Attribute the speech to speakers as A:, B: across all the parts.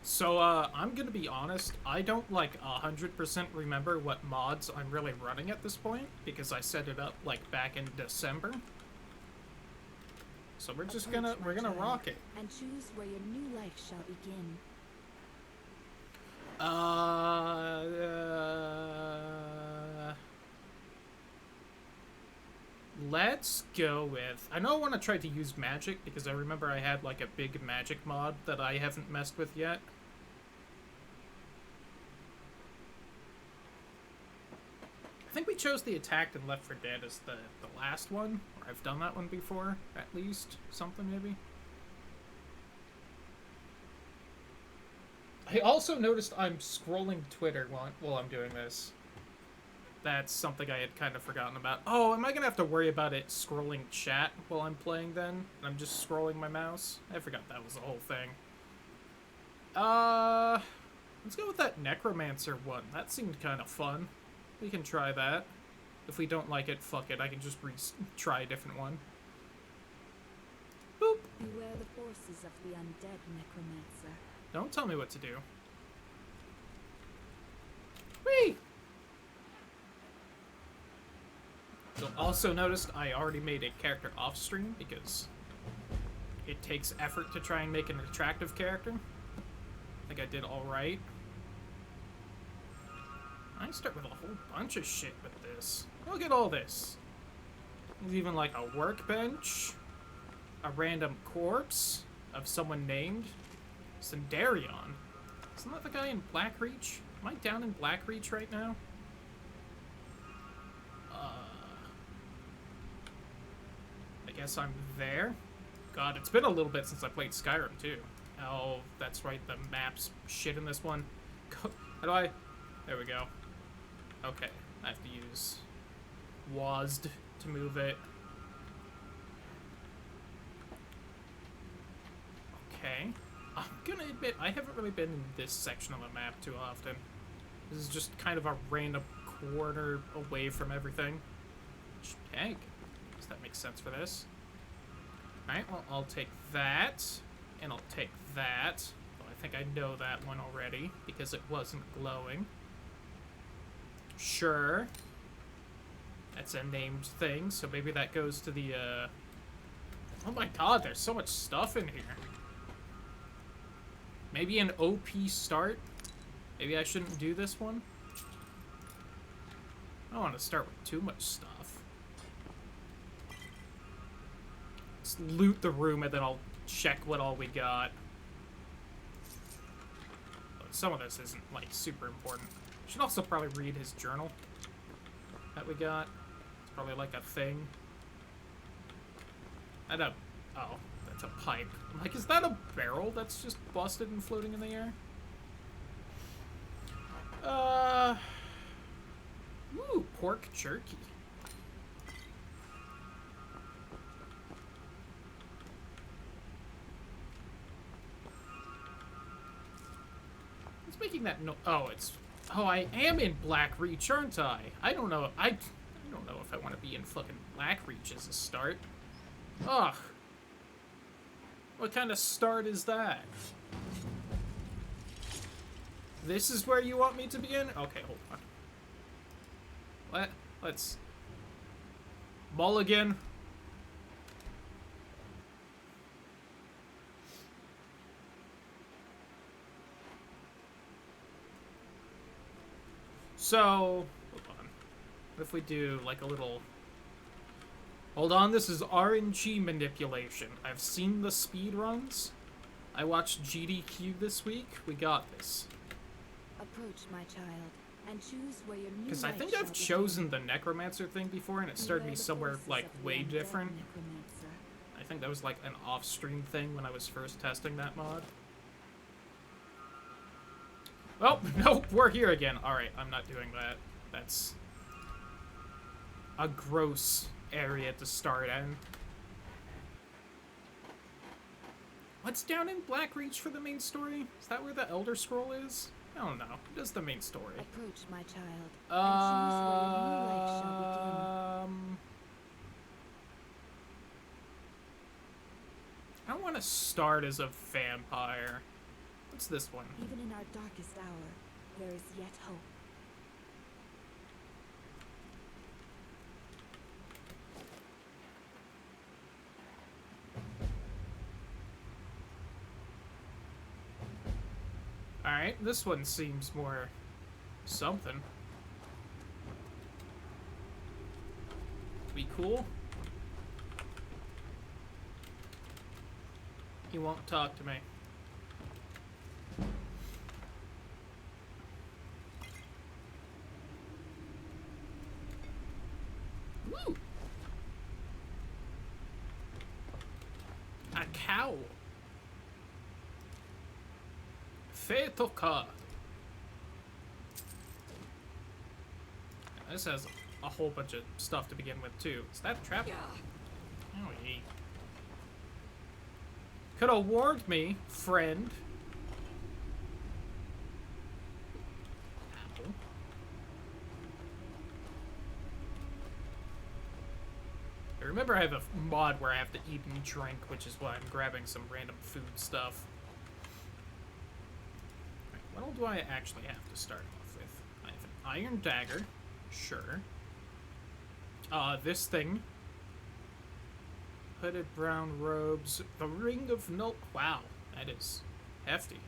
A: So, I'm gonna be honest, I don't, 100% remember what mods I'm really running at this point, because I set it up, back in December. So we're gonna rock it.
B: And choose where your new life shall begin.
A: Let's go with... I know I want to try to use magic, because I remember I had, a big magic mod that I haven't messed with yet. I think we chose the attacked and Left 4 Dead as the last one. Or I've done that one before, at least. Something, maybe. I also noticed I'm scrolling Twitter while I'm doing this. That's something I had kind of forgotten about. Oh, am I going to have to worry about it scrolling chat while I'm playing then? I'm just scrolling my mouse? I forgot that was the whole thing. Let's go with that Necromancer one. That seemed kind of fun. We can try that. If we don't like it, fuck it. I can just try a different one. Boop.
B: Beware the forces of the undead, Necromancer.
A: Don't tell me what to do. Whee! You'll also notice I already made a character off stream because it takes effort to try and make an attractive character. I think I did alright. I start with a whole bunch of shit with this. Look at all this. There's even a workbench, a random corpse of someone named Sendarion. Isn't that the guy in Blackreach? Am I down in Blackreach right now? I guess I'm there. God, it's been a little bit since I played Skyrim, too. Oh, that's right, the map's shit in this one. How do I... There we go. Okay, I have to use WASD to move it. Okay. I'm gonna admit, I haven't really been in this section of the map too often. This is just kind of a random corner away from everything. Okay. Does that make sense for this? Alright, well, I'll take that. And I'll take that. Well, I think I know that one already, because it wasn't glowing. Sure. That's a named thing, so maybe that goes to the, Oh my god, there's so much stuff in here. Maybe an OP start? Maybe I shouldn't do this one? I don't want to start with too much stuff. Let's loot the room and then I'll check what all we got. But some of this isn't, super important. Should also probably read his journal that we got. It's probably a thing. Oh, that's a pipe. I'm is that a barrel that's just busted and floating in the air? Ooh, pork jerky. What's making that no? Oh, it's... Oh, I am in Blackreach, aren't I? I don't know. I don't know if I want to be in fucking Blackreach as a start. Ugh. What kind of start is that? This is where you want me to begin? Okay, hold on. Let's... Mulligan. So, hold on. What if we do, a little... Hold on, this is RNG manipulation. I've seen the speedruns. I watched GDQ this week. We got this.
B: Approach, my child, and choose where your new
A: Because I think I've chosen the Necromancer thing before, and it started me somewhere, way different. I think that was, an off-stream thing when I was first testing that mod. Oh, nope, we're here again. Alright, I'm not doing that. That's a gross area to start in. What's down in Blackreach for the main story? Is that where the Elder Scroll is? I don't know. What is the main story?
B: Approach, my child, and choose where your new life shall begin.
A: I don't want to start as a vampire. What's this one?
B: Even in our darkest hour, there is yet hope.
A: Alright, this one seems more something. Be cool. He won't talk to me. Woo! A cow. Fatal card. This has a whole bunch of stuff to begin with too. Is that a trap? Oh, ye. Could have warned me, friend. Apple. I remember I have a mod where I have to eat and drink, which is why I'm grabbing some random food stuff. Right, what all do I actually have to start off with? I have an iron dagger. Sure. This thing. Hooded brown robes. The ring of no. Wow, that is hefty.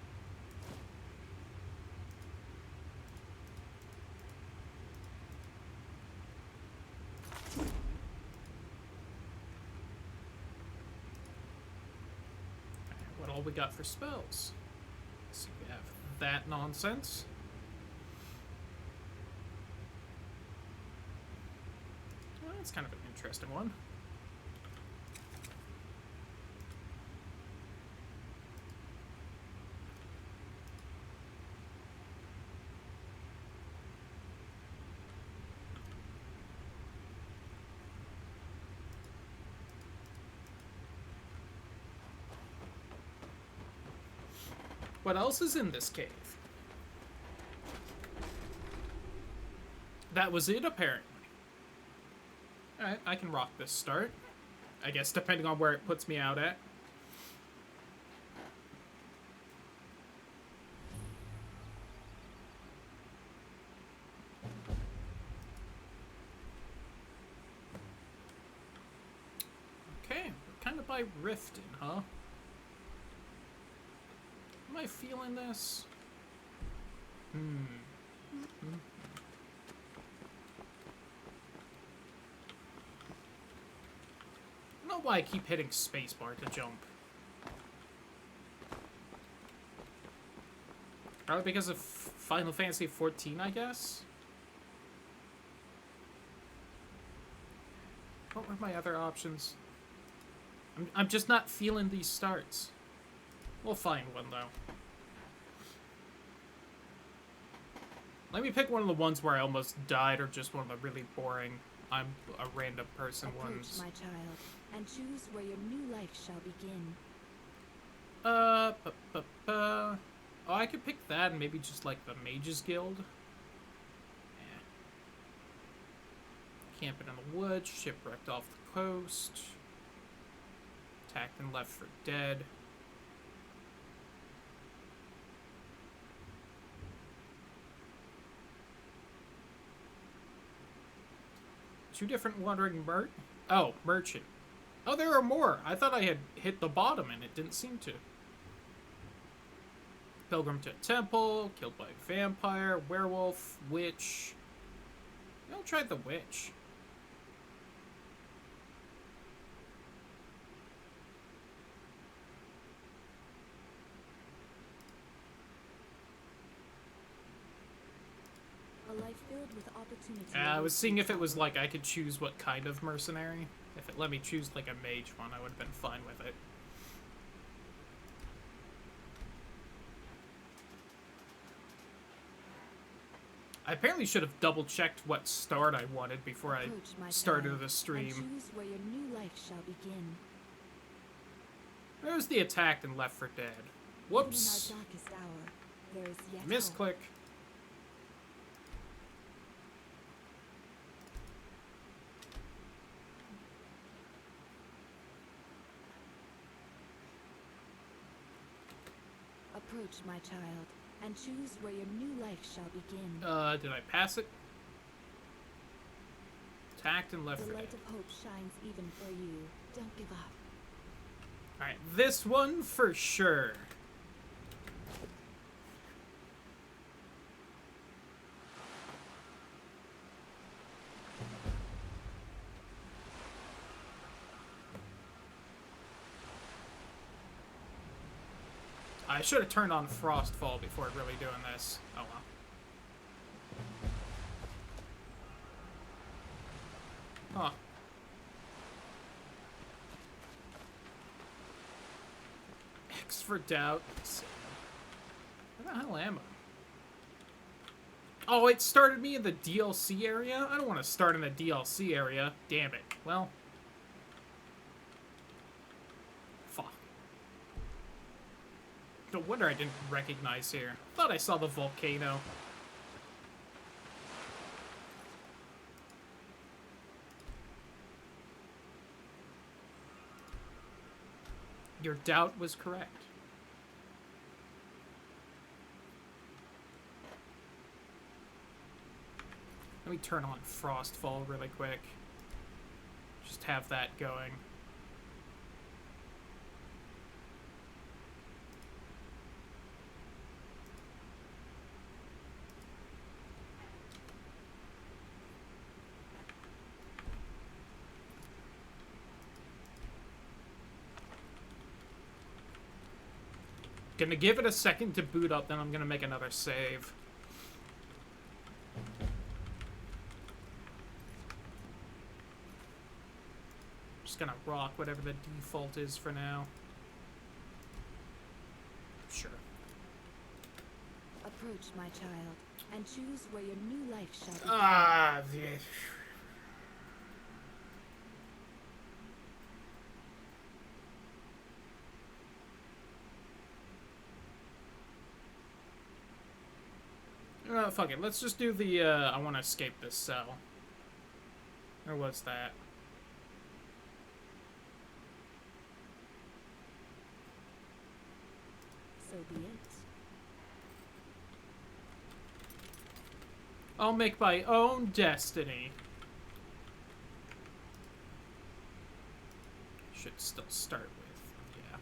A: What all we got for spells? Let's see, we have that nonsense. Well, that's kind of an interesting one. What else is in this cave? That was it, apparently. Alright, I can rock this start. I guess, depending on where it puts me out at. Okay, we're kind of by Riften, huh? Am I feeling this? I don't know why I keep hitting spacebar to jump. Probably because of Final Fantasy XIV, I guess? What were my other options? I'm just not feeling these starts. We'll find one, though. Let me pick one of the ones where I almost died, or just one of the really boring, I'm a random person
B: Approach,
A: ones.
B: my child, and choose where your new life shall begin.
A: Oh, I could pick that and maybe just, like, the Mages Guild. Yeah. Camping in the woods, shipwrecked off the coast. Attacked and left for dead. Two different wandering merchant. Oh, there are more. I thought I had hit the bottom and it didn't seem to. Pilgrim to a temple, killed by a vampire, werewolf, witch. I'll try the witch.
B: A life filled with opportunity.
A: I was seeing if it was like I could choose what kind of mercenary. If it let me choose like a mage one, I would have been fine with it. I apparently should have double-checked what start I wanted before I started the stream.
B: And choose where your new life shall begin.
A: There's the attacked and left for dead. Whoops.
B: Even in our darkest hour, there is yet
A: Misclick.
B: Approach, Approach, my child, and choose where your new life shall begin.
A: Did I pass it? Tact and left
B: The
A: for
B: light
A: dead.
B: of hope shines even for you. Don't give up.
A: Alright, this one for sure. I should have turned on Frostfall before really doing this. Oh well. Huh. X for doubt. Where the hell am I? Oh, it started me in the DLC area? I don't want to start in the DLC area. Damn it. Well. Fuck. No wonder I didn't recognize here. Thought I saw the volcano. Your doubt was correct. Let me turn on Frostfall really quick. Just have that going. Gonna give it a second to boot up, then I'm gonna make another save. Just gonna rock whatever the default is for now. Sure.
B: Approach, my child, and choose where your new life shall begin.
A: Ah, fuck it. Let's just do the, I want to escape this cell. Or was that?
B: So be it.
A: I'll make my own destiny. Should still start with, yeah.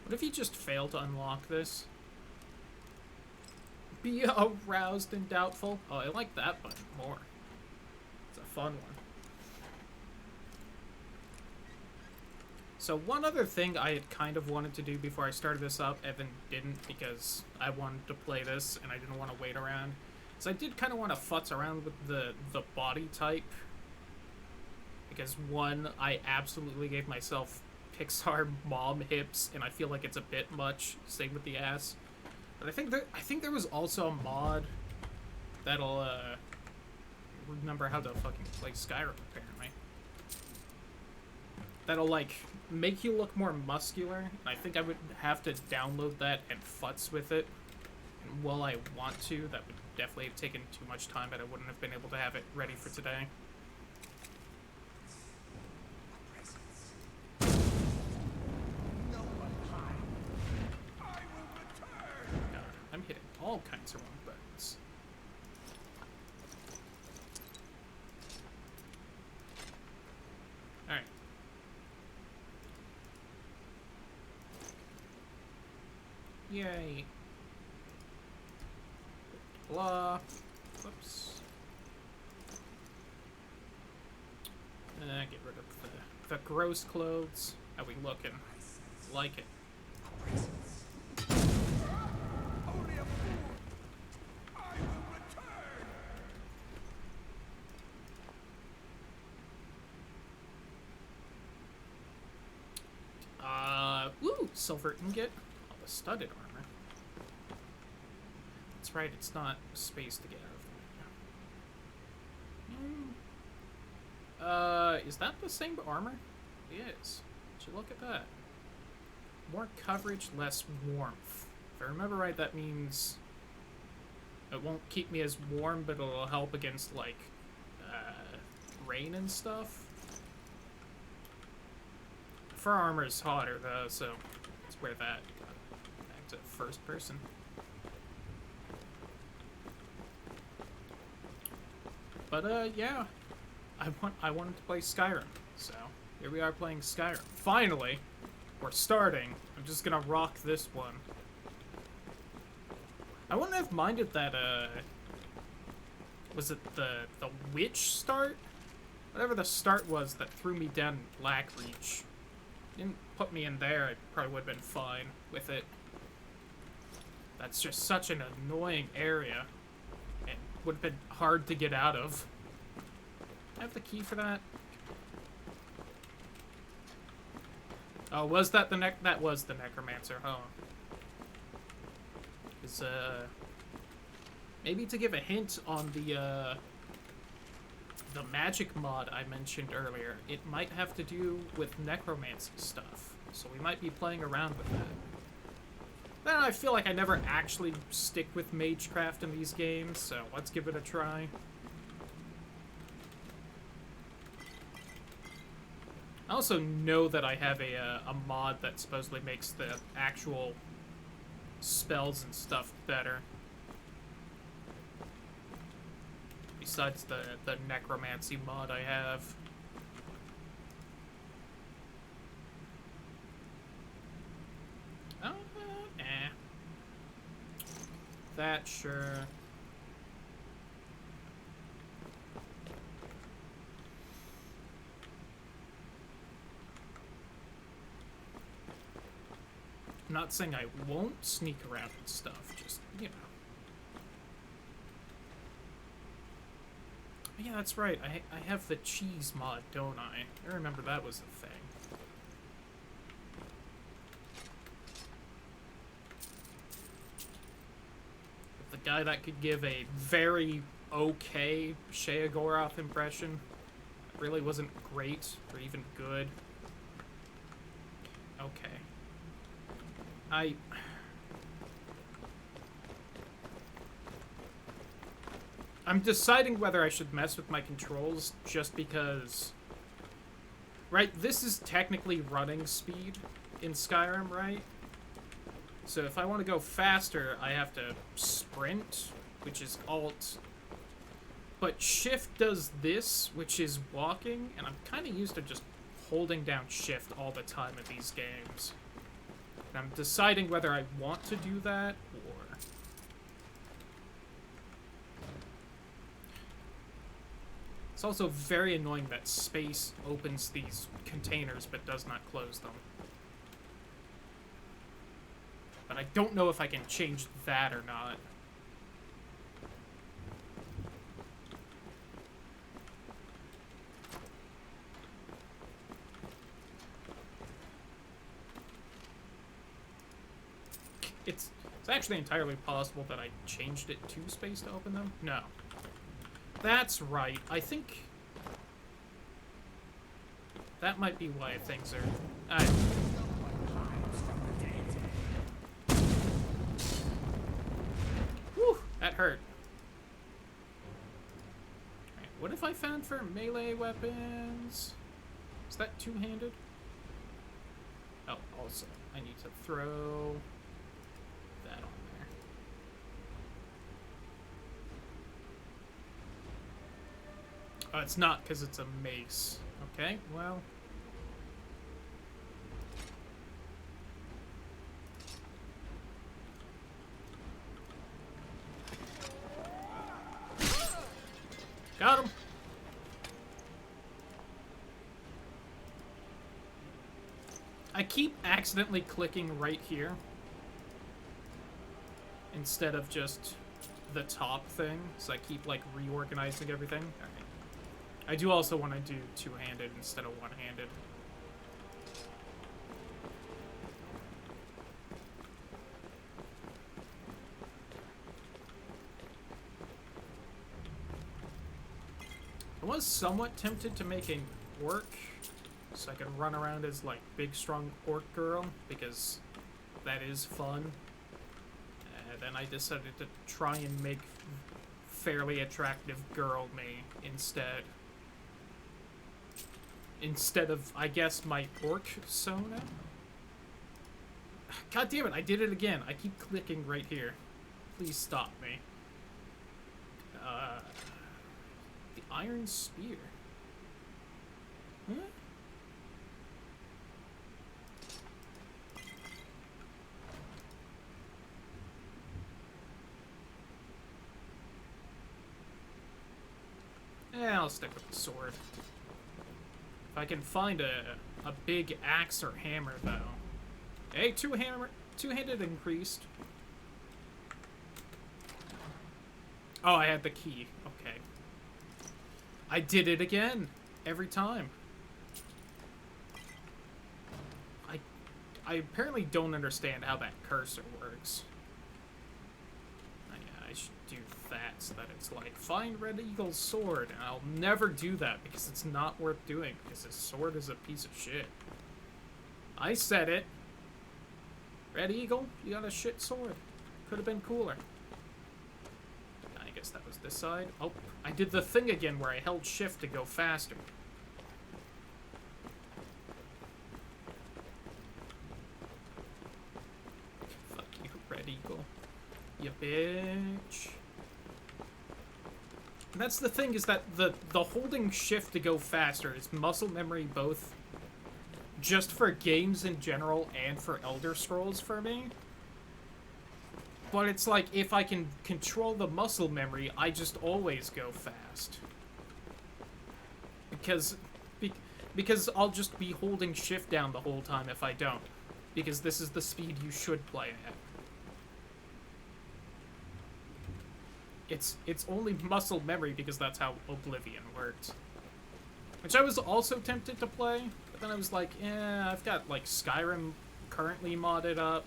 A: What if you just fail to unlock this? Be aroused and doubtful. Oh, I like that button more. It's a fun one. So one other thing I had kind of wanted to do before I started this up, and then didn't because I wanted to play this and I didn't want to wait around, is I did kind of want to futz around with the body type. Because one, I absolutely gave myself Pixar mom hips, and I feel like it's a bit much. Same with the ass. But I think there was also a mod that'll remember how to fucking play Skyrim apparently. That'll like make you look more muscular. And I think I would have to download that and futz with it. And while I want to, that would definitely have taken too much time, but I wouldn't have been able to have it ready for today. God, I'm hitting all kinds of wrong buttons. Alright. Yay. Blah. Whoops. Get rid of the gross clothes. How we looking? Like it. Woo! Silver ingot. Oh, the studded armor. That's right, it's not space to get out of there. Is that the same armor? It is. Would you look at that? More coverage, less warmth. If I remember right, that means It won't keep me as warm, but it'll help against, like, rain and stuff. Fur armor is hotter, though, so let's wear that. Back to first person. But, yeah. I wanted to play Skyrim, so here we are playing Skyrim. Finally, we're starting. I'm just gonna rock this one. I wouldn't have minded that, was it the witch start? Whatever the start was that threw me down in Blackreach. Didn't put me in there, I probably would have been fine with it. That's just such an annoying area. It would have been hard to get out of. I have the key for that? Oh, was that the that was the necromancer, huh? Because, maybe to give a hint on the magic mod I mentioned earlier, it might have to do with necromancy stuff. So we might be playing around with that. Then I feel like I never actually stick with magecraft in these games, so let's give it a try. I also know that I have a mod that supposedly makes the actual spells and stuff better. Besides the necromancy mod I have. Oh, that, sure. I'm not saying I won't sneak around and stuff, just, you know. Yeah, that's right. I have the cheese mod, don't I? I remember that was a thing. The guy that could give a very okay Sheogorath impression. It really wasn't great or even good. Okay. I'm deciding whether I should mess with my controls just because... Right, this is technically running speed in Skyrim, right? So if I want to go faster, I have to sprint, which is Alt. But Shift does this, which is walking, and I'm kind of used to just holding down Shift all the time in these games. And I'm deciding whether I want to do that, or... It's also very annoying that space opens these containers but does not close them. But I don't know if I can change that or not. It's actually entirely possible that I changed it to space to open them. No. That's right. I think that might be why things are... Whew, that hurt. Right, what if I found for melee weapons? Is that two-handed? Oh, also, I need to throw that on there. Oh, it's not, because it's a mace. Okay, well... Got him! I keep accidentally clicking right here instead of just the top thing, so I keep, like, reorganizing everything. Alright. I do also want to do two-handed instead of one-handed. I was somewhat tempted to make an orc, so I could run around as, like, big, strong orc girl, because that is fun. And then I decided to try and make fairly attractive girl me instead. Instead of, I guess, my orc Sona? God damn it, I did it again. I keep clicking right here. Please stop me. The Iron Spear. Huh? I'll stick with the sword. If I can find a big axe or hammer, though. Hey, two-handed increased. Oh, I had the key. Okay. I did it again. Every time. I apparently don't understand how that cursor works. I should do that so that it's like, find Red Eagle's sword. And I'll never do that because it's not worth doing because his sword is a piece of shit. I said it. Red Eagle, you got a shit sword. Could have been cooler. I guess that was this side. Oh, I did the thing again where I held shift to go faster. Fuck you, Red Eagle. You bitch. And that's the thing, is that the holding shift to go faster is muscle memory both just for games in general and for Elder Scrolls for me. But it's like, if I can control the muscle memory, I just always go fast. Because I'll just be holding shift down the whole time if I don't. Because this is the speed you should play at. It's only muscle memory because that's how Oblivion worked. Which I was also tempted to play, but then I was like, I've got, like, Skyrim currently modded up.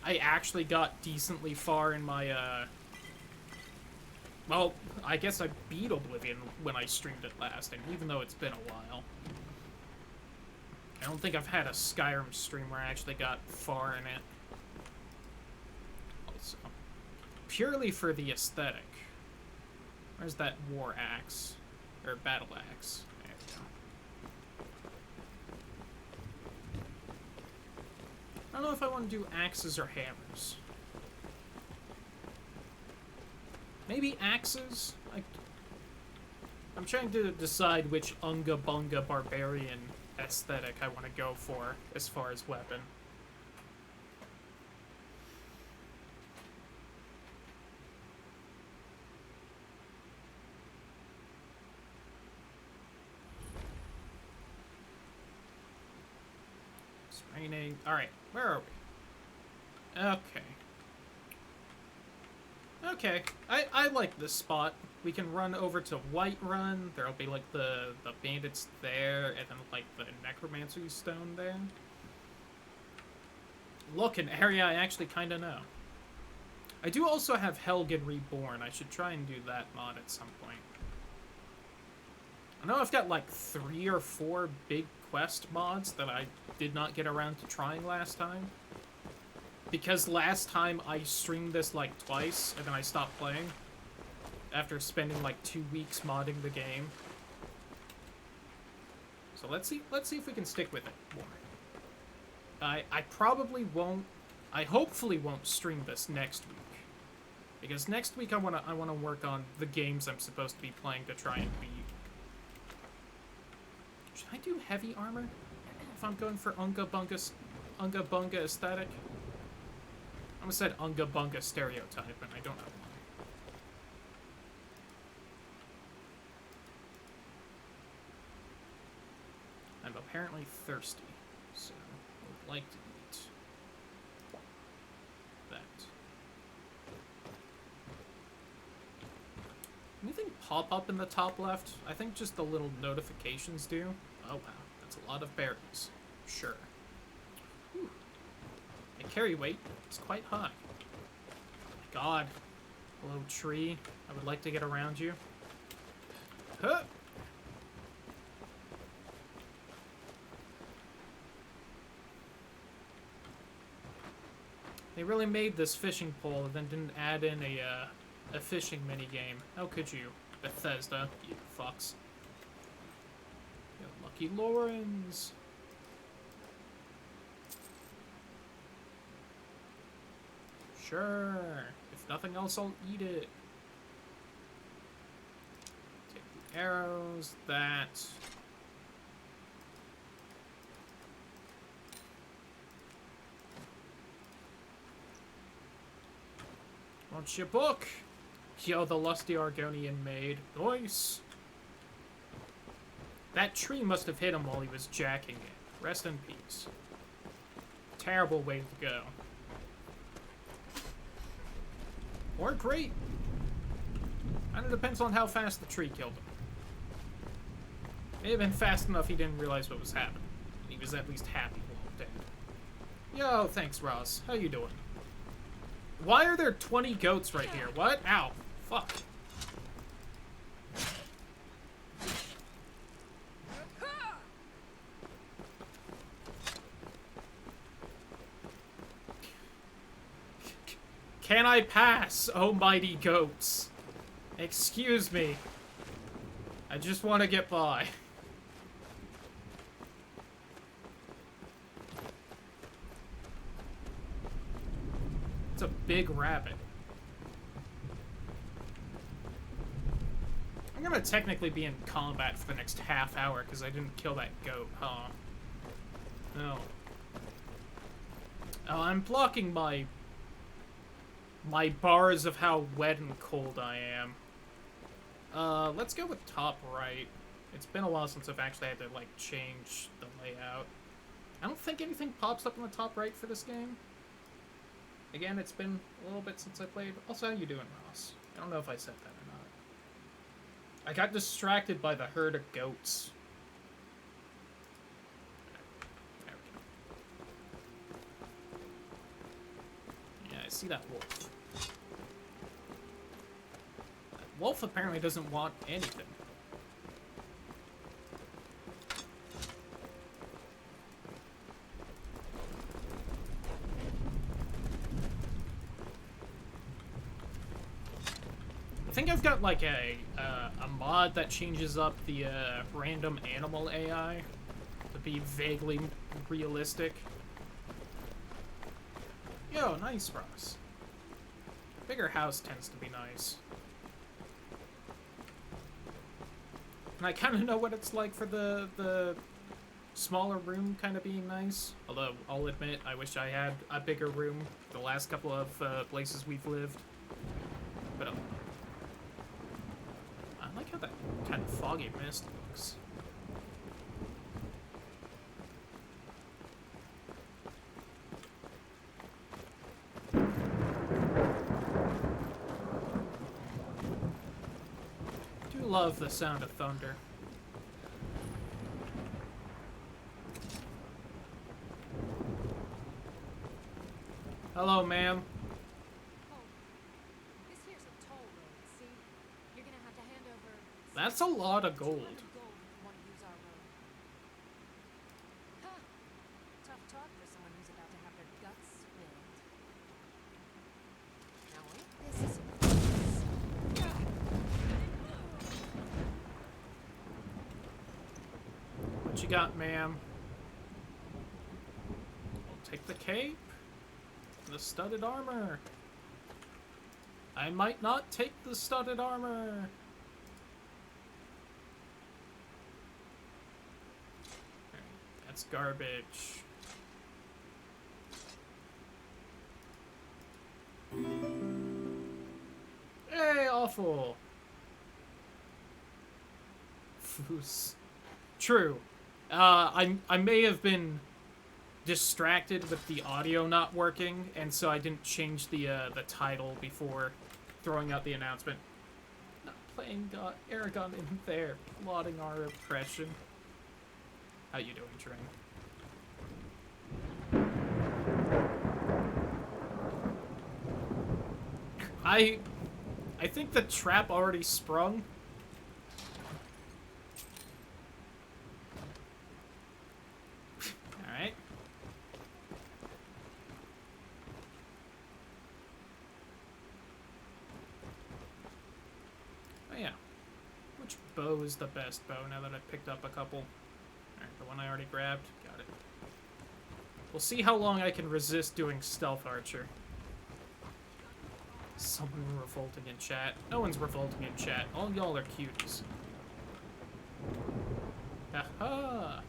A: I actually got decently far in my, well, I guess I beat Oblivion when I streamed it last, and even though it's been a while. I don't think I've had a Skyrim stream where I actually got far in it. Also, purely for the aesthetic. Where's that war axe? Or battle axe? There we go. I don't know if I want to do axes or hammers. Maybe axes? I'm trying to decide which Unga Bunga barbarian aesthetic I want to go for as far as weapon. It's raining. Alright, where are we? Okay. Okay, I like this spot. We can run over to Whiterun. There'll be, like, the bandits there, and then, like, the necromancy stone there. Look, an area I actually kind of know. I do also have Helgen Reborn. I should try and do that mod at some point. I know I've got, like, 3 or 4 big quest mods that I did not get around to trying last time. Because last time I streamed this, like, twice, and then I stopped playing. After spending, like, 2 weeks modding the game. So let's see if we can stick with it more. I probably won't... I hopefully won't stream this next week. Because next week I wanna work on the games I'm supposed to be playing to try and beat. Should I do heavy armor? If I'm going for Unga Bunga aesthetic? I almost said Unga Bunga stereotype, and I don't know why. I'm apparently thirsty, so I would like to eat that. Anything pop up in the top left? I think just the little notifications do. Oh wow, that's a lot of berries. Sure. Whew. My carry weight is quite high. Oh my god. Hello, tree. I would like to get around you. Huh! They really made this fishing pole and then didn't add in a fishing minigame. How could you? Bethesda, you fucks. You lucky Laurens. Sure. If nothing else, I'll eat it. Take the arrows, that. What's your book? Yo, the lusty Argonian maid. Nice. That tree must have hit him while he was jacking it. Rest in peace. Terrible way to go. Or great. Kinda depends on how fast the tree killed him. May have been fast enough he didn't realize what was happening. He was at least happy while dead. Yo, thanks, Ross. How you doing? Why are there 20 goats right here? What? Ow. Fuck. Can I pass, oh mighty goats? Excuse me. I just want to get by. It's a big rabbit. I'm gonna technically be in combat for the next half hour because I didn't kill that goat, huh? No. Oh, I'm blocking my bars of how wet and cold I am. Let's go with top right. It's been a while since I've actually had to, like, change the layout. I don't think anything pops up in the top right for this game. Again, it's been a little bit since I played. Also, how you doing, Ross? I don't know if I said that or not. I got distracted by the herd of goats. There we go. Yeah, I see that wolf. That wolf apparently doesn't want anything. I think I've got like a mod that changes up the random animal AI to be vaguely realistic. Yo, nice, Ross. A bigger house tends to be nice. And I kind of know what it's like for the smaller room kind of being nice. Although, I'll admit, I wish I had a bigger room the last couple of places we've lived. But I like how that kind of foggy mist looks. I do love the sound of thunder. Hello, ma'am.
B: This here's a toll road, see? You're gonna have to hand over
A: That's a lot of gold.
B: 200 gold if you want to use our road. Huh. Tough talk for someone who's about to have their guts spilled. Now ain't this some
A: What you got, ma'am? I'll take the cape. The studded armor. I might not take the studded armor. That's garbage. Hey, awful. Foos. True. I may have been distracted with the audio not working, and so I didn't change the title before throwing out the announcement. Not playing Aragon in there, plotting our oppression. How you doing, Train? I think the trap already sprung. Alright. bow is the best bow now that I've picked up a couple. Alright, the one I already grabbed. Got it. We'll see how long I can resist doing stealth archer. Someone revolting in chat. No one's revolting in chat. All y'all are cuties. Aha!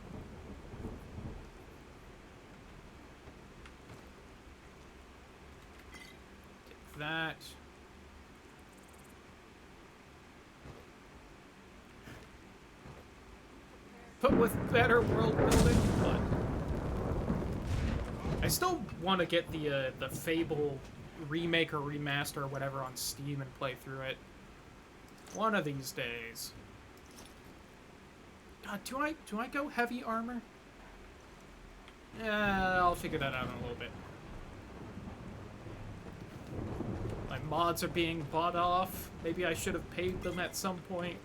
A: Take that. But with better world building, but I still want to get the Fable remake or remaster or whatever on Steam and play through it. One of these days. God, do I go heavy armor? Yeah, I'll figure that out in a little bit. My mods are being bought off. Maybe I should have paid them at some point.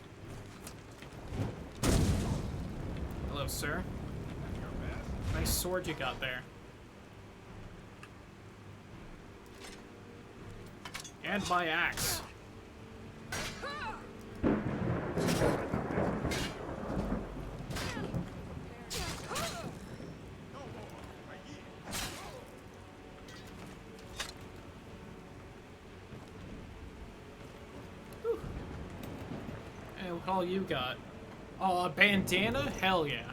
A: Hello, sir. Nice sword you got there. And my axe. Whew. Hey, what all you got? Oh, a bandana? Hell yeah.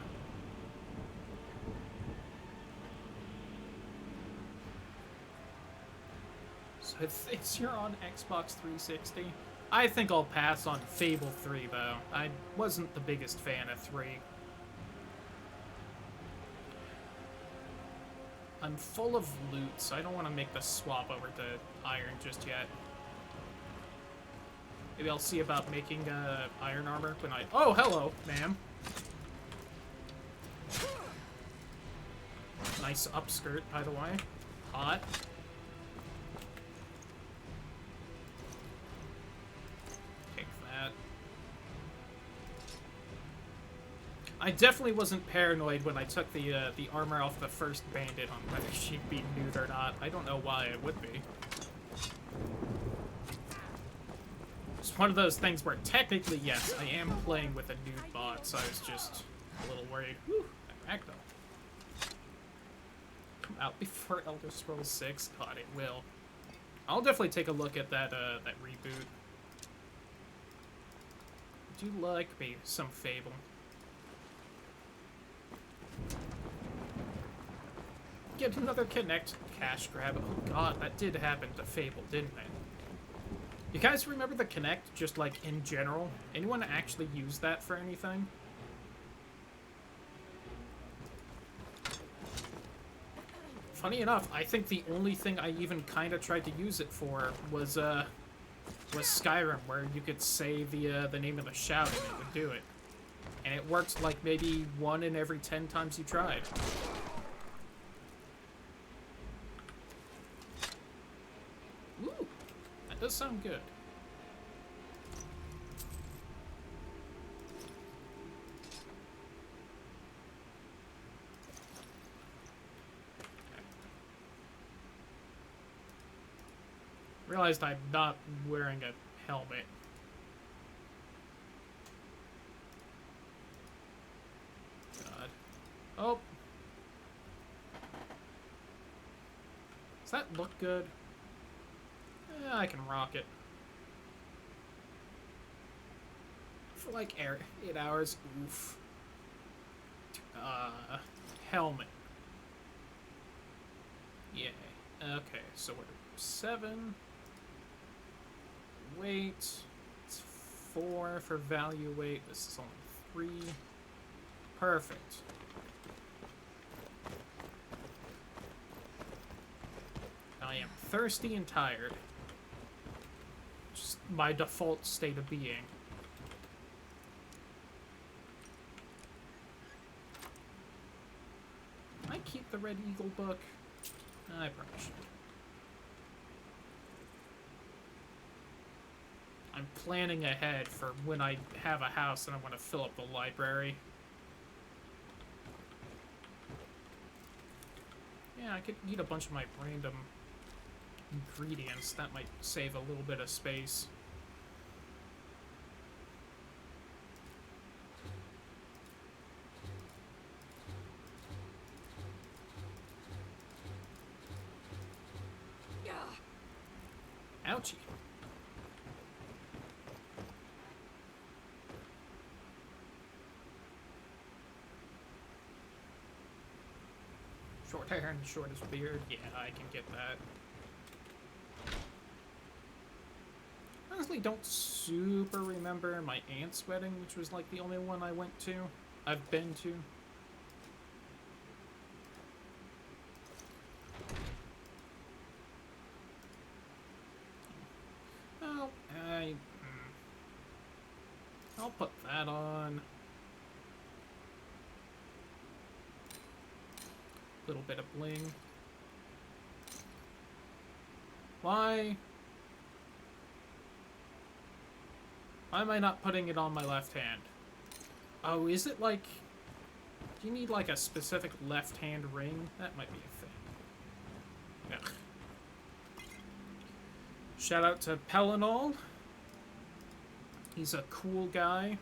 A: So it's you're on Xbox 360. I think I'll pass on Fable 3, though. I wasn't the biggest fan of 3. I'm full of loot, so I don't want to make the swap over to iron just yet. Maybe I'll see about making iron armor when I... Oh, hello, ma'am. Nice upskirt, by the way. Hot. Take that. I definitely wasn't paranoid when I took the armor off the first bandit on whether she'd be nude or not. I don't know why it would be. It's one of those things where technically, yes, I am playing with a nude bot, so I was just a little worried. Whew, that ragdoll. Come out before Elder Scrolls 6? God, it will. I'll definitely take a look at that that reboot. Do you like me some Fable? Get another Connect cash grab. Oh god, that did happen to Fable, didn't it? You guys remember the Kinect, just like in general? Anyone actually use that for anything? Funny enough, I think the only thing I even kind of tried to use it for was Skyrim, where you could say the name of the shout and it would do it. And it worked like maybe 1 in every 10 times you tried. Ooh, that does sound good. Realized I'm not wearing a helmet. God. Oh. Does that look good? I can rock it. For like 8 hours. Oof. Helmet. Yeah. Okay, so we're 7. Weight. It's 4 for value weight. This is only 3. Perfect. I am thirsty and tired. Just my default state of being. Can I keep the Red Eagle book? I probably should. I'm planning ahead for when I have a house and I want to fill up the library. Yeah, I could eat a bunch of my random ingredients. That might save a little bit of space. Ouchie. Short hair and shortest beard. Yeah, I can get that. Honestly, don't super remember my aunt's wedding, which was like the only one I went to. I've been to. Oh, I'll put that on. Little bit of bling. Why am I not putting it on my left hand? Oh, is it like... Do you need like a specific left hand ring? That might be a thing. Ugh. Shout out to Pelinol. He's a cool guy.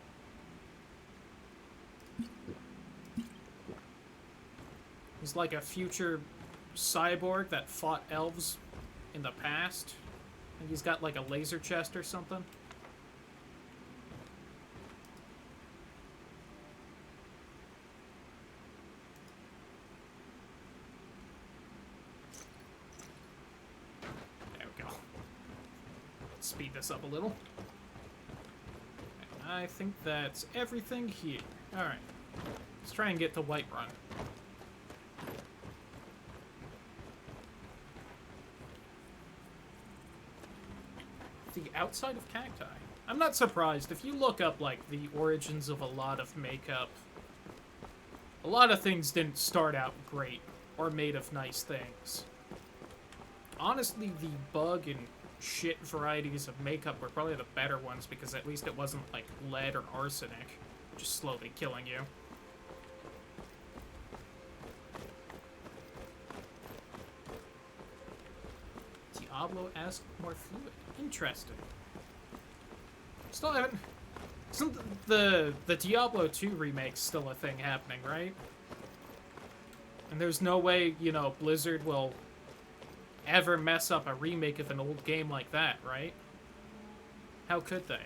A: He's like a future cyborg that fought elves in the past. I think he's got like a laser chest or something. There we go. Let's speed this up a little. I think that's everything here. Alright. Let's try and get to Whiterun. The outside of cacti. I'm not surprised. If you look up, like, the origins of a lot of makeup, a lot of things didn't start out great or made of nice things. Honestly, the bug and shit varieties of makeup were probably the better ones because at least it wasn't, like, lead or arsenic, just slowly killing you. Diablo asked more fluid. Interesting. Still haven't... Isn't the Diablo 2 remake's still a thing happening, right? And there's no way, you know, Blizzard will ever mess up a remake of an old game like that, right? How could they?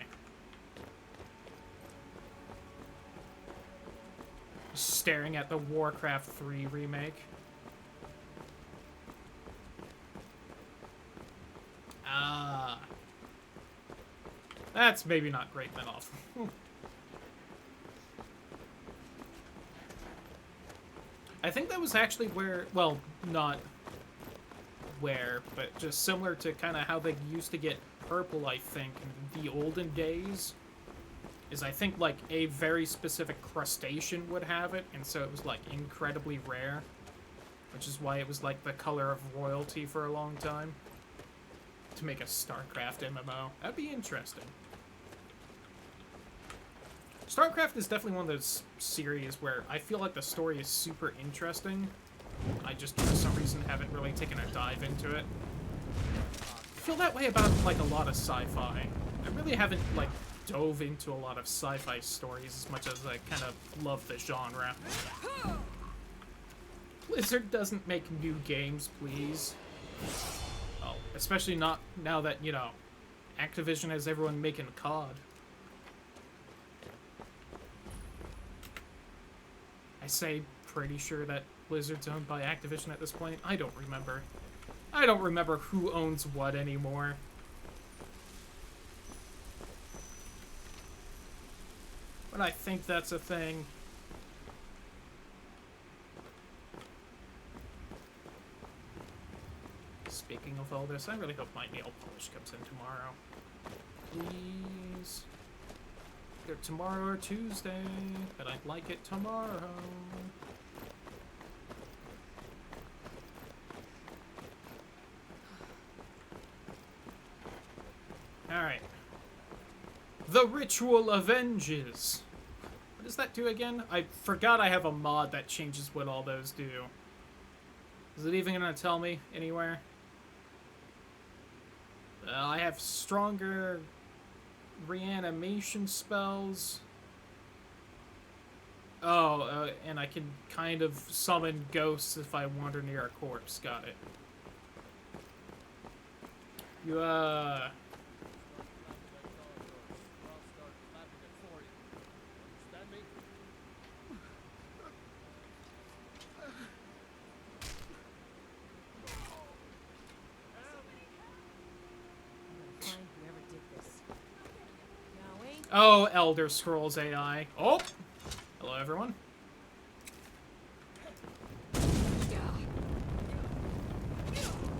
A: Staring at the Warcraft 3 remake. Ah. That's maybe not great then awful. I think that was actually where, well, not where, but just similar to kind of how they used to get purple, I think, in the olden days. Is I think, like, a very specific crustacean would have it, and so it was, like, incredibly rare. Which is why it was, like, the color of royalty for a long time. To make a StarCraft MMO. That'd be interesting. StarCraft is definitely one of those series where I feel like the story is super interesting. I just, for some reason, haven't really taken a dive into it. I feel that way about, like, a lot of sci-fi. I really haven't, like, dove into a lot of sci-fi stories as much as I kind of love the genre. Blizzard doesn't make new games, please. Oh, especially not now that, you know, Activision has everyone making COD. I say pretty sure that Blizzard's owned by Activision at this point. I don't remember. I don't remember who owns what anymore. But I think that's a thing. Speaking of all this, I really hope my nail polish comes in tomorrow. Please. Either tomorrow or Tuesday, but I'd like it tomorrow. Alright. The Ritual Avenges. What does that do again? I forgot I have a mod that changes what all those do. Is it even gonna tell me anywhere? I have stronger reanimation spells. Oh, and I can kind of summon ghosts if I wander near a corpse. Got it. You,
B: Find whoever did this. Now, ain't
A: Oh, Elder Scrolls AI. Oh! Hello, everyone.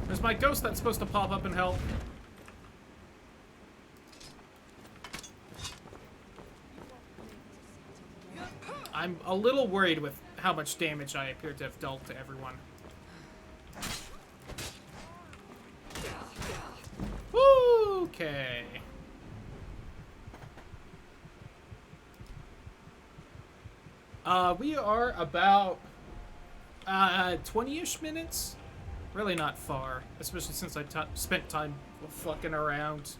A: There's my ghost that's supposed to pop up and help. I'm a little worried with how much damage I appear to have dealt to everyone. Okay. We are about 20-ish minutes. Really not far, especially since I spent time fucking around,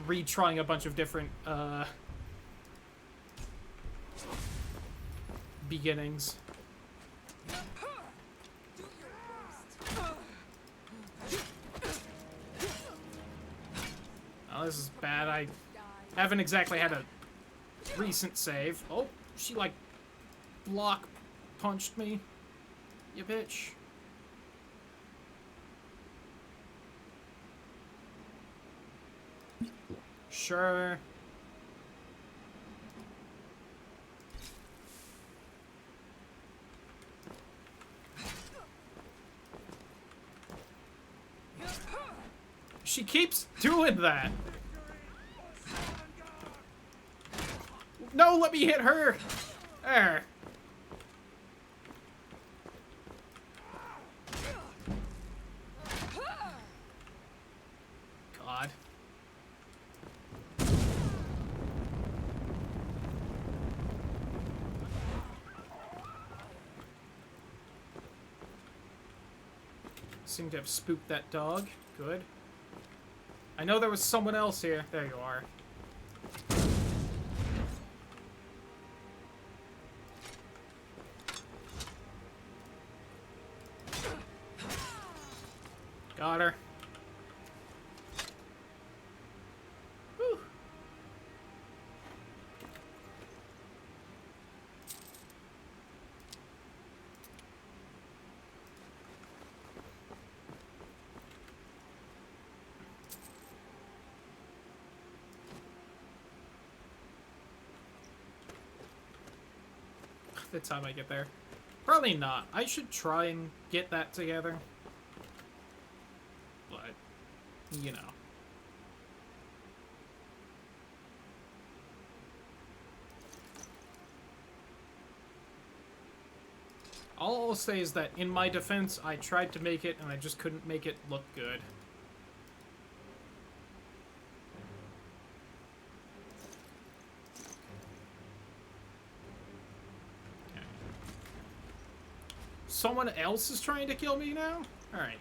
A: retrying a bunch of different beginnings. Oh, this is bad. I haven't exactly had a recent save. Oh, she like block punched me. You bitch. Sure. She keeps doing that. No, let me hit her. There. God. Seem to have spooked that dog. Good. I know there was someone else here. There you are. Got her. Whew. The time I get there. Probably not. I should try and get that together. But, you know. All I'll say is that in my defense, I tried to make it and I just couldn't make it look good. Someone else is trying to kill me now? Alright.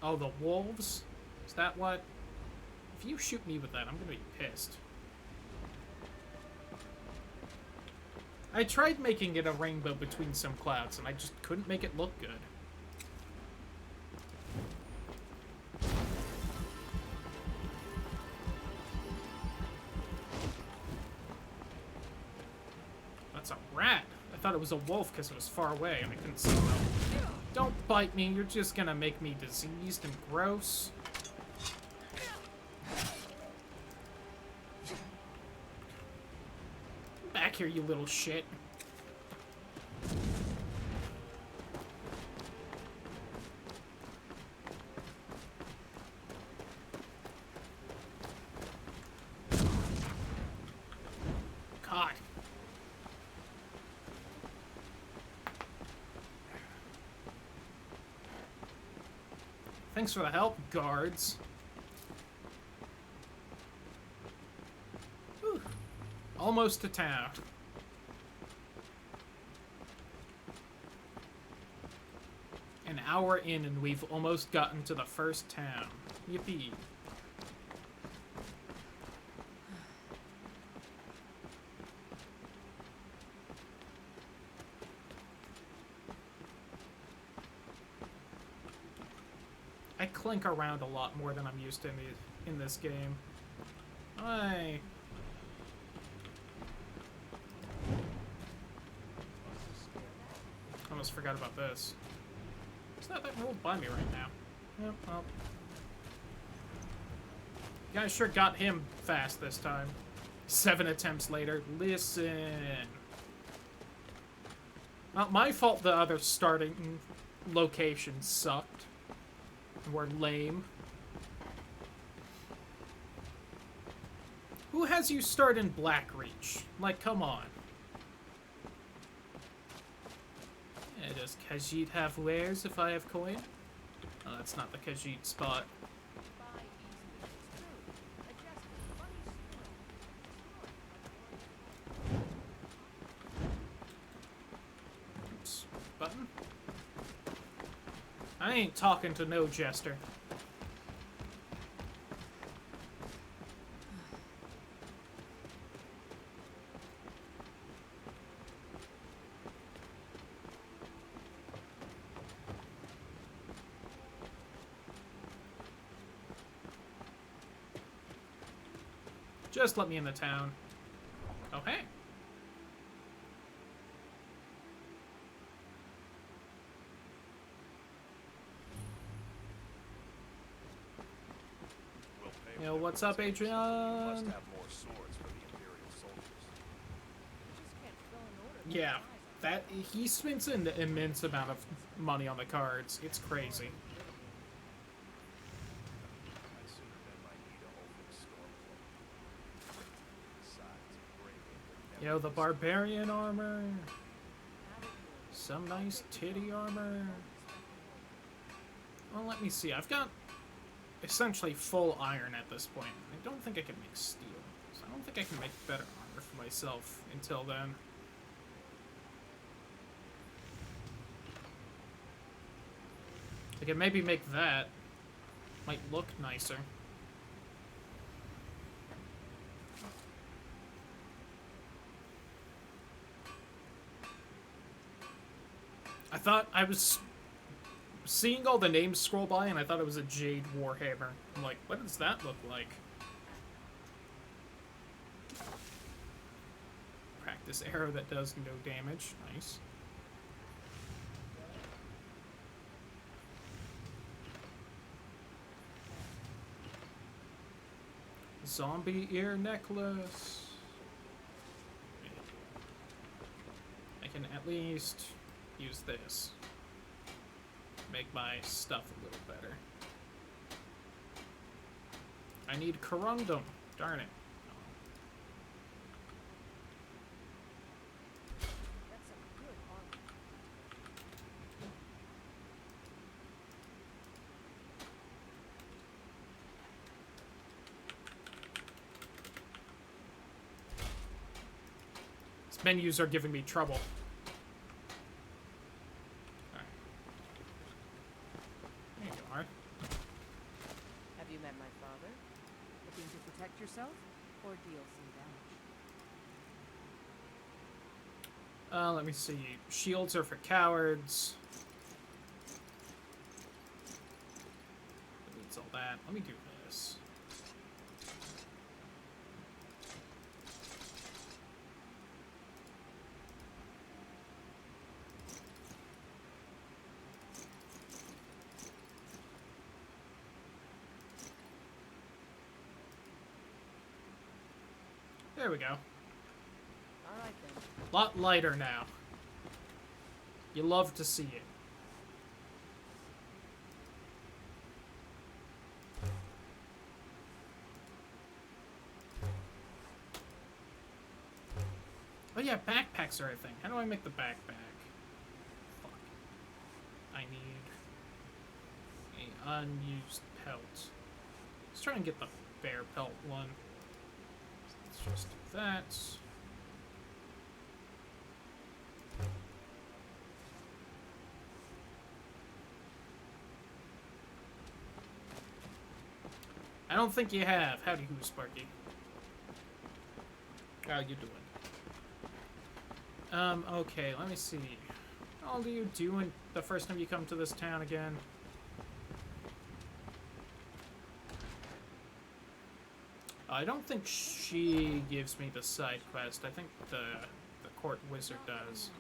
A: Oh, the wolves? Is that what? If you shoot me with that, I'm gonna be pissed. I tried making it a rainbow between some clouds, and I just couldn't make it look good. That's a rat. I thought it was a wolf because it was far away and I couldn't see them. Don't bite me, you're just gonna make me diseased and gross. Back here, you little shit. God. Thanks for the help, guards. Whew. Almost to town. An hour in and we've almost gotten to the first town. Yippee. clink around a lot more than I'm used to in this game. I almost forgot about this. It's not that rolled by me right now. Yep, well. You guys sure got him fast this time. 7 attempts later. Listen. Not my fault the other starting locations sucked. Were lame. Who has you start in Blackreach? Like, come on. Yeah, does Khajiit have wares if I have coin? Oh, that's not the Khajiit spot. Oops. Button? I ain't talking to no jester. Just let me in the town. Oh, hey. Yo, what's up, Adrian?
C: Must have more swords for the Imperial soldiers.
A: Yeah, that he spends an immense amount of money on the cards. It's crazy.
C: I'd sooner bet my need a Ulfin Stormcloak. Besides, Greywind would never
A: Yo, the barbarian armor. Some nice titty armor. Well, let me see. I've got essentially full iron at this point. I don't think I can make steel. So I don't think I can make better armor for myself until then. I can maybe make that. Might look nicer. I thought I was seeing all the names scroll by and I thought it was a Jade Warhammer. I'm like, what does that look like? Practice arrow that does no damage. Nice. Zombie ear necklace. I can at least use this. Make my stuff a little better. I need corundum. Darn it.
B: That's some good armor.
A: These menus are giving me trouble. There you are.
B: Have you met my father? Looking to protect yourself or deal some damage?
A: Let me see. Shields are for cowards. It needs all that. Let me do this. There we go.
B: All right then.
A: Lot lighter now. You love to see it. Oh yeah, backpacks are a thing. How do I make the backpack? Fuck. I need a unused pelt. Let's try and get the bear pelt one. Let's just do that. I don't think you have. Howdy who, Sparky. How you doing? Okay, let me see. How do you do the first time you come to this town again? I don't think she gives me the side quest. I think the court wizard does.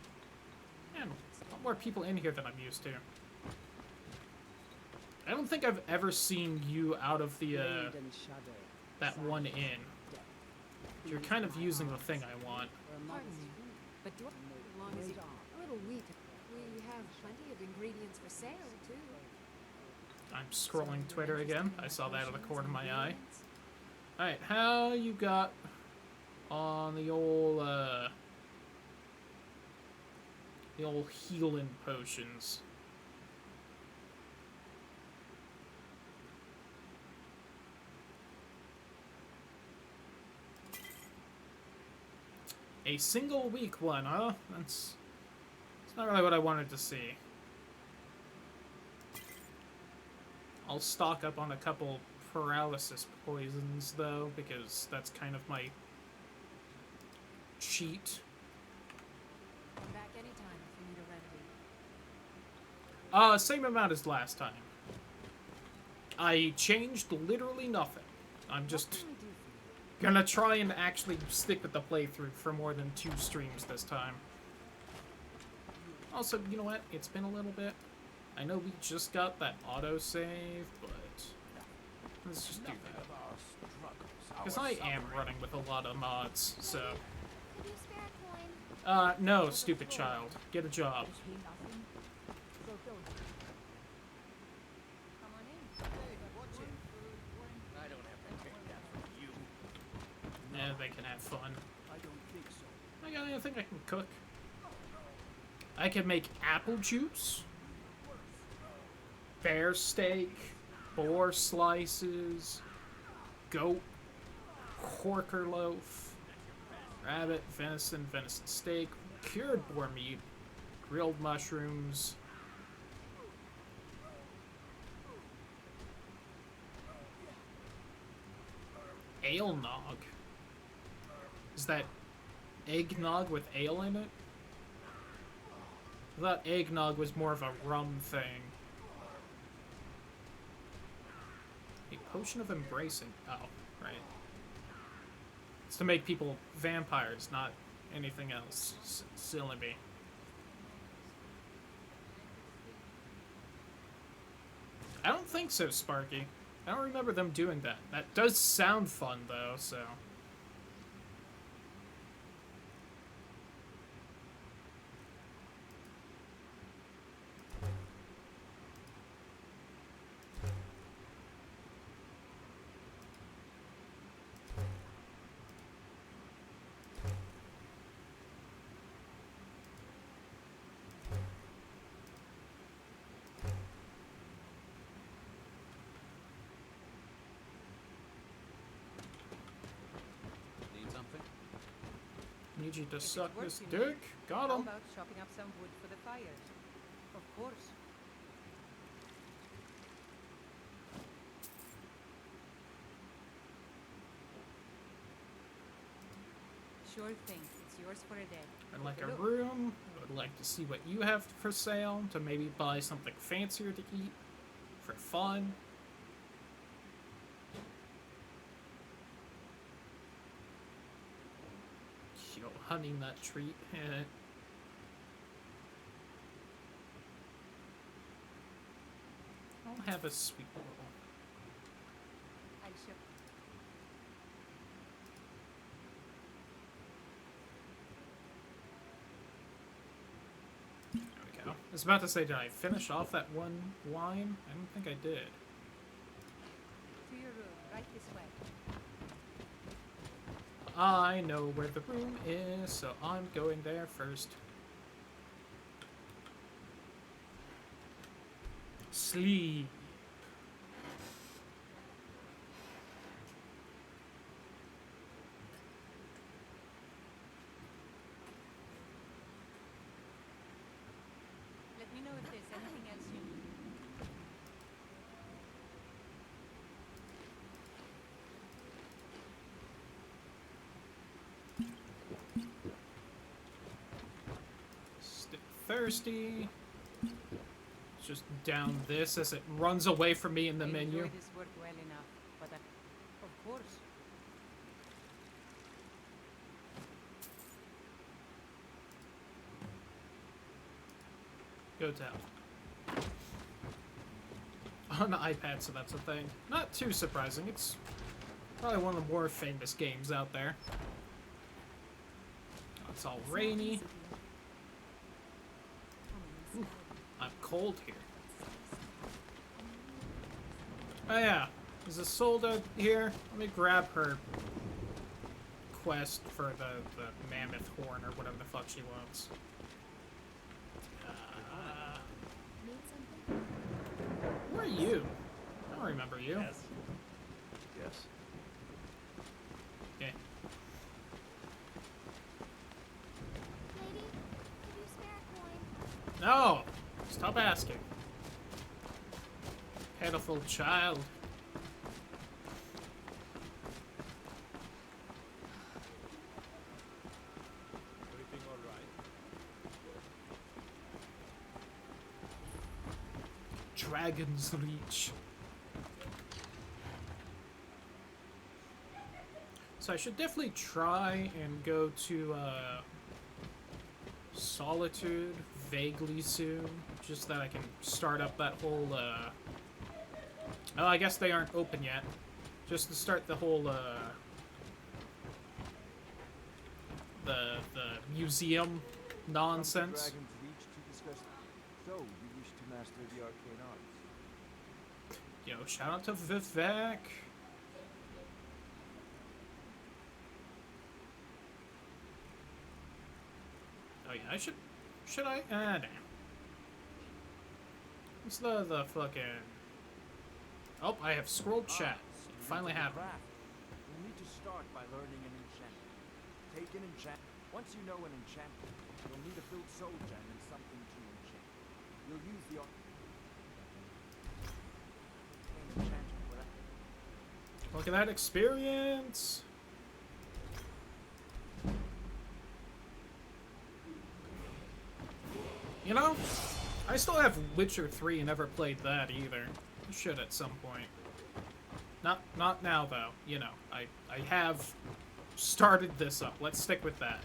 A: Man, a lot more people in here than I'm used to. I don't think I've ever seen you out of the that one inn. You're kind of using the thing I want.
B: Pardon me, but do as long as you a little weak. We have plenty of ingredients for sale too.
A: I'm scrolling Twitter again. I saw that out of the corner of my eye. Alright, how you got on the old healing potions? A single weak one, huh? That's not really what I wanted to see. I'll stock up on a couple paralysis poisons, though, because that's kind of my cheat.
B: Come back anytime if you need a remedy.
A: Same amount as last time. I changed literally nothing. I'm just
B: What can we do for you?
A: gonna try and actually stick with the playthrough for more than 2 streams this time. Also, you know what? It's been a little bit. I know we just got that autosave, but let's just do that. Because I am running with a lot of mods, so...
D: Could you spare a coin?
A: No, stupid child. Get a job.
B: Come on in.
C: I don't have to take that from you.
A: Yeah, they can have fun.
C: I don't think so.
A: I got anything I can cook. I can make apple juice, bear steak, boar slices, goat, corker loaf, rabbit, venison steak, cured boar meat, grilled mushrooms, ale nog. Is that eggnog with ale in it? I thought eggnog was more of a rum thing. A potion of embracing. Oh, right. It's to make people vampires, not anything else. Silly me. I don't think so, Sparky. I don't remember them doing that. That does sound fun, though, so...
C: Need something?
A: Need you to
B: it's
A: suck
B: work
A: this
B: you
A: dick?
B: need,
A: Got
B: How
A: him.
B: about chopping up some wood for the fires? Of course. Sure thing. It's yours for a day.
A: I'd like
B: Take
A: a
B: look.
A: room. I would like to see what you have for sale to maybe buy something fancier to eat for fun. Yo, honey nut treat. I'll have a sweet little.
B: I'll show.
A: There we go. I was about to say, did I finish off that one line? I don't think I did.
B: To your room, right this way.
A: I know where the room is, so I'm going there first. Sleep.
B: Let me know if there's anything else you need.
A: Stick thirsty. Just down this as it runs away from me in the
B: I
A: menu.
B: enjoy this work well enough, but of course.
A: Hotel. On the iPad, so that's a thing. Not too surprising. It's probably one of the more famous games out there. It's all rainy. Ooh, I'm cold here. Oh yeah, is Isolde here? Let me grab her quest for the mammoth horn or whatever the fuck she wants.
D: Need something?
A: Who are you? I don't remember you.
C: Yes. Yes.
A: Okay.
D: Lady, could you spare a coin?
A: No! Stop asking. Pitiful child.
C: Everything all right?
A: Dragon's Reach. So I should definitely try and go to Solitude vaguely soon, just that I can start up that whole oh, I guess they aren't open yet. Just to start the whole the museum nonsense.
E: Dragon's Reach to discuss. So, you wish to master the arcane arts?
A: Yo, shout out to Vivek. Oh yeah, I should I? Damn. What's the fucking... Oh, I have scrolled chat.
E: So you're
A: Finally
E: into the
A: have it.
E: craft. You'll need to start by learning an enchantment. Take an enchantment. Once you know an enchantment, you'll need a filled soul gem and something to enchant. You'll use the enchantment for that.
A: Look at that experience. You know, I still have Witcher 3 and never played that either. I should at some point. Not now though. You know, I have started this up. Let's stick with that.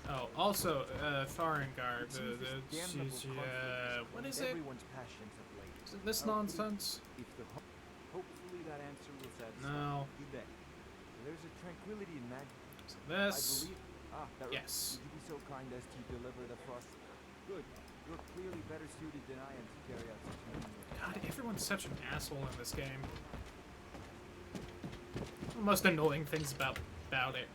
A: Oh, also, Farengard,
E: It seems this damnable conflict
A: what is
E: claimed
A: it?
E: everyone's passions of late.
A: Is it this
E: Hopefully-
A: nonsense?
E: If the hopefully that answer will satisfy
A: No.
E: you then. There's a tranquility in magic.
A: Is it
E: I
A: this?
E: believe. That
A: Yes.
E: Would you be so kind as to deliver the frost? Good. You're clearly better suited than I am to carry out such menial.
A: God, everyone's such an asshole in this game. The most annoying things about it.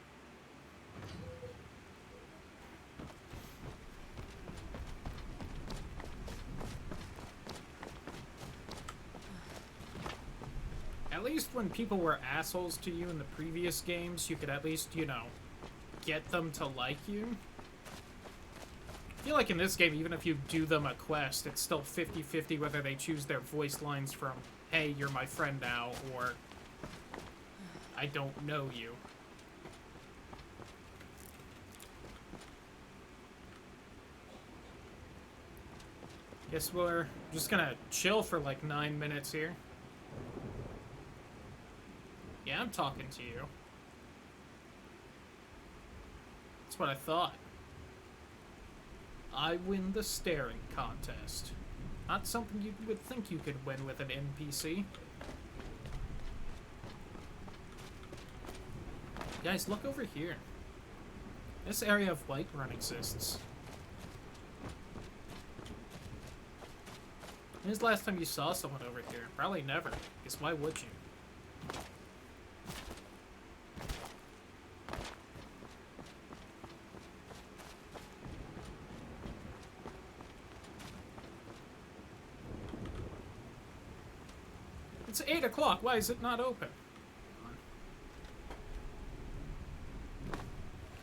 A: At least when people were assholes to you in the previous games, you could at least, you know, get them to like you. I feel like in this game, even if you do them a quest, it's still 50-50 whether they choose their voice lines from, hey, you're my friend now, or I don't know you. Guess we're just gonna chill for like 9 minutes here. Yeah, I'm talking to you. That's what I thought. I win the staring contest. Not something you would think you could win with an NPC. Guys, look over here. This area of Whiterun exists. When's the last time you saw someone over here? Probably never. Because why would you? It's 8 o'clock. Why is it not open?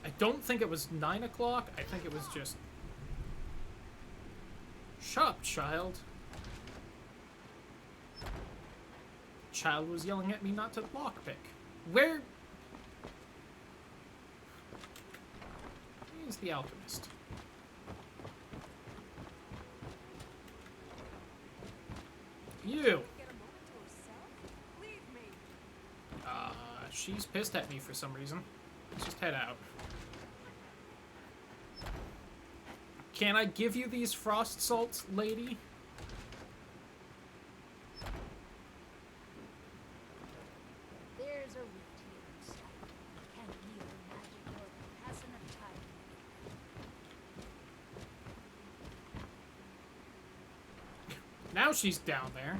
A: I don't think it was 9 o'clock. I think it was just... Shut up, child. Child was yelling at me not to lockpick. Where... Where's the alchemist? You! She's pissed at me for some reason. Let's just head out. Can I give you these frost salts, lady?
D: There's a route here in sight. Can't neither magic nor passing of time.
A: Now she's down there.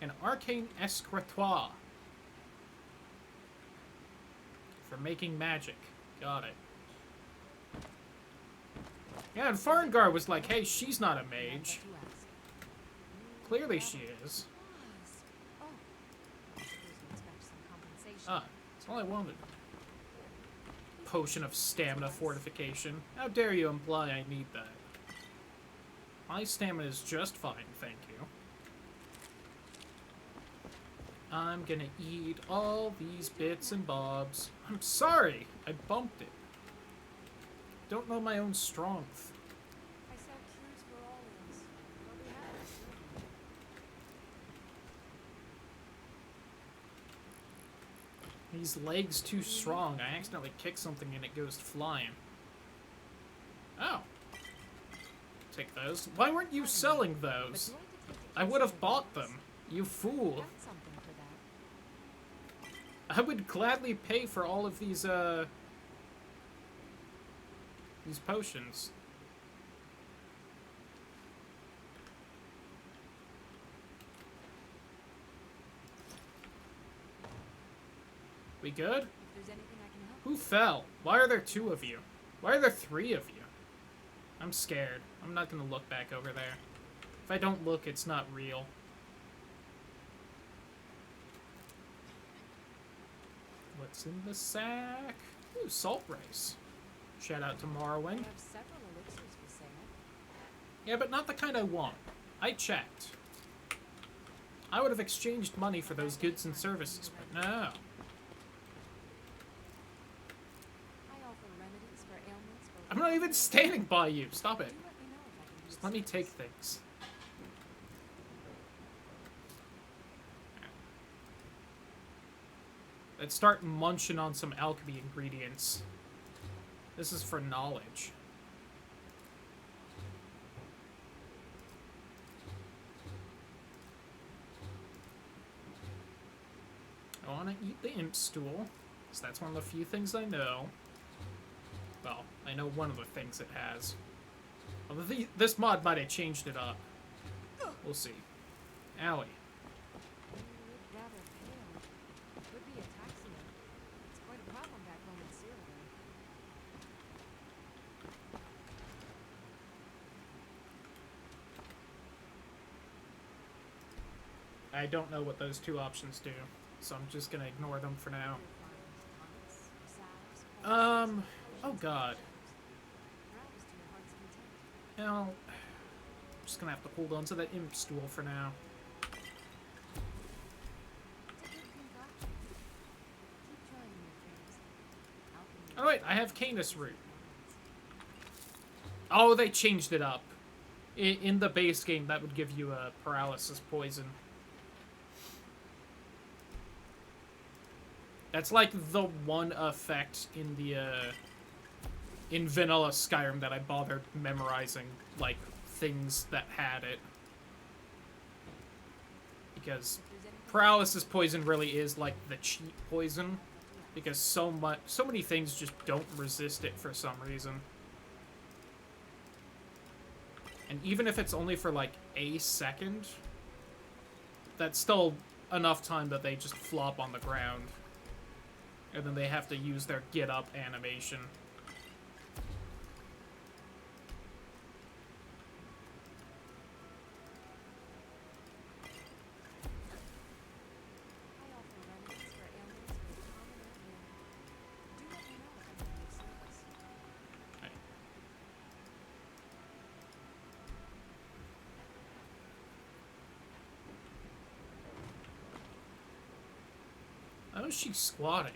A: An arcane escritoire. For making magic. Got it. Yeah, and Farengar was like, hey, she's not a mage. Clearly she is.
B: Oh. I suppose you expect some compensation.
A: Ah, that's all I wanted. Potion of stamina fortification. How dare you imply I need that? My stamina is just fine, thank you. I'm gonna eat all these bits and bobs. I'm sorry, I bumped it. Don't know my own strength.
B: I sell cures for all ills. What we have is certain.
A: These legs too strong. I accidentally kick something and it goes flying. Oh. Take those. Why weren't you selling
B: But
A: those?
B: do I detect a
A: I
B: case
A: would have
B: of
A: bought
B: illness?
A: them. You fool.
B: Got something for that.
A: I would gladly pay for all of these potions. We good?
B: If there's anything I can help
A: Who fell? Why are there 2 of you? Why are there 3 of you? I'm scared. I'm not gonna look back over there. If I don't look, it's not real. What's in the sack? Ooh, salt rice. Shout out to
B: I
A: Morrowind.
B: have several elixirs for sale.
A: Yeah, but not the kind I want. I checked. I would have exchanged money for those goods and services, but no.
B: I offer remedies for ailments both
A: I'm not even standing by you. Stop it.
B: Do let me know if I can be
A: Just
B: of
A: let me
B: service.
A: take things. Let's start munching on some alchemy ingredients. This is for knowledge. I want to eat the imp stool, because that's one of the few things I know. Well, I know one of the things it has. Well, this mod might have changed it up. We'll see. Owie.
B: You look rather pale. Could be ataxia. It's quite a problem back home in Skyrim.
A: I don't know what those 2 options do, so I'm just gonna ignore them for now. Oh god. Well, I'm just gonna have to hold on to that imp stool for now. Oh wait, I have Canis root. Oh, they changed it up. In the base game, that would give you a paralysis poison. That's like the one effect in the in vanilla Skyrim that I bothered memorizing, like, things that had it. Because paralysis poison really is like the cheat poison, because so many things just don't resist it for some reason. And even if it's only for like a second, that's still enough time that they just flop on the ground. And then they have to use their get up animation. How is she squatting?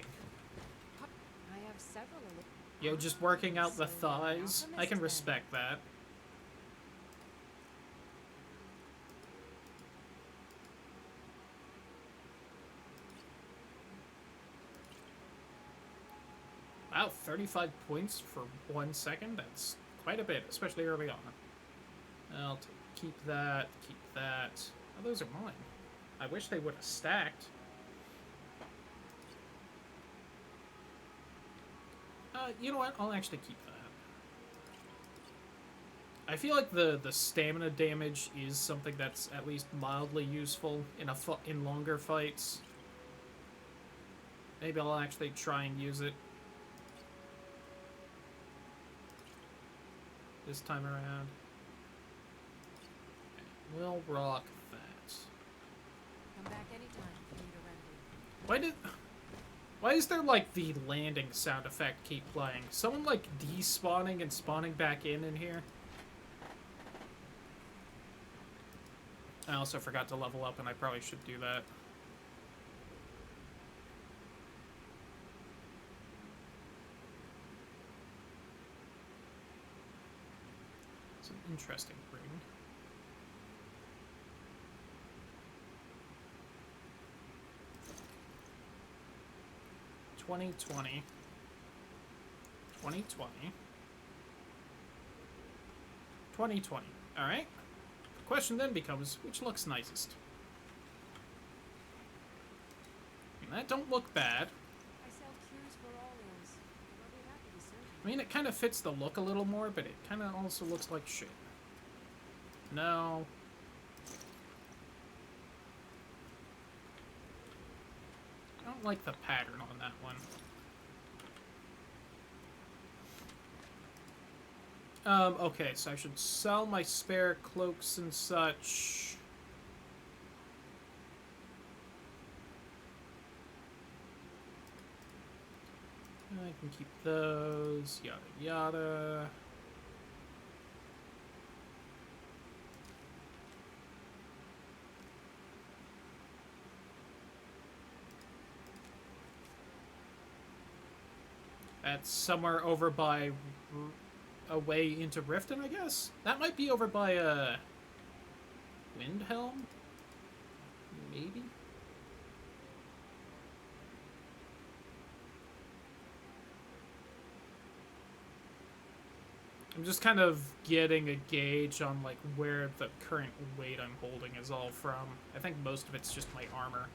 B: I have several
A: Yo, just working out the thighs? I can respect that. Wow, 35 points for 1 second? That's quite a bit, especially early on. I'll keep that, keep that. Oh, those are mine. I wish they would have stacked. You know what? I'll actually keep that. I feel like the stamina damage is something that's at least mildly useful in longer fights. Maybe I'll actually try and use it this time around. We'll rock that.
B: Come back anytime if you need a remedy.
A: Why is there, like, the landing sound effect keep playing? Someone, like, despawning and spawning back in here? I also forgot to level up, and I probably should do that. It's an interesting ring. $20, $20. $20, $20. $20. Alright. The question then becomes, which looks nicest? And that don't look bad.
B: I sell cures for all ills. I'll be happy to serve
A: I mean, it kind of fits the look a little more, but it kind of also looks like shit. No. I don't like the pattern on that one. Okay, so I should sell my spare cloaks and such. I can keep those, yada yada. That's somewhere over by a way into Riften, I guess? That might be over by Windhelm? Maybe? I'm just kind of getting a gauge on, like, where the current weight I'm holding is all from. I think most of it's just my armor.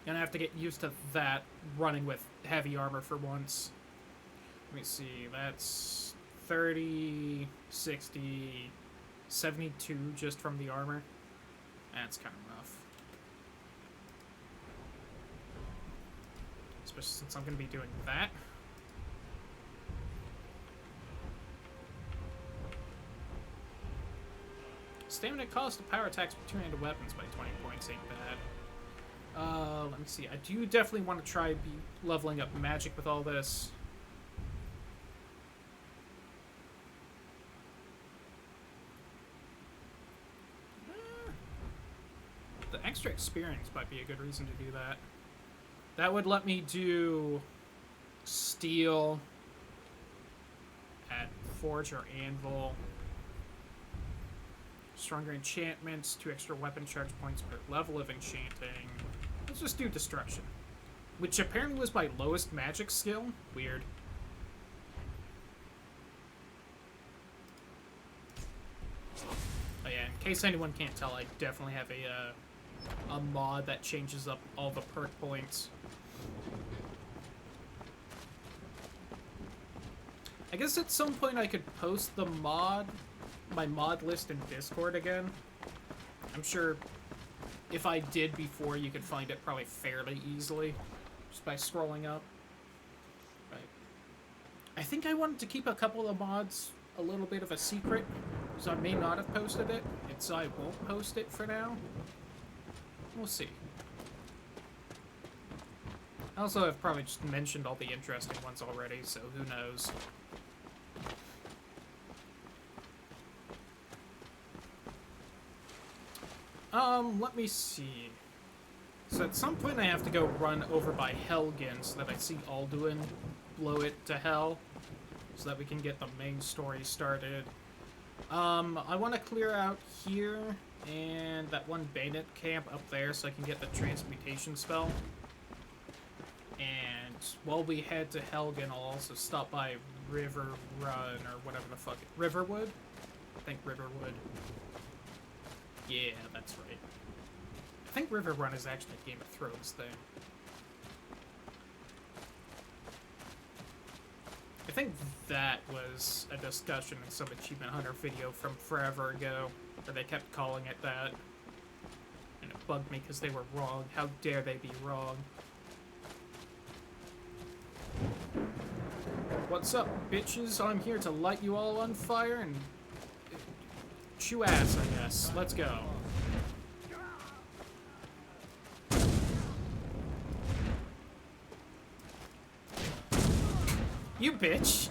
A: Gonna have to get used to that, running with heavy armor for once. Let me see, that's 30, 60, 72 just from the armor. That's kind of rough. Especially since I'm gonna be doing that. Stamina cost of power attacks with two-handed weapons by 20 points ain't bad. Let me see. I do definitely want to try leveling up magic with all this. The extra experience might be a good reason to do that. That would let me do steel at Forge or Anvil. Stronger enchantments, 2 extra weapon charge points per level of enchanting. Let's just do destruction. Which apparently was my lowest magic skill. Weird. Oh yeah, in case anyone can't tell, I definitely have a mod that changes up all the perk points. I guess at some point I could post the my mod list in Discord again. I'm sure if I did before, you could find it probably fairly easily just by scrolling up. Right. I think I wanted to keep a couple of mods a little bit of a secret, so I may not have posted it, and so I won't post it for now. We'll see. Also, I've probably just mentioned all the interesting ones already, so who knows. Let me see. So at some point I have to go run over by Helgen so that I see Alduin blow it to hell, so that we can get the main story started. I want to clear out here and that one Bayonet camp up there so I can get the transmutation spell. And while we head to Helgen, I'll also stop by River Run, or whatever the fuck Riverwood? I think Riverwood. Yeah, that's right. I think River Run is actually a Game of Thrones thing. I think that was a discussion in some Achievement Hunter video from forever ago, where they kept calling it that. And it bugged me because they were wrong. How dare they be wrong? What's up, bitches? I'm here to light you all on fire and chew ass, I guess. Let's go. You bitch!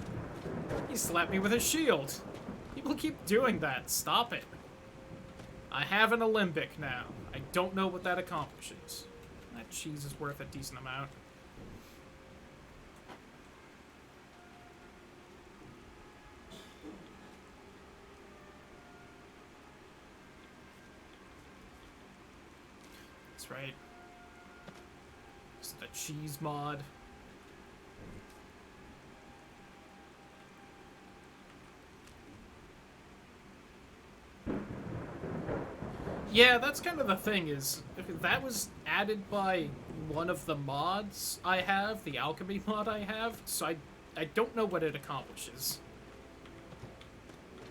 A: He slapped me with a shield. People keep doing that. Stop it. I have an Alembic now. I don't know what that accomplishes. That cheese is worth a decent amount. That's right. It's the cheese mod. Yeah, that's kind of the thing, is that was added by one of the mods I have, the alchemy mod I have, so I don't know what it accomplishes.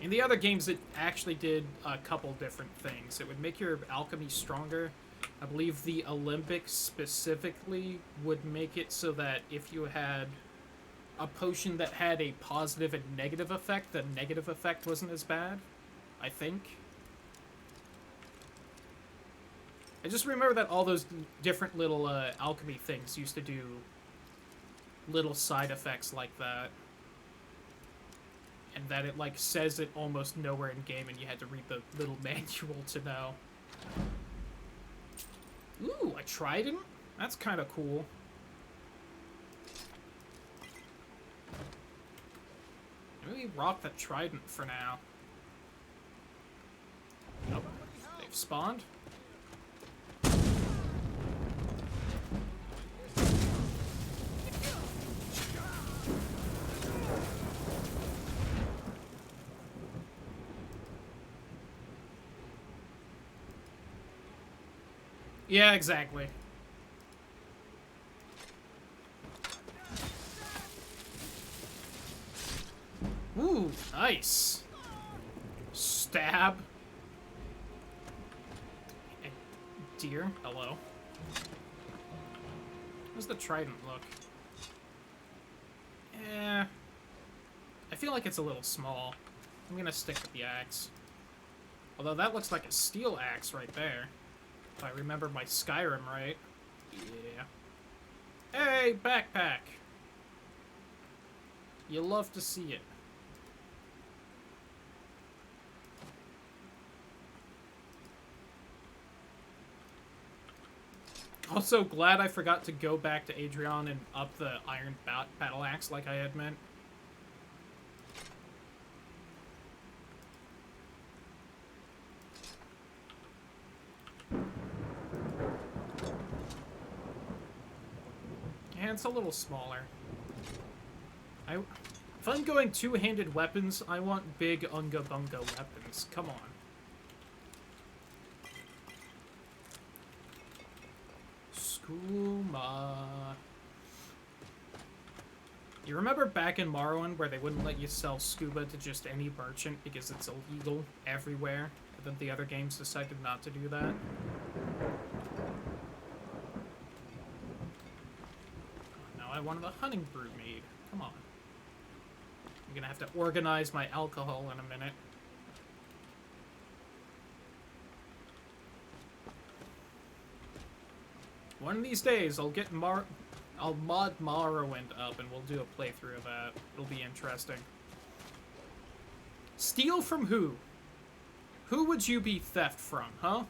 A: In the other games, it actually did a couple different things. It would make your alchemy stronger. I believe the Alembic specifically would make it so that if you had a potion that had a positive and negative effect, the negative effect wasn't as bad, I think. I just remember that all those different little alchemy things used to do little side effects like that. And that it, like, says it almost nowhere in game and you had to read the little manual to know. Ooh, a trident? That's kind of cool. Maybe rock the trident for now. Nope. They've spawned. Yeah, exactly. Ooh, nice. Stab. And deer, hello. How's the trident look? Eh. I feel like it's a little small. I'm gonna stick with the axe. Although that looks like a steel axe right there. If I remember my Skyrim right. Yeah. Hey, backpack! You love to see it. Also, glad I forgot to go back to Adrian and up the iron battle axe like I had meant. Yeah, it's a little smaller. If I'm going two-handed weapons, I want big Unga Bunga weapons. Come on. Skooma. You remember back in Morrowind where they wouldn't let you sell scuba to just any merchant because it's illegal everywhere? But then the other games decided not to do that? Now I wanted a hunting brew made. Come on. I'm gonna have to organize my alcohol in a minute. One of these days, I'll mod Morrowind up and we'll do a playthrough of that. It'll be interesting. Steal from who? Who would you be theft from, huh?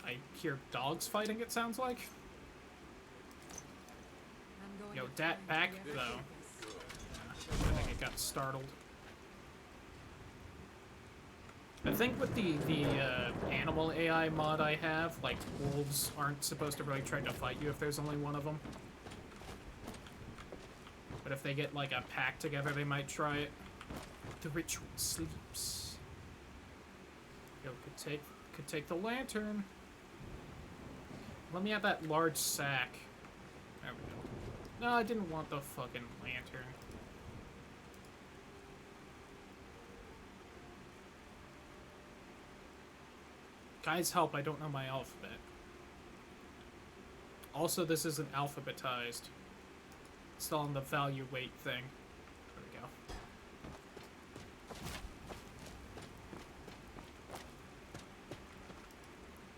A: I hear dogs fighting, it sounds like. Yo, dat back, though. I think it got startled. I think with the animal AI mod I have, like, wolves aren't supposed to really try to fight you if there's only one of them. But if they get, like, a pack together, they might try it. The ritual sleeps. Yo, could take the lantern. Let me have that large sack. There we go. No, I didn't want the fucking lantern. Guys, help, I don't know my alphabet. Also, this isn't alphabetized. It's still on the value weight thing. There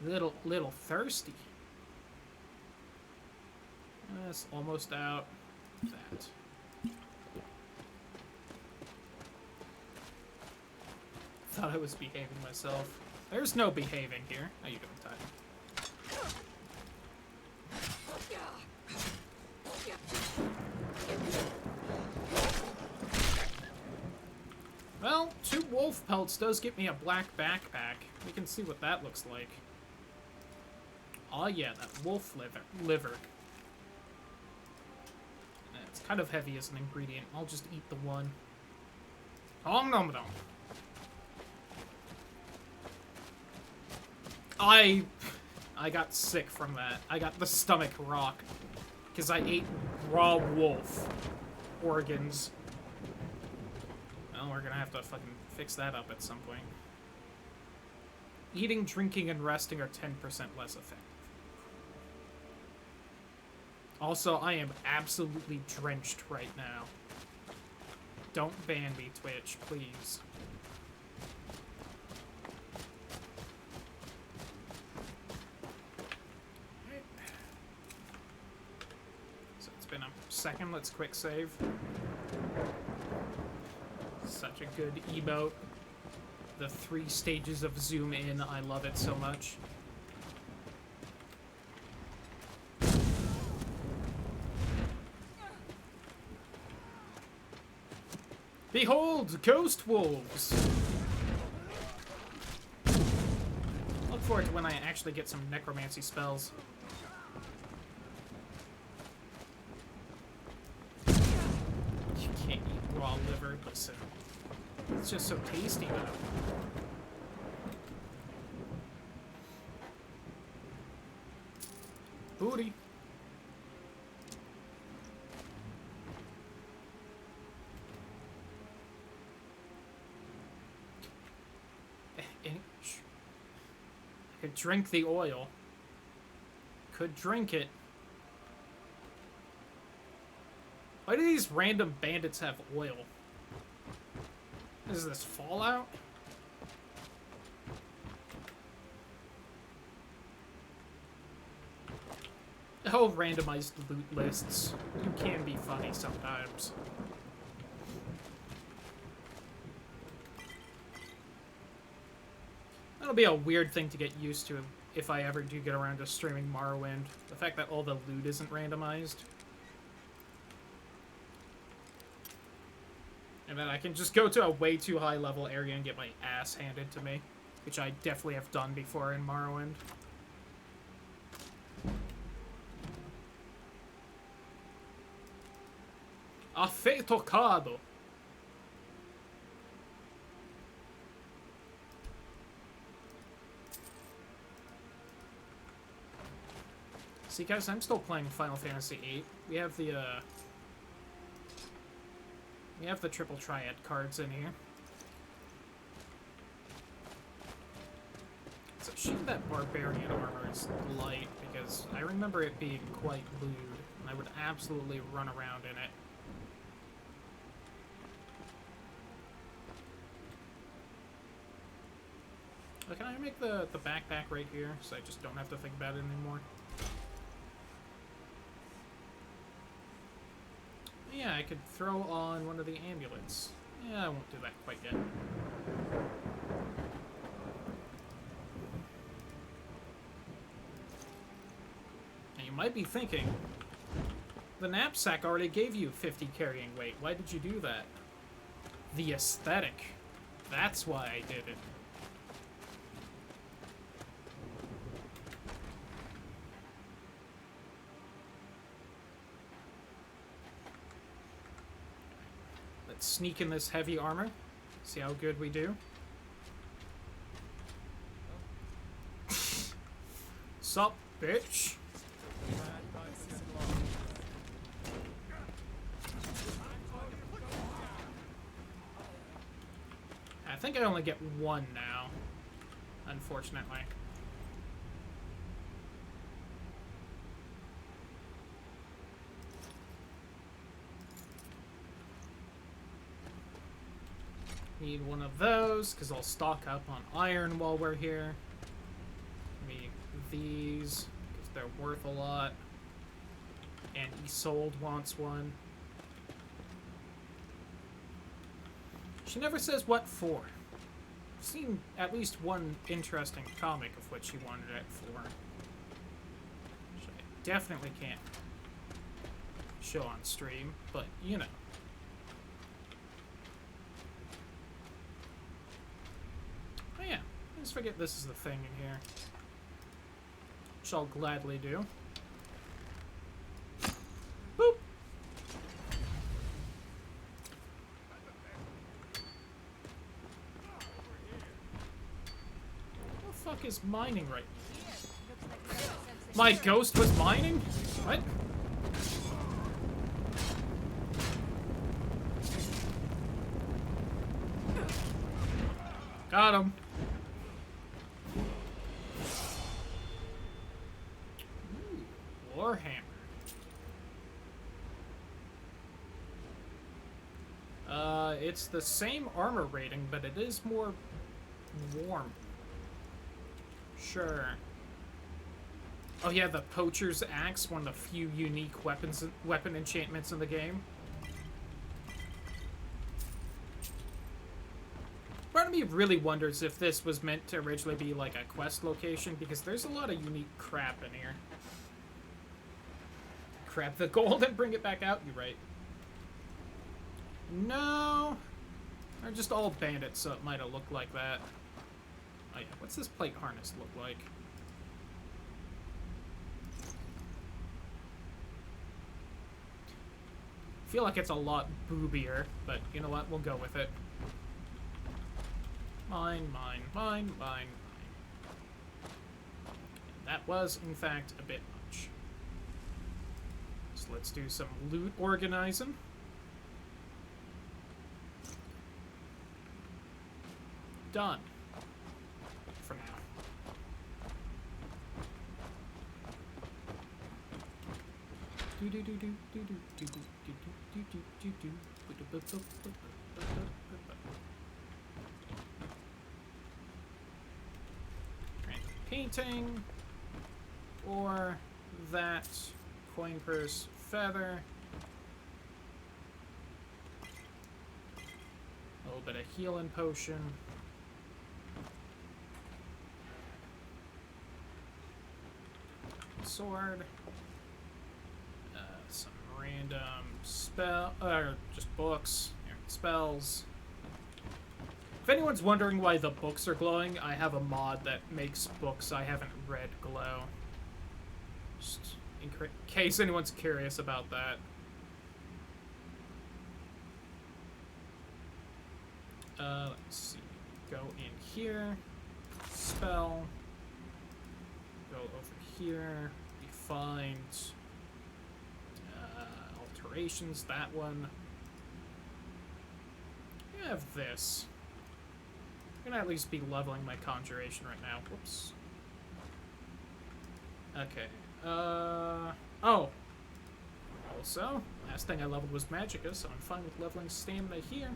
A: we go. Little thirsty. That's almost out. That. Thought I was behaving myself. There's no behaving here. How you doing, Ty? Well, 2 wolf pelts does get me a black backpack. We can see what that looks like. Oh yeah, that wolf liver. It's kind of heavy as an ingredient. I'll just eat the one. Om nom nom. I got sick from that. I got the stomach rock. Because I ate raw wolf organs. Well, we're gonna have to fucking fix that up at some point. Eating, drinking, and resting are 10% less effective. Also, I am absolutely drenched right now. Don't ban me, Twitch, please. So it's been a second, let's quick save. Such a good emote. The 3 stages of zoom in, I love it so much. Behold, ghost wolves! Look forward to when I actually get some necromancy spells. You can't eat raw liver, listen. It's just so tasty, though. Booty. Could drink the oil. Could drink it. Why do these random bandits have oil? Is this Fallout? Oh, randomized loot lists. You can be funny sometimes. That'll be a weird thing to get used to if I ever do get around to streaming Morrowind. The fact that all the loot isn't randomized. And then I can just go to a way too high level area and get my ass handed to me. Which I definitely have done before in Morrowind. Afeitocado. See, guys, I'm still playing Final Fantasy VIII. We have the triple triad cards in here. So shooting that barbarian armor is light because I remember it being quite lewd, and I would absolutely run around in it. Oh, can I make the backpack right here so I just don't have to think about it anymore? Yeah, I could throw on one of the amulets. Yeah, I won't do that quite yet. And you might be thinking, the knapsack already gave you 50 carrying weight. Why did you do that? The aesthetic. That's why I did it. Let's sneak in this heavy armor. See how good we do. Sup, bitch? I think I only get one now, unfortunately. Need one of those, because I'll stock up on iron while we're here. Need these, because they're worth a lot. And Isolde wants one. She never says what for. I've seen at least one interesting comic of what she wanted it for. Which I definitely can't show on stream, but you know. Oh yeah, I just forget this is the thing in here. Which I'll gladly do. Boop! What the fuck is mining right now? My ghost was mining? What? Got him. Ooh, Warhammer. It's the same armor rating, but it is more warm. Sure. Oh yeah, the Poacher's Axe, one of the few unique weapon enchantments in the game. Part of me really wonders if this was meant to originally be like a quest location, because there's a lot of unique crap in here. Grab the gold and bring it back out, you're right. No. They're just all bandits, so it might have looked like that. Oh yeah, what's this plate harness look like? I feel like it's a lot boobier, but you know what? We'll go with it. Mine, mine, mine, mine, mine. And that was, in fact, a bit much. So let's do some loot organizing. Done. For now. Painting, or that coin purse feather. A little bit of healing potion. Sword. Some random spell, just books, spells. If anyone's wondering why the books are glowing, I have a mod that makes books I haven't read glow. Just in case anyone's curious about that. Let's see. Go in here. Spell. Go over here. We find alterations. That one. We have this. I'm gonna at least be leveling my conjuration right now. Whoops. Okay. Oh. Also, last thing I leveled was Magicka, so I'm fine with leveling stamina here.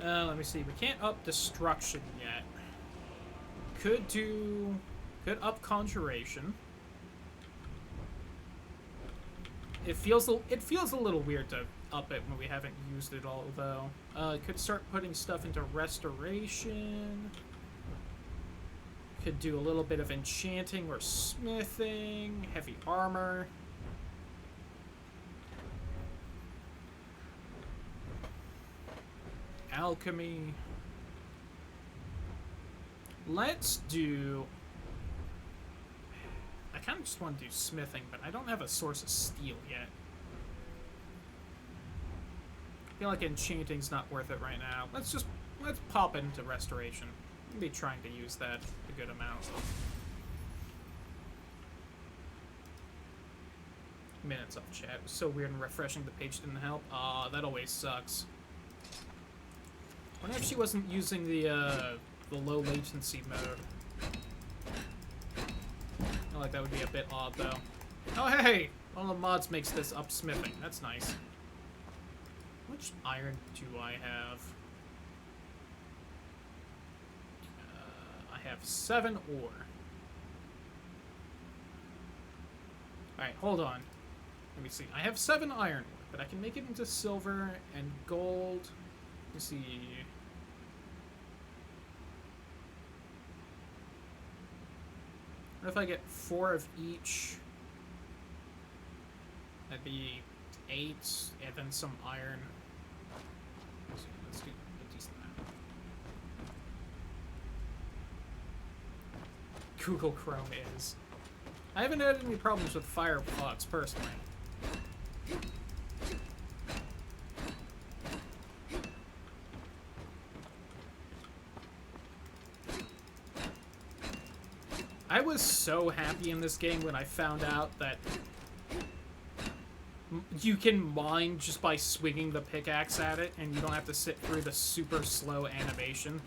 A: Let me see. We can't up destruction yet. Could up conjuration. It feels a little weird to up it when we haven't used it all, though. Could start putting stuff into restoration. Could do a little bit of enchanting or smithing. Heavy armor. Alchemy. Let's do... I kind of just want to do smithing, but I don't have a source of steel yet. I feel like enchanting's not worth it right now. Let's pop into restoration. I'll be trying to use that a good amount. Minutes off chat. It was so weird and refreshing the page didn't help. Aw, that always sucks. Wonder if she wasn't using the low latency mode. I feel like that would be a bit odd though. Oh hey! One of the mods makes this up smithing. That's nice. Which iron do I have? I have 7 ore. Alright, hold on. Let me see. I have 7 iron ore, but I can make it into silver and gold. Let me see. What if I get 4 of each? That'd be 8, and then some iron. Let's do a decent amount. Google Chrome is. I haven't had any problems with Firefox personally. I was so happy in this game when I found out that you can mine just by swinging the pickaxe at it, and you don't have to sit through the super slow animation.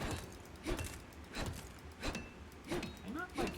A: I'm not like...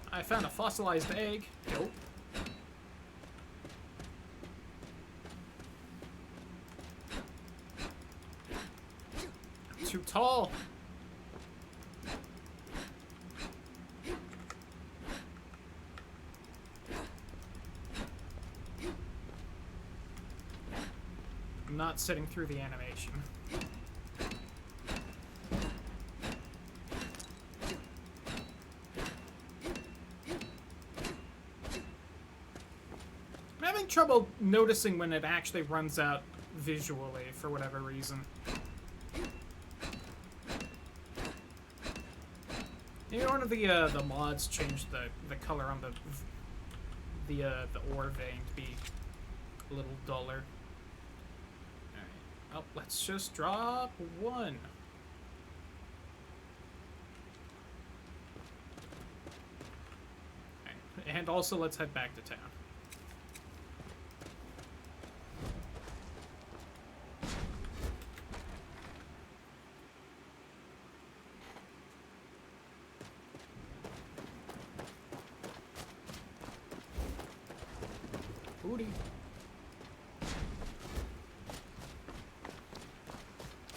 A: I found a fossilized egg. Nope. Too tall. I'm not sitting through the animation. Trouble noticing when it actually runs out visually for whatever reason. Maybe one of the mods changed the color on the ore vein to be a little duller. All right. Oh, let's just drop 1. Okay. And also let's head back to town.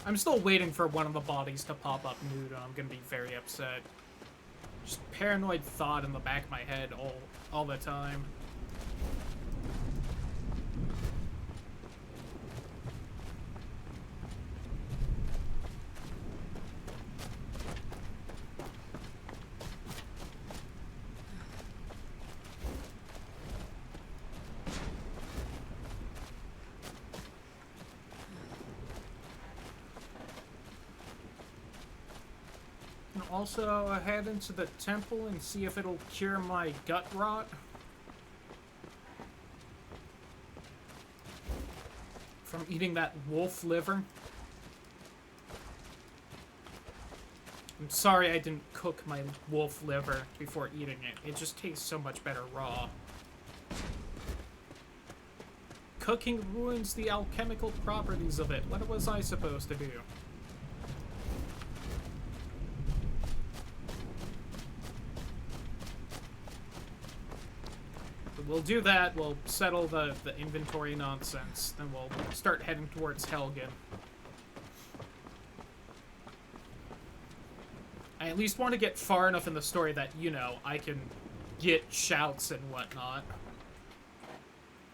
A: I'm still waiting for one of the bodies to pop up nude, and I'm gonna be very upset. Just paranoid thought in the back of my head all the time. Also, head into the temple and see if it'll cure my gut rot. From eating that wolf liver. I'm sorry I didn't cook my wolf liver before eating it. It just tastes so much better raw. Cooking ruins the alchemical properties of it. What was I supposed to do? We'll do that, we'll settle the inventory nonsense, then we'll start heading towards Helgen. I at least want to get far enough in the story that, you know, I can get shouts and whatnot.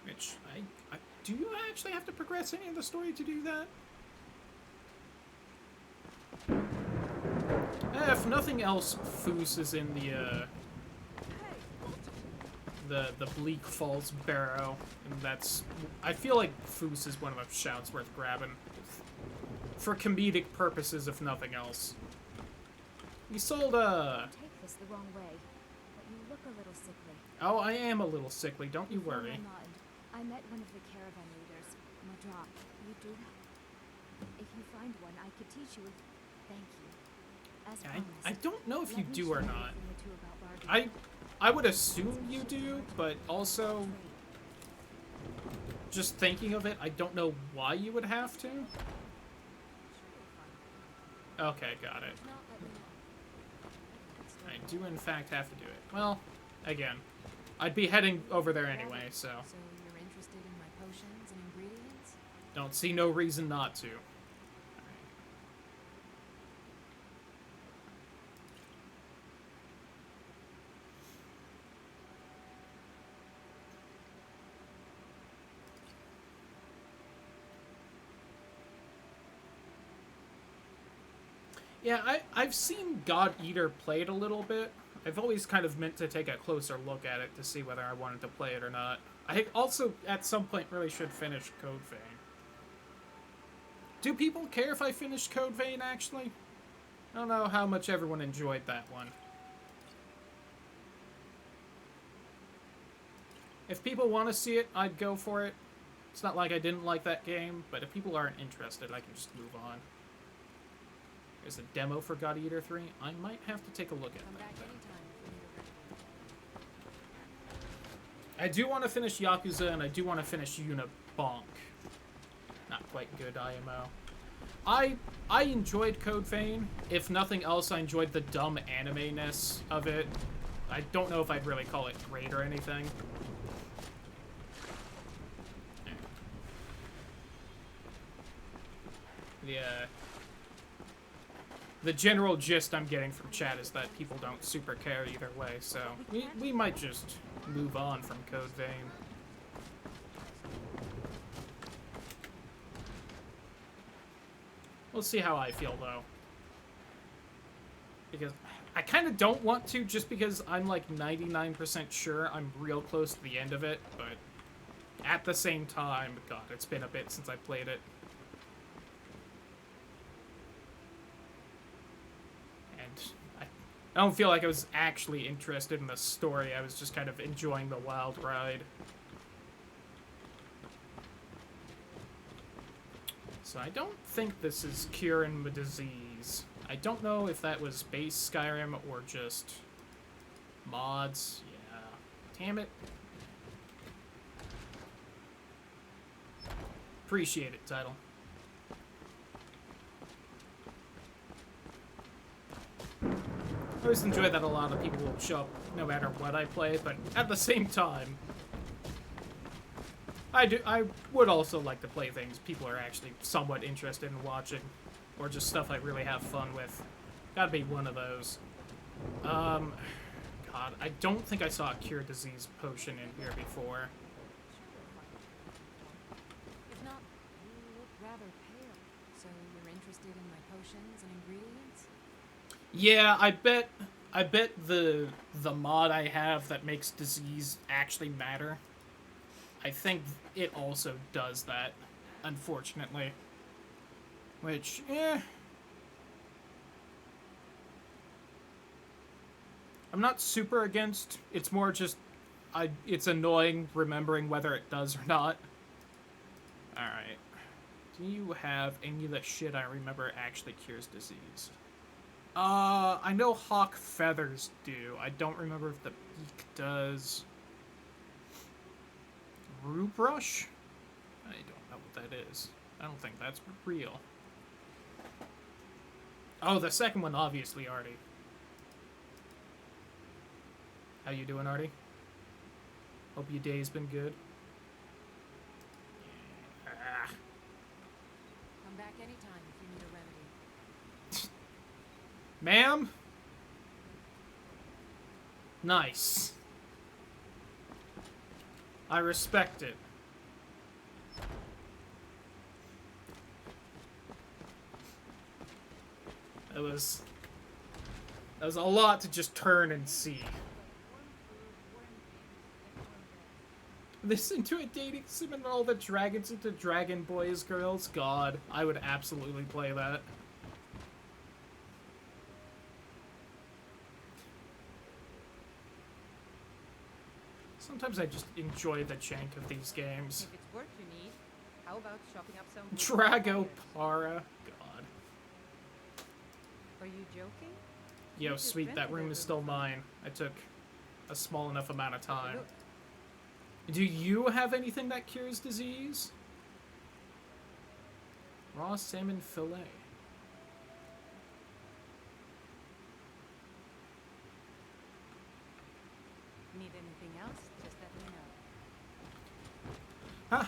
A: Which, do you actually have to progress any of the story to do that? If nothing else, Foos is in the Bleak Falls Barrow, and that's... I feel like Foos is one of the shouts worth grabbing. For comedic purposes, if nothing else. You sold,
D: Take this the wrong way, but you look a little sickly.
A: Oh, I am a little sickly, don't you
D: Before
A: worry.
D: I met one of the caravan leaders, Madra. You do? If you find one, I could teach you. Thank you. As promised.
A: I don't know if you
D: Let me
A: do
D: show
A: or
D: you a
A: not.
D: thing or two about bargaining.
A: I would assume you do, but also... Just thinking of it, I don't know why you would have to. Okay, got it.
B: If not, let me know.
A: I do in fact have to do it. Well, again, I'd be heading over there anyway, so
B: So you're interested in my potions and ingredients?
A: don't see no reason not to. Yeah, I've seen God Eater played a little bit. I've always kind of meant to take a closer look at it to see whether I wanted to play it or not. I also, at some point, really should finish Code Vein. Do people care if I finish Code Vein, actually? I don't know how much everyone enjoyed that one. If people want to see it, I'd go for it. It's not like I didn't like that game, but if people aren't interested, I can just move on. There's a demo for God Eater 3. I might have to take a look at
B: Come
A: that.
B: back
A: then.
B: anytime if you need a rest.
A: I do want to finish Yakuza, and I do want to finish Unibonk. Not quite good IMO. I enjoyed Code Vein. If nothing else, I enjoyed the dumb anime-ness of it. I don't know if I'd really call it great or anything. The general gist I'm getting from chat is that people don't super care either way, so we might just move on from Code Vein. We'll see how I feel, though. Because I kind of don't want to, just because I'm like 99% sure I'm real close to the end of it, but at the same time, God, it's been a bit since I played it. I don't feel like I was actually interested in the story. I was just kind of enjoying the wild ride. So I don't think this is curing the disease. I don't know if that was base Skyrim or just mods. Yeah. Damn it. Appreciate it, title. I always enjoy that a lot of people will show up no matter what I play, but at the same time, I would also like to play things people are actually somewhat interested in watching, or just stuff I really have fun with. Gotta be one of those. God, I don't think I saw a cure disease potion in here before.
B: If not, you look rather pale. So you're interested in my potions and ingredients?
A: Yeah, I bet the mod I have that makes disease actually matter. I think it also does that, unfortunately. Which, I'm not super against. It's more just, it's annoying remembering whether it does or not. Alright. Do you have any of the shit I remember actually cures disease? I know Hawk Feathers do. I don't remember if the beak does. Rue Brush? I don't know what that is. I don't think that's real. Oh, the second one, obviously, Artie. How you doing, Artie? Hope your day's been good. Yeah.
B: Come back anytime if you need a remedy.
A: Ma'am? Nice. I respect it. That was a lot to just turn and see. This into a dating sim and all the dragons into dragon boys girls? God, I would absolutely play that. Sometimes I just enjoy the jank of these games.
F: If it's work you need, how about shopping up some wood
A: Drago
F: fires?
A: Para. God.
F: Are you joking?
A: Yo,
F: just
A: sweet, that
F: rented
A: room
F: that
A: is still
F: room.
A: mine. I took a small enough amount of time.
F: Look,
A: Do you have anything that cures disease? Raw salmon fillet.
F: need anything else? Just let me know.
A: Huh.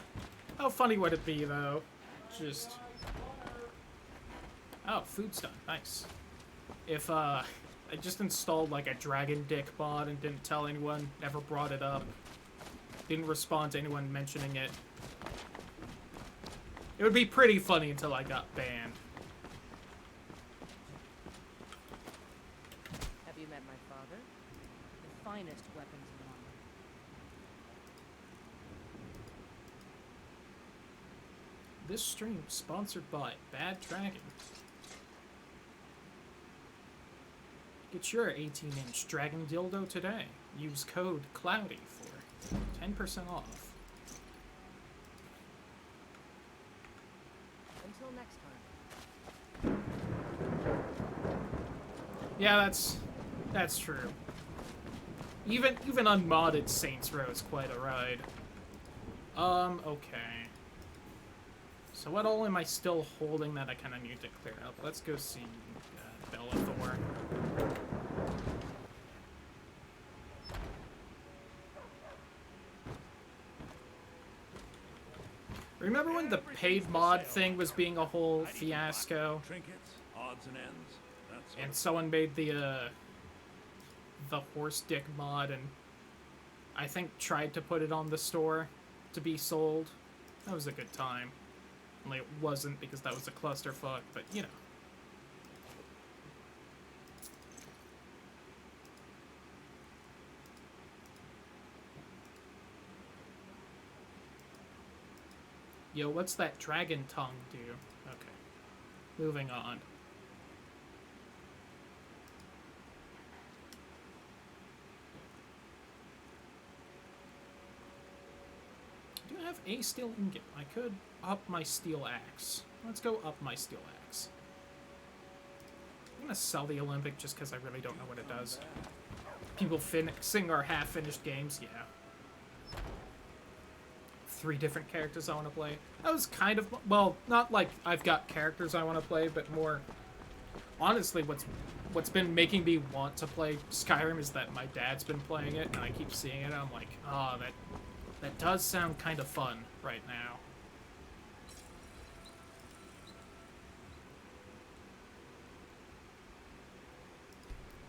A: How funny would it be, though? Just... Oh, food's done. Nice. If, I just installed, like, a dragon dick mod and didn't tell anyone, never brought it up, didn't respond to anyone mentioning it. It would be pretty funny until I got banned.
F: Have you met my father? The finest weaponsman.
A: This stream sponsored by Bad Dragon. Get your 18-inch dragon dildo today. Use code CLOUDY for 10% off.
F: Until next time.
A: Yeah, that's true. Even unmodded Saints Row is quite a ride. Okay. So what all am I still holding that I kind of need to clear up? Let's go see Bellathor. Remember when the paid mod thing was being a whole fiasco?
C: Trinkets, odds and ends. That sort
A: And
C: of
A: someone made the horse dick mod and I think tried to put it on the store to be sold. That was a good time. Only it wasn't because that was a clusterfuck, but you know. Yo, what's that dragon tongue do? Okay. Moving on. Do I have a steel ingot? I could up my steel axe. Let's go up my steel axe. I'm gonna sell the Olympic just because I really don't know what it does. People finishing our half-finished games, yeah. 3 different characters I want to play. That was kind of, well, not like I've got characters I want to play, but more, honestly, what's been making me want to play Skyrim is that my dad's been playing it, and I keep seeing it, and I'm like, oh, that does sound kind of fun right now.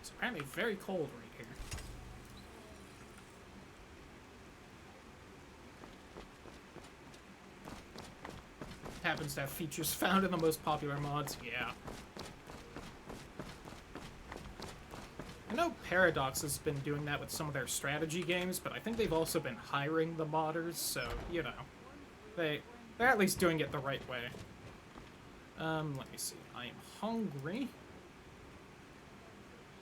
A: It's apparently very cold right here. Happens to have features found in the most popular mods, yeah. I know Paradox has been doing that with some of their strategy games, but I think they've also been hiring the modders, so, you know. They're at least doing it the right way. Let me see. I am hungry.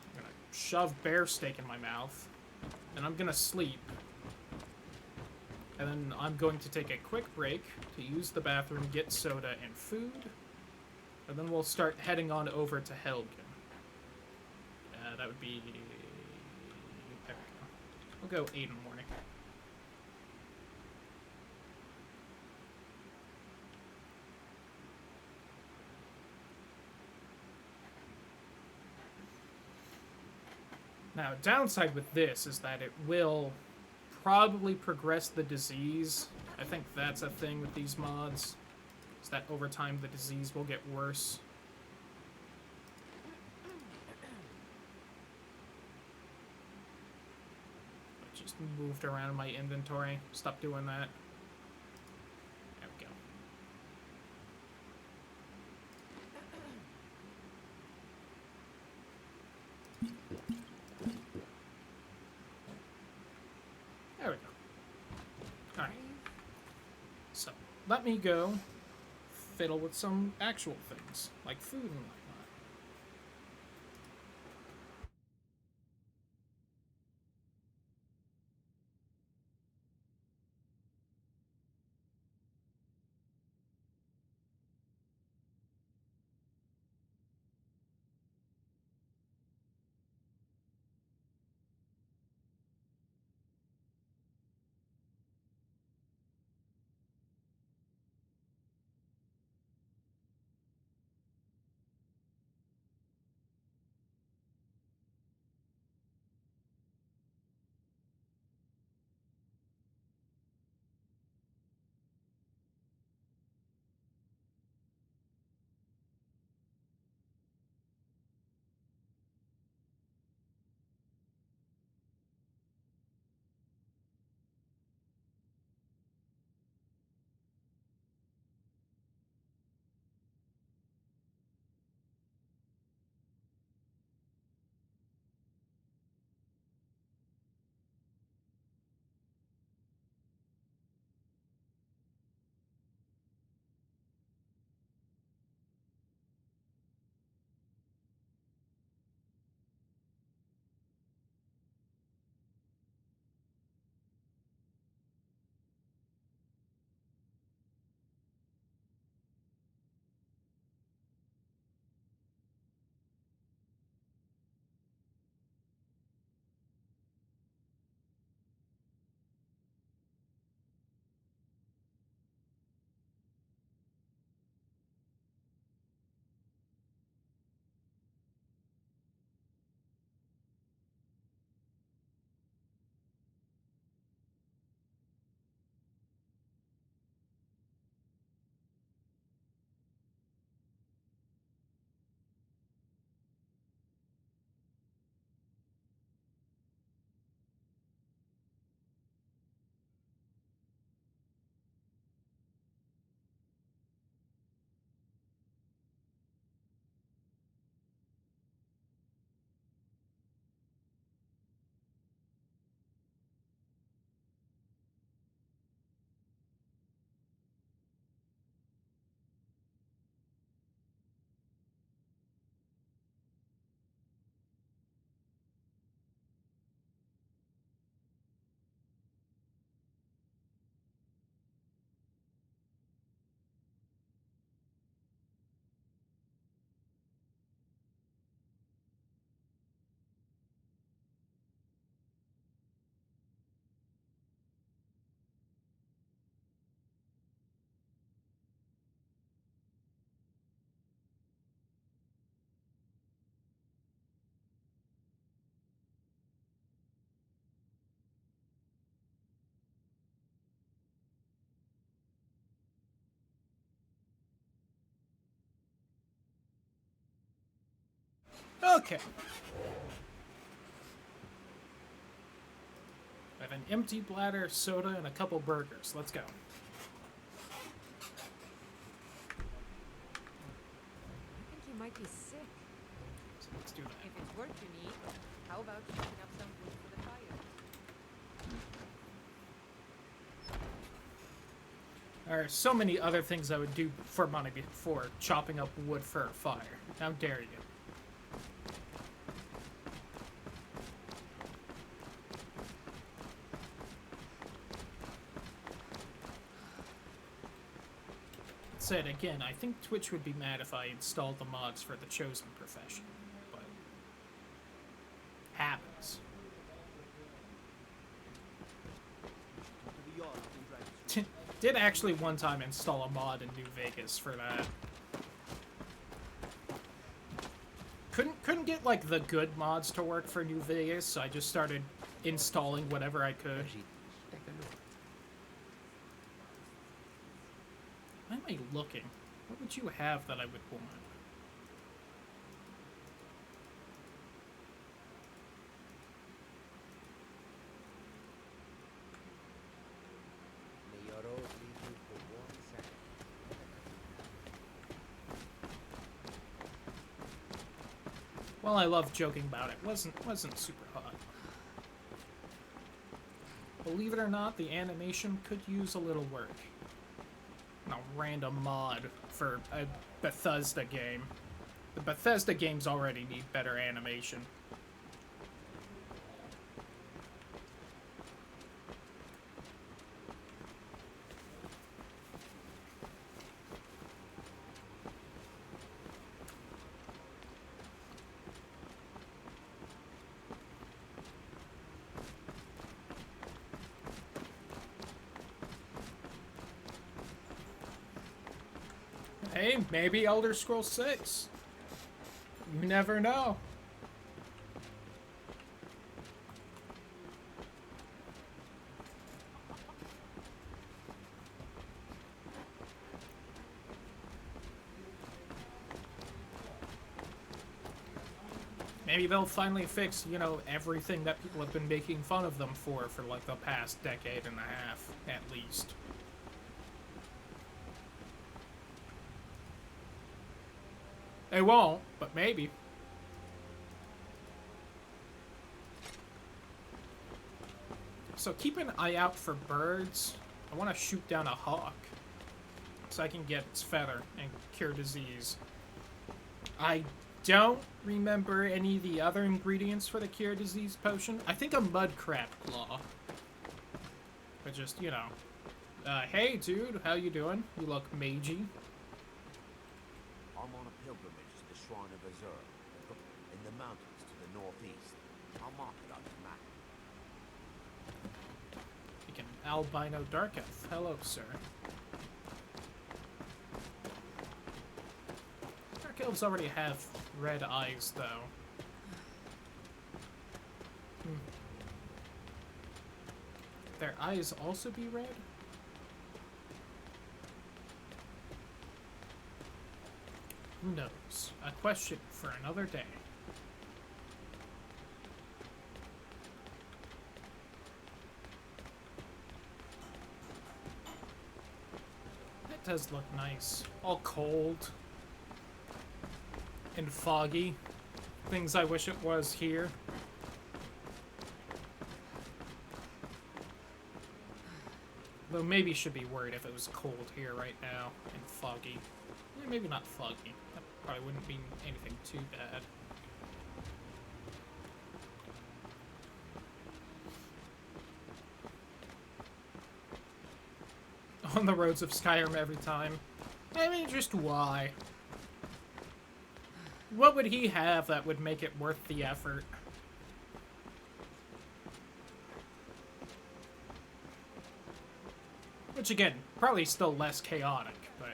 A: I'm gonna shove bear steak in my mouth. And I'm gonna sleep. And then I'm going to take a quick break to use the bathroom, get soda and food. And then we'll start heading on over to Helgen. That would be... There we go. We'll go 8 in the morning. Now, downside with this is that it will probably progress the disease. I think that's a thing with these mods, is that over time the disease will get worse. I just moved around my inventory. Stop doing that. There we go. There we go. Alright. So, let me go fiddle with some actual things, like food and whatnot. Okay. I have an empty bladder, soda, and a couple burgers. Let's go.
B: I think you might be sick.
A: So let's do that.
F: If it's work you need, how about chopping up some wood for the fire?
A: There are so many other things I would do for money before chopping up wood for a fire. How dare you? Said again, I think Twitch would be mad if I installed the mods for the chosen profession, but happens.
E: To the yard in Dragon Street.
A: Did actually one time install a mod in New Vegas for that. Couldn't get like the good mods to work for New Vegas, so I just started installing whatever I could. Why am I looking? What would you have that I would want?
G: May your road lead you to warm sand.
A: While I love joking about it, wasn't super hot. Believe it or not, the animation could use a little work. A random mod for a Bethesda game. The Bethesda games already need better animation. Hey, maybe Elder Scrolls 6. You never know. Maybe they'll finally fix, you know, everything that people have been making fun of them for like the past decade and a half, at least. They won't, but maybe. So keep an eye out for birds. I want to shoot down a hawk so I can get its feather and cure disease. I don't remember any of the other ingredients for the cure disease potion. I think a mud crab claw. But just, you know. Hey, dude, how you doing? You look magey.
G: I'm on a pilgrimage to the Shrine of Azur, in the mountains to the northeast. I'll mark it on the map.
A: Like an albino dark elf. Hello, sir. Dark elves already have red eyes, though. Their eyes also be red? Who knows? A question for another day. That does look nice. All cold. And foggy. Things I wish it was here. Though maybe should be worried if it was cold here right now and foggy. Yeah, maybe not foggy. That probably wouldn't mean anything too bad. On the roads of Skyrim every time. I mean, just why? What would he have that would make it worth the effort? Which again, probably still less chaotic, but...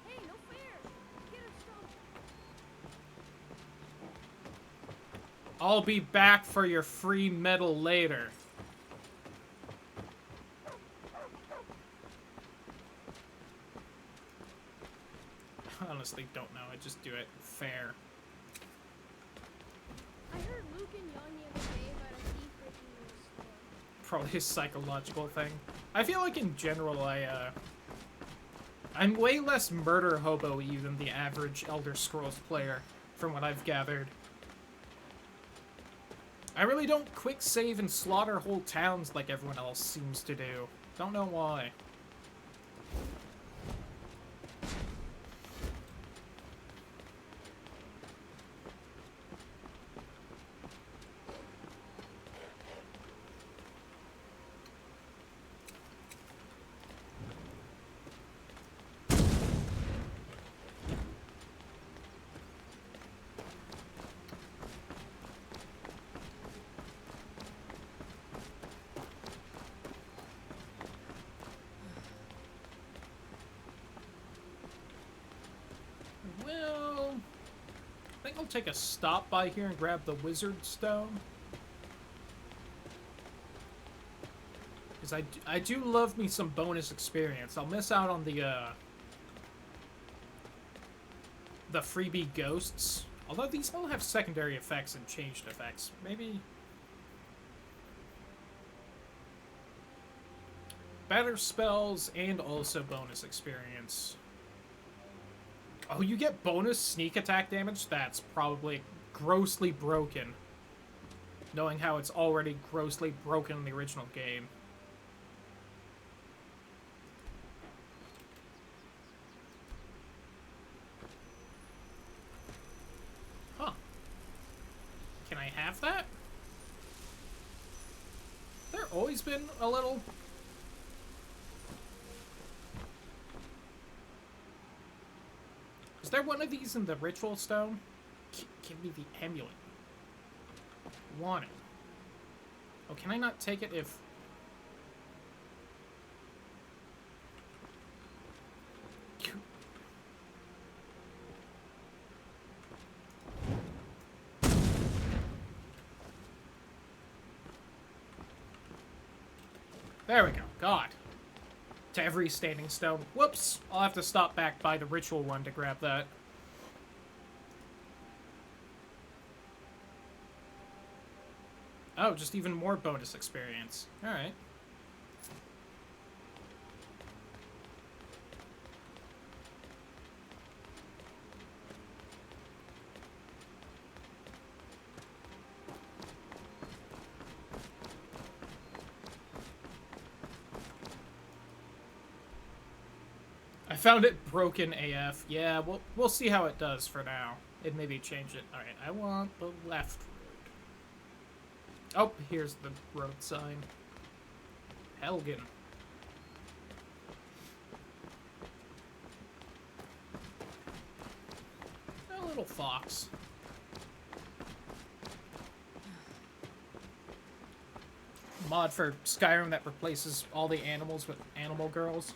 B: Hey, no fair! Get her strong.
A: I'll be back for your free medal later. Honestly, don't know. I just do it fair.
H: I heard Luke and Young the other day about a thief breaking into a store.
A: Probably a psychological thing. I feel like in general, I'm way less murder hobo-y than the average Elder Scrolls player, from what I've gathered. I really don't quick save and slaughter whole towns like everyone else seems to do. Don't know why. Well, I think I'll take a stop by here and grab the Wizard Stone. Because I do love me some bonus experience. I'll miss out on the freebie ghosts. Although these all have secondary effects and changed effects. Maybe... better spells and also bonus experience. Oh, you get bonus sneak attack damage? That's probably grossly broken. Knowing how it's already grossly broken in the original game. Huh. Can I have that? There always been a little... Is there one of these in the ritual stone? Give me the amulet. Want it. Oh, can I not take it if... There we go. God. To every standing stone. Whoops! I'll have to stop back by the ritual one to grab that. Oh, just even more bonus experience. Alright. I found it broken AF. Yeah, we'll see how it does for now. It maybe change it. Alright, I want the left road. Oh, here's the road sign. Helgen. A little fox. Mod for Skyrim that replaces all the animals with animal girls.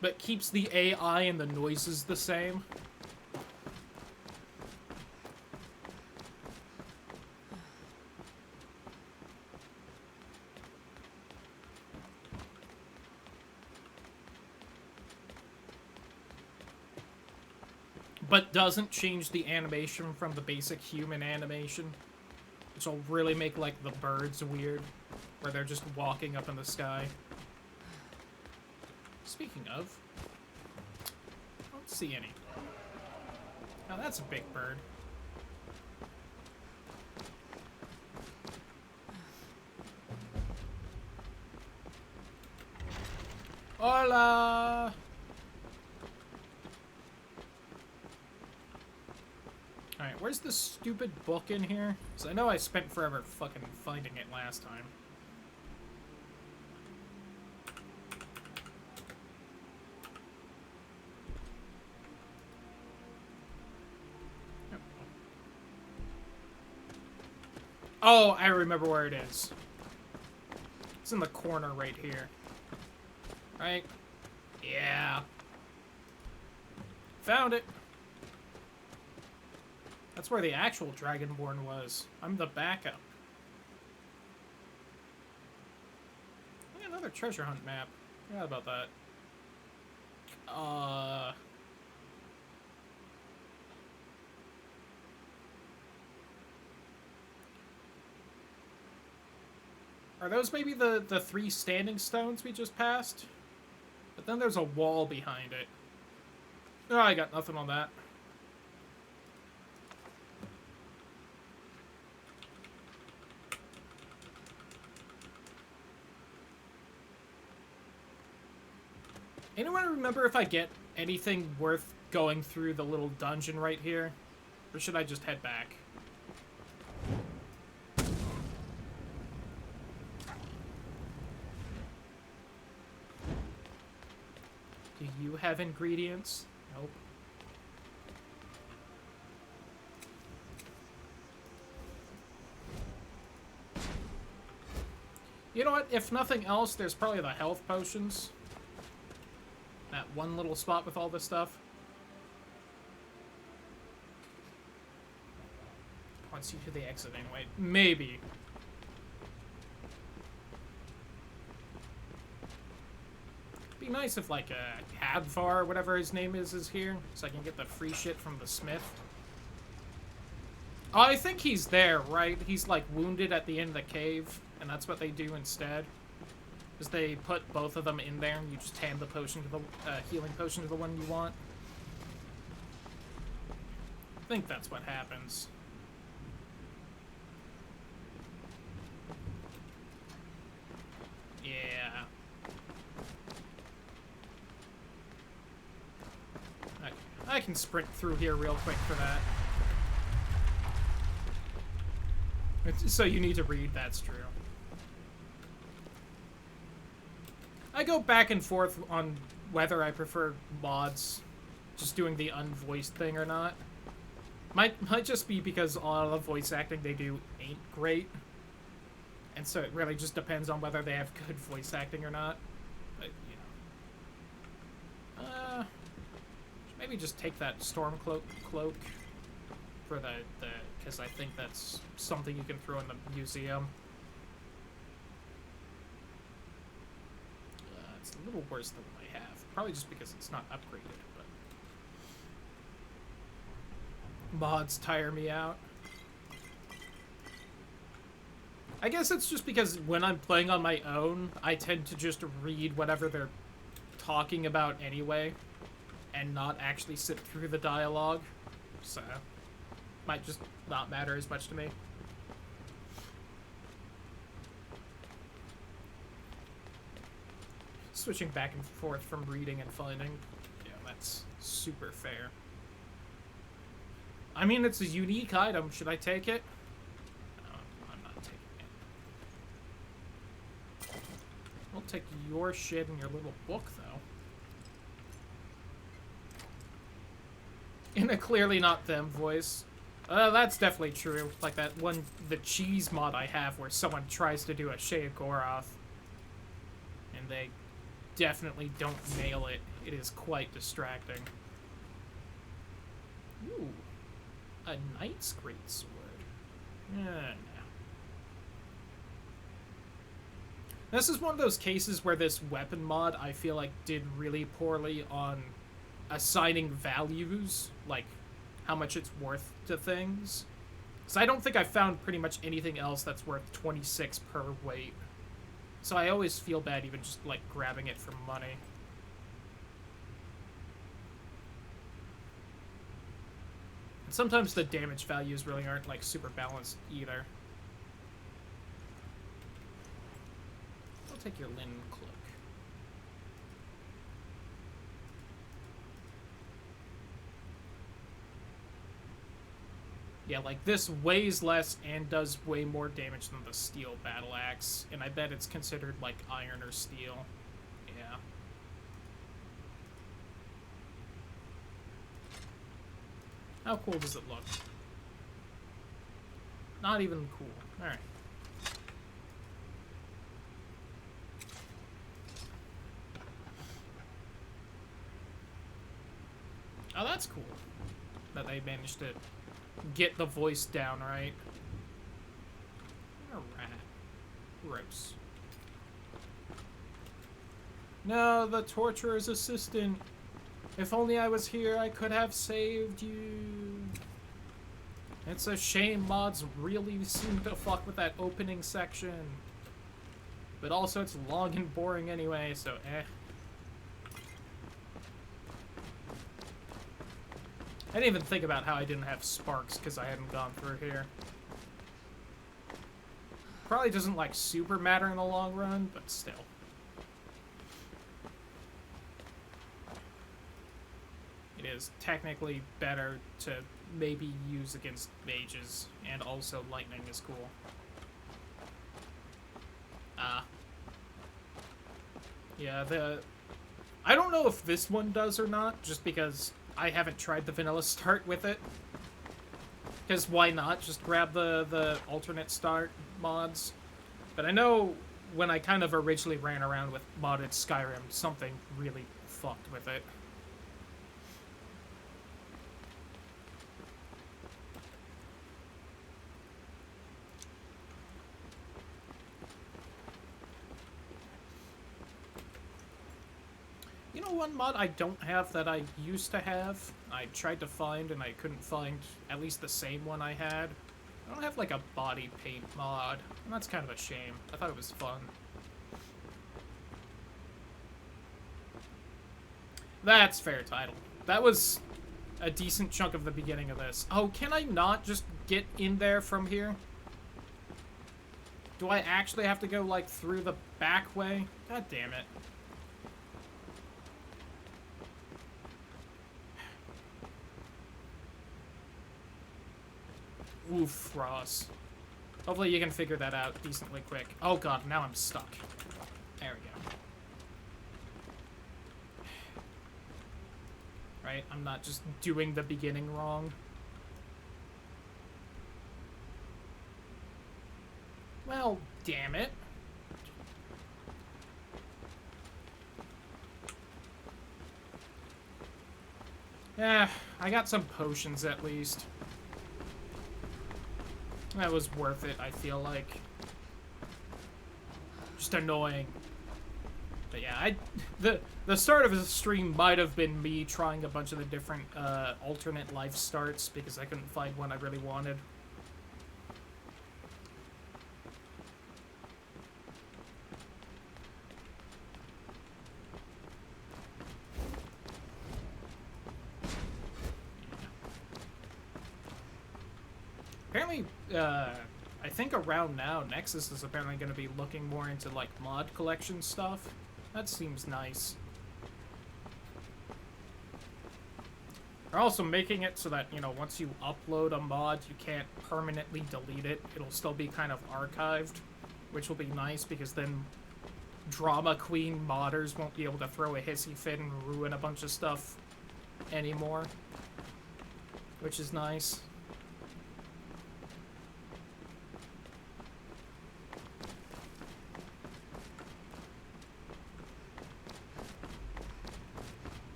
A: But keeps the AI and the noises the same. But doesn't change the animation from the basic human animation. Which will really make, like, the birds weird. Where they're just walking up in the sky. Speaking of, I don't see any. Oh, that's a big bird. Hola! Alright, where's the stupid book in here? Because I know I spent forever fucking finding it last time. Oh, I remember where it is. It's in the corner right here. Right? Yeah. Found it. That's where the actual Dragonborn was. I'm the backup. Look at another treasure hunt map. Forgot about that. Are those maybe the three standing stones we just passed? But then there's a wall behind it. Oh, I got nothing on that. Anyone remember if I get anything worth going through the little dungeon right here? Or should I just head back? Do you have ingredients? Nope. You know what? If nothing else, there's probably the health potions. That one little spot with all this stuff. Points you to the exit anyway. Maybe. Be nice if, like, Hadvar, or whatever his name is here, so I can get the free shit from the smith. Oh, I think he's there, right? He's, like, wounded at the end of the cave, and that's what they do instead. Is they put both of them in there, and you just hand the potion to the, healing potion to the one you want. I think that's what happens. Yeah. Okay. I can sprint through here real quick for that. So you need to read, that's true. I go back and forth on whether I prefer mods, just doing the unvoiced thing or not. Might just be because a lot of the voice acting they do ain't great. And so it really just depends on whether they have good voice acting or not. But, you know. Maybe just take that storm cloak for the because I think that's something you can throw in the museum. It's a little worse than what I have. Probably just because it's not upgraded, but mods tire me out. I guess it's just because when I'm playing on my own, I tend to just read whatever they're talking about anyway, and not actually sit through the dialogue, so might just not matter as much to me. Switching back and forth from reading and finding, yeah, that's super fair. I mean, it's a unique item. Should I take it? No, I'm not taking it. I'll take your shit and your little book, though. In a clearly not them voice. That's definitely true. Like that one, the cheese mod I have where someone tries to do a Sheogorath. And they definitely don't nail it. It is quite distracting. Ooh. A knight's greatsword. No. This is one of those cases where this weapon mod, I feel like, did really poorly on assigning values, like how much it's worth to things. So I don't think I found pretty much anything else that's worth 26 per weight. So I always feel bad even just, like, grabbing it for money. And sometimes the damage values really aren't, like, super balanced either. I'll take your linen cloak. Yeah, like, this weighs less and does way more damage than the steel battle axe, and I bet it's considered, like, iron or steel. Yeah. How cool does it look? Not even cool. Alright. Oh, that's cool. That they managed to get the voice down, right? A rat. Gross. No, the torturer's assistant. If only I was here, I could have saved you. It's a shame mods really seem to fuck with that opening section. But also it's long and boring anyway, so eh. I didn't even think about how I didn't have sparks because I hadn't gone through here. Probably doesn't, like, super matter in the long run, but still. It is technically better to maybe use against mages, and also lightning is cool. Yeah, I don't know if this one does or not, just because I haven't tried the vanilla start with it. Because why not? Just grab the alternate start mods. But I know when I kind of originally ran around with modded Skyrim, something really fucked with it. You know one mod I don't have that I used to have? I tried to find and I couldn't find at least the same one I had. I don't have like a body paint mod, and that's kind of a shame. I thought it was fun. That's fair title. That was a decent chunk of the beginning of this. Oh, can I not just get in there from here? Do I actually have to go, like, through the back way? God damn it. Oof, Ross. Hopefully you can figure that out decently quick. Oh god, now I'm stuck. There we go. Right, I'm not just doing the beginning wrong. Well, damn it. Yeah, I got some potions at least. That was worth it, I feel like. Just annoying. But yeah, the start of the stream might have been me trying a bunch of the different alternate life starts because I couldn't find one I really wanted. Apparently, I think around now, Nexus is apparently going to be looking more into, like, mod collection stuff. That seems nice. They're also making it so that, you know, once you upload a mod, you can't permanently delete it. It'll still be kind of archived, which will be nice because then drama queen modders won't be able to throw a hissy fit and ruin a bunch of stuff anymore, which is nice.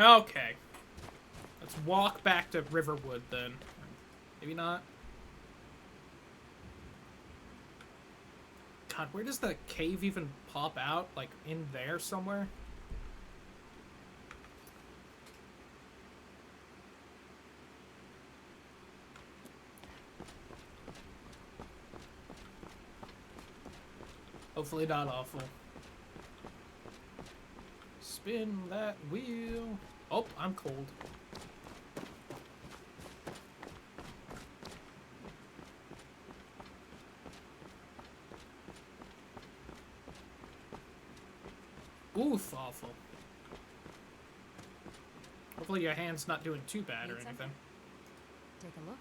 A: Okay. Let's walk back to Riverwood then. Maybe not. God, where does the cave even pop out? Like, in there somewhere? Hopefully not awful. Spin that wheel. Oh, I'm cold. Oof, awful. Hopefully your hand's not doing too bad or anything.
B: Take a look.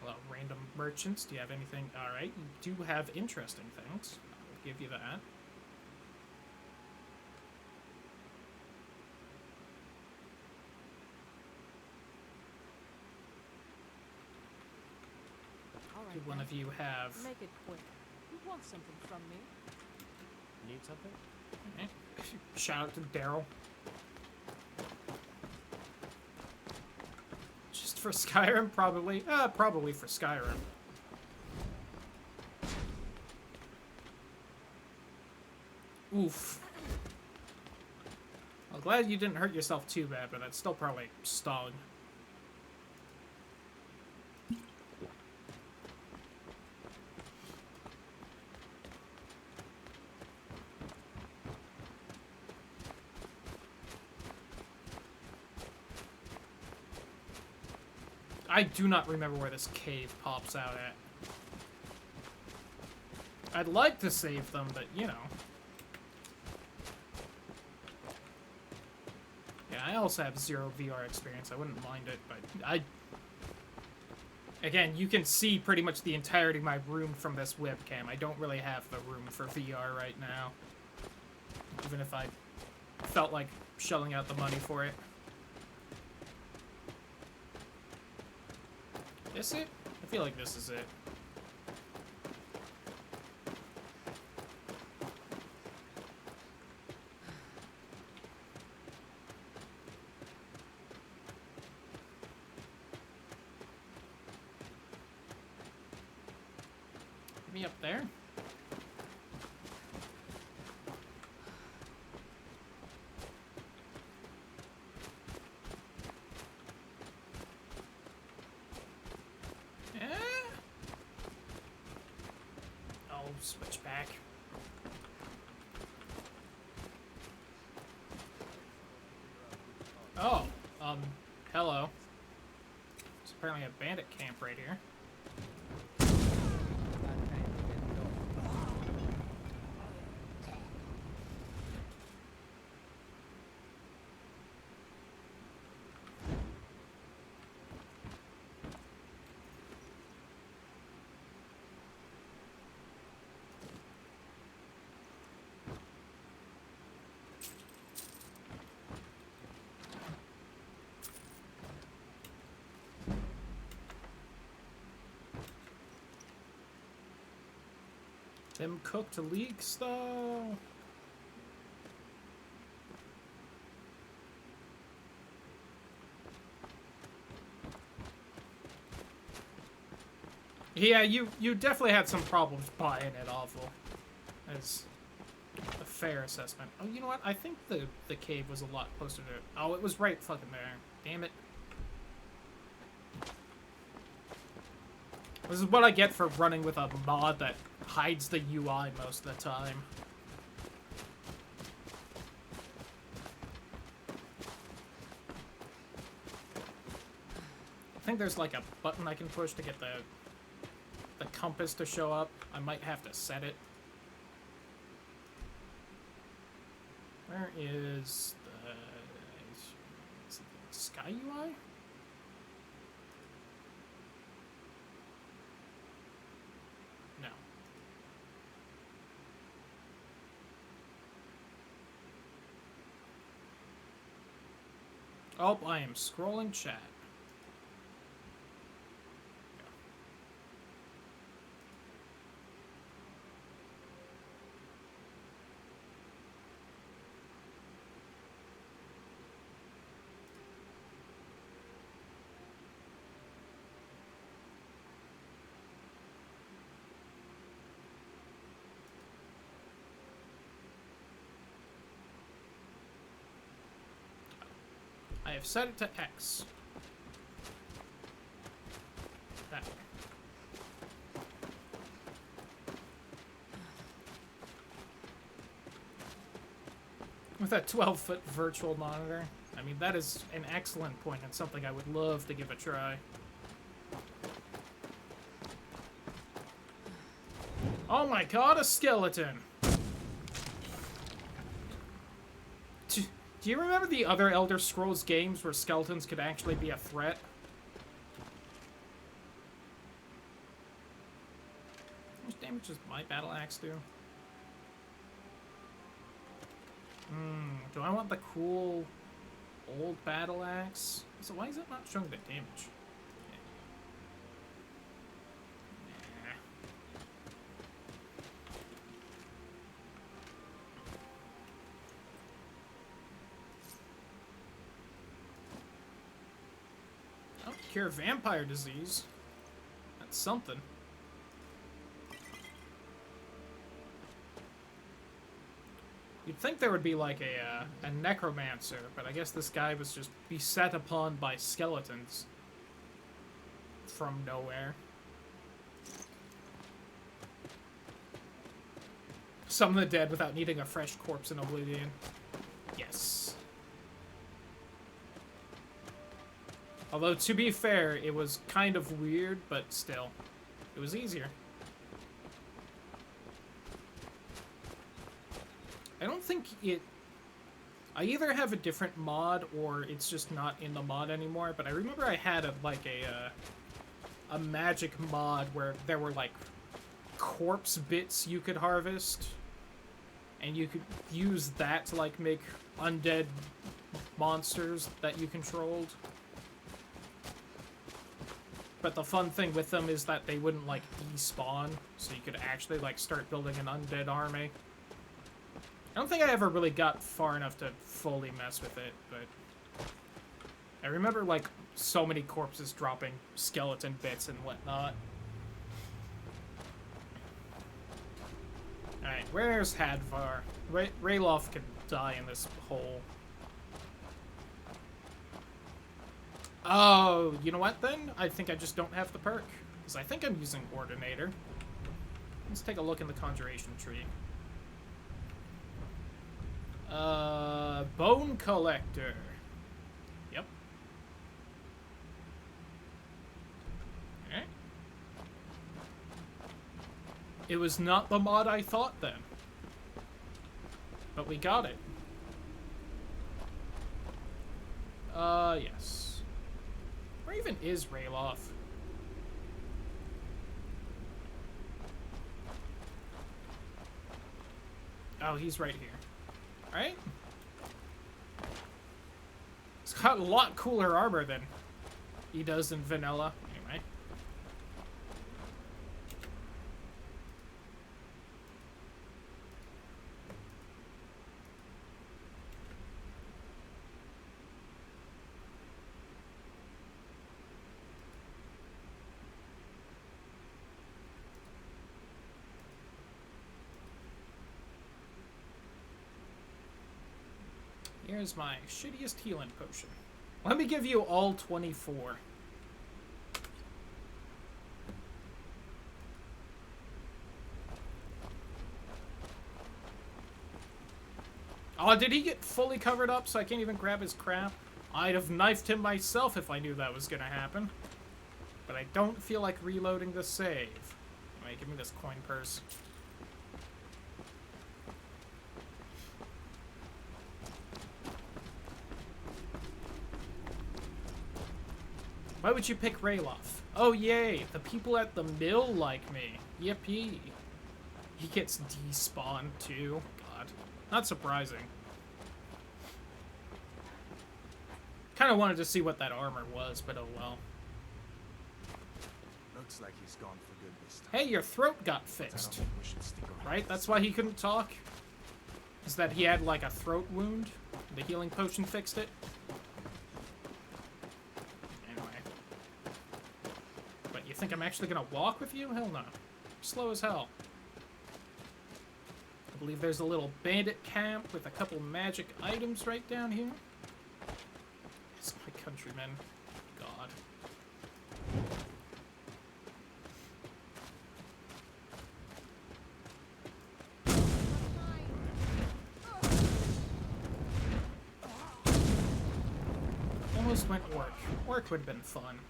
A: Hello, random merchants. Do you have anything? Alright, you do have interesting things. I'll give you that.
B: All right.
A: Do one of you have...
F: Make it quick. You want something from me?
C: Need something?
A: Okay. Shout out to Daryl. Just for Skyrim, probably. Probably for Skyrim. Oof. I'm glad you didn't hurt yourself too bad, but that still probably stung. I do not remember where this cave pops out at. I'd like to save them, but, you know. Yeah, I also have zero VR experience. I wouldn't mind it, but again, you can see pretty much the entirety of my room from this webcam. I don't really have the room for VR right now. Even if I felt like shelling out the money for it. This it? I feel like this is it. Me up there? Switch back. Oh, hello. There's apparently a bandit camp right here. Them cooked leeks, though. Yeah, you definitely had some problems buying it, awful. As a fair assessment. Oh, you know what? I think the cave was a lot closer to... Oh, it was right fucking there. Damn it. This is what I get for running with a mod that hides the UI most of the time. I think there's like a button I can push to get the compass to show up. I might have to set it. Where is the Sky UI? No. Oh, I am scrolling chat. I have set it to X. That way. With a 12-foot virtual monitor. I mean, that is an excellent point and something I would love to give a try. Oh my god, a skeleton! Do you remember the other Elder Scrolls games where skeletons could actually be a threat? How much damage does my battle axe do? Do I want the cool old battle axe? So why is it not showing the damage? Cure vampire disease. That's something. You'd think there would be like a necromancer, but I guess this guy was just beset upon by skeletons from nowhere. Summon the dead without needing a fresh corpse in Oblivion. Yes. Although, to be fair, it was kind of weird, but still. It was easier. I don't think it... I either have a different mod, or it's just not in the mod anymore, but I remember I had a magic mod where there were, like, corpse bits you could harvest, and you could use that to, like, make undead monsters that you controlled. But the fun thing with them is that they wouldn't, like, despawn, so you could actually, like, start building an undead army. I don't think I ever really got far enough to fully mess with it, but... I remember, like, so many corpses dropping skeleton bits and whatnot. Alright, where's Hadvar? Rayloff could die in this hole. Oh, you know what then? I think I just don't have the perk. Because I think I'm using Ordinator. Let's take a look in the conjuration tree. Bone collector. Yep. Okay. It was not the mod I thought then. But we got it. Yes. Where even is Rayloff? Oh, he's right here. Right? He's got a lot cooler armor than he does in vanilla. Anyway. Here's my shittiest healing potion. Let me give you all 24. Oh, did he get fully covered up so I can't even grab his crap? I'd have knifed him myself if I knew that was gonna happen. But I don't feel like reloading the save. Anyway, give me this coin purse. Why would you pick Rayloff? Oh, yay! The people at the mill like me. Yippee. He gets despawned, too. God. Not surprising. Kinda wanted to see what that armor was, but oh well.
C: Looks like he's gone for good this time.
A: Hey, your throat got
C: I don't
A: fixed.
C: think we should stick around.
A: Right? That's why he couldn't talk? Is that he had, like, a throat wound? The healing potion fixed it? You think I'm actually gonna walk with you? Hell no. You're slow as hell. I believe there's a little bandit camp with a couple magic items right down here. It's my countrymen. God. Almost went orc. Orc would have been fun.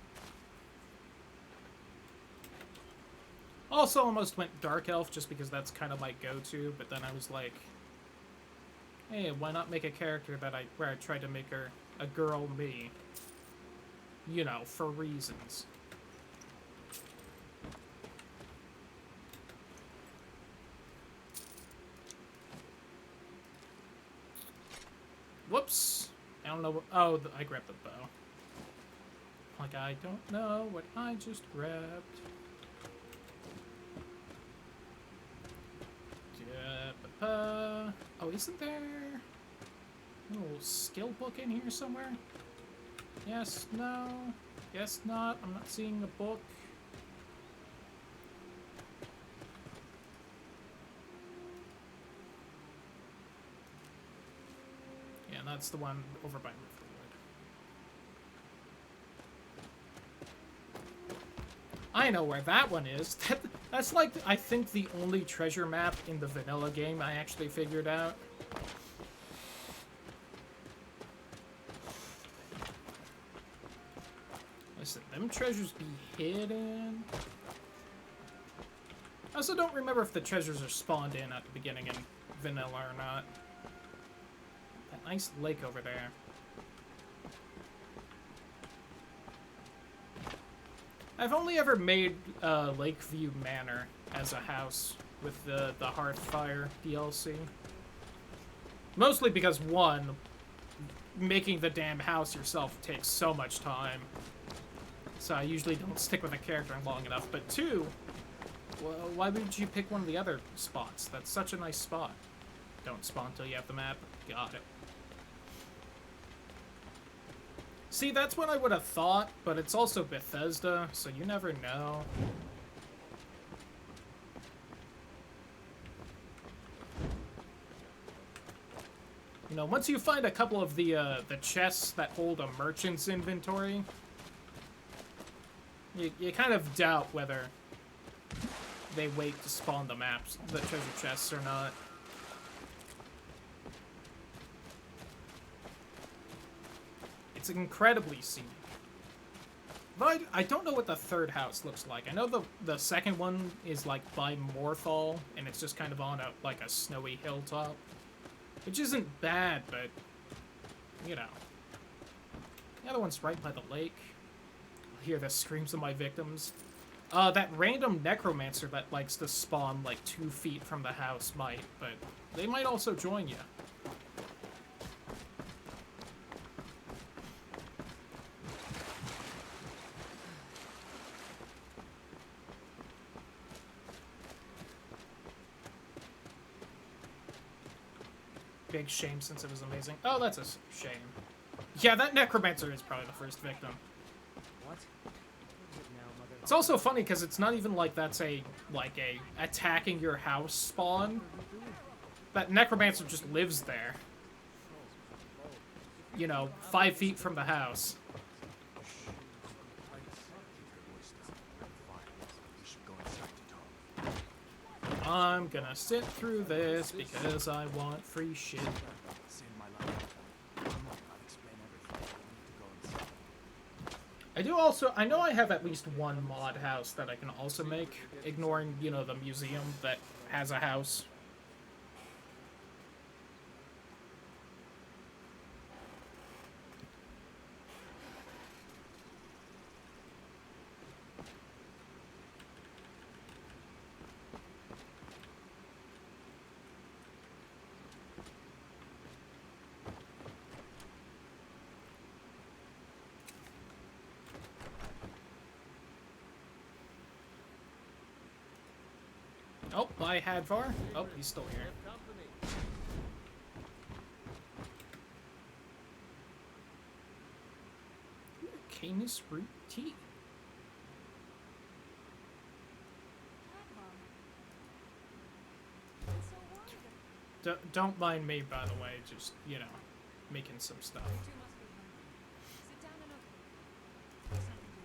A: Also almost went Dark Elf just because that's kind of my go-to, but then I was like, hey, why not make a character that where I tried to make her a girl me? You know, for reasons. Whoops! I don't know what, oh, I grabbed the bow. Like, I don't know what I just grabbed. Oh, isn't there a little skill book in here somewhere? Yes, no, yes, not. I'm not seeing the book. Yeah, that's the one over by Riverwood. I know where that one is. That's like, I think, the only treasure map in the vanilla game I actually figured out. Listen, them treasures be hidden. I also don't remember if the treasures are spawned in at the beginning in vanilla or not. That nice lake over there. I've only ever made Lakeview Manor as a house with the Hearthfire DLC. Mostly because, one, making the damn house yourself takes so much time. So I usually don't stick with a character long enough. But two, well, why would you pick one of the other spots? That's such a nice spot. Don't spawn till you have the map. Got it. See, that's what I would have thought, but it's also Bethesda, so you never know. You know, once you find a couple of the chests that hold a merchant's inventory, you kind of doubt whether they wait to spawn the maps, the treasure chests or not. It's incredibly scenic. But I don't know what the third house looks like. I know the second one is like by Morthal, and it's just kind of on a snowy hilltop. Which isn't bad, but you know. The other one's right by the lake. I'll hear the screams of my victims. That random necromancer that likes to spawn like 2 feet from the house might, but they might also join you. Big shame since it was amazing. Oh, that's a shame. Yeah, that necromancer is probably the first victim.
E: What? What is it now, Mother?
A: It's also funny because it's not even like that's a attacking your house spawn. That necromancer just lives there. You know, 5 feet from the house. I'm gonna sit through this because I want free shit. I know I have at least one mod house that I can also make, ignoring, you know, the museum that has a house. Oh, bye, Hadvar. Oh, he's still here. Canis root tea. Don't mind me, by the way. Just, you know, making some stuff.
B: Sit down and open. Something to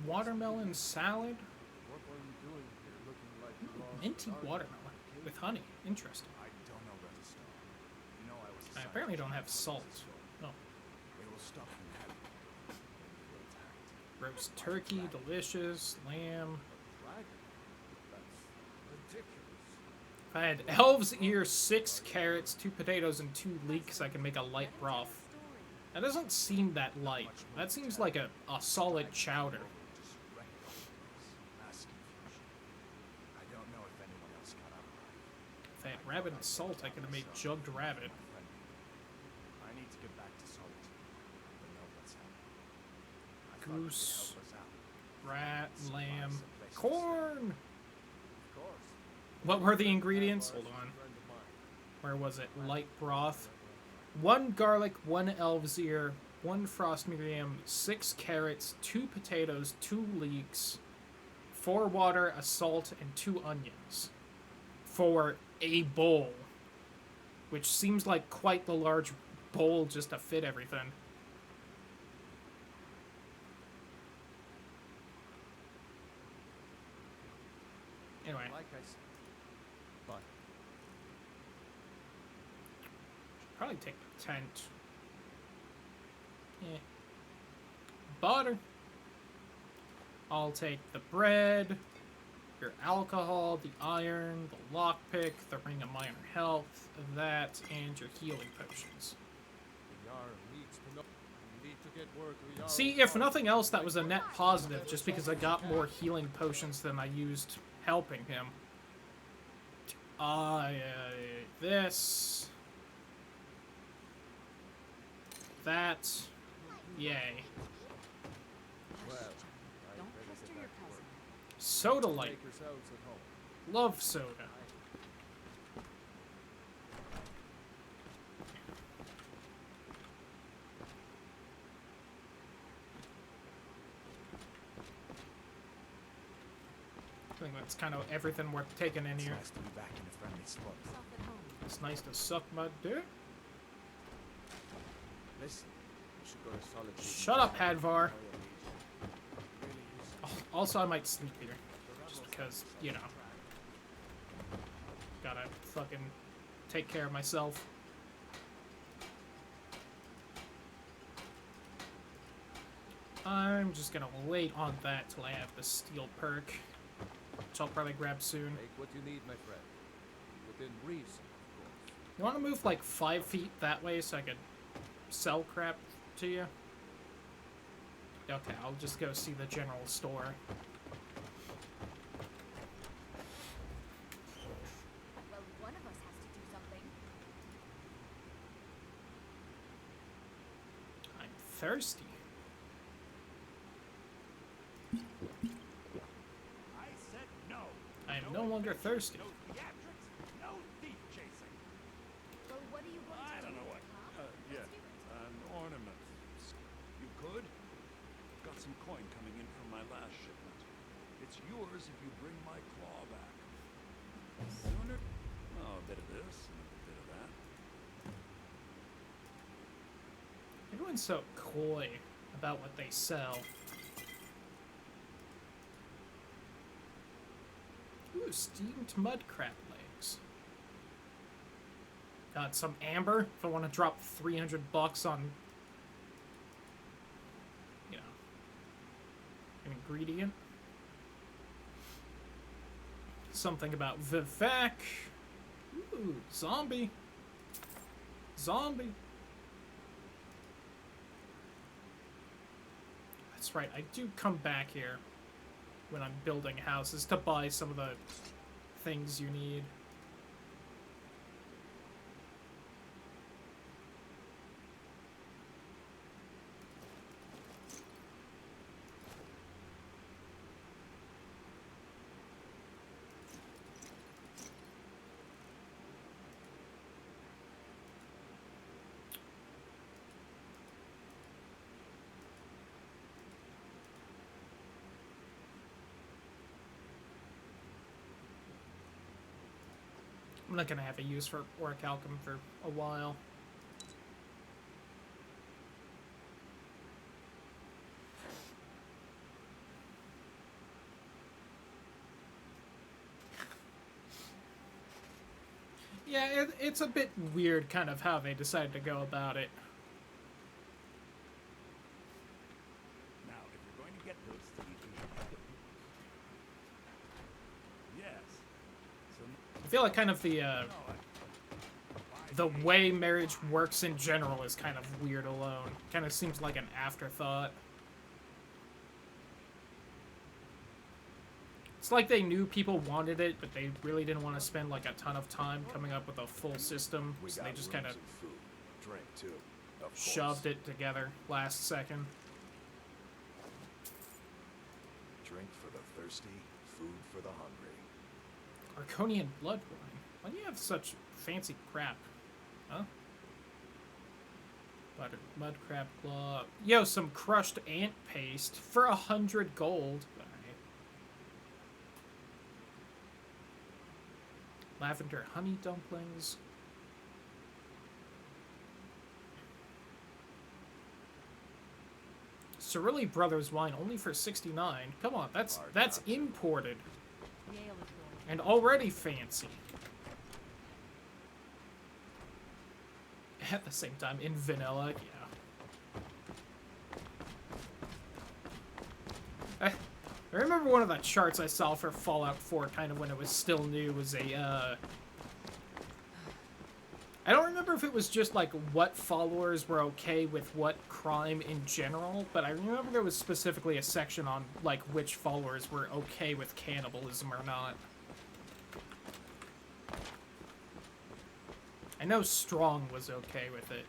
B: eat.
A: Watermelon salad?
E: What were you doing here looking like you lost
A: Minty
E: your
A: watermelon with honey. Interesting.
C: I don't know where to start. You know I was
A: I
C: assigned
A: apparently
C: to
A: don't have
C: keep
A: salt.
C: control.
A: Oh.
C: They will stop from having me when you feel attacked.
A: Roast turkey, delicious, lamb.
E: dragon? That's ridiculous.
A: If I had elf's ear, 6 carrots, 2 potatoes, and 2 leeks, I can make a light broth. That doesn't seem that light. That seems like a solid chowder.
C: Just recognize mass confusion. I don't know if anyone else got out alive.
A: If I had rabbit and salt, I could have made jugged rabbit.
C: I need to get back to Salt. But know what's happening. I thought you could
A: Goose,
C: help us out.
A: rat, lamb,
C: Some places to
A: corn!
E: Of course.
A: What were the ingredients? Hold on.
E: Friend of mine.
A: Where was it? Light broth. 1 garlic, 1 elf's ear, 1 frost medium, 6 carrots, 2 potatoes, 2 leeks, 4 water, a salt, and 2 onions. For a bowl. Which seems like quite the large bowl just to fit everything. Anyway,
E: Like I said. But
A: probably take the tent. Yeah. Butter. I'll take the bread, your alcohol, the iron, the lockpick, the ring of minor health, that, and your healing potions.
E: Yar needs to know. We need to get word to Yar.
A: See, if nothing else, that was a net positive, just because I got more healing potions than I used helping him. This. That. Yay.
E: Well,
B: Don't pester your cousin.
A: Soda light.
E: make yourselves at home.
A: Love soda. I think that's kind of everything worth taking in
C: It's
A: here.
C: nice to be back in a friendly spot.
B: Yourself at home.
A: It's nice to suck my dick.
E: Listen, you should go to solitude.
A: Shut up, Hadvar.
E: Really
A: Also, I might sleep here. Just because, you know. Gotta fucking take care of myself. I'm just gonna wait on that till I have the steel perk, which I'll probably grab soon.
C: Take what you need, my friend. Within reason, of course.
A: You want to move like 5 feet that way so I could sell crap to you? Okay, I'll just go see the general store.
D: Well, one of us has to do something.
A: I'm thirsty.
E: I said no.
A: I am no longer thirsty.
E: No theatrics, no thief chasing.
D: Well, what are you going to
C: I
D: do?
C: don't know what.
D: Huh?
C: Yeah,
D: Let's do it.
C: an ornament. You could? Got some coin coming in from my last shipment. It's yours if you bring my claw back. Sooner? Oh, a bit of this and a bit of that.
A: Everyone's so coy about what they sell. Ooh, steamed mud crab legs. Got some amber if I want to drop $300 on, you know, an ingredient. Something about Vivek. Ooh, zombie. Zombie. That's right, I do come back here when I'm building houses to buy some of the things you need. I'm not gonna have a use for orichalcum for a while. Yeah, it's a bit weird kind of how they decided to go about it.
E: Now, if you're going to get those thieves, you should have the... Yes. So
A: I feel like kind of the way marriage works in general is kind of weird alone. Kind of seems like an afterthought. It's like they knew people wanted it, but they really didn't want to spend like a ton of time coming up with a full system, so they just kind of
C: food, drink too. Of course.
A: shoved it together last second.
C: Drink for the thirsty, food for the hungry.
A: Arconian blood wine. Why do you have such fancy crap? Huh? Buttered mud crab claw. Yo, some crushed ant paste for 100 gold. Alright. Lavender honey dumplings. Cirilli Brothers wine only for 69. Come on, that's imported
F: Yale is going.
A: and already fancy. At the same time, in vanilla, yeah. I remember one of the charts I saw for Fallout 4, kind of when it was still new, was a, I don't remember if it was just, like, what followers were okay with what crime in general, but I remember there was specifically a section on, like, which followers were okay with cannibalism or not. I know Strong was okay with it.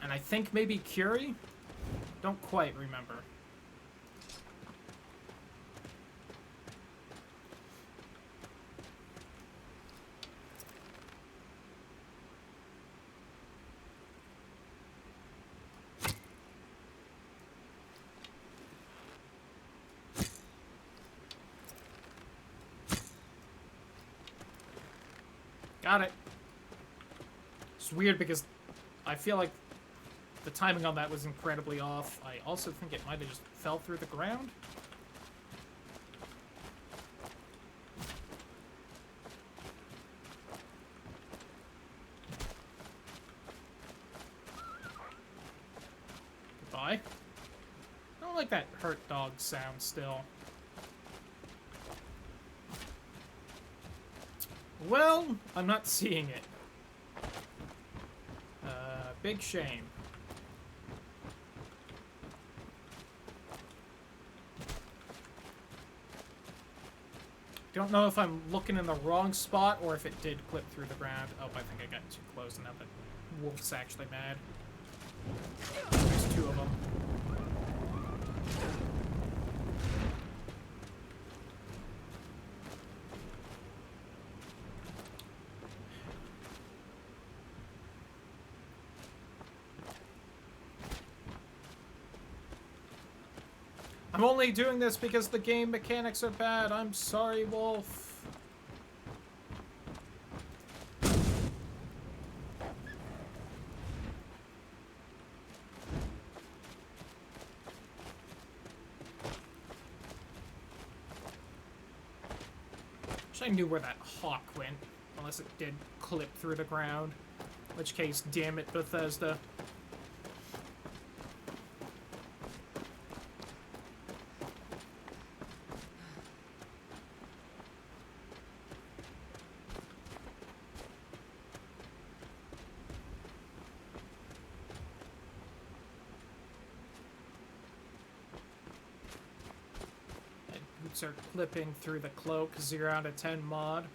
A: And I think maybe Curie? Don't quite remember. Got it. It's weird because I feel like the timing on that was incredibly off. I also think it might have just fell through the ground. I don't like that hurt dog sound still. Well, I'm not seeing it. Big shame. Don't know if I'm looking in the wrong spot or if it did clip through the ground. Oh, I think I got too close and now the wolf's actually mad. There's two of them. I'm only doing this because the game mechanics are bad. I'm sorry, Wolf. Wish I knew where that hawk went, unless it did clip through the ground. In which case, damn it, Bethesda. Are clipping through the cloak, 0 out of 10 mod.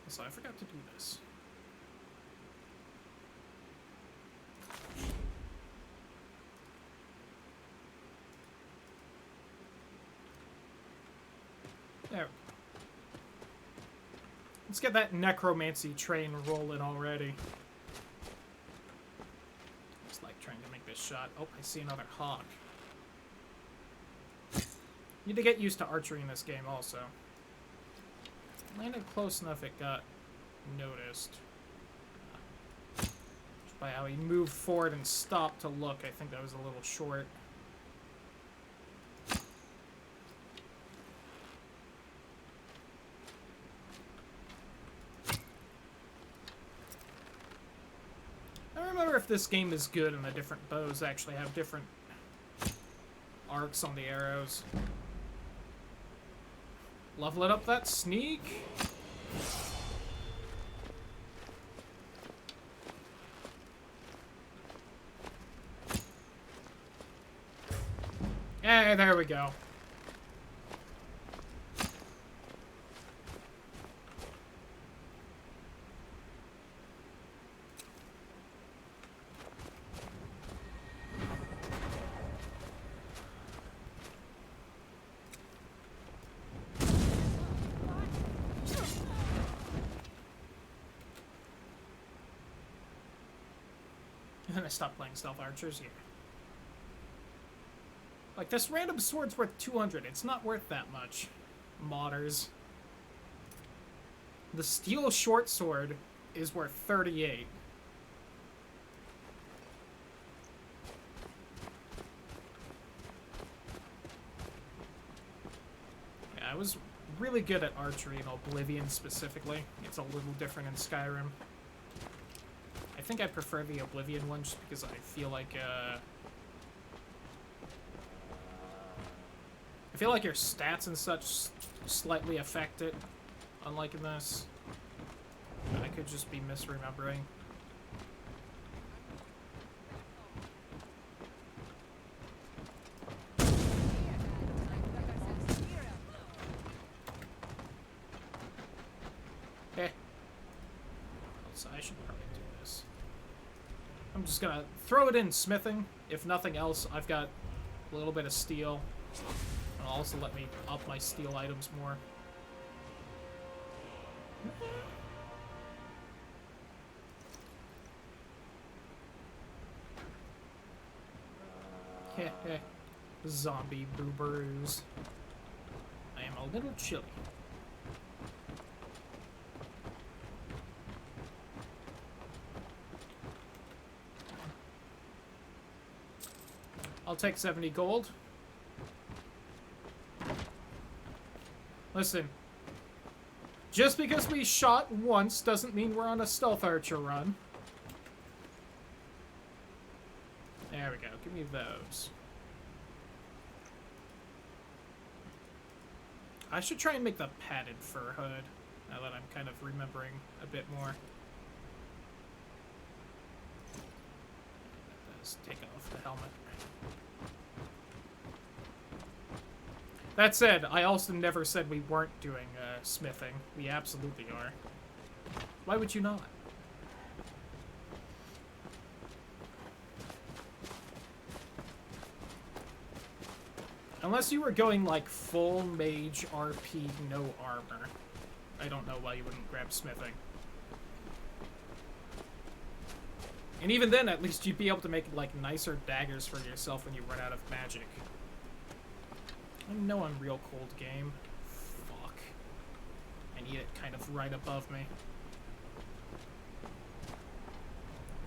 A: So I forgot to do this. There. Let's get that necromancy train rolling already. Just like trying to make this shot. Oh, I see another hawk. Need to get used to archery in this game also. Landed close enough it got noticed. Just by how he moved forward and stopped to look, I think that was a little short. I remember if this game is good and the different bows actually have different arcs on the arrows. Leveling up that sneak. Hey, there we go. And then I stopped playing stealth archers here. Like, this random sword's worth 200. It's not worth that much. Modders. The steel short sword is worth 38. Yeah, I was really good at archery in Oblivion specifically. It's a little different in Skyrim. I think I prefer the Oblivion one just because I feel like your stats and such slightly affect it, unlike in this. I could just be misremembering. Okay. So I should probably do this. I'm just gonna throw it in smithing. If nothing else, I've got a little bit of steel. It'll also let me up my steel items more. Heh. Zombie booberoos. I am a little chilly. I'll take 70 gold. Listen. Just because we shot once doesn't mean we're on a stealth archer run. give me those. I should try and make the padded fur hood, now that I'm kind of remembering a bit more. Let's take off the helmet. That said, I also never said we weren't doing smithing. We absolutely are. Why would you not? Unless you were going like full mage RP, no armor. I don't know why you wouldn't grab smithing. And even then, at least you'd be able to make like nicer daggers for yourself when you run out of magic. No Unreal Cold game. Fuck. I need it kind of right above me.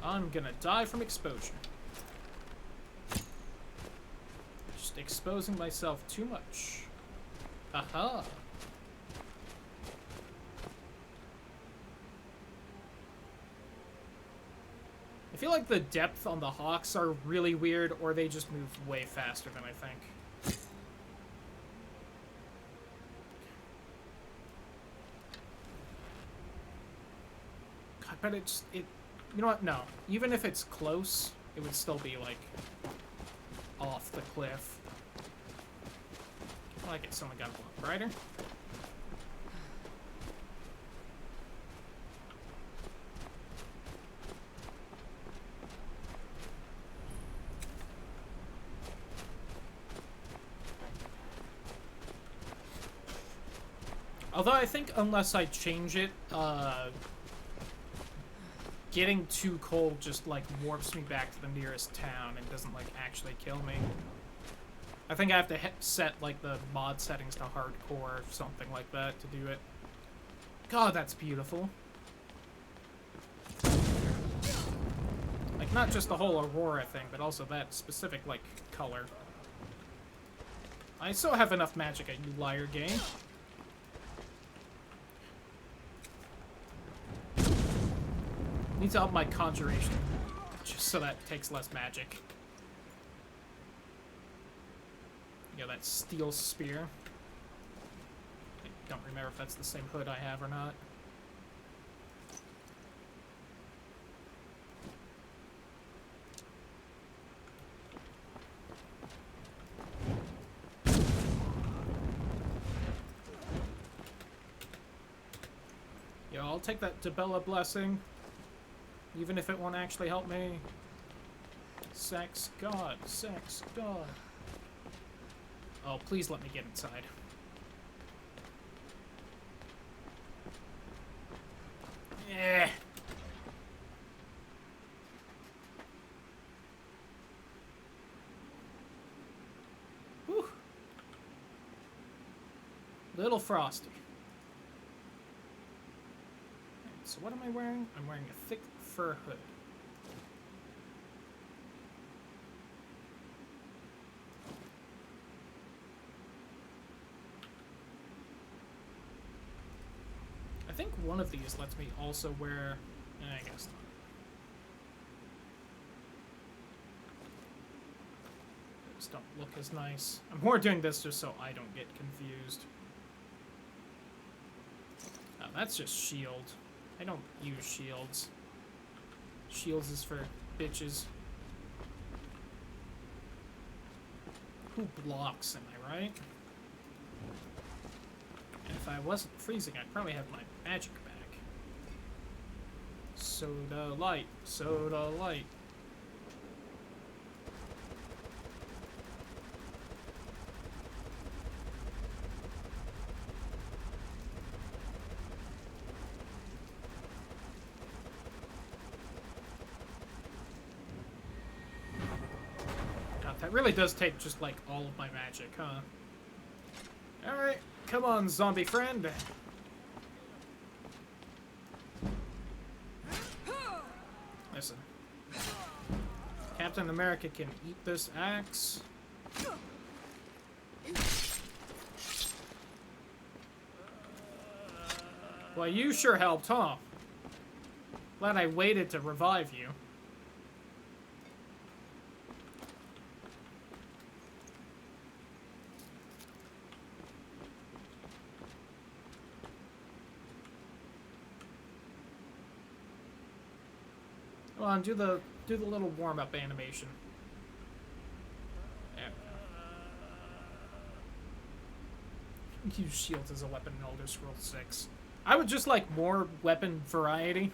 A: I'm gonna die from exposure. Just exposing myself too much. Aha! I feel like the depth on the hawks are really weird, or they just move way faster than I think. God, but you know what? No. Even if it's close, it would still be, like, off the cliff. I like it. Someone got a block brighter. Although I think unless I change it, getting too cold just, like, warps me back to the nearest town and doesn't, like, actually kill me. I think I have to set, like, the mod settings to hardcore or something like that to do it. God, that's beautiful. Like, not just the whole Aurora thing, but also that specific, like, color. I still have enough magic at you liar game. Need to up my conjuration, just so that takes less magic. Yeah, that steel spear. I don't remember if that's the same hood I have or not. Yeah, I'll take that Debella blessing. Even if it won't actually help me. Sex God, sex God. Oh, please let me get inside. Yeah. Whew. Little frosty. So what am I wearing? I'm wearing a thick fur hood. I think one of these lets me also wear... I guess not. Those don't look as nice. I'm more doing this just so I don't get confused. Oh, that's just shield. I don't use shields. Shields is for bitches. Who blocks, am I right? And if I wasn't freezing, I'd probably have my magic back. Soda light, soda light. That really does take just, like, all of my magic, huh? Alright, come on, zombie friend. Listen. Captain America can eat this axe. Well, you sure helped, huh? Glad I waited to revive you. Come on, do the little warm-up animation. There we go. Use shields as a weapon in Elder Scrolls 6. I would just like more weapon variety.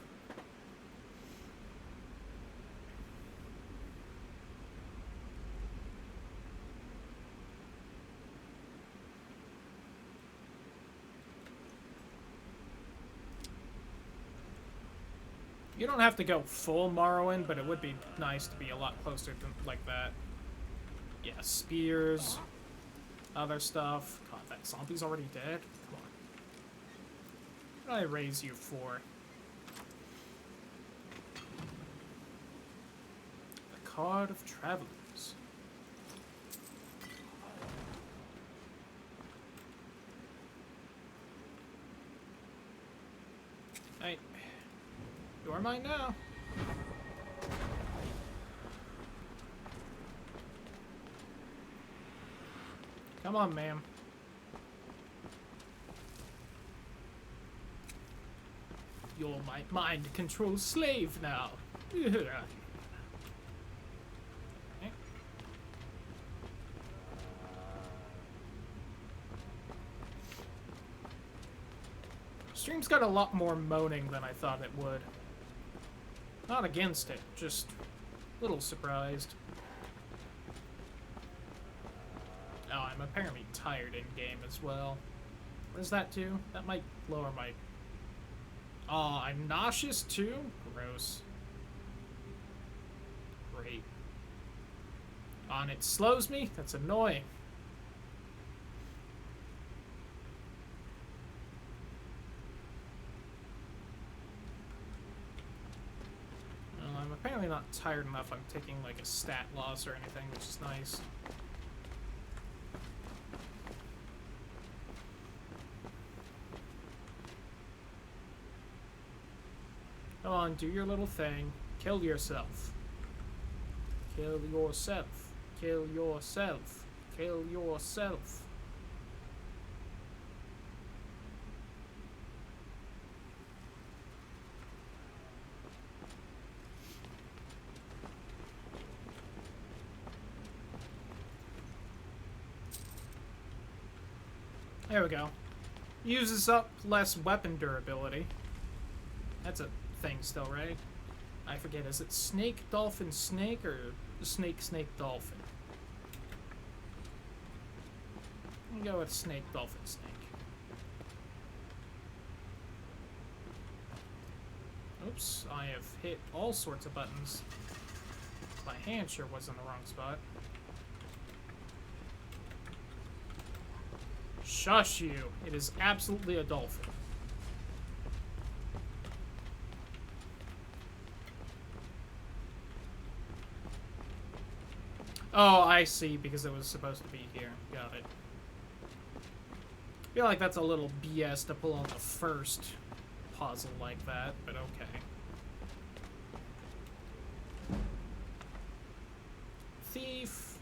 A: You don't have to go full Morrowind, but it would be nice to be a lot closer to like that. Yeah, spears, other stuff. God, that zombie's already dead? Come on. What did I raise you for? The Card of Travelers. Hey. You're mine now. Come on, ma'am. You're my mind control slave now. Okay. Stream's got a lot more moaning than I thought it would. Not against it, just a little surprised. Oh, I'm apparently tired in-game as well. What does that do? That might lower my... Oh, I'm nauseous too? Gross. Great. Oh, and it slows me? That's annoying. I'm apparently not tired enough. I'm taking like a stat loss or anything, which is nice. Come on, do your little thing. Kill yourself. Kill yourself. Kill yourself. Kill yourself. There we go. Uses up less weapon durability. That's a thing still, right? I forget, is it snake, dolphin, snake, or snake, snake, dolphin? I'm gonna go with snake, dolphin, snake. Oops, I have hit all sorts of buttons. My hand sure was in the wrong spot. Shush you. It is absolutely a dolphin. Oh, I see, because it was supposed to be here. Got it. I feel like that's a little BS to pull on the first puzzle like that, but okay. Thief.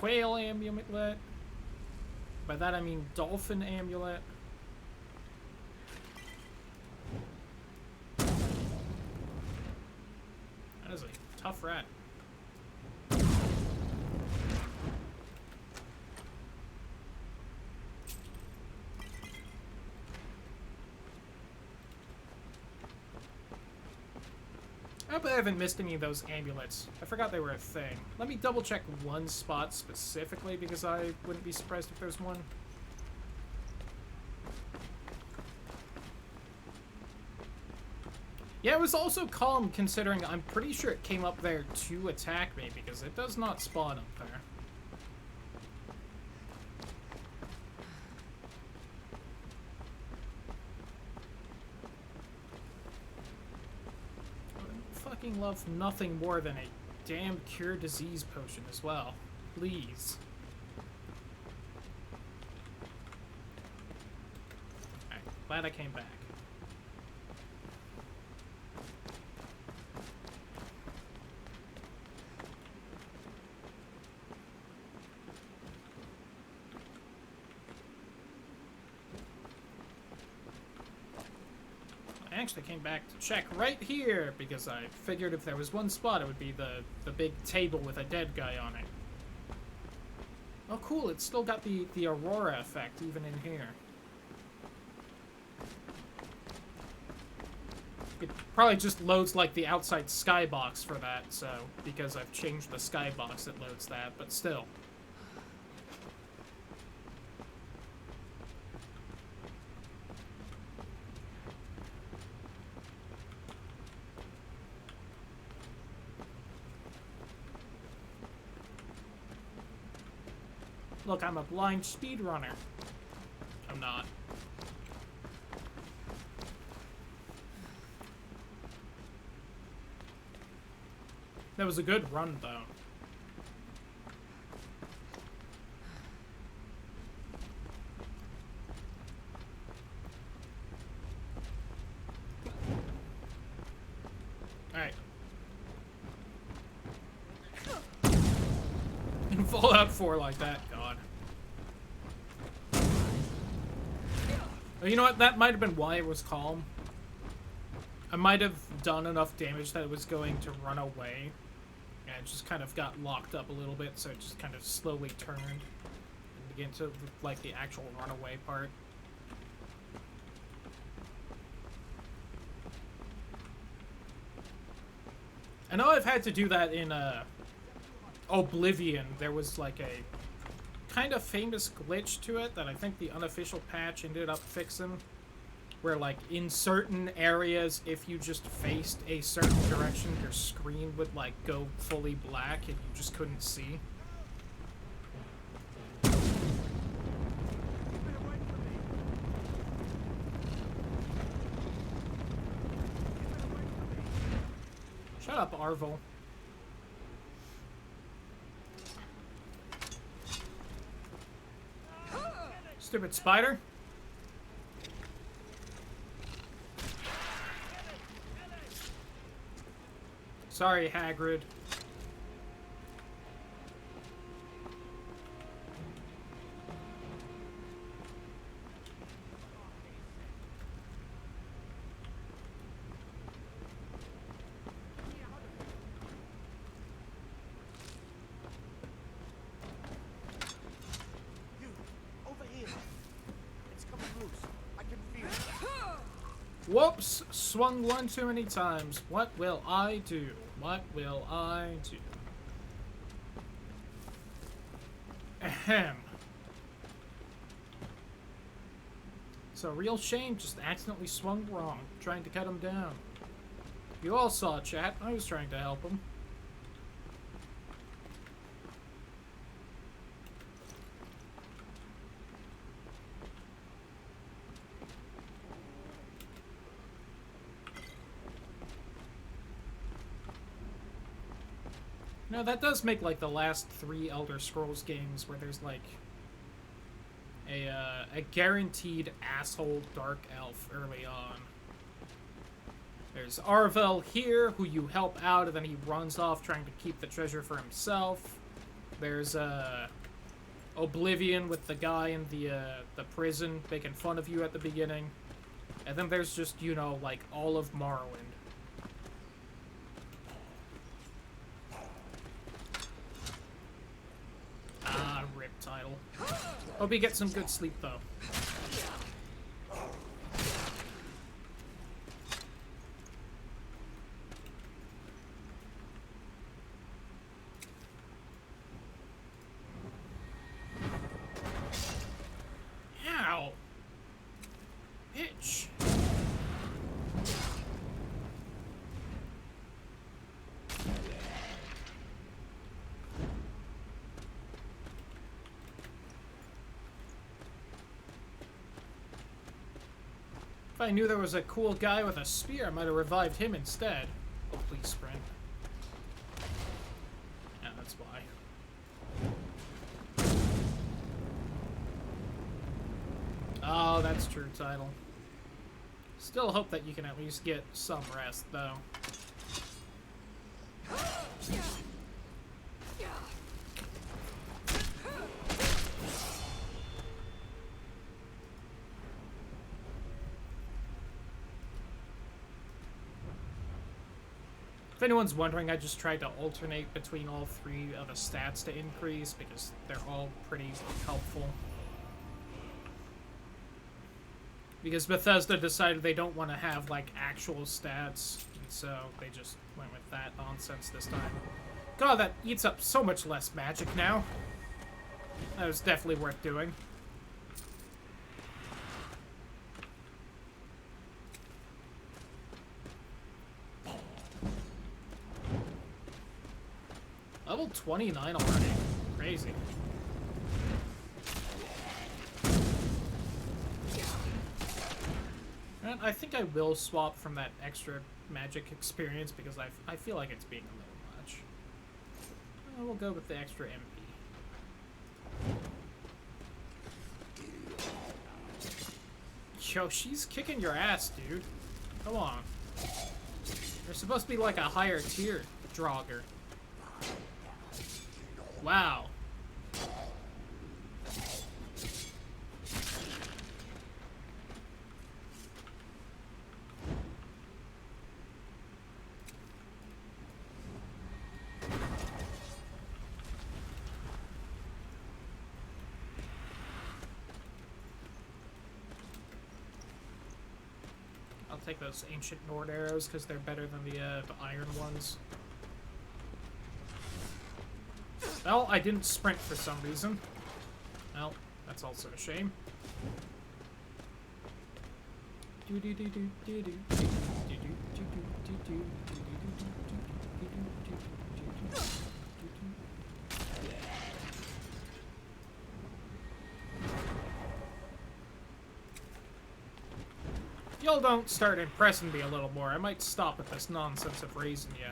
A: Whale amulet. By that I mean dolphin amulet. That is a tough rat. I hope I haven't missed any of those amulets. I forgot they were a thing. Let me double check one spot specifically because I wouldn't be surprised if there's one. Yeah, it was also calm considering I'm pretty sure it came up there to attack me because it does not spawn up there. Love nothing more than a damn cure disease potion as well. Please. Alright, glad I came back. I actually came back to check right here because I figured if there was one spot, it would be the big table with a dead guy on it. Oh, cool! It's still got the aurora effect even in here. It probably just loads like the outside skybox for that, so because I've changed the skybox, it loads that, but still. Look, I'm a blind speedrunner. I'm not. That was a good run, though. Alright. Fallout 4 like that, God. Oh, you know what? That might have been why it was calm. I might have done enough damage that it was going to run away. And it just kind of got locked up a little bit, so it just kind of slowly turned and began to look like the actual runaway part. I know I've had to do that in Oblivion. There was like a kind of famous glitch to it that I think the unofficial patch ended up fixing, where like in certain areas, if you just faced a certain direction, your screen would like go fully black and you just couldn't see. Shut up, Arvel. Stupid spider. Sorry, Hagrid. Whoops! Swung one too many times. What will I do? What will I do? Ahem. It's a real shame, just accidentally swung wrong, trying to cut him down. You all saw, chat. I was trying to help him. No, that does make like the last 3 Elder Scrolls games where there's like a guaranteed asshole dark elf early on. There's Arvel here, who you help out, and then he runs off trying to keep the treasure for himself. There's Oblivion with the guy in the prison making fun of you at the beginning. And then there's just, you know, like all of Morrowind. Ah, rip title. Hope you get some good sleep, though. Ow! Itch! If I knew there was a cool guy with a spear, I might have revived him instead. Oh, please sprint. Yeah, that's why. Oh, that's true, title. Still hope that you can at least get some rest, though. If anyone's wondering, I just tried to alternate between all three of the stats to increase because they're all pretty helpful. Because Bethesda decided they don't want to have, like, actual stats, and so they just went with that nonsense this time. God, that eats up so much less magic now. That was definitely worth doing. Level 29 already. Crazy. And I think I will swap from that extra magic experience because I feel like it's being a little much. We'll go with the extra MP. Yo, she's kicking your ass, dude. Come on. You're supposed to be like a higher tier Draugr. Wow. I'll take those ancient Nord arrows because they're better than the iron ones. Well, I didn't sprint for some reason. Well, that's also a shame. Y'all don't start impressing me a little more. I might stop with this nonsense of raising you.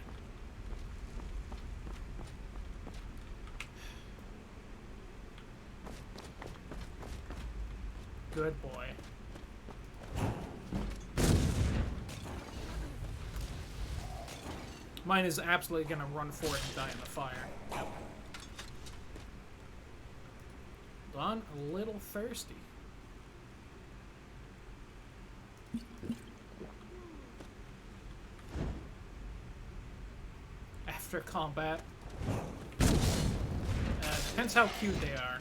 A: Good boy. Mine is absolutely gonna run for it and die in the fire. Yep. Gone a little thirsty. After combat. Depends how cute they are.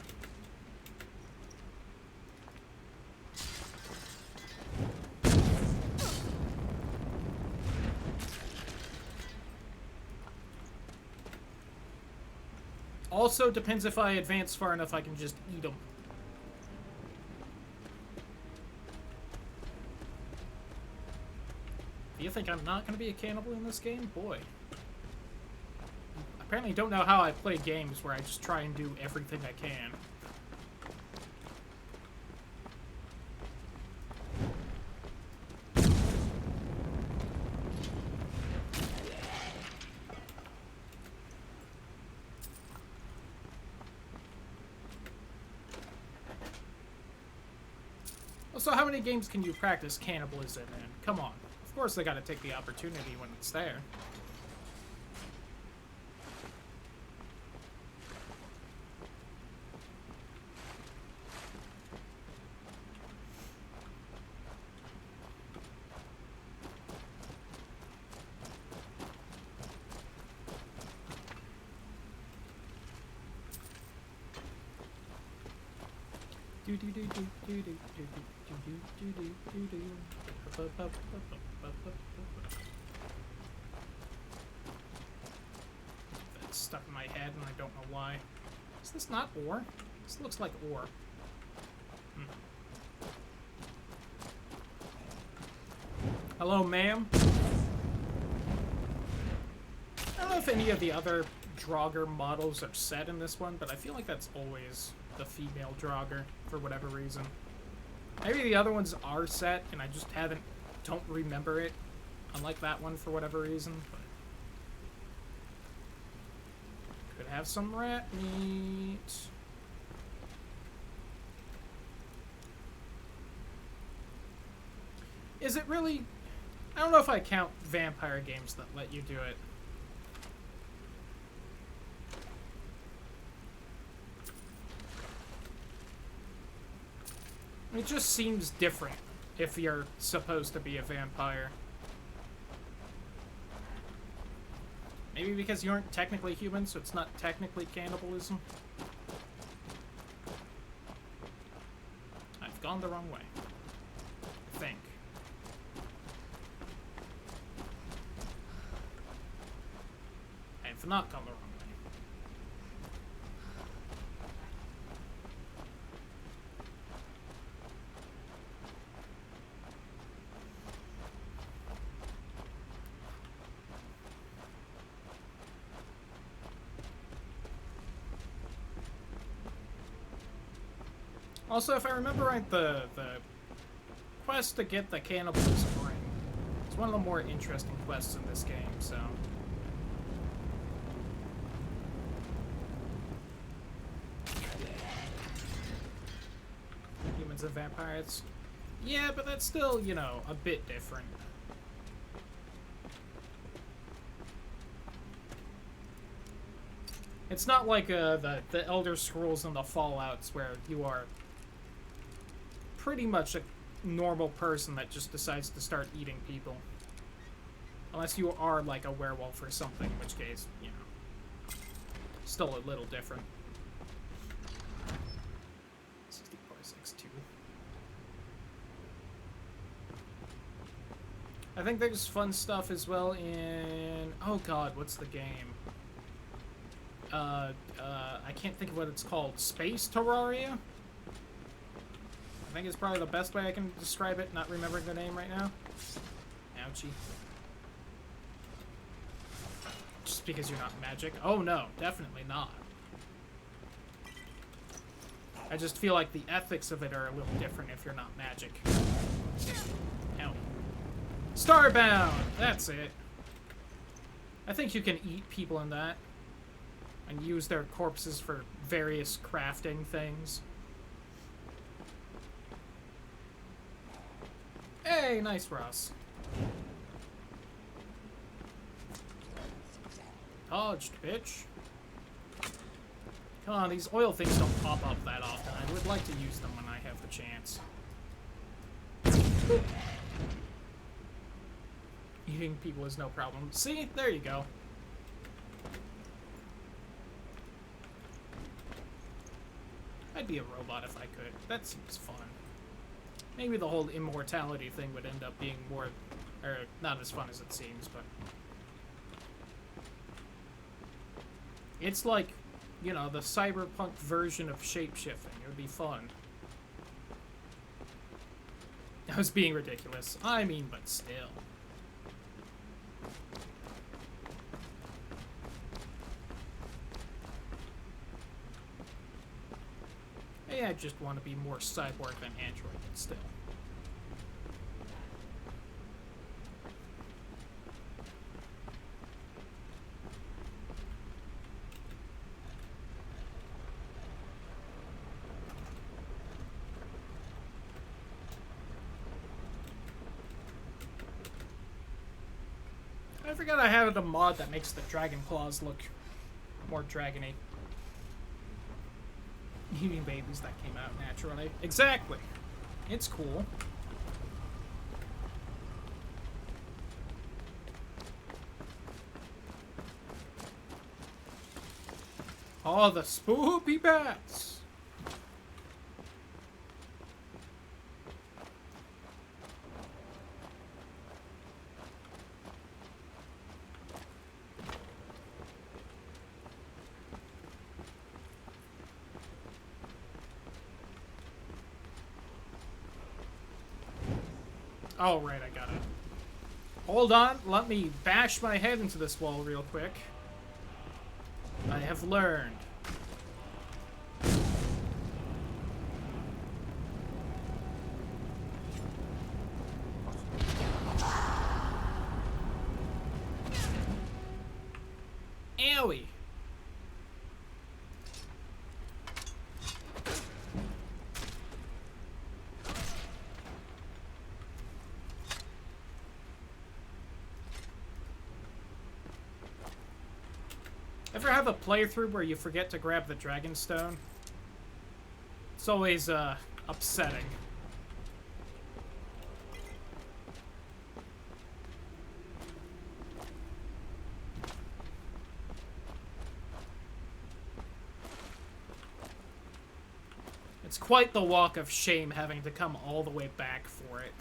A: Also depends if I advance far enough I can just eat them. Do you think I'm not going to be a cannibal in this game? Boy. Apparently don't know how I play games where I just try and do everything I can. So how many games can you practice cannibalism in? Come on. Of course they gotta take the opportunity when it's there. That's stuck in my head and I don't know why. Is this not ore? This looks like ore. Hello, ma'am. I don't know if any of the other Draugr models are set in this one, but I feel like that's always the female Draugr for whatever reason. Maybe the other ones are set and I just don't remember it, unlike that one for whatever reason. But could have some rat meat. Is it really? I don't know if I count vampire games that let you do it. It just seems different if you're supposed to be a vampire. Maybe because you aren't technically human, so it's not technically cannibalism. I've gone the wrong way. I think. I have not gone the wrong way. Also, if I remember right, the quest to get the cannibalism ring is one of the more interesting quests in this game, so... Humans and vampires. Yeah, but that's still, you know, a bit different. It's not like the Elder Scrolls and the Fallouts where you are pretty much a normal person that just decides to start eating people. Unless you are like a werewolf or something, in which case, you know, still a little different. 60 parsecs too. I think there's fun stuff as well in... Oh god, what's the game? I can't think of what it's called. Space Terraria? I think it's probably the best way I can describe it, not remembering the name right now. Ouchie. Just because you're not magic? Oh no, definitely not. I just feel like the ethics of it are a little different if you're not magic. Hell. Starbound! That's it. I think you can eat people in that. And use their corpses for various crafting things. Hey, nice, Ross. Dodged, bitch. Come on, these oil things don't pop up that often. I would like to use them when I have the chance. Eating people is no problem. See? There you go. I'd be a robot if I could. That seems fun. Maybe the whole immortality thing would end up being more... or not as fun as it seems, but... It's like, you know, the cyberpunk version of shape-shifting. It would be fun. I was being ridiculous. I mean, but still. Hey, I just want to be more cyborg than android, but still. I forgot I had a mod that makes the dragon claws look more dragony. Eating babies that came out naturally. Exactly. It's cool. Oh, the spoopy bats! Oh, right, I got it. Hold on, let me bash my head into this wall real quick. I have learned. Owie. Ever have a playthrough where you forget to grab the dragon stone? It's always, upsetting. It's quite the walk of shame having to come all the way back for it.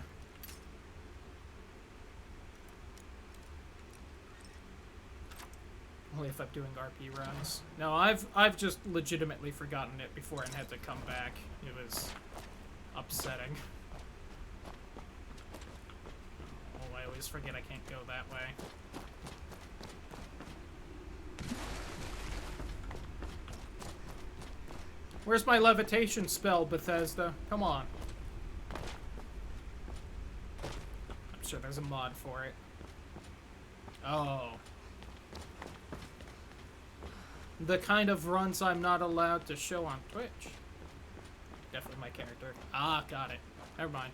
A: Only if I'm doing RP runs. No, I've just legitimately forgotten it before and had to come back. It was upsetting. Oh, I always forget I can't go that way. Where's my levitation spell, Bethesda? Come on. I'm sure there's a mod for it. Oh. The kind of runs I'm not allowed to show on Twitch. Definitely my character. Ah, got it. Never mind.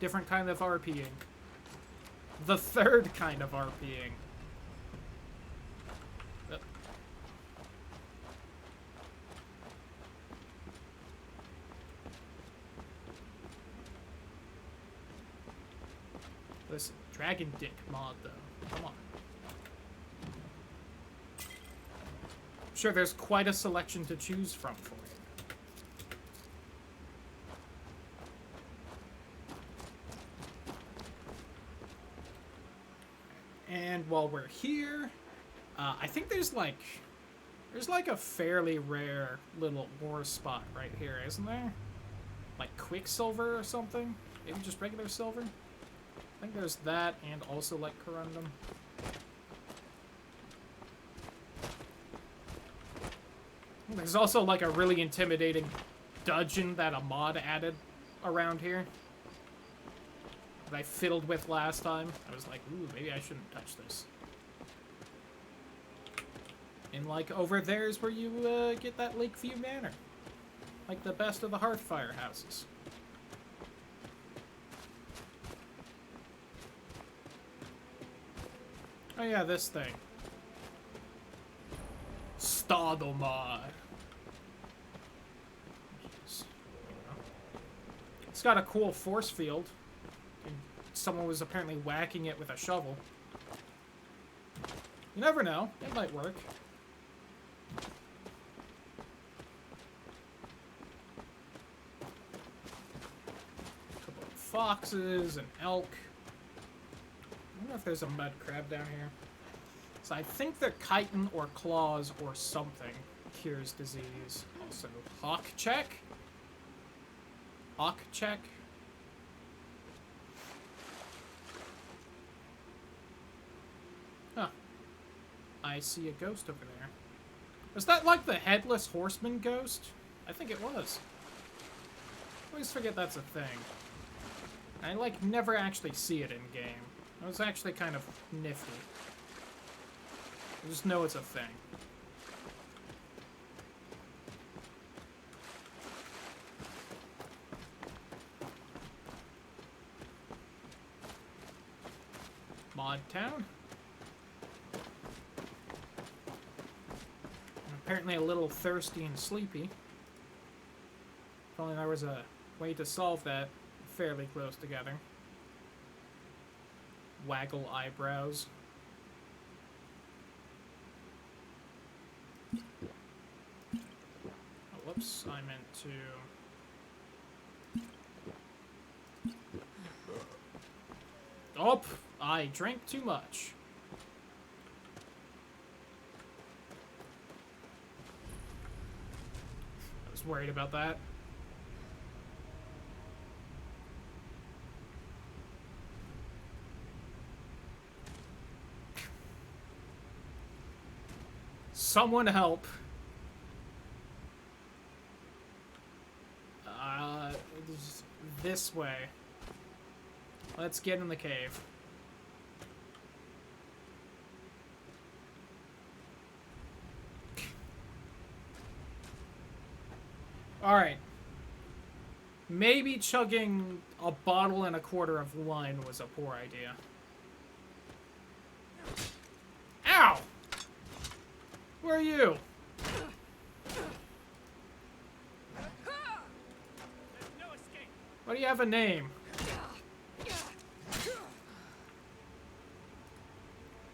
A: Different kind of RPing. The third kind of RPing. Listen, Dragon Dick mod, though. Come on. I'm sure there's quite a selection to choose from for it. And while we're here, I think there's like a fairly rare little ore spot right here, isn't there? Like Quicksilver or something? Maybe just regular silver? I think there's that, and also, like, corundum. There's also, like, a really intimidating dungeon that a mod added around here. That I fiddled with last time. I was like, ooh, maybe I shouldn't touch this. And, like, over there is where you, get that Lakeview Manor. Like, the best of the Hearthfire houses. Oh yeah, this thing. Stadomar. It's got a cool force field. And someone was apparently whacking it with a shovel. You never know. It might work. A couple of foxes, an elk. I wonder if there's a mud crab down here. So I think they're chitin or claws or something cures disease. Also, hawk check. Hawk check. Huh. I see a ghost over there. Was that like the headless horseman ghost? I think it was. I always forget that's a thing. I like never actually see it in game. It was actually kind of nifty. I just know it's a thing. Mod town. I'm apparently a little thirsty and sleepy. If only there was a way to solve that fairly close together. Waggle eyebrows. Oh, whoops, I meant to... Oh, I drank too much. I was worried about that. Someone help. This way. Let's get in the cave. Alright. Maybe chugging a bottle and a quarter of wine was a poor idea. Ow! Who are you? Why do you have a name?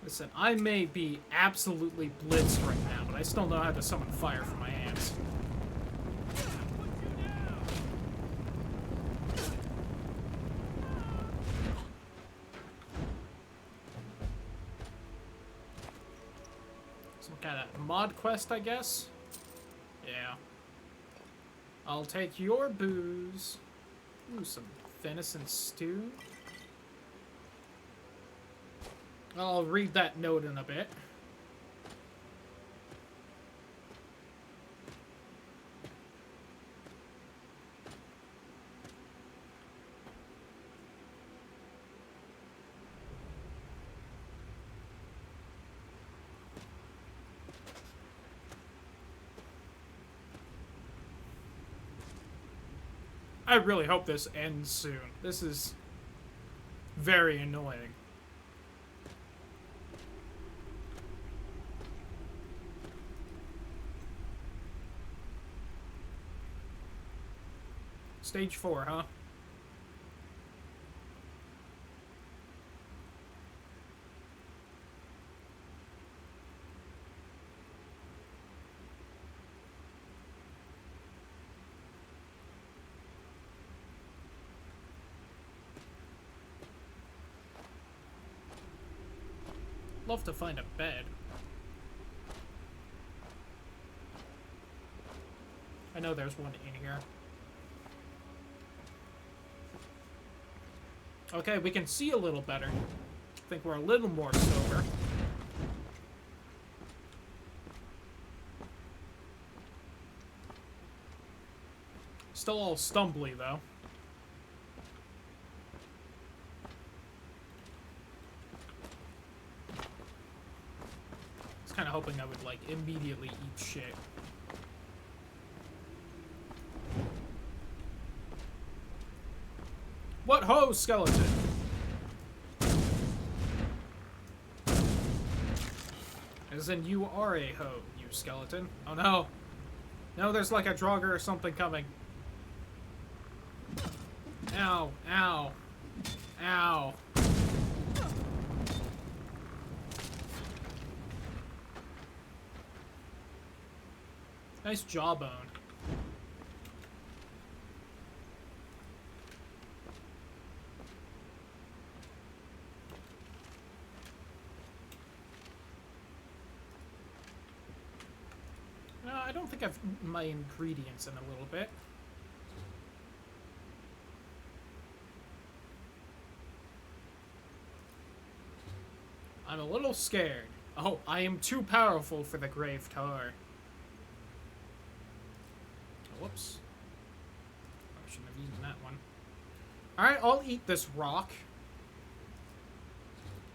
A: Listen, I may be absolutely blitzed right now, but I still know how to summon fire from my hands. What kind of mod quest, I guess? Yeah. I'll take your booze. Ooh, some venison stew. I'll read that note in a bit. I really hope this ends soon. This is very annoying. Stage 4, huh? Love to find a bed. I know there's one in here. Okay, we can see a little better. I think we're a little more sober. Still all stumbly, though. I was kind of hoping I would, like, immediately eat shit. What ho, skeleton? As in, you are a hoe, you skeleton. Oh no. No, there's like a Draugr or something coming. Ow, ow, ow. Nice jawbone. I don't think I've my ingredients in a little bit. I'm a little scared. Oh, I am too powerful for the Grave Tar. Oh, whoops. I shouldn't have eaten that one. Alright, I'll eat this rock.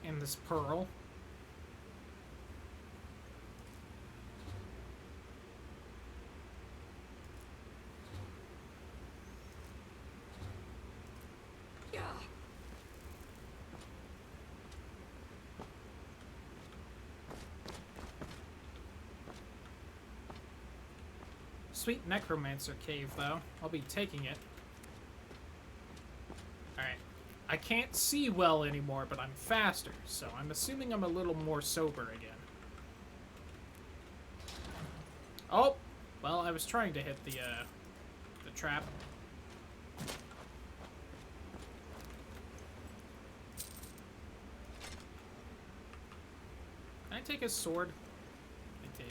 A: And this pearl. Sweet Necromancer Cave, though. I'll be taking it. Alright. I can't see well anymore, but I'm faster, so I'm assuming I'm a little more sober again. Oh! Well, I was trying to hit the trap. Can I take his sword? I did.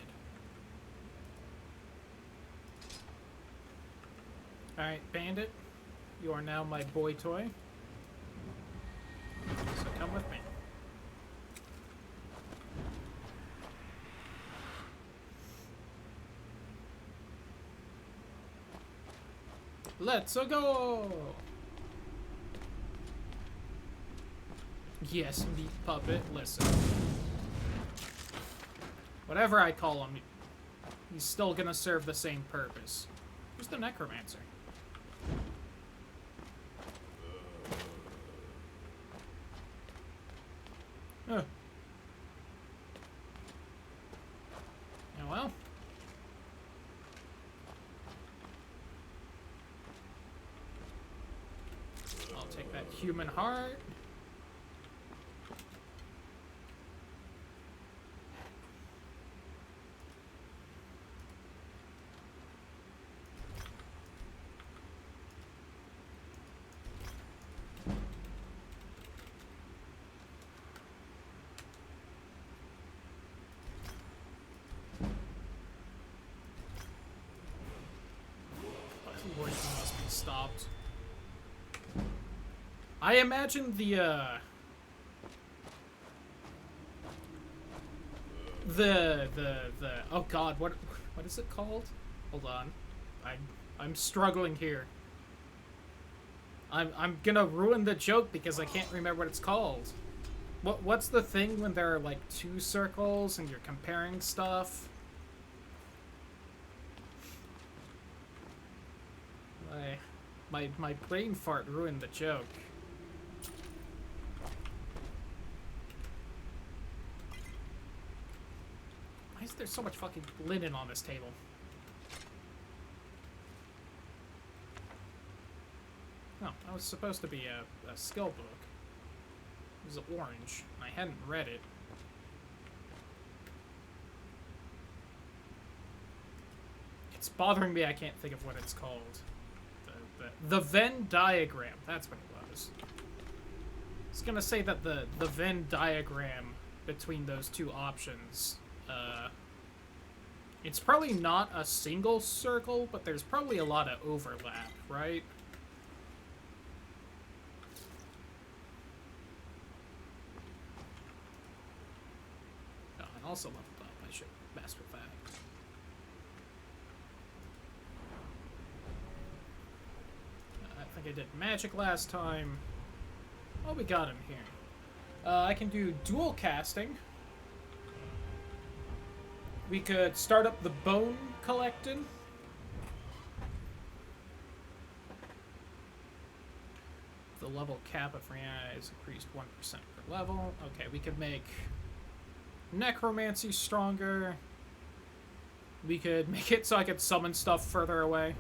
A: Alright, Bandit. You are now my boy toy. So come with me. Let's go! Yes, meat puppet, listen. Whatever I call him, he's still gonna serve the same purpose. Who's the Necromancer? Huh. Yeah, well. I'll take that human heart. stopped. I imagine the oh god, what is it called? Hold on. I'm struggling here. I'm gonna ruin the joke because I can't remember what it's called. What's the thing when there are like two circles and you're comparing stuff? My brain fart ruined the joke. Why is there so much fucking linen on this table? No, that was supposed to be a skill book. It was orange. I hadn't read it. It's bothering me I can't think of what it's called. The Venn diagram. That's what it was. I was gonna say that the Venn diagram between those two options, it's probably not a single circle, but there's probably a lot of overlap, right? Oh, and also leveled up. I should mess with that. I think I did magic last time. What we got in here? I can do dual casting. We could start up the bone collecting. The level cap of Rihanna is increased 1% per level. Okay, we could make necromancy stronger. We could make it so I could summon stuff further away.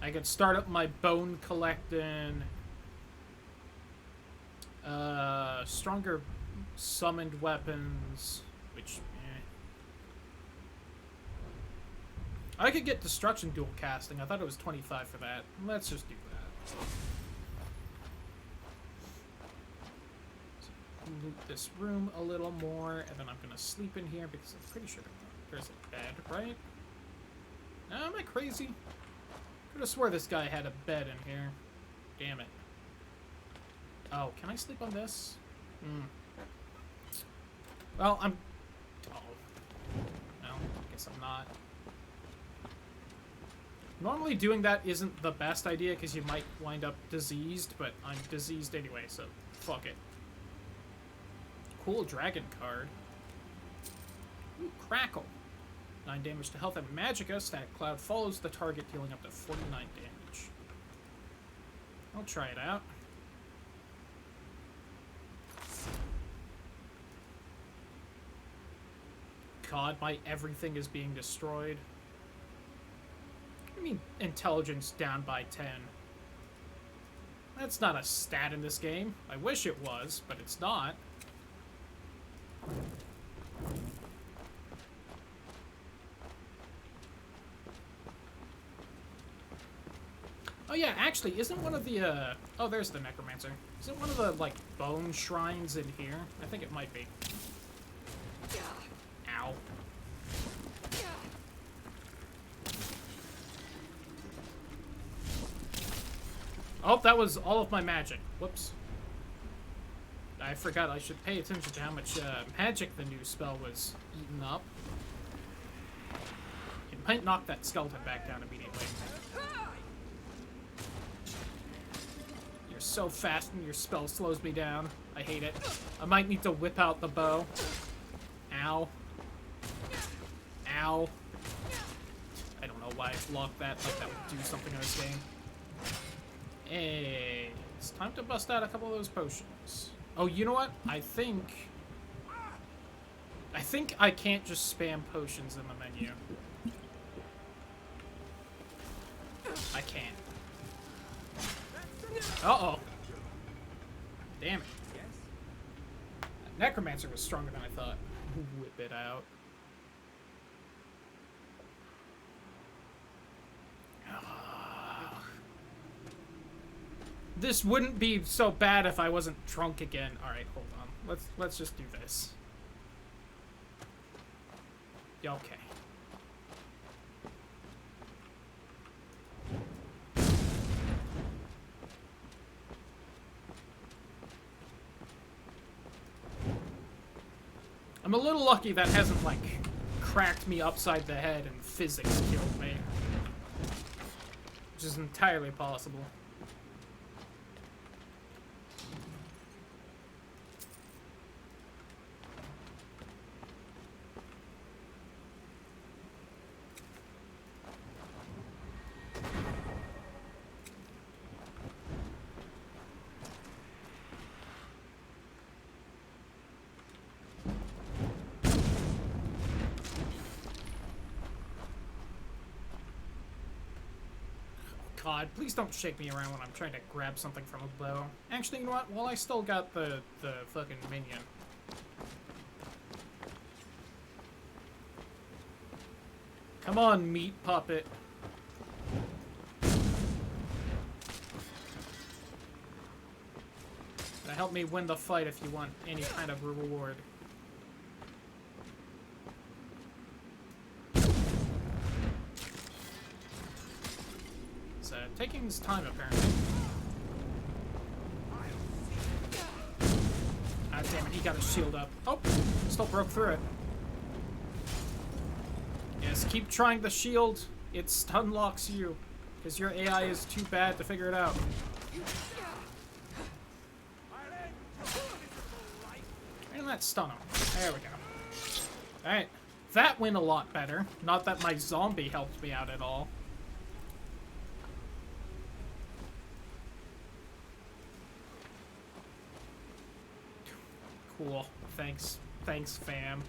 A: I could start up my bone collecting. Stronger summoned weapons, which, I could get destruction dual casting. I thought it was 25 for that. Let's just do that. So, loot this room a little more, and then I'm gonna sleep in here because I'm pretty sure there's a bed, right? Am I crazy? Could have swore this guy had a bed in here. Damn it. Oh, can I sleep on this? Well, I'm... Oh. No, I guess I'm not. Normally doing that isn't the best idea because you might wind up diseased, but I'm diseased anyway, so fuck it. Cool dragon card. Ooh, Crackle. 9 damage to health and magicka. Static Cloud follows the target, dealing up to 49 damage. I'll try it out. God, my everything is being destroyed. I mean, intelligence down by 10. That's not a stat in this game. I wish it was, but it's not. Oh yeah, actually, isn't one of the, oh, there's the necromancer. Isn't one of the, like, bone shrines in here? I think it might be. Ow. Oh, that was all of my magic. Whoops. I forgot I should pay attention to how much magic the new spell was eaten up. It might knock that skeleton back down immediately. You're so fast and your spell slows me down. I hate it. I might need to whip out the bow. Ow. Ow. I don't know why I blocked that, like that would do something in this game. Hey, it's time to bust out a couple of those potions. Oh, you know what? I think I can't just spam potions in the menu. I can't. Uh-oh. Damn it. Necromancer was stronger than I thought. Whip it out. This wouldn't be so bad if I wasn't drunk again. All right, hold on. Let's just do this. Okay. I'm a little lucky that hasn't, like, cracked me upside the head and physics killed me. Which is entirely possible. God, please don't shake me around when I'm trying to grab something from a bow. Actually, you know what? Well, I still got the fucking minion. Come on, meat puppet. Now help me win the fight if you want any kind of reward. Taking his time, apparently. Ah, damn it, he got his shield up. Oh, still broke through it. Yes, keep trying the shield. It stun locks you, because your AI is too bad to figure it out. And that stun him. There we go. Alright, that went a lot better. Not that my zombie helped me out at all. Cool. Thanks. Thanks, fam.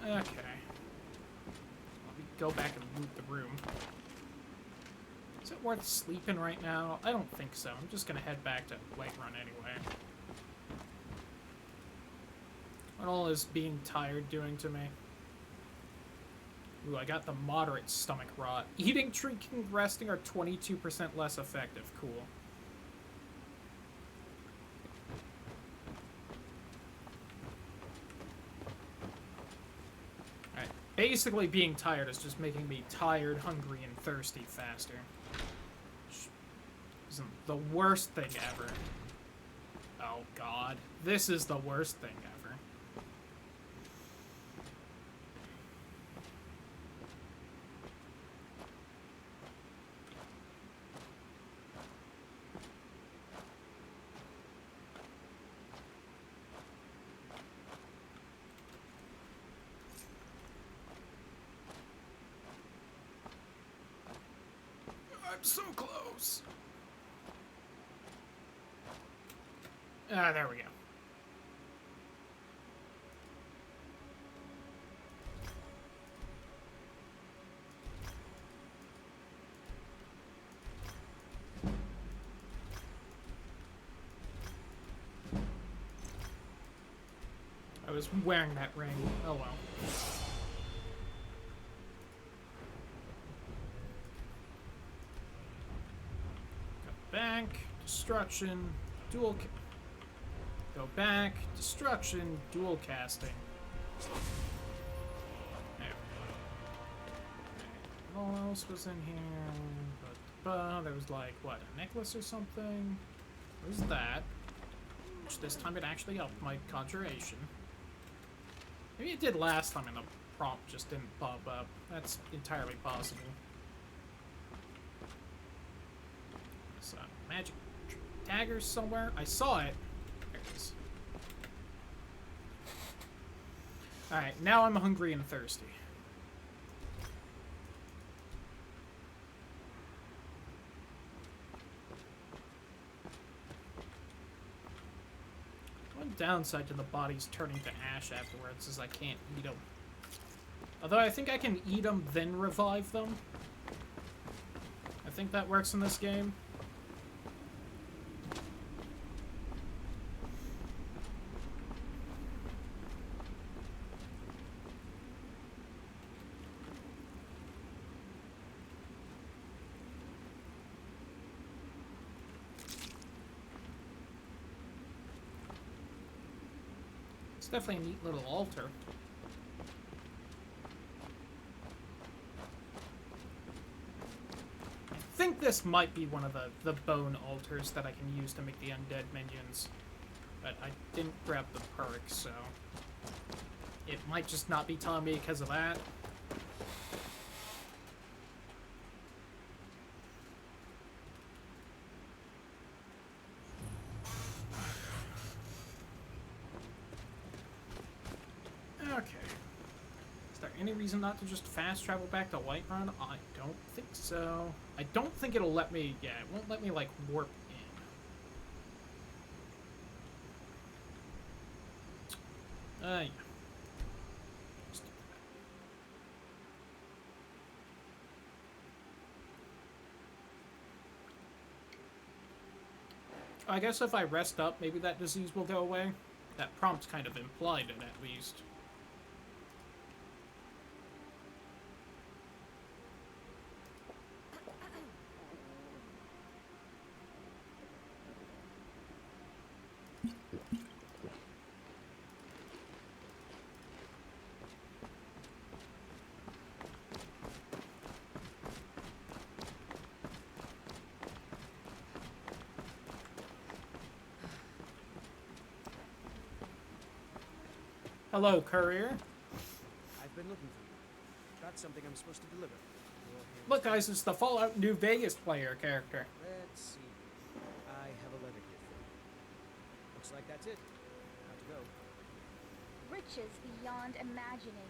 A: Okay. Let me go back and loot the room. Is it worth sleeping right now? I don't think so. I'm just gonna head back to Whiterun anyway. What all is being tired doing to me? Ooh, I got the moderate stomach rot. Eating, drinking, resting are 22% less effective. Cool. Basically, being tired is just making me tired, hungry, and thirsty faster. Which isn't the worst thing ever. Oh, God. This is the worst thing ever. I'm so close. Ah, there we go. I was wearing that ring. Oh well. Back, destruction, dual. Go back, destruction, dual casting. There. What else was in here? There was like, what, a necklace or something? What was that? Which this time it actually upped my conjuration. Maybe it did last time and the prompt just didn't pop up. That's entirely possible. So, magic dagger somewhere. I saw it. There it is. Alright, now I'm hungry and thirsty. One downside to the bodies turning to ash afterwards is I can't eat them. Although I think I can eat them, then revive them. I think that works in this game. It's definitely a neat little altar. this might be one of the bone altars that I can use to make the undead minions. But I didn't grab the perk, so it might just not be telling me because of that. Okay. Is there any reason not to just fast travel back to Whiterun? I don't think so. I don't think it'll let me... Yeah, it won't let me, like, warp in. Yeah. Just do that. I guess if I rest up, maybe that disease will go away. That prompt kind of implied it, at least. Hello, courier.
E: I've been looking for you. Got something I'm supposed to deliver.
A: Look, guys, it's the Fallout New Vegas player character.
E: Let's see. I have a letter here for you. Looks like that's it. Got to go.
D: Riches beyond imagining.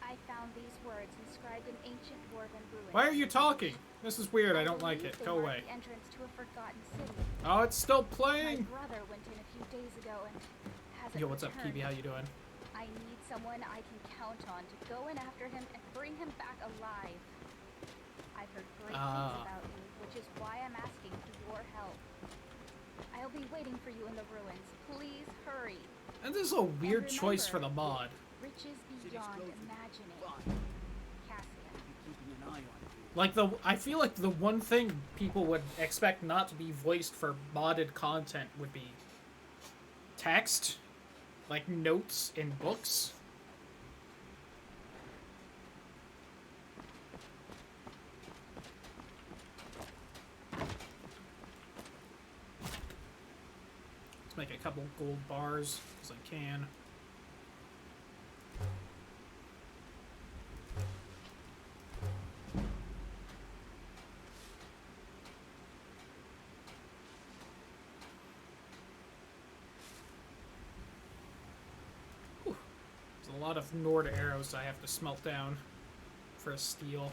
D: I found these words inscribed in ancient dwarven ruins.
A: Why are you talking? This is weird. I don't like
D: believe
A: it.
D: they
A: Go
D: mark
A: away.
D: The entrance to a forgotten city.
A: Oh, it's still
D: My
A: playing.
D: brother went in a few days ago and hasn't
A: Yo, what's up,
D: returned.
A: Kibi? How you doing?
D: I need someone I can count on to go in after him and bring him back alive. I've heard great things about you, which is why I'm asking for your help. I'll be waiting for you in the ruins. Please hurry.
A: And this is a weird choice for the
D: remember,
A: mod.
D: Riches
E: City's
D: beyond
E: closing.
D: imagining.
E: Fine.
D: Cassia.
E: Be keeping an eye on you.
A: Like I feel like the one thing people would expect not to be voiced for modded content would be text, like notes in books. Let's make a couple gold bars because I can. Whew. There's a lot of Nord arrows I have to smelt down for a steel.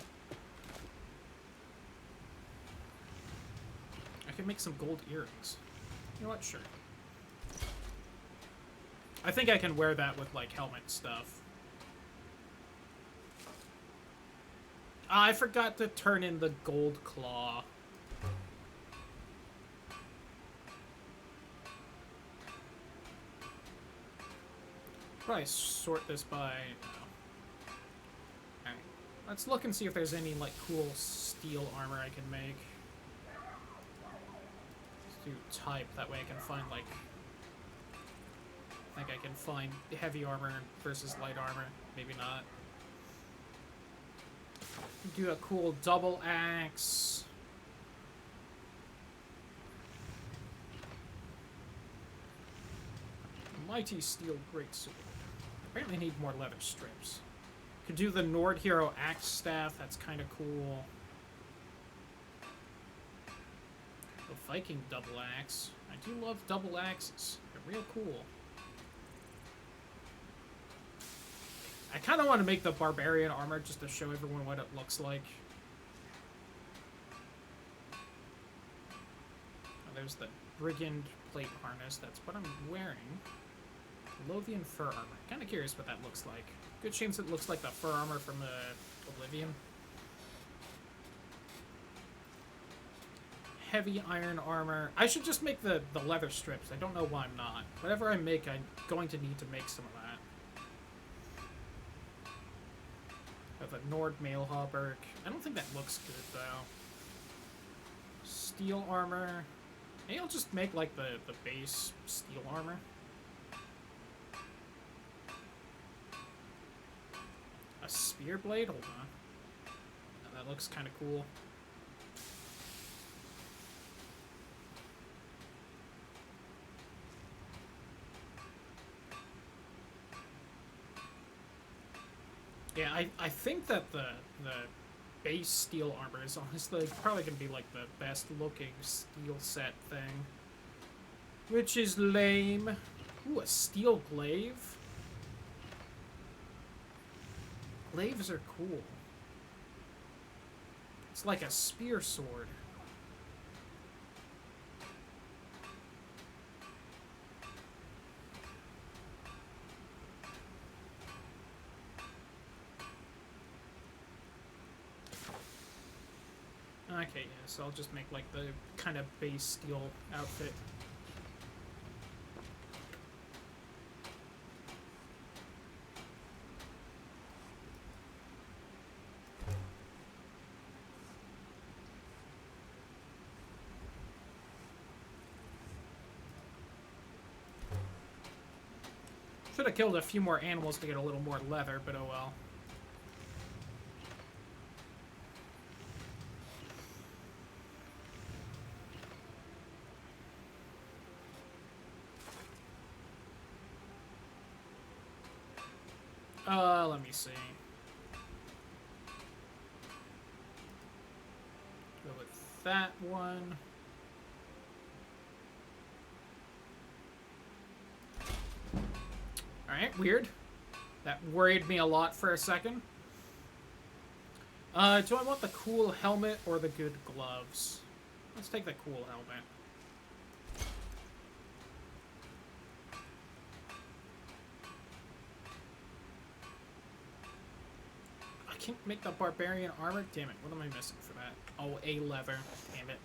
A: I can make some gold earrings. You know what? Sure. I think I can wear that with, like, helmet stuff. Ah, I forgot to turn in the gold claw. Probably sort this by... No. Alright. Let's look and see if there's any, like, cool steel armor I can make. Let's do type, that way I can find, like... I think I can find heavy armor versus light armor. Maybe not. Do a cool double axe. Mighty steel greatsword. Apparently need more leather strips. Could do the Nord Hero axe staff. That's kind of cool. The Viking double axe. I do love double axes. They're real cool. I kind of want to make the barbarian armor just to show everyone what it looks like. Oh, there's the brigand plate harness. That's what I'm wearing. Lothian fur armor. Kind of curious what that looks like. Good chance it looks like the fur armor from Oblivion. Heavy iron armor. I should just make the leather strips. I don't know why I'm not. Whatever I make, I'm going to need to make some of that. Have a Nord mail hauberk. I don't think that looks good though. Steel armor. Maybe I'll just make like the base steel armor. A spear blade? Hold on. Oh, that looks kind of cool. Yeah, I think that the base steel armor is honestly probably gonna be like the best looking steel set thing. Which is lame. Ooh, a steel glaive? Glaives are cool. It's like a spear sword. Okay, yeah, so I'll just make like the kind of base steel outfit. Should have killed a few more animals to get a little more leather, but oh well. Let me see. Go with that one. Alright, weird. That worried me a lot for a second. Do I want the cool helmet or the good gloves? Let's take the cool helmet. I can't make the barbarian armor? Damn it, what am I missing for that? Oh, a leather. Damn it.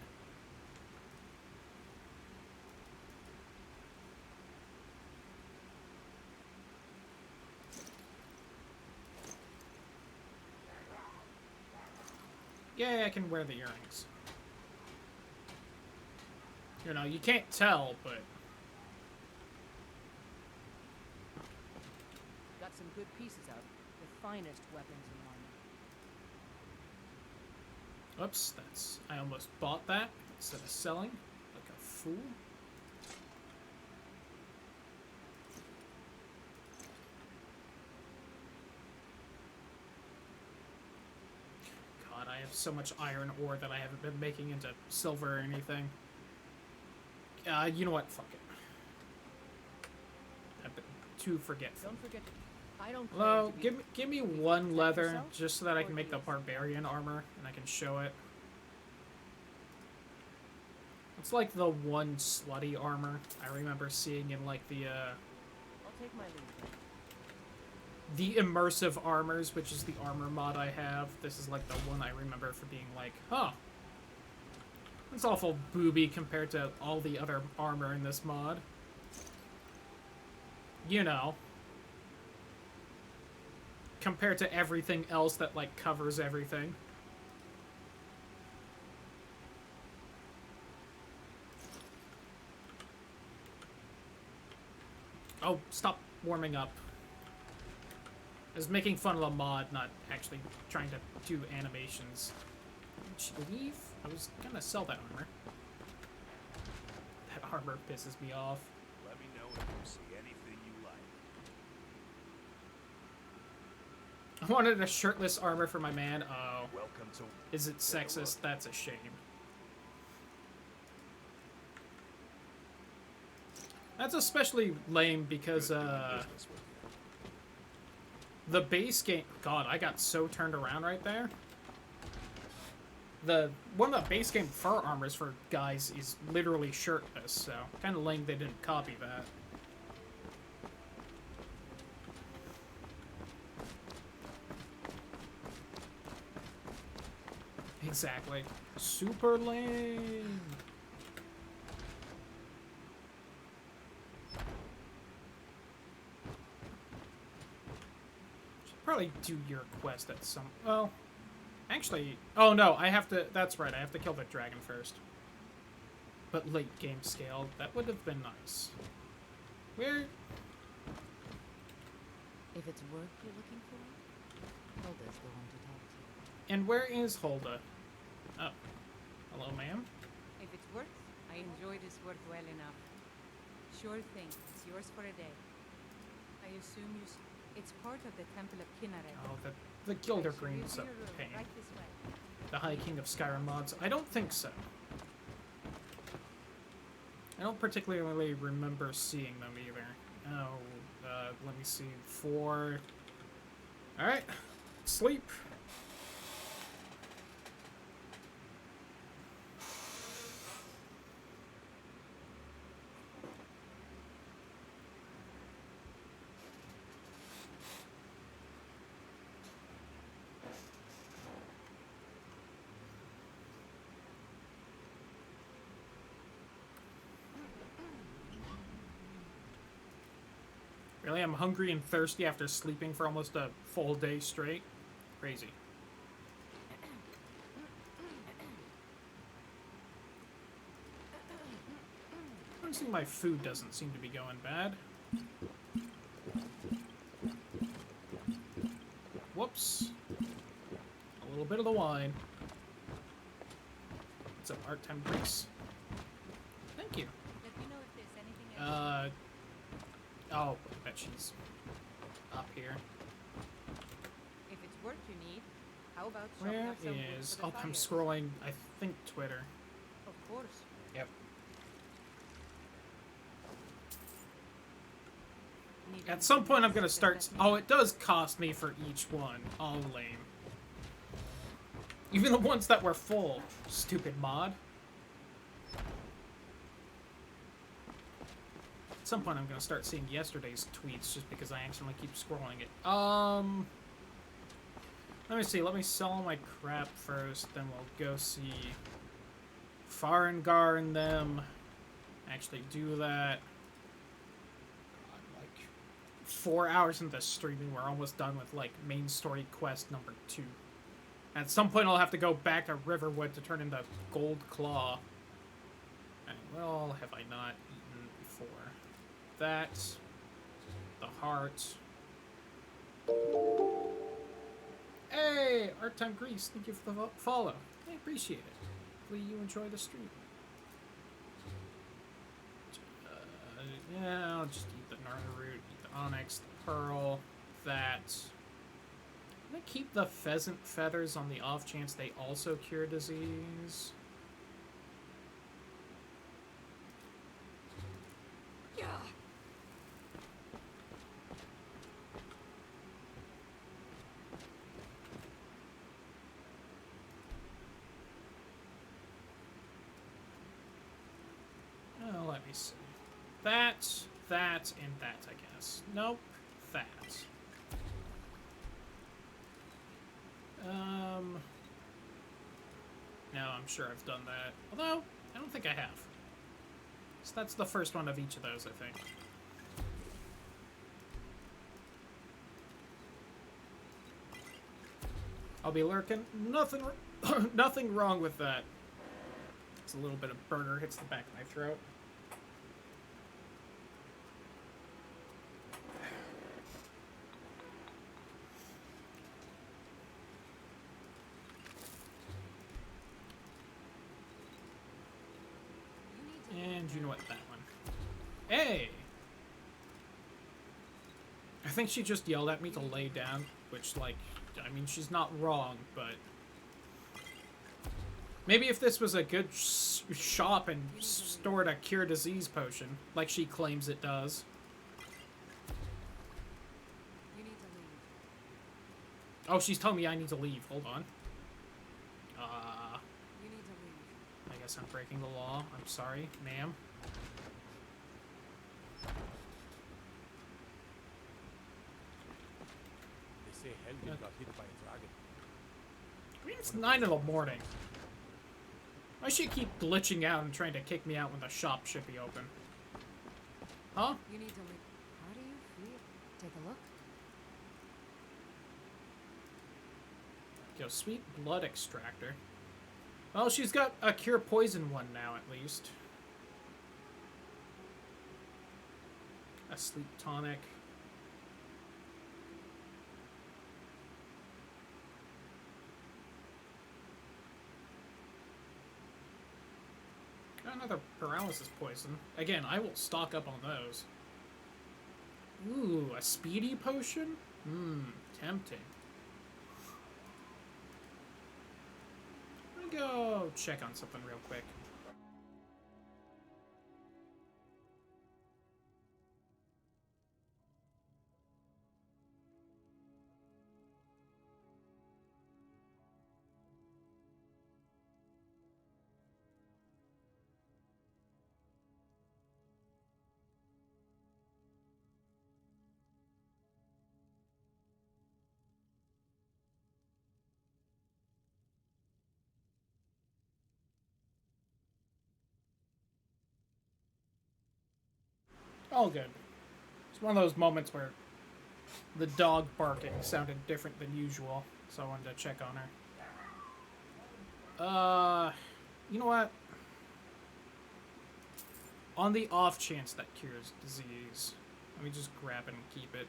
A: Yeah, I can wear the earrings. You know, you can't tell, but...
F: Got some good pieces out. The finest weapons in armor.
A: Oops, that's... I almost bought that instead of selling. Like a fool. God, I have so much iron ore that I haven't been making into silver or anything. You know what? Fuck it. I've been too forgetful.
F: Don't forget, I don't claim
A: Hello,
F: to be
A: give me one leather,
F: yourself,
A: just so that I
F: or
A: can make the
F: do you-
A: barbarian armor, and I can show it. It's like the one slutty armor I remember seeing in like the
F: I'll take my leave.
A: the immersive armors, which is the armor mod I have. This is like the one I remember for being like, huh. It's awful booby compared to all the other armor in this mod. You know. Compared to everything else that, like, covers everything. Oh, stop warming up. I was making fun of the mod, not actually trying to do animations. Did she leave? I was gonna sell that armor. That armor pisses me off.
C: Let me know if you see anything you like.
A: I wanted a shirtless armor for my man. Oh.
C: Welcome to...
A: Is it sexist? That's a shame. That's especially lame because,
C: Good doing business with you.
A: the base game... God, I got so turned around right there. One of the base game fur armors for guys is literally shirtless, so kind of lame they didn't copy that. Exactly. Super lame. Should probably do your quest at some... Well... Actually, oh no, I have to, that's right, I have to kill the dragon first. But late game scale, that would have been nice. Where?
I: If it's work you're looking for, Hilda's the one to talk to.
A: And where is Hulda? Oh. Hello, ma'am?
J: If it's worth, I enjoy this work well enough. Sure thing, it's yours for a day. I assume you It's part of the Temple of Kinneret.
A: Oh, the Gilder Green's a pain.
J: Right this way.
A: The High King of Skyrim mods? I don't think so. I don't particularly remember seeing them either. Oh, let me see. 4. Alright. Sleep. Really, I'm hungry and thirsty after sleeping for almost a full day straight. Crazy. Honestly, my food doesn't seem to be going bad. Whoops. A little bit of the wine. What's up, Art Time Grease? Thank you.
J: Let me know if there's anything else.
A: Oh, I bet she's up here.
J: If it's work you need, how about chopping
A: Where
J: up some wood
A: is...
J: for the
A: Oh, I'm
J: fire?
A: scrolling, I think, Twitter.
J: Of course.
A: Yep.
J: Need
A: At some point, I'm
J: anything
A: gonna
J: else, just
A: start...
J: let me
A: Oh,
J: know.
A: it does cost me for each one. Oh, lame. Even the ones that were full. Stupid mod. At some point, I'm gonna start seeing yesterday's tweets just because I accidentally keep scrolling it. Let me see. Let me sell all my crap first, then we'll go see Farengar and them. Actually do that. I'm like 4 hours into streaming, we're almost done with like main story quest number 2. At some point, I'll have to go back to Riverwood to turn into Gold Claw. And what all have I not eaten before? That, the heart. Hey, Art Time Grease, thank you for the follow. I appreciate it. Hopefully you enjoy the stream. Yeah, I'll just eat the Gnarly Root, eat the Onyx, the Pearl, that. I'm gonna keep the pheasant feathers on the off chance they also cure disease.
B: Yeah.
A: Oh, let me see. That, and that, I guess. Nope, that. No, I'm sure I've done that. Although, I don't think I have. So that's the first one of each of those, I think. I'll be lurking. Nothing, nothing wrong with that. It's a little bit of burger hits the back of my throat. And you know what, that one. Hey! I think she just yelled at me to lay down, which, like, I mean, she's not wrong, but... Maybe if this was a good shop and stored a cure disease potion, like she claims it does.
B: You need to leave.
A: Oh, she's telling me I need to leave. Hold on.
B: You need to leave.
A: I guess I'm breaking the law. I'm sorry, ma'am.
G: They say Helgen got hit by a dragon.
A: I mean, it's 9 in the morning. I should keep glitching out and trying to kick me out when the shop should be open. Huh?
B: You need to leave. How do you feel? Take a look.
A: Yo, sweet blood extractor. Well, she's got a cure poison one now, at least. A sleep tonic. Got another paralysis poison. Again, I will stock up on those. Ooh, a speedy potion? Tempting. Let me go check on something real quick. All good. It's one of those moments where the dog barking sounded different than usual, so I wanted to check on her. You know what? On the off chance that cures disease, let me just grab it and keep it.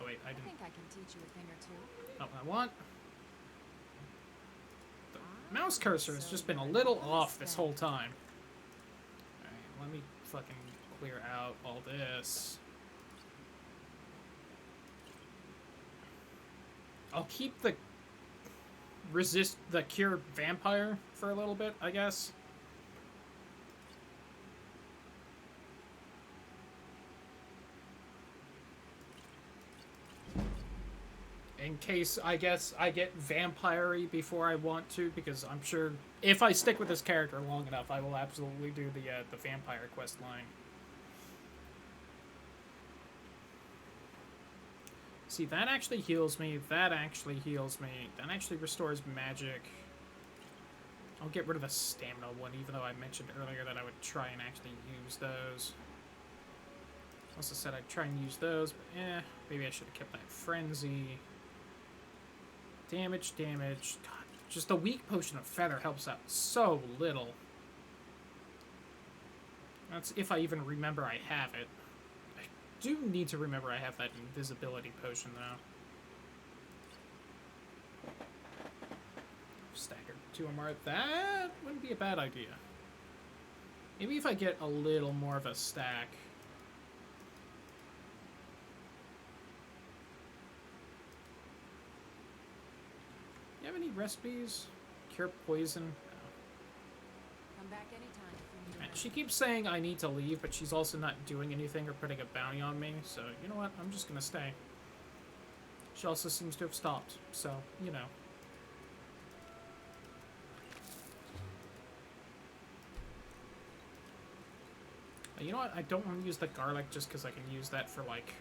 A: Oh wait, I
B: I
A: didn't.
B: think I can teach you a thing or two.
A: Not what I want. The mouse cursor has just been a little off this whole time. Alright, let me fucking clear out all this. I'll keep the resist the cure vampire for a little bit, I guess. In case, I guess, I get vampire-y before I want to, because I'm sure if I stick with this character long enough, I will absolutely do the vampire quest line. See, that actually heals me, that actually heals me, that actually restores magic. I'll get rid of the stamina one, even though I mentioned earlier that I would try and actually use those. Also said I'd try and use those, but maybe I should have kept that frenzy. Damage. God, just the weak potion of feather helps out so little. That's if I even remember I have it. I do need to remember I have that invisibility potion, though. Staggered 2 MR. That wouldn't be a bad idea. Maybe if I get a little more of a stack. You have any recipes? Cure poison? No.
B: Come back anytime if you need
A: And she keeps saying I need to leave, but she's also not doing anything or putting a bounty on me, so you know what? I'm just gonna stay. She also seems to have stopped, so, you know. You know what? I don't want to use the garlic just because I can use that for, like...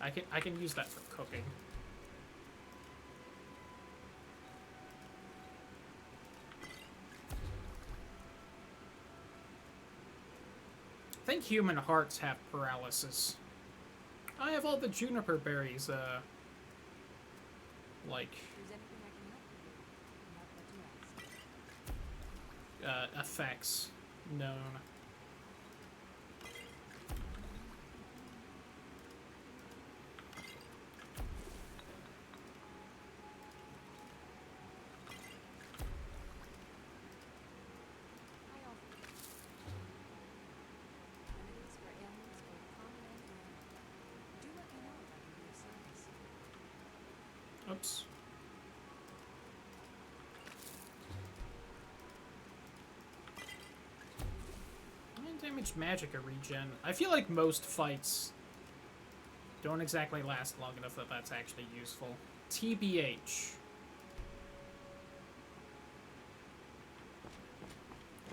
A: I can use that for cooking. I think human hearts have paralysis. I have all the juniper berries, like...
B: There's anything I can help you with, not what you ask.
A: Effects known.
B: I offer remedies for ailments both common and rare. Do let me know if I can be of service.
A: Oops. Damage magic or regen. I feel like most fights don't exactly last long enough that that's actually useful. TBH.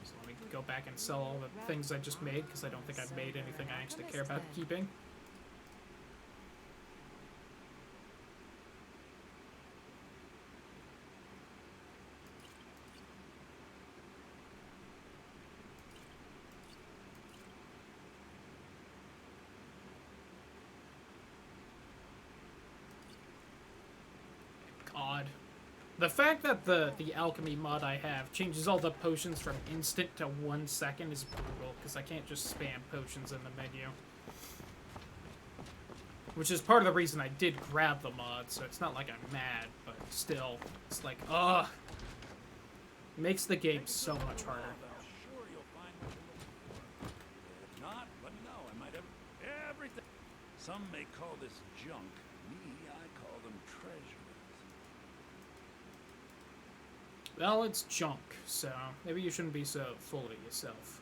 A: So let me go back and sell all the things I just made, because I don't think I've made anything I actually care about keeping. Odd. The fact that the alchemy mod I have changes all the potions from instant to 1 second is brutal, because I can't just spam potions in the menu. Which is part of the reason I did grab the mod, so it's not like I'm mad, but still, it's like, ugh. Makes the game so much harder.
C: I'm sure Some may call this junk. Me, I call them treasures.
A: Well, it's junk, so maybe you shouldn't be so full of yourself.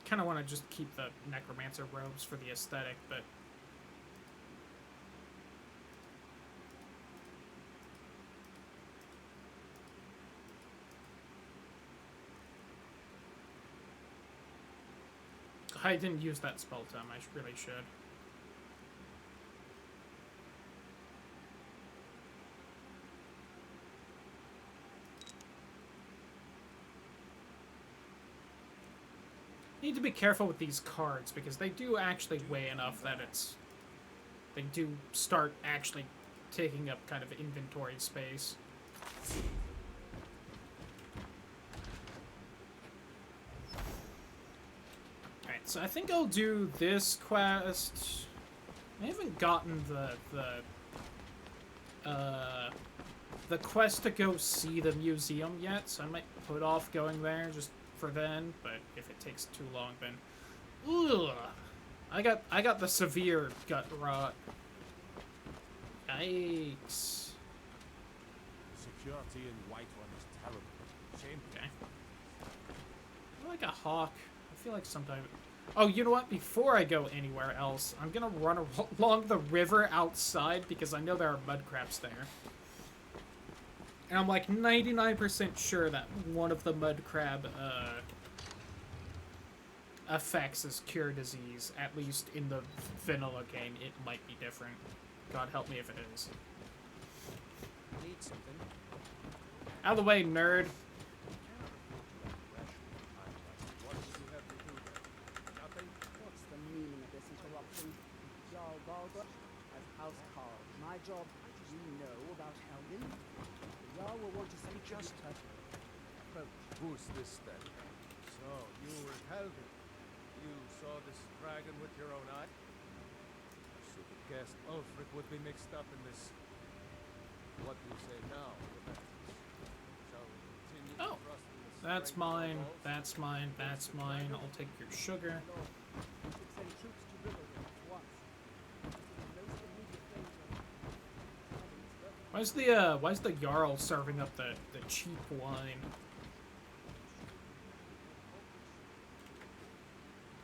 A: Kind of want to just keep the necromancer robes for the aesthetic, but I didn't use that spell time. I really should. Need to be careful with these cards because they do actually weigh enough that it's... They do start actually taking up kind of inventory space. Alright, so I think I'll do this quest. I haven't gotten the quest to go see the museum yet, so I might put off going there just for then, but if it takes too long, then... Ugh! I got the severe gut rot. Yikes.
E: Security in White One is terrible. Shame.
A: Okay. I like a hawk. I feel like sometime... Oh, you know what? Before I go anywhere else, I'm gonna run along the river outside because I know there are mud crabs there. And I'm like 99% sure that one of the mud crab effects is cure disease. At least in the vanilla game, it might be different. God help me if it is.
E: Need something.
A: Out of the way, nerd.
E: What did you have to do there? Nothing?
K: What's the meaning of this interruption? Jarl Baldur, as house call. My job, you know about Helgen? The Jarl will want to see just her approach.
E: Who's this then? So, you were Helgen. You saw this dragon with your own eye? I should have guessed Ulfric would be mixed up in this. What do you say now, Shall we continue
A: Oh,
E: to trust in the
A: that's
E: strength of our
A: mine.
E: walls?
A: That's mine. That's mine. I'll take your sugar.
K: We should send troops to Rivendell at once. This is the most immediate danger.
A: Why's the Jarl serving up the cheap wine?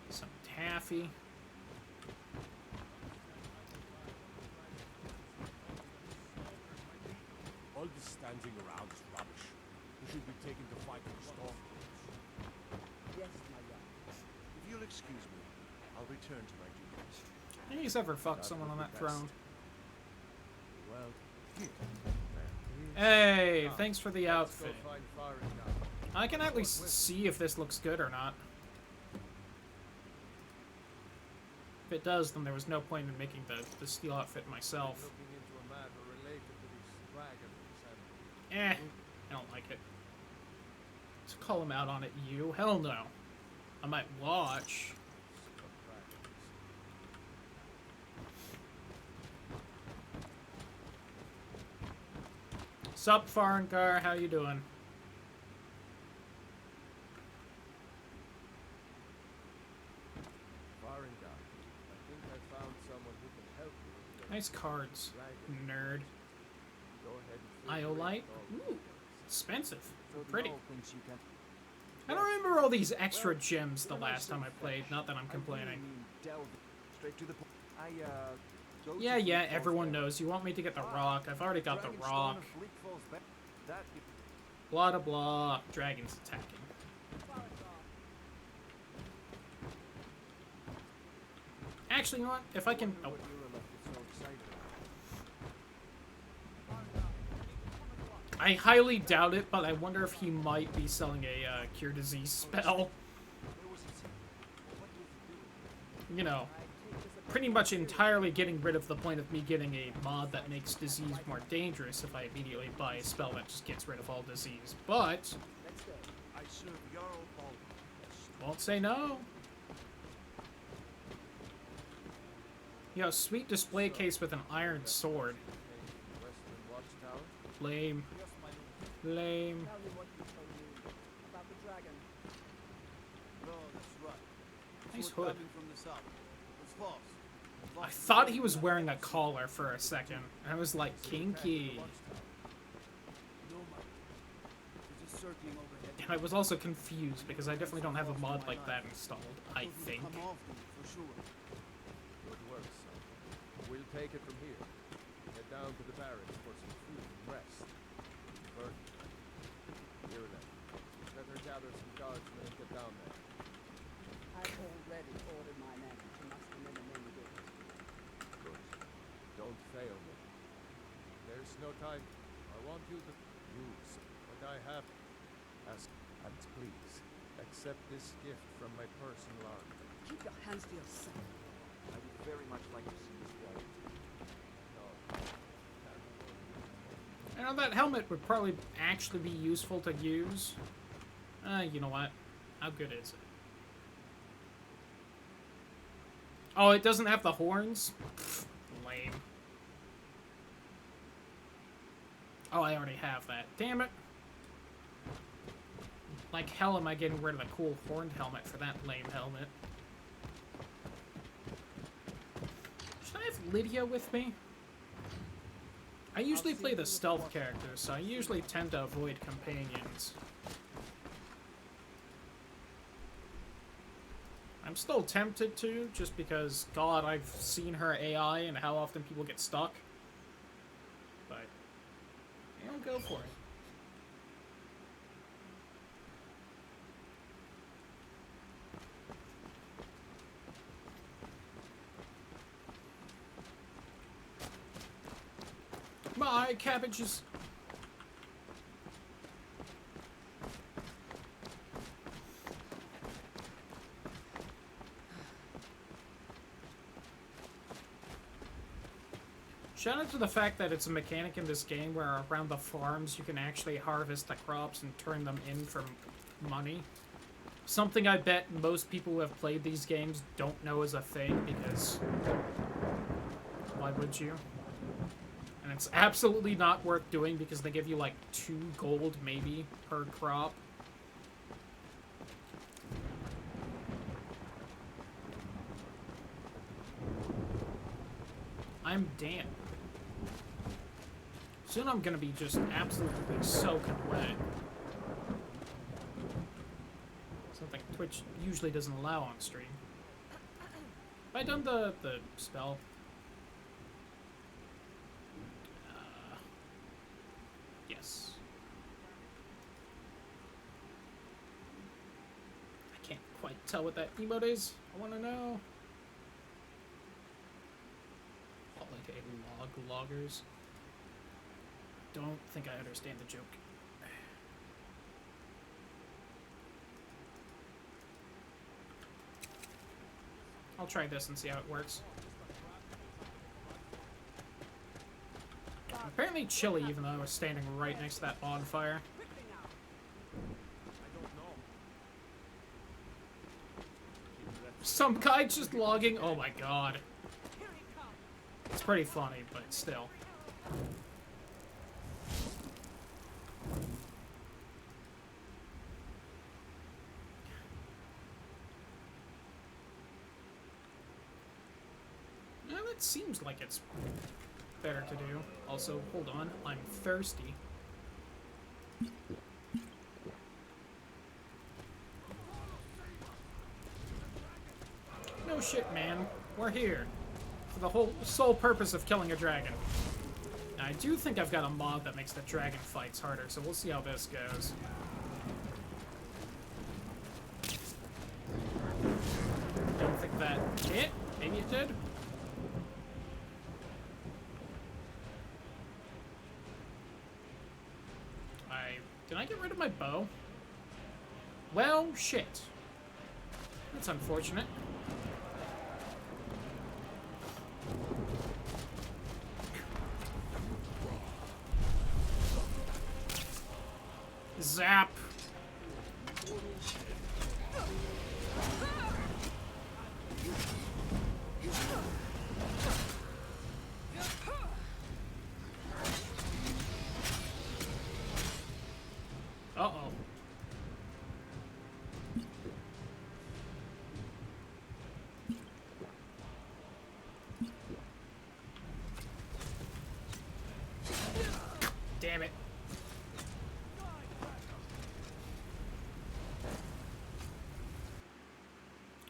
A: Some taffy.
E: All this standing around is rubbish. You should be taken to fight in the storm.
K: Yes, my Jarl.
L: If you'll excuse me, I'll return to my duties.
A: I think he's ever fucked someone on that throne.
E: Well, here.
A: Hey, thanks for the
E: Let's go
A: outfit.
E: find Farengar.
A: I can at least see if this looks good or not. If it does, then there was no point in making the steel outfit myself.
E: Looking into a matter related to these dragons and
A: I don't like it. Let's call him out on it, you. Hell no. I might watch.
E: dragons.
A: Sup, Farengar? How you doing?
E: Farengar, I think I found someone who can help you with your
A: Nice cards, nerd.
E: Go ahead and feel free
A: Iolite?
E: with all
A: Ooh, expensive.
K: So the
A: Pretty.
K: Jarl thinks you can.
A: I don't remember all these extra gems the last time I played. Not that I'm complaining.
K: I really mean delve straight to the point. Go to
A: Yeah,
K: Fleet Falls
A: everyone
K: Bay.
A: knows. You want me to get the rock. I've already got the
K: Dragonstone
A: rock.
K: of Fleet Falls Bay. That you
A: Blah, blah, blah. Dragons attacking. Actually, you know what? If I can... Oh.
K: what Eurolith is so excited about.
A: I highly doubt it, but I wonder if he might be selling a cure disease spell. You know, pretty much entirely getting rid of the point of me getting a mod that makes disease more dangerous if I immediately buy a spell that just gets rid of all disease. But,
K: Let's go.
L: I serve Jarl Baldur.
A: won't say no. Yo, sweet display case with an iron sword.
E: Western Watchtower?
A: Lame. Lame.
K: Tell me what you told me about the dragon.
M: No, that's right.
A: Nice
M: Sword
A: hood.
M: coming from the south. It's false.
A: I thought he was wearing a collar for a second. I was like, kinky.
M: No, Mike. We're just circling overhead.
A: And I was also confused because I definitely don't have a mod like that installed, I
M: Those will
A: think.
M: come often, for sure.
E: Good work, son. We'll take it from here. Head down to the barracks for some food and rest. Bert, here then. Better gather some guardsmen and get down there.
K: I've already ordered my men to muster men and men good.
E: Good. Don't fail me. There's no time. I want you to use what I have. Ask, and please, accept this gift from my personal army.
K: Keep your hands to yourself.
G: I would very much like to see this go.
E: No.
A: You know, that helmet would probably actually be useful to use. You know what? How good is it? Oh, it doesn't have the horns? Pfft, lame. Oh, I already have that. Damn it. Like hell am I getting rid of the cool horned helmet for that lame helmet? Should I have Lydia with me? I usually play the stealth characters, so I usually tend to avoid companions. I'm still tempted to, just because, God, I've seen her AI and how often people get stuck. But, I don't go for it. My cabbages. Shout out to the fact that it's a mechanic in this game where around the farms you can actually harvest the crops and turn them in for money. Something I bet most people who have played these games don't know is a thing, because why would you? And it's absolutely not worth doing because they give you like 2 gold maybe per crop. I'm damned. Soon I'm gonna be just absolutely soaking wet. Something Twitch usually doesn't allow on stream. Have I done the spell? Yes. I can't quite tell what that emote is. I want to know. Holiday loggers. Don't think I understand the joke. I'll try this and see how it works. Apparently chilly, even though I was standing right next to that bonfire. Some guy just logging. Oh my god. It's pretty funny, but still. Well, it seems like it's better to do. Also, hold on, I'm thirsty. No shit, man. We're here for the whole sole purpose of killing a dragon. Now, I do think I've got a mod that makes the dragon fights harder, so we'll see how this goes. Don't think that hit. Maybe it did. Did I get rid of my bow? Well, shit. That's unfortunate. Zap. damn it.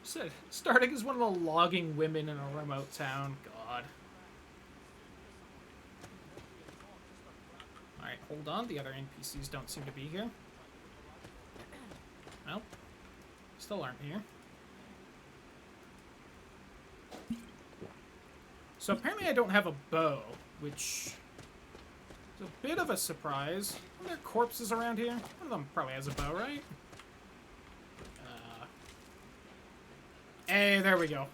A: Said starting as one of the logging women in a remote town. God. Alright, hold on. The other NPCs don't seem to be here. Nope. Still aren't here. So apparently I don't have a bow, which is a bit of a surprise. Are there corpses around here? One of them probably has a bow, right? Hey, there we go.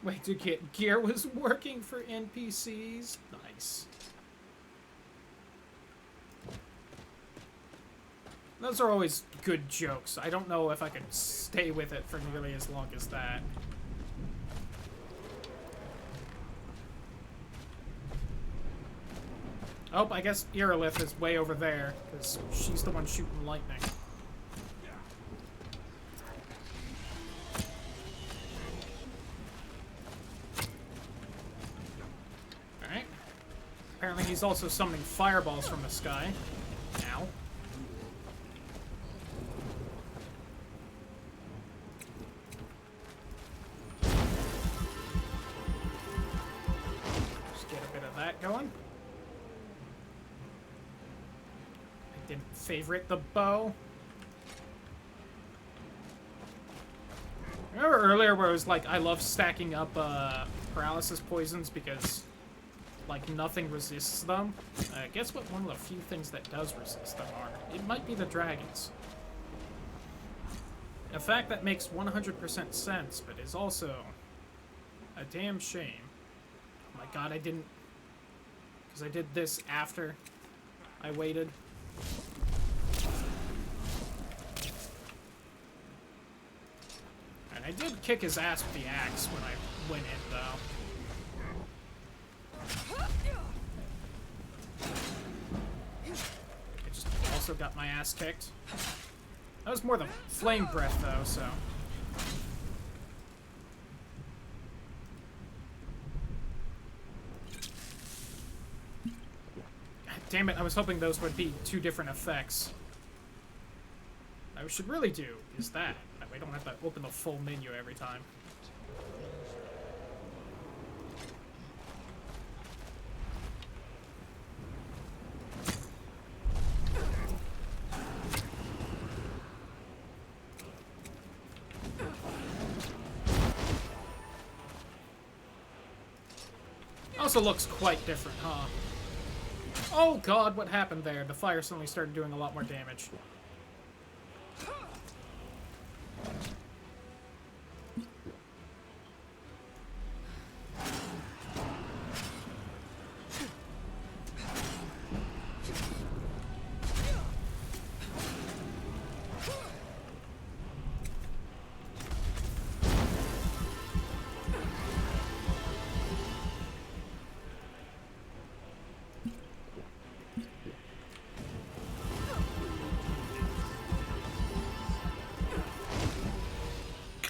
A: Wait, to get gear was working for NPCs? Nice. Those are always good jokes. I don't know if I could stay with it for nearly as long as that. Oh, I guess Irilith is way over there, because she's the one shooting lightning. Alright. Apparently he's also summoning fireballs from the sky. Ow. Just get a bit of that going. Didn't favorite the bow. Remember earlier where it was like, I love stacking up paralysis poisons because, like, nothing resists them? Guess what one of the few things that does resist them are? It might be the dragons. In fact, that makes 100% sense, but is also a damn shame. Oh my god, I didn't... Because I did this after I waited. And I did kick his ass with the axe when I went in, though. I just also got my ass kicked. That was more the flame breath, though, so... Damn it, I was hoping those would be two different effects. What we should really do is that. That way I don't have to open the full menu every time. Also looks quite different, huh? Oh god, what happened there? The fire suddenly started doing a lot more damage.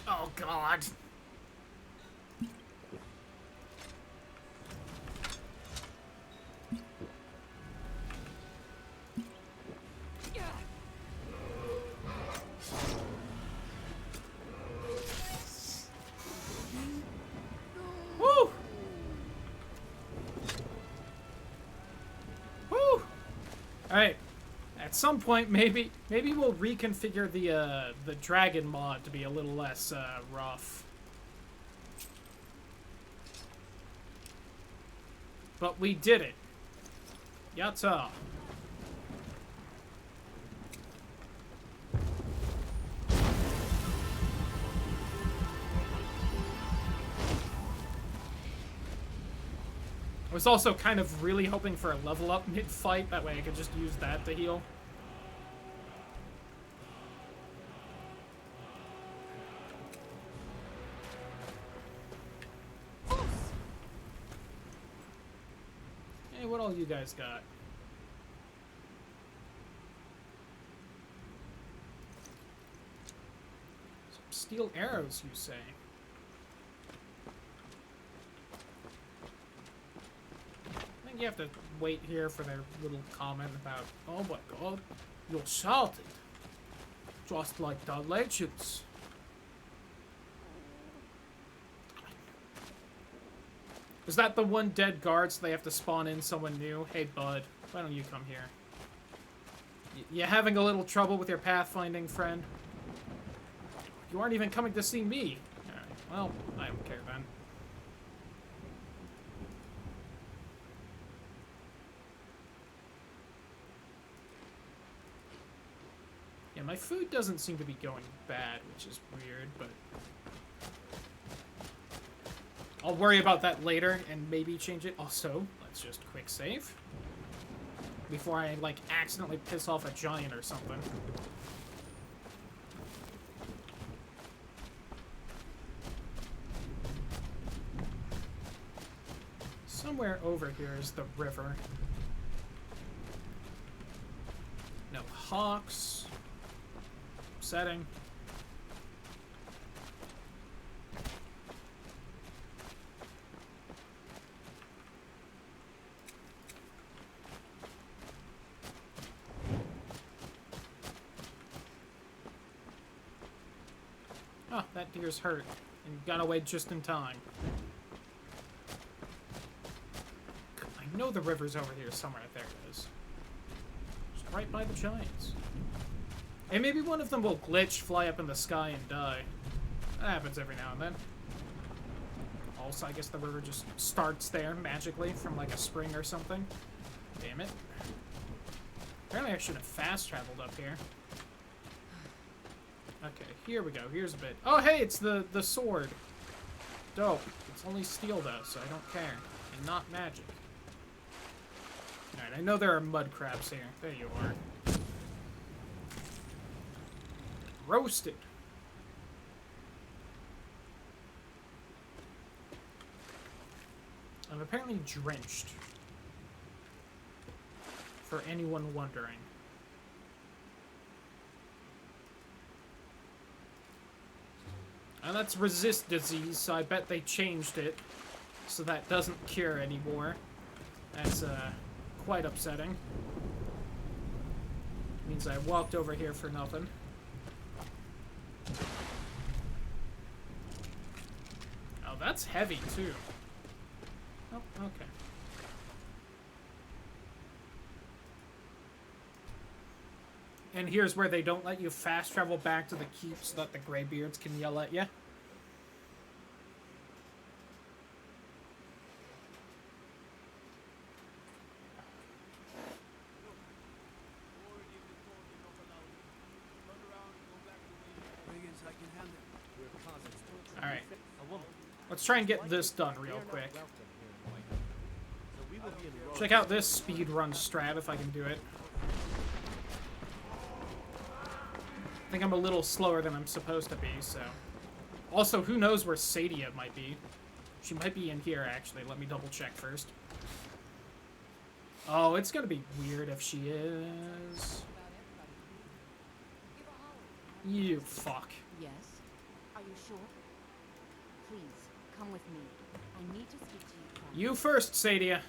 A: Oh god. Woo! Woo! Alright. At some point, maybe we'll reconfigure the dragon mod to be a little less rough. But we did it. Yatta. I was also kind of really hoping for a level up mid-fight, that way I could just use that to heal. Hey, what all you guys got? Some steel arrows, you say? You have to wait here for their little comment about, oh my god, you're salted. Just like the legends. Is that the one dead guard so they have to spawn in someone new? Hey bud, why don't you come here? You having a little trouble with your pathfinding, friend? You aren't even coming to see me. Alright, well, I don't care then. Yeah, my food doesn't seem to be going bad, which is weird, but... I'll worry about that later and maybe change it. Also, let's just quick save. Before I, like, accidentally piss off a giant or something. Somewhere over here is the river. No hawks. Setting. Oh, that deer's hurt and got away just in time. I know the river's over here somewhere. There it is. Just right by the giants. And maybe one of them will glitch, fly up in the sky, and die. That happens every now and then. Also, I guess the river just starts there magically from like a spring or something. Damn it. Apparently I should have fast traveled up here. Okay, here we go. Here's a bit. Oh, hey, it's the sword. Dope. It's only steel, though, so I don't care. And not magic. Alright, I know there are mud crabs here. There you are. Roasted. I'm apparently drenched. For anyone wondering. And that's resist disease, so I bet they changed it. So that doesn't cure anymore. That's, quite upsetting. Means I walked over here for nothing. Oh, that's heavy, too. Oh, okay. And here's where they don't let you fast travel back to the keep so that the Greybeards can yell at you. Alright. Let's try and get this done real quick. Check out this speedrun strat if I can do it. I think I'm a little slower than I'm supposed to be, so... Also, who knows where Sadia might be? She might be in here, actually. Let me double check first. Oh, it's gonna be weird if she is... You fuck.
I: Yes? Are you sure? Please, come with me. I need to speak to you.
A: You first, Sadia.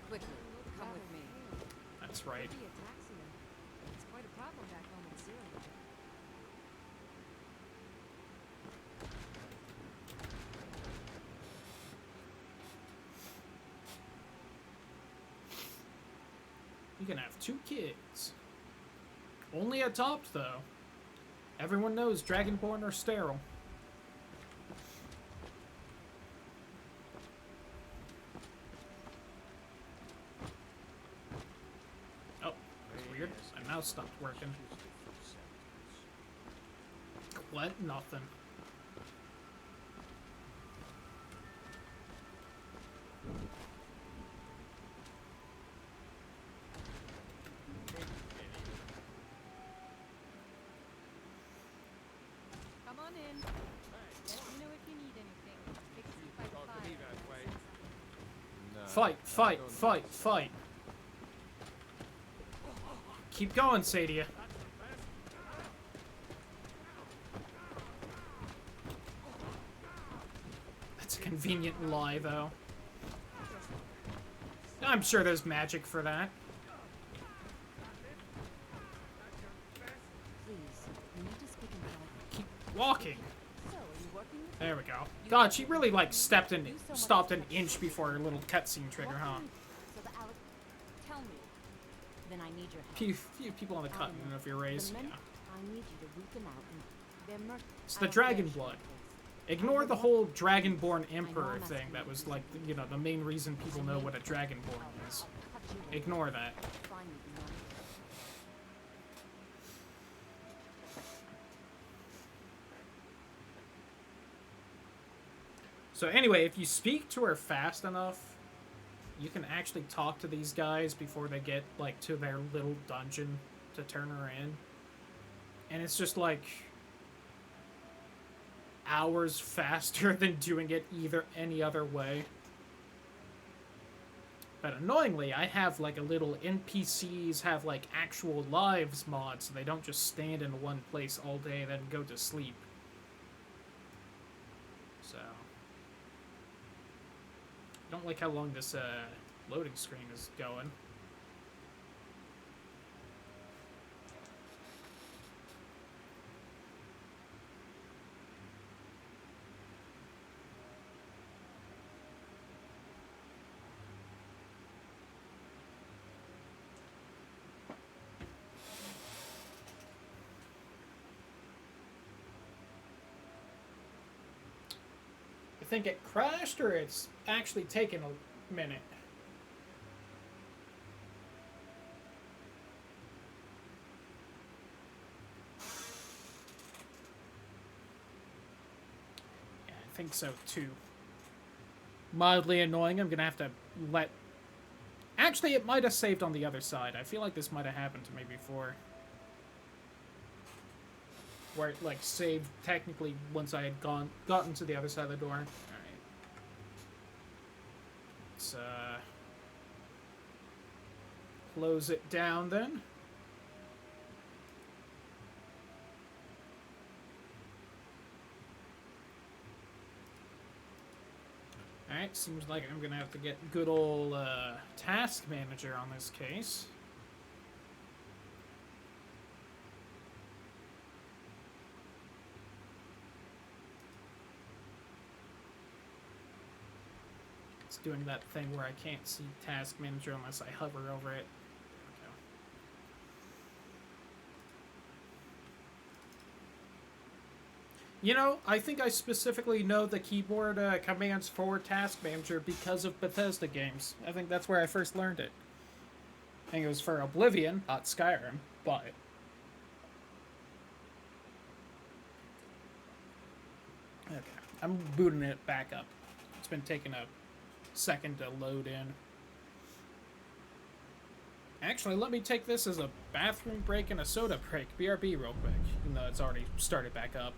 B: Quickly, come with me.
A: That's right.
B: It's quite a problem back home in Syria.
A: You can have 2 kids. Only adopt, though. Everyone knows Dragonborn are sterile. Oh, that's weird. My mouse stopped working. What? Nothing.
J: Come on in. Let me know if you need anything. Fix it by the fire.
A: Fight, fight, fight, fight. Keep going, Sadia. That's It's a convenient lie, though. I'm sure there's magic for that.
I: Please, we need to speak in private.
A: Keep walking.
I: So, are you working with
A: There we go. God, she really, like, stopped an inch before her little cutscene trigger, huh?
I: So the Alex, tell me. Then I need your help.
A: Few people on the continent of your race,
I: The men,
A: yeah.
I: I need you to root them out and they're
A: It's the dragon blood. Ignore the whole Dragonborn Emperor thing that was, like, you know, the main reason people know what a Dragonborn is. Ignore that. So anyway, if you speak to her fast enough, you can actually talk to these guys before they get, like, to their little dungeon to turn her in. And it's just, like, hours faster than doing it any other way. But annoyingly, I have, like, a little NPCs have, like, actual lives mod, so they don't just stand in one place all day and then go to sleep. So... I don't like how long this loading screen is going. I think it crashed or it's actually taken a minute. Yeah, I think so too. Mildly annoying. I'm gonna have to let... Actually, it might have saved on the other side. I feel like this might have happened to me before. Where it, like, saved technically once I had gotten to the other side of the door. Alright. Let's, close it down, then. Alright, seems like I'm gonna have to get good old, task manager on this case. Doing that thing where I can't see task manager unless I hover over it. There we go. You know, I think I specifically know the keyboard commands for task manager because of Bethesda games. I think that's where I first learned it. I think it was for Oblivion, not Skyrim, but... Okay, I'm booting it back up. It's been taking a second to load in. Actually, let me take this as a bathroom break and a soda break. BRB real quick, even though it's already started back up.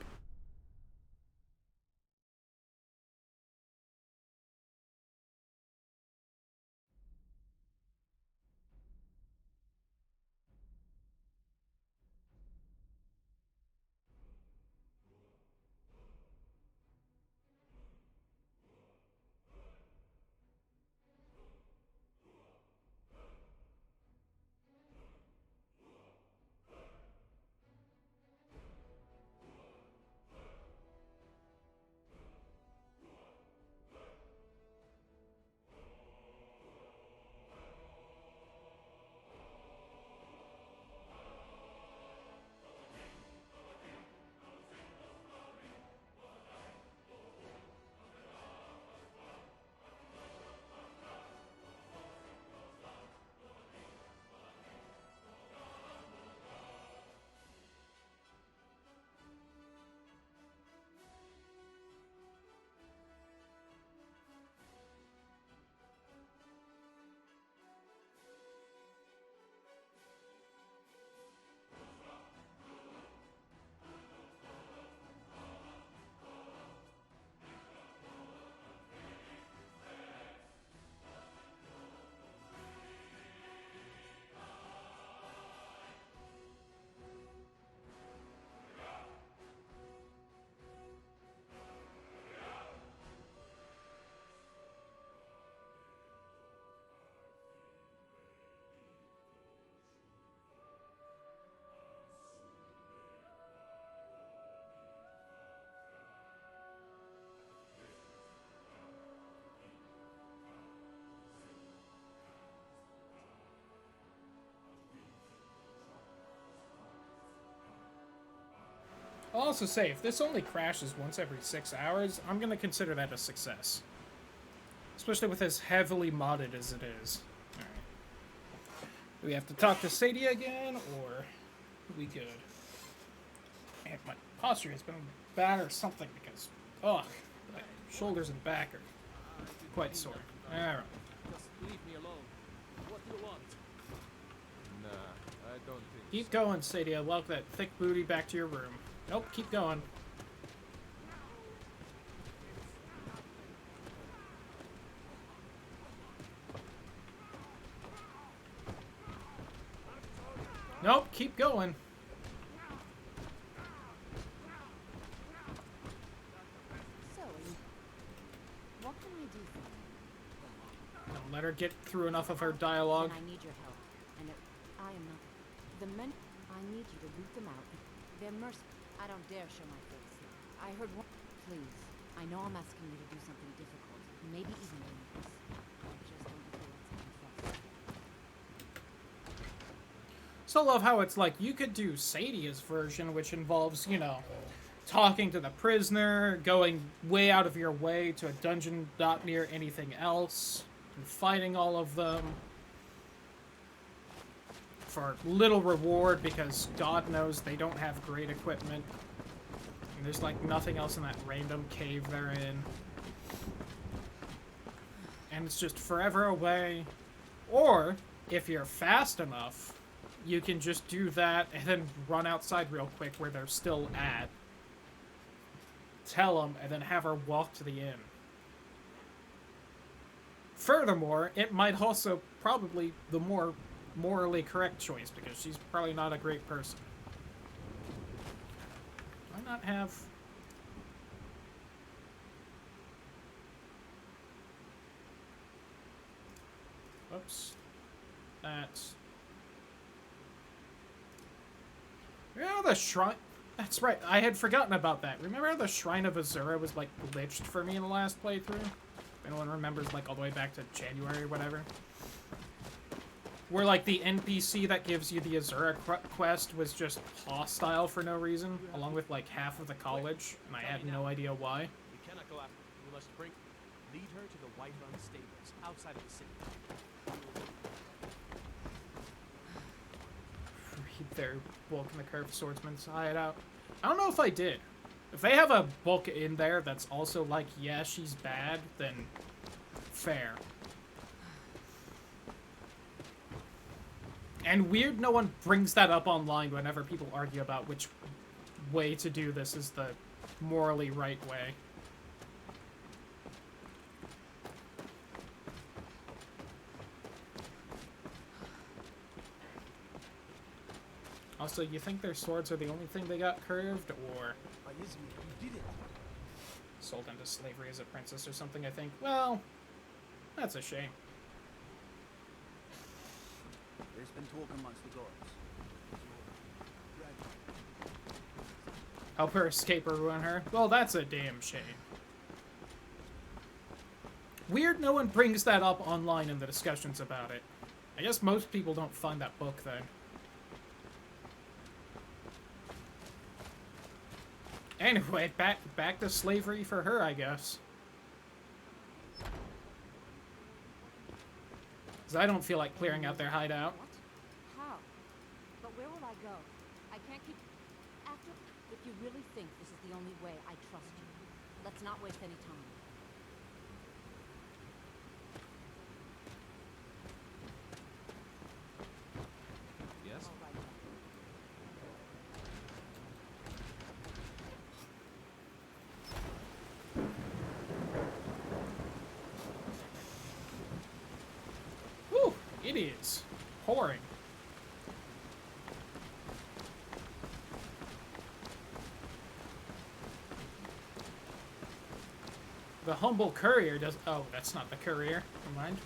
A: I'll also say, if this only crashes once every 6 hours, I'm going to consider that a success. Especially with as heavily modded as it is. Alright. Do we have to talk to Sadie again, or we good? Man, my posture has been bad or something because, ugh, my shoulders and back are quite sore. Alright.
E: Just leave me alone. What do you want? Nah, I don't think
A: Keep going, Sadie. I'll walk that thick booty back to your room. Nope, keep going. Nope, keep going.
I: So, what can I do for you?
A: Don't let her get through enough of her dialogue.
I: And I need your help. And I am not. The men. I need you to root them out. They're I don't dare show my face. I heard one. Please. I know I'm asking you to do something difficult. Maybe even dangerous. I just don't feel like confess.
A: So love how it's like you could do Sadie's version, which involves, you know, talking to the prisoner, going way out of your way to a dungeon not near anything else, and fighting all of them for little reward because God knows they don't have great equipment. And there's like nothing else in that random cave they're in. And it's just forever away. Or, if you're fast enough, you can just do that and then run outside real quick where they're still at. Tell them, and then have her walk to the inn. Furthermore, it might also probably the more morally correct choice, because she's probably not a great person. Why not have... Whoops. That's... Remember the shrine? That's right, I had forgotten about that. Remember how the Shrine of Azura was, like, glitched for me in the last playthrough? If anyone remembers, like, all the way back to January or whatever. Where, like, the NPC that gives you the Azura quest was just hostile for no reason, along with, like, half of the college, and I had no idea why.
N: We cannot go after her. We must lead her to the White Run stables, outside of the city.
A: Read their Bulk in the Curved Swordsman's hideout. I don't know if I did. If they have a book in there that's also like, yeah, she's bad, then fair. And weird no one brings that up online whenever people argue about which way to do this is the morally right way. Also, you think their swords are the only thing they got curved, or
M: You did it.
A: sold into slavery as a princess or something, I think? Well, that's a shame.
M: There's been talk amongst the gods.
A: Help her escape or ruin her? Well, that's a damn shame. Weird no one brings that up online in the discussions about it. I guess most people don't find that book, then. Anyway, back to slavery for her, I guess. 'Cause I don't feel like clearing out their hideout.
I: What? How? But where will I go? I can't keep... After... If you really think this is the only way, I trust you. Let's not waste any time.
N: Yes?
I: All right.
A: Whew, it is pouring. The humble courier does... Oh, that's not the courier. Never mind.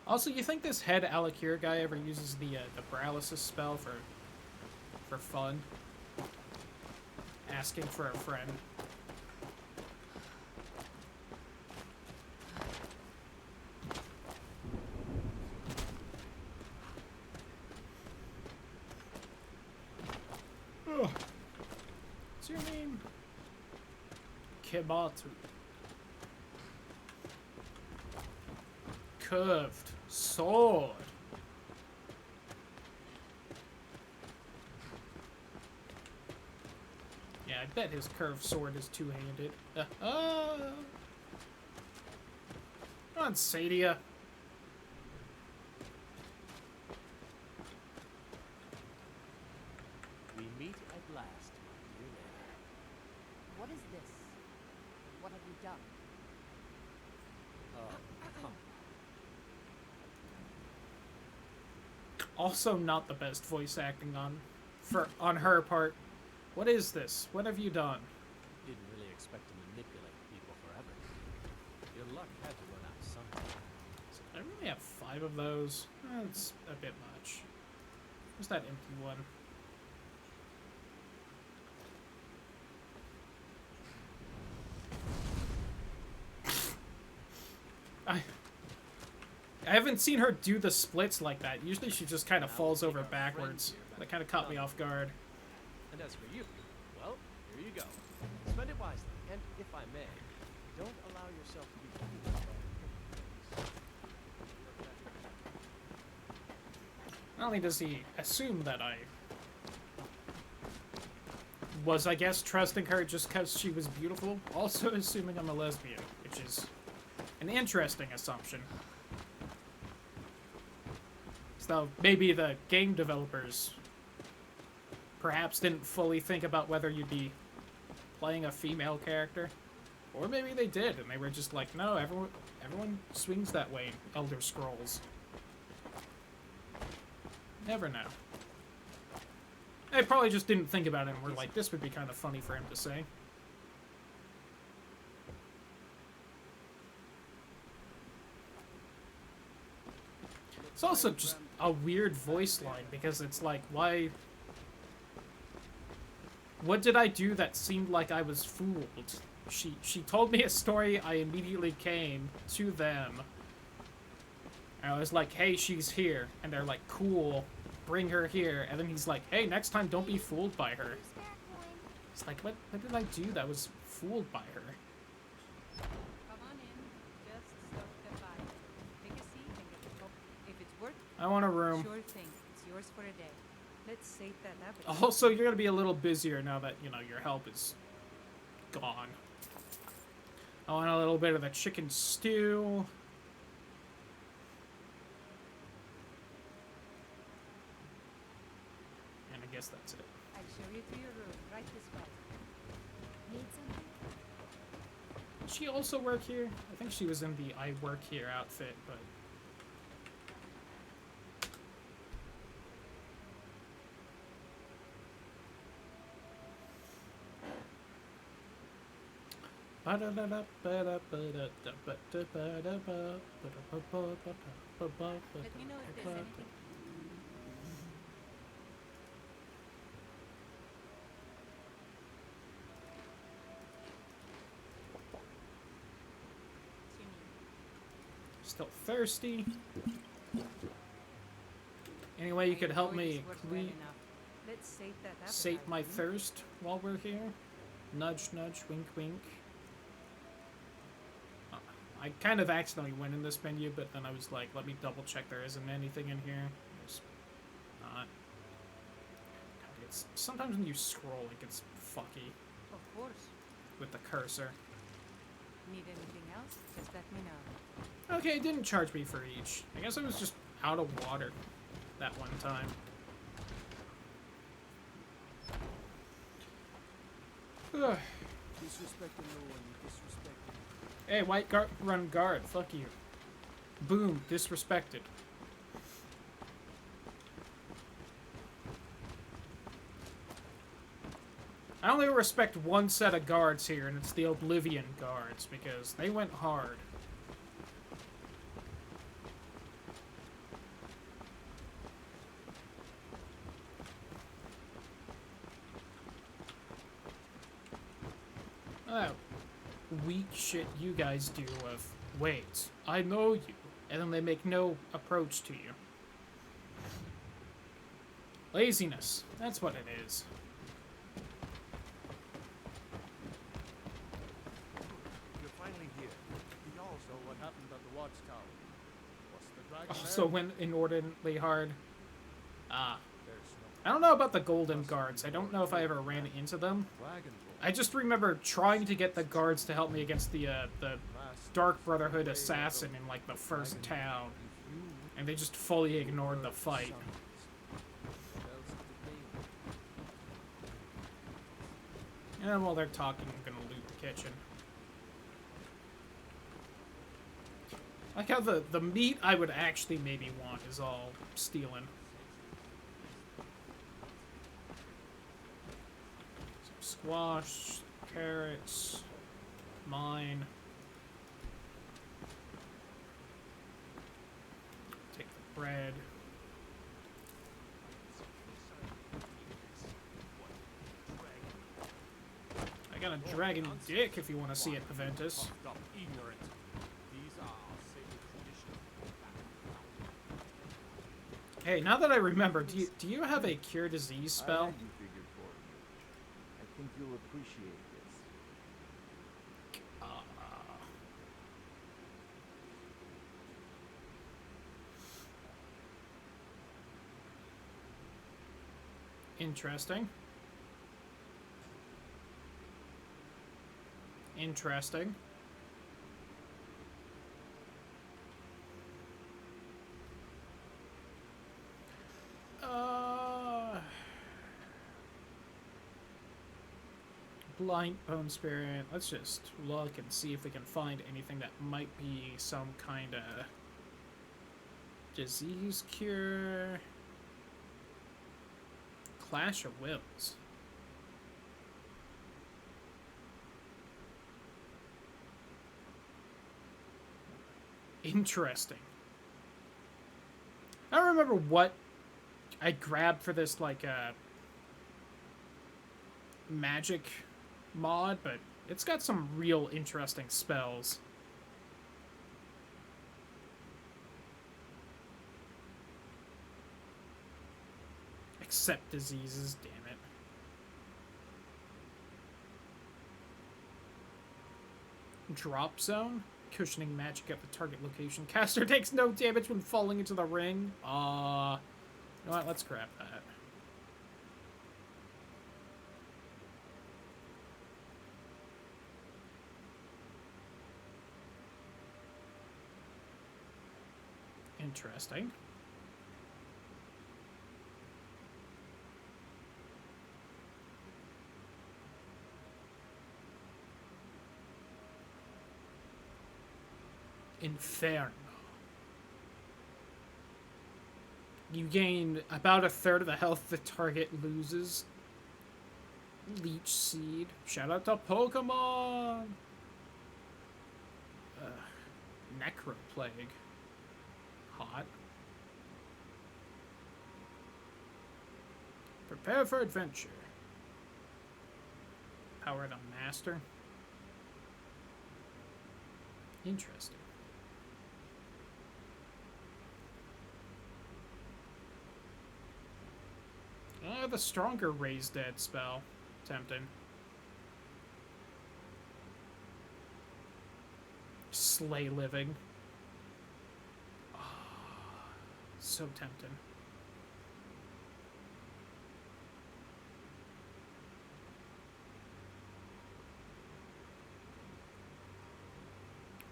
A: Also, you think this head Alakir guy ever uses the paralysis spell for fun? Asking for a friend. Kebatu. Curved sword. Yeah, I bet his curved sword is two-handed. Come on, Sadia.
N: We meet at last, my dear lady.
I: What is this? What have you done?
N: Oh, come.
A: Also not the best voice acting on her part. What is this? What have you done?
N: Didn't really expect to manipulate people forever. Your luck had to run out sometime.
A: I really have 5 of those. That's a bit much. Where's that empty one? I haven't seen her do the splits like that. Usually she just kind of falls over backwards. That kind of caught me off guard.
N: And as for you, well, here you go. Spend it wisely, and if I may, don't allow yourself to be fooled by things.
A: Not only does he assume that I was, I guess, trusting her just because she was beautiful, also assuming I'm a lesbian, which is an interesting assumption. So maybe the game developers perhaps didn't fully think about whether you'd be playing a female character. Or maybe they did, and they were just like, no, everyone swings that way in Elder Scrolls. Never know. They probably just didn't think about it and were like, this would be kind of funny for him to say. It's also just a weird voice line, because it's like, why... What did I do that seemed like I was fooled? She told me a story, I immediately came to them. And I was like, hey, she's here. And they're like, cool, bring her here. And then he's like, hey, next time don't be fooled by her. It's like, what did I do that was fooled by her?
J: Come on in. Just stop the fire. Take a seat and get the cup. If it's worth
A: I want a room.
J: Sure thing. It's yours for a day. Let's save that appetite.
A: Also, you're gonna be a little busier now that, you know, your help is gone. I want a little bit of the chicken stew. And I guess that's it.
J: I'll show you to your room right this way.
B: Need something?
A: Did she also work here? I think she was in the I work here outfit, but...
J: Let me know if there's anything.
A: Still thirsty. Anyway, you could help me
J: Let's save that appetite.
A: sate my thirst while we're here. Nudge, nudge, wink, wink. I kind of accidentally went in this menu, but then I was like, let me double check there isn't anything in here. There's not. God, it's, sometimes when you scroll, it gets fucky
J: Of course.
A: with the cursor.
J: Need anything else? Just let me know.
A: Okay, it didn't charge me for each. I guess I was just out of water that one time. Ugh.
E: Disrespecting no one, disrespecting.
A: Hey, white run guard, fuck you. Boom, disrespected. I only respect one set of guards here, and it's the Oblivion guards, because they went hard. Oh, weak shit you guys do of, wait, I know you, and then they make no approach to you. Laziness, that's what it is.
E: next town. What's the dragon there?
A: Also went inordinately hard. Ah.
E: There's no
A: I don't know about the golden guards. I don't know if I ever ran into them.
E: dragon
A: I just remember trying to get the guards to help me against the Dark Brotherhood assassin in like the first town, and they just fully ignored the fight. And while they're talking, I'm gonna loot the kitchen. Like how the meat I would actually maybe want is all stealing. Some squash, carrots, mine. Take the bread. I got a dragon dick if you want to see it, Paventus. Hey, now that I remember, do you have a cure disease spell?
L: I had you figured for it. I think you'll appreciate this.
A: Interesting. Interesting. Blind Bone Spirit. Let's just look and see if we can find anything that might be some kind of disease cure. Clash of Wills. Interesting. I don't remember what I grabbed for this, like, magic mod, but it's got some real interesting spells. Except diseases, damn it. Drop zone? Cushioning magic at the target location. Caster takes no damage when falling into the ring. You know what? Let's grab that. Interesting. Inferno. You gain about a third of the health the target loses. Leech Seed. Shout out to Pokemon! Necroplague. Hot. Prepare for adventure. Power to master. Interesting. The stronger Raise Dead spell. Tempting. Slay Living. Oh, so tempting.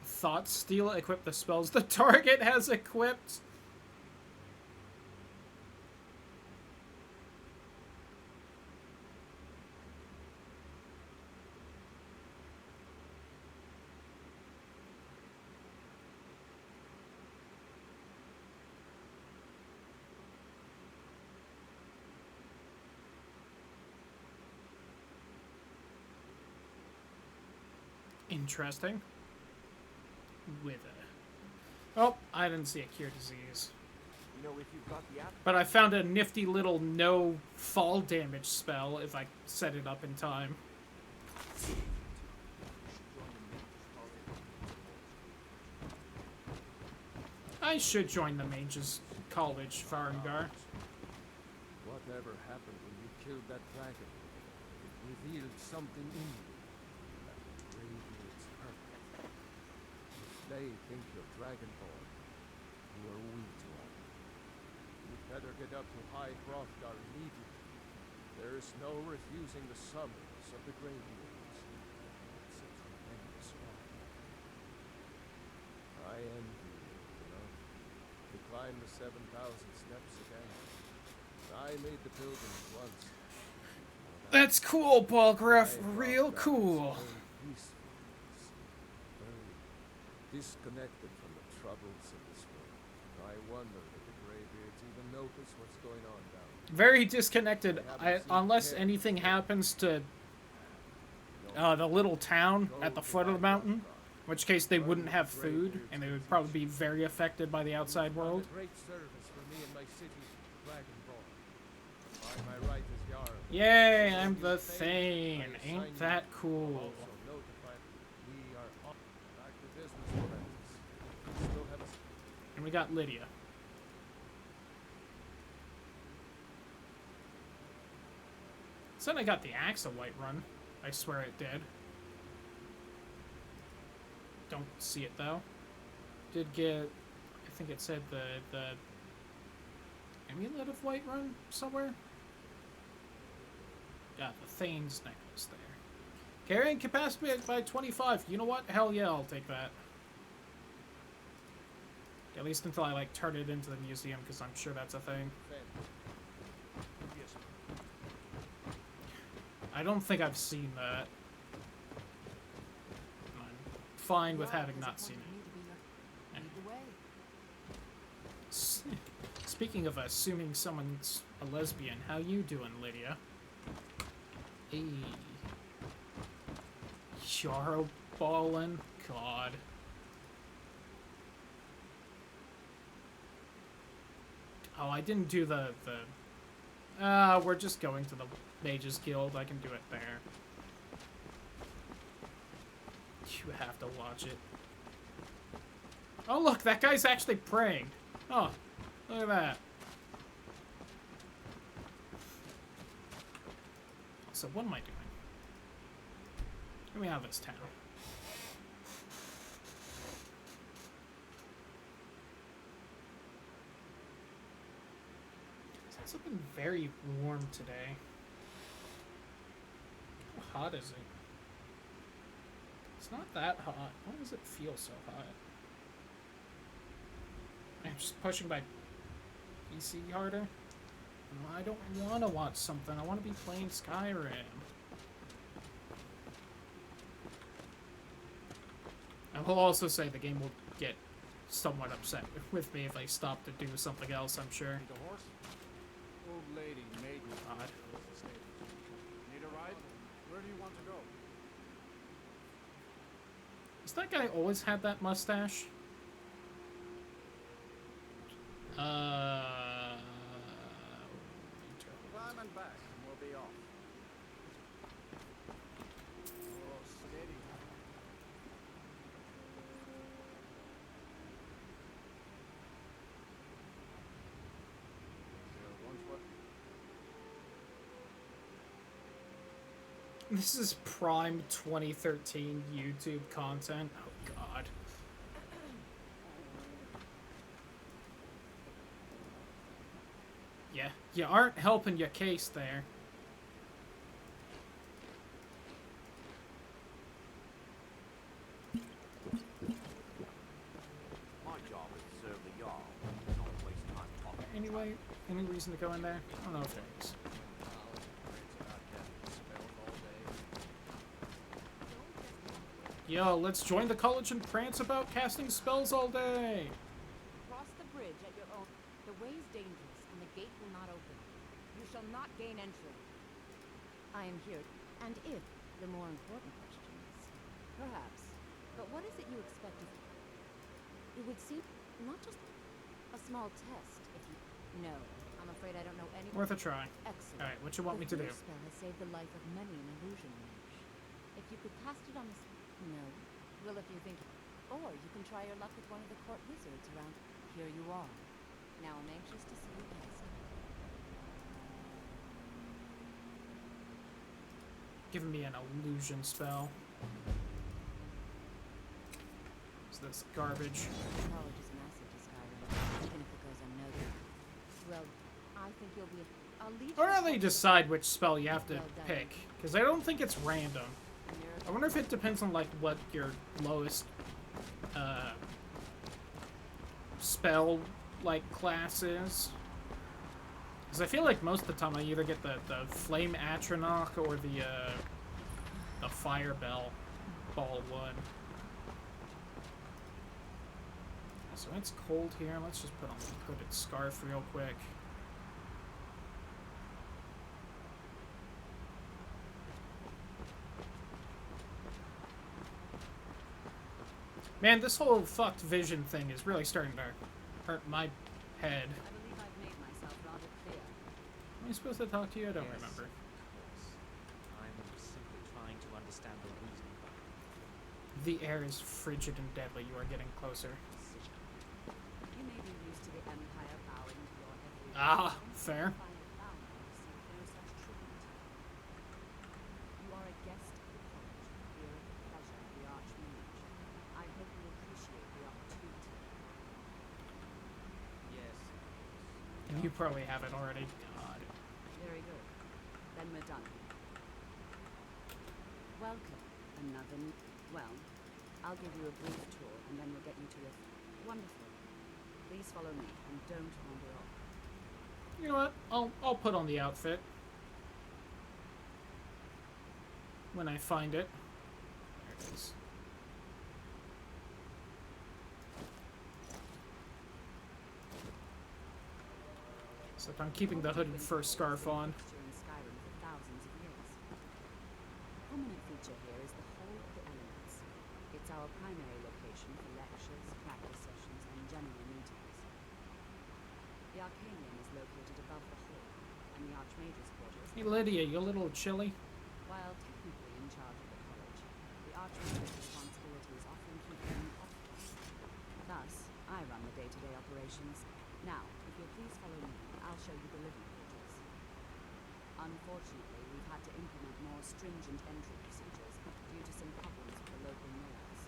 A: Thought Steal. Equip the spells the target has equipped. Interesting. Wither. Oh, I didn't see a cure disease.
G: You know, if you've got the app,
A: But I found a nifty little no fall damage spell if I set it up in time. I should join the Mages College, Farengar.
E: Whatever happened when you killed that dragon? It revealed something in you. That Greybeard's purpose. they think you're Dragonborn, you are weak to us. You'd better get up to High Hrothgar immediately. There is no refusing the summons of the Greybeards. It's a tremendous honor. I envy you, know. To climb the 7,000 steps again. I made the pilgrimage once.
A: That's cool, Balgruff. Real cool.
E: Very disconnected from the troubles of this world. I wonder if the Greybeards even notice what's going on down there.
A: Very disconnected. Unless anything happens to the little town at the foot of the mountain, in which case they wouldn't have food, and they would probably be very affected by the outside world.
E: Great service for me and my city, Dragonborn. By my right as Jarl.
A: Yay, I'm the Thane. Ain't that cool? And we got Lydia. Said I got the axe of Whiterun. I swear it did. Don't see it though. Did get, I think it said the amulet of Whiterun somewhere. Got the Thane's necklace there. Carrying capacity by 25. You know what? Hell yeah, I'll take that. At least until I like turn it into the museum, because I'm sure that's a thing. I don't think I've seen that. I'm fine with having not seen it. Speaking of assuming someone's a lesbian, how you doing, Lydia? Hey. Jarl ballin'? God. Oh, I didn't do the... we're just going to the Mages Guild. I can do it there. You have to watch it. Oh, look, that guy's actually praying. Oh, look at that. So, what am I doing? Let me out of this town. It's been very warm today. How hot is it? It's not that hot. Why does it feel so hot? I'm just pushing my PC harder. I don't want to watch something. I want to be playing Skyrim. I will also say the game will get somewhat upset with me if I stop to do something else, I'm sure.
E: Need a horse? Old lady made me.
A: God.
E: Need a ride? Where do you want to go?
A: Has that guy always had that mustache?
E: Climb and back, and we'll be off. Oh, steady.
A: This is prime 2013 YouTube content. Oh, God. Yeah, you aren't helping your case there.
G: My job is to serve the Jarl, not waste time talking.
A: Anyway, any reason to go in there? I don't know if there is. Yo, let's join the college and prance about casting spells all day!
I: Cross the bridge at your own. The way is dangerous, and the gate will not open. You shall not gain entry. I am here, and if the more important questions, perhaps. But what is it you expect of... It would seem not just a small test, if you... No, I'm afraid I don't know any...
A: Worth a try.
I: Excellent.
A: Alright, what you want me to do?
I: This spell has saved the life of many an illusion mage. If you could cast it on this... No. Well, if you think... Or you can try your luck with one of the court wizards around... Here you are. Now I'm anxious to see you cast it.
A: Giving me an illusion spell. Is this garbage?
I: College is massive to Skyrim, even if it goes unnoticed. Well, I think you'll be. I'll lead
A: Or
I: you
A: how
I: to
A: they
I: what-
A: decide which spell you have to
I: Well done.
A: pick. Because I don't think it's random.
I: and you're-
A: I wonder if it depends on, like, what your lowest, spell, like, class is. Because I feel like most of the time I either get the Flame Atronach or the Fire Bell Ball one. So it's cold here. Let's just put on the hooded scarf real quick. Man, this whole fucked vision thing is really starting to hurt my head.
K: I believe I've made myself rather clear.
A: Am I supposed to talk to you? I don't remember.
O: I'm simply trying to understand the reason behind it.
A: The air is frigid and deadly. You are getting closer.
K: You may be used to the Empire bowing to your every
A: Ah,
K: command.
A: fair.
K: Find it bound to receive no such treatment. You are a guest of the college, here at the pleasure of the Archmage. I hope you appreciate the opportunity.
O: Yes.
A: And you probably have it already. God.
K: Very good. Then we're done. Welcome. Another. Well, I'll give you a brief tour, and then we'll get you to your. Wonderful. Please follow me, and don't wander off.
A: You know what? I'll put on the outfit when I find it. There it is. Except I'm keeping the hooded fur scarf on.
K: Fixture in Skyrim for thousands of years. A prominent feature here is the Hall of the Elements. It's our primary location for lectures, practice sessions, and general meetings. The Arcanium is located above the hall, and the Archmage's quarters.
A: Hey Lydia, you a little chilly?
K: While technically in charge of the college, the Archmage's responsibilities often keep him off. Thus, I run the day-to-day operations. Now, if you'll please follow me, I'll show you the living quarters. Unfortunately, we've had to implement more stringent entry procedures due to some problems with the local mayors.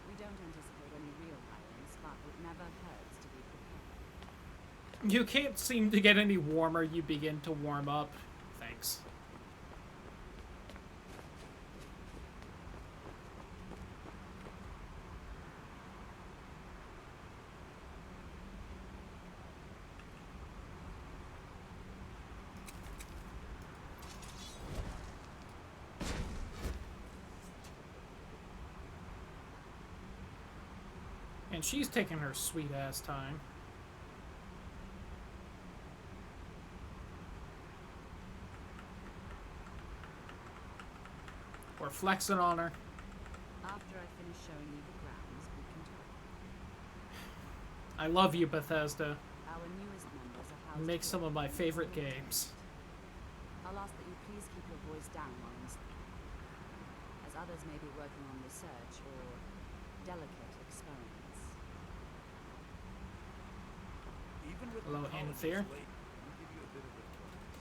K: We don't anticipate any real violence, but it never hurts to be prepared.
A: You can't seem to get any warmer. You begin to warm up. Thanks. And she's taking her sweet ass time. We're flexing on her.
K: After I finish showing you the grounds, we can talk.
A: I love you, Bethesda.
K: Our newest members are
A: You
K: housed
A: make
K: here
A: some of my
K: in the
A: favorite
K: Hall of
A: games.
K: I'll ask that you please keep your voice down while I'm as others may be working on research or delicate experiments.
C: Even with
A: Hello,
C: the college
A: Anthea.
C: late, let me give you a bit of advice.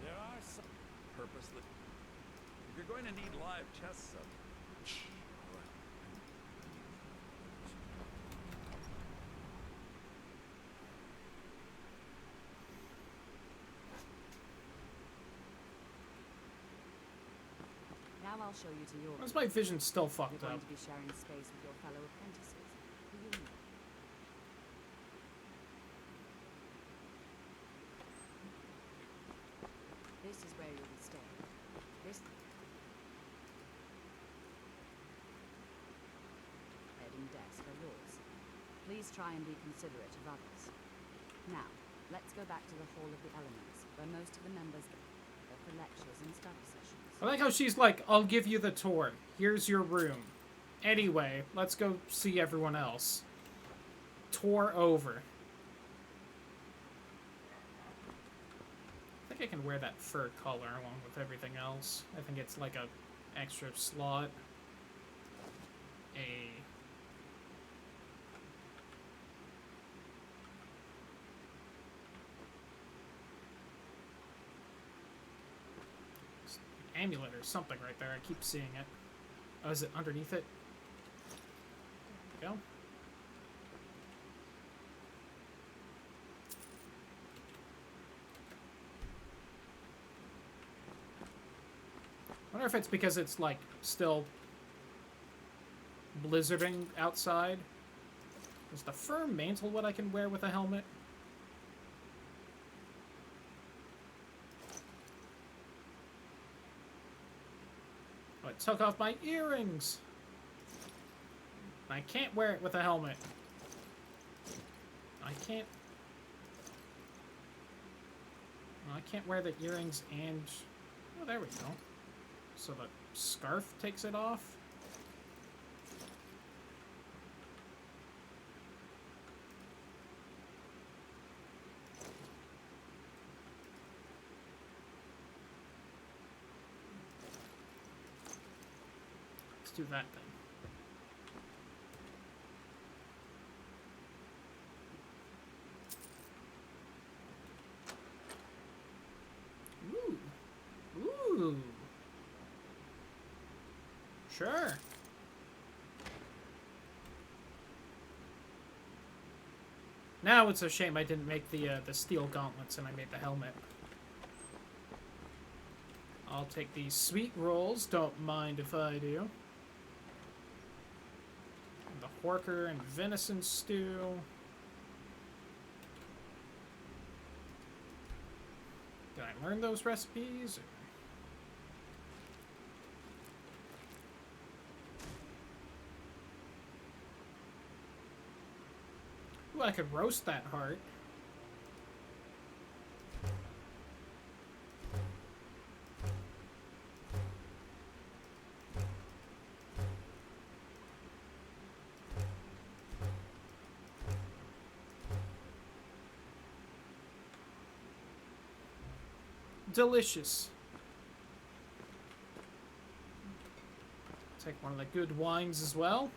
C: There are some purposely. If you're going to need live chess sub.
K: Now I'll show you to your.
A: Why's my vision still
K: You're
A: fucked
K: going
A: up?
K: to be sharing space with your fellow apprentices. Who you know. This is where you'll be staying. This bed and desk are yours. Please try and be considerate of others. Now, let's go back to the Hall of the Elements, where most of the members gather for lectures and study sessions.
A: I like how she's like, I'll give you the tour. Here's your room. Anyway, let's go see everyone else. Tour over. I think I can wear that fur color along with everything else. I think it's like a extra slot. Amulet or something right there. I keep seeing it. Oh, is it underneath it? we go. I wonder if it's because it's, like, still blizzarding outside. Is the fur mantle what I can wear with a helmet? Oh, it took off my earrings! I can't wear it with a helmet. I can't wear the earrings and... Oh, there we go. So the scarf takes it off? Let's do that then. Ooh. Sure. Now it's a shame I didn't make the steel gauntlets and I made the helmet. I'll take these sweet rolls, don't mind if I do. And the horker and venison stew. Did I learn those recipes? Ooh, I could roast that heart. Delicious. Take one of the good wines as well.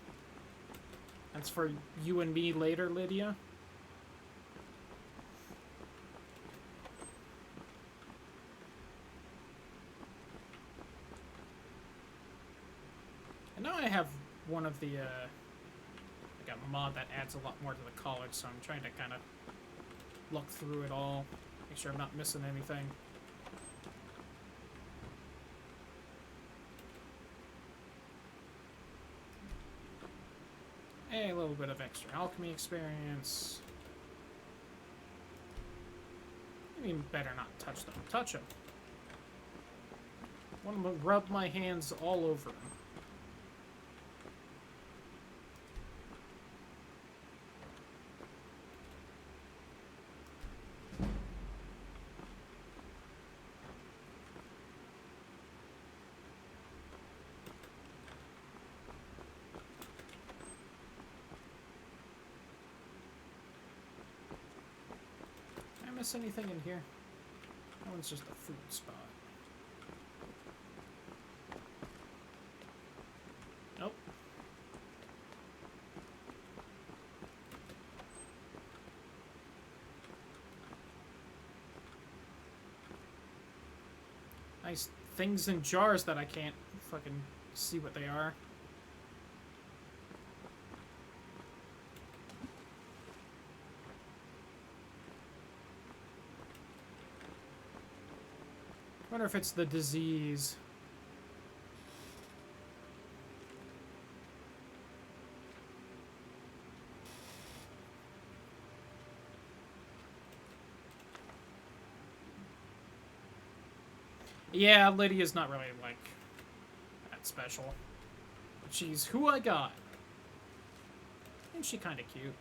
A: That's for you and me later, Lydia. I know I have one of the, like a mod that adds a lot more to the college, so I'm trying to kind of look through it all, make sure I'm not missing anything. A little bit of extra alchemy experience. I mean, better not touch them. Touch them. I want to rub my hands all over them. Miss anything in here? That one's just a food spot. Nope. Nice things in jars that I can't fucking see what they are. I wonder if it's the disease. Yeah, Lydia's not really, like, that special. But she's who I got. And she kind of cute.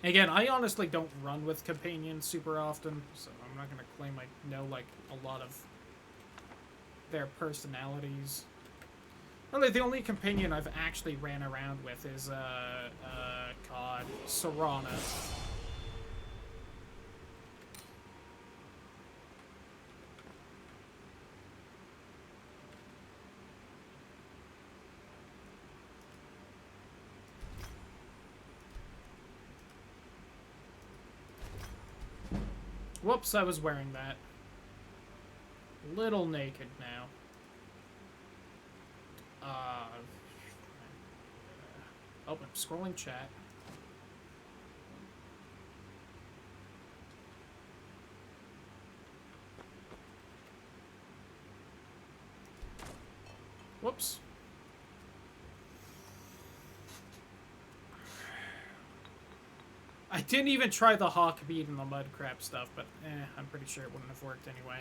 A: Again, I honestly don't run with companions super often, so I'm not going to claim I know, like, a lot of their personalities. Really, the only companion I've actually ran around with is, God, Serana. Whoops, I was wearing that. Little naked now. Oh, I'm scrolling chat. Whoops. I didn't even try the hawk bead and the mud crab stuff, but I'm pretty sure it wouldn't have worked anyway.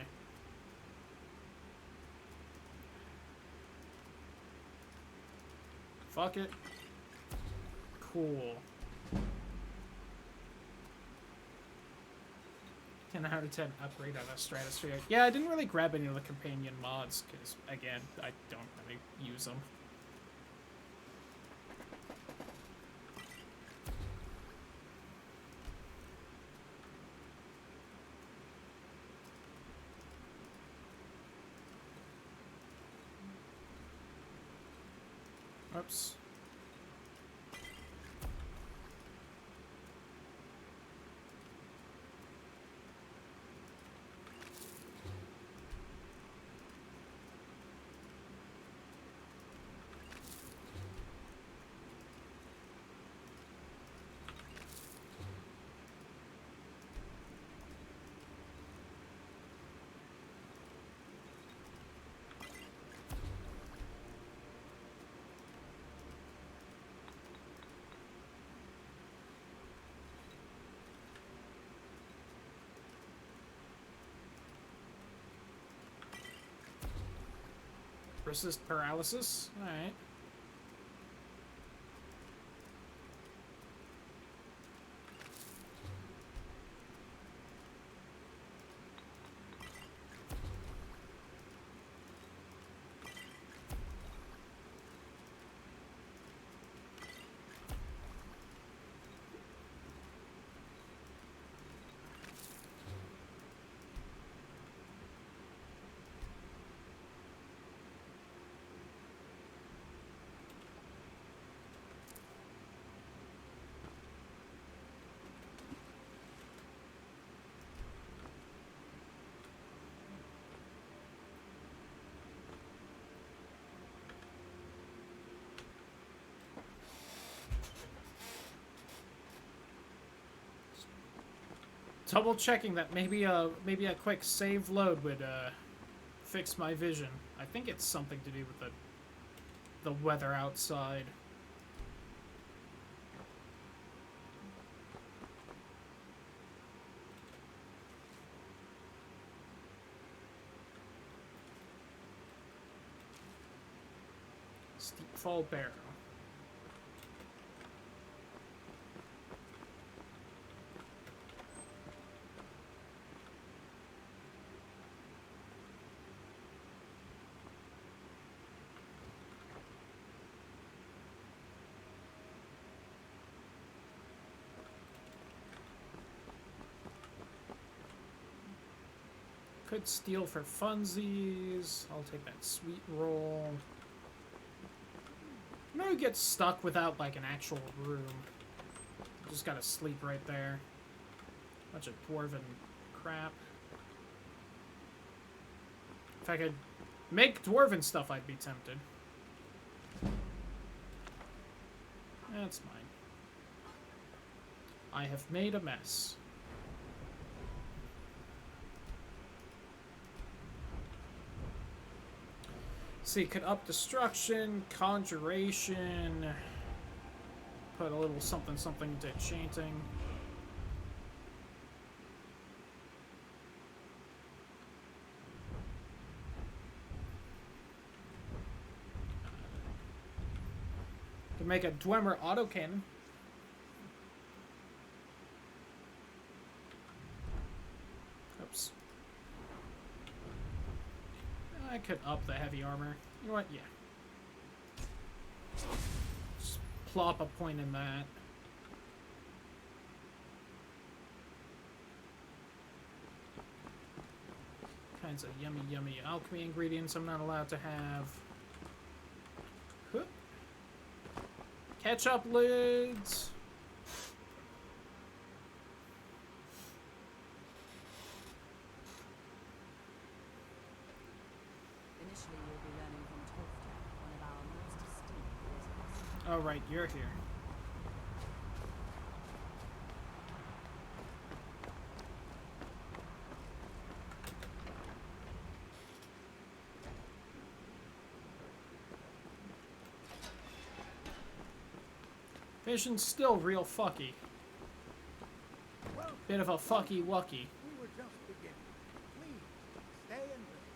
A: Fuck it. Cool. 10 out of 10 upgrade on a stratosphere. Yeah, I didn't really grab any of the companion mods, because, again, I don't really use them. Oops. Persist paralysis? Alright. Double checking that maybe a quick save load would fix my vision. I think it's something to do with the weather outside. Steep fall barrel. Could steal for funsies. I'll take that sweet roll. You know, you get stuck without like an actual room. You just gotta sleep right there. Bunch of dwarven crap. If I could make dwarven stuff, I'd be tempted. That's mine. I have made a mess. See, could up destruction, conjuration, put a little something something into enchanting. Could make a Dwemer autocannon. Oops. I could up the heavy armor. You know what? Yeah. Just plop a point in that. Kinds of yummy, yummy alchemy ingredients I'm not allowed to have. Huh. Ketchup lids. Oh, right, you're here. Vision's still real fucky.
P: Well,
A: Bit of a fucky wucky.
P: we were just beginning. Please, stay and listen.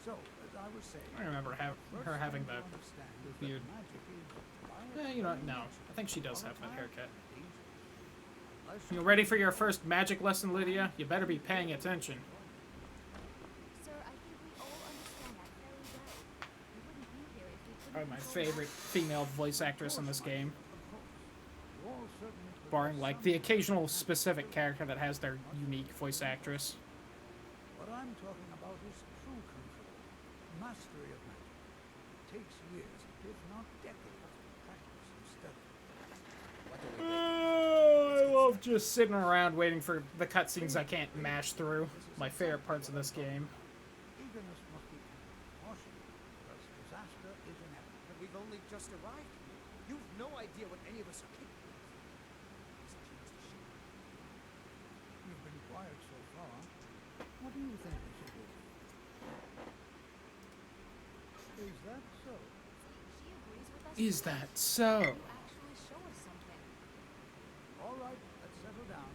P: So, as I was saying,
A: I remember her having the weird... you know, no. I think she does have that haircut. You ready for your first magic lesson, Lydia? You better be paying attention.
D: Sir, I think we all understand that very well. We wouldn't be here if we couldn't
A: Probably my
D: control
A: favorite female voice actress in this game. Barring, like, the occasional specific character that has their unique voice actress.
P: What I'm talking about is true control, mastery of magic. It takes years, if not decades, of practice and study.
A: I love just sitting around waiting for the cutscenes I can't mash through. My favorite parts of this game.
P: Eagerness must be caution, because disaster is inevitable.
N: But we've only just arrived. You've no idea what any of us are capable of.
P: You've been quiet so far. What do you think we should do? Is that so?
D: She agrees with us.
A: Is that so?
D: Actually show us something.
P: All right, let's settle down.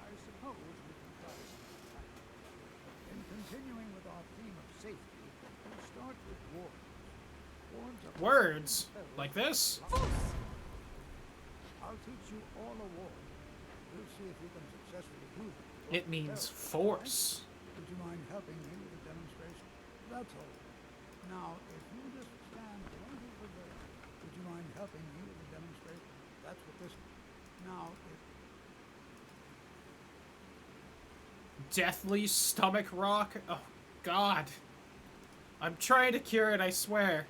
P: I suppose we can try something practical. In continuing with our theme of safety, we'll start with wards. Wards are
A: Words? Like this?
P: I'll teach you all a ward. We'll see if you can successfully use it.
A: It means force.
P: Would you mind helping me with the demonstration? That's all. Now, if you just stand right over there, would you mind helping me with the demonstration? That's what this... Now, if...
A: Deathly stomach rock? Oh, God. I'm trying to cure it, I swear.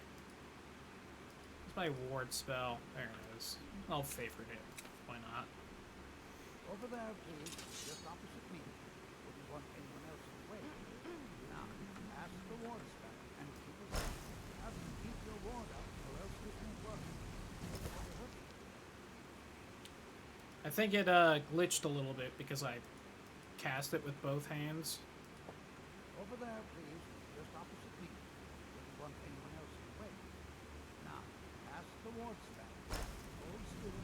A: It's my ward spell. There it is. I'll favorite it. Why not?
P: Over there, please. Just opposite me. Wouldn't want anyone else in the way. Now, pass the ward spell and keep it up. Have to keep your ward up, or else this won't work.
A: I think it glitched a little bit because I cast it with both hands.
P: Over there, please. Just opposite me. Wouldn't want anyone else in the way. Now, pass the ward spell. Hold still.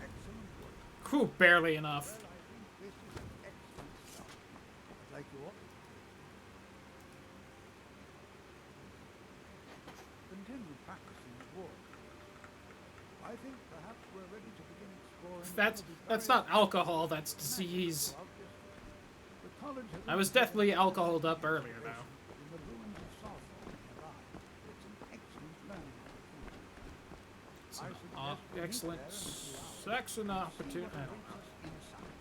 P: Excellent work.
A: Whew, barely enough.
P: Well, I think this is an excellent start. I'd like you all. Continue practicing the ward. I think perhaps we're ready to begin exploring.
A: That's not alcohol, that's disease.
P: The college has
A: I was deathly alcoholed up earlier, though.
P: in the ruins of Southall nearby. It's an excellent learning opportunity.
A: It's
P: I
A: an
P: suggest we meet
A: excellent
P: there in a few hours.
A: section
P: See
A: opportunity.
P: what
A: I
P: awaits
A: don't
P: us inside.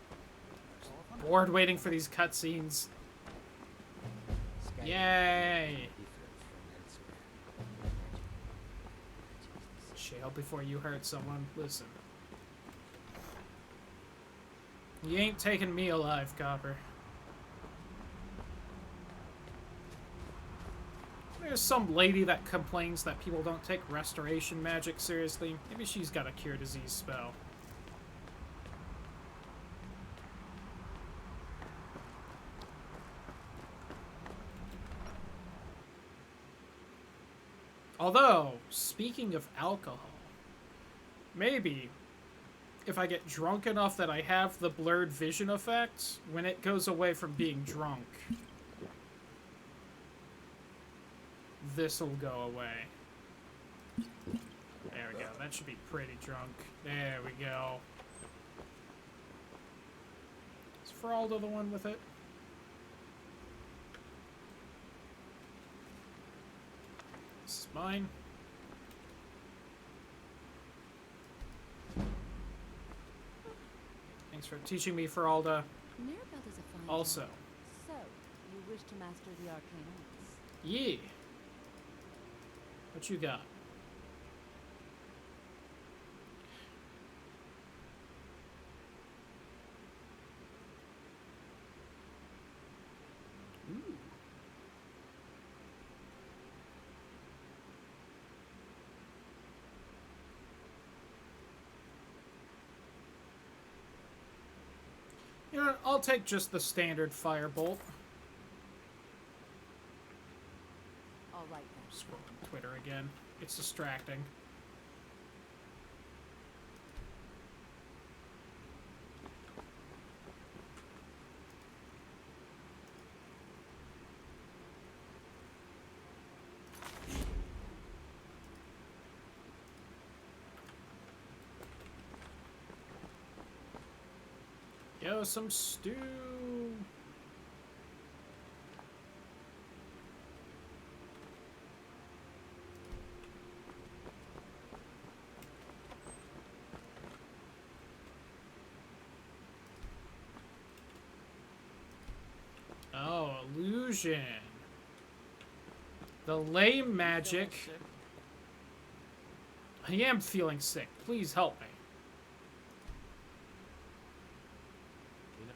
P: That's all for
A: know.
P: now.
A: Bored waiting for these cutscenes. Yay! Shale before you hurt someone. Listen. You ain't taking me alive, Copper. There's some lady that complains that people don't take restoration magic seriously. Maybe she's got a cure disease spell. Although, speaking of alcohol, maybe if I get drunk enough that I have the blurred vision effect, when it goes away from being drunk, this'll go away. There we go. That should be pretty drunk. There we go. Is Feraldo the one with it? This is mine. Thanks for teaching me, Feralda.
I: Mirabelle is a fine
A: Also.
I: job. So, you wish to master the arcane arts?
A: Yeah. What you got? Ooh. You know what? I'll take just the standard firebolt.
I: All right then.
A: Scrolling Twitter again. It's distracting. go, some stew. Oh, illusion. The lame magic. I am feeling sick. Please help me.
N: You know,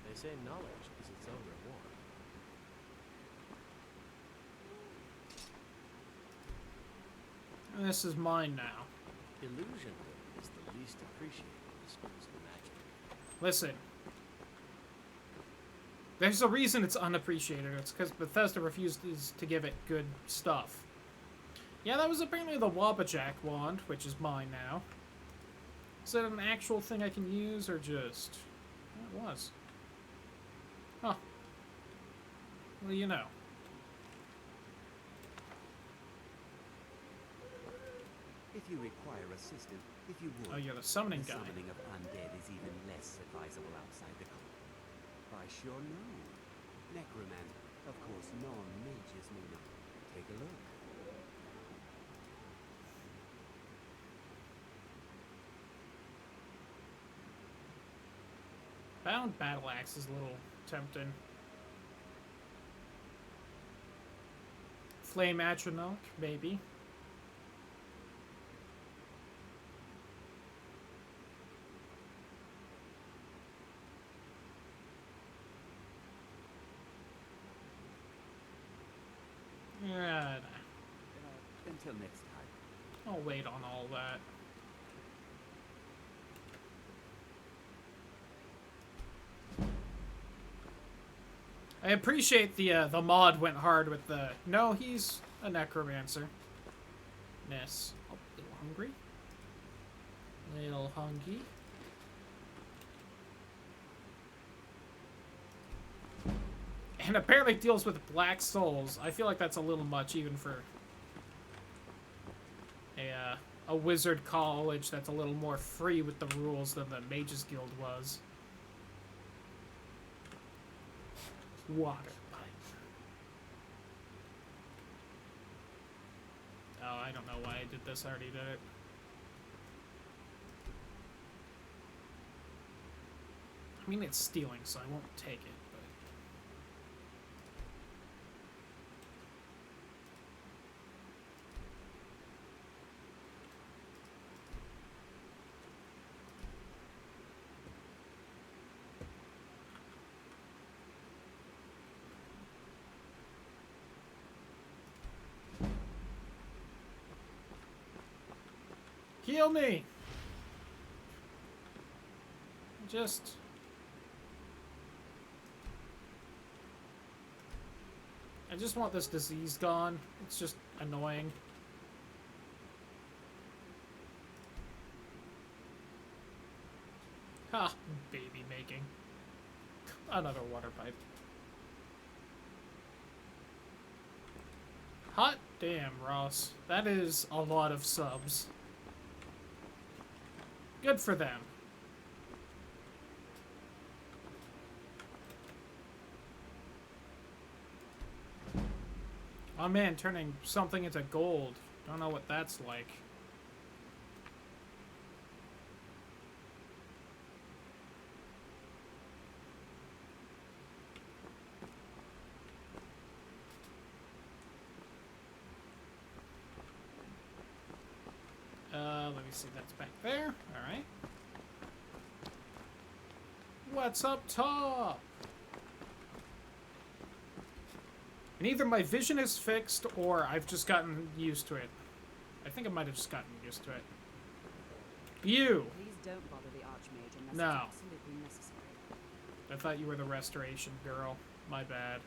N: they say knowledge is its own reward.
A: And this is mine now.
N: Illusion is the least appreciated of the schools of magic.
A: Listen. There's a reason it's unappreciated. It's because Bethesda refuses to give it good stuff. Yeah, that was apparently the Wabajack wand, which is mine now. Is that an actual thing I can use, or just... It was. Huh. What do you know?
G: If you require assistance, if you would.
A: Oh, you're the summoning guy.
G: The summoning of undead is even less advisable outside the cult. I sure know. Necromancer. Of course, non-mages may not. Take a look.
A: Bound battle axe is a little tempting. Flame atronach, maybe. Yeah,
G: Until next time.
A: I'll wait on all that. I appreciate the mod went hard with the no, he's a necromancer. Ness. Oh, a little hungry. Little hungry. And apparently deals with black souls. I feel like that's a little much even for a wizard college that's a little more free with the rules than the Mages Guild was. Water pipe. Oh, I don't know why I did this. I already did it. I mean, it's stealing, so I won't take it. Heal me! I just want this disease gone. It's just annoying. Ha! Baby making. Another water pipe. Hot damn, Ross. That is a lot of subs. Good for them. Oh man, turning something into gold. Don't know what that's like. Let me see, that's back there. Alright. What's up top? And either my vision is fixed or I've just gotten used to it. I think I might have just gotten used to it. You!
K: Please don't bother the Archmage unless
A: No.
K: it's absolutely necessary.
A: I thought you were the restoration girl. My bad.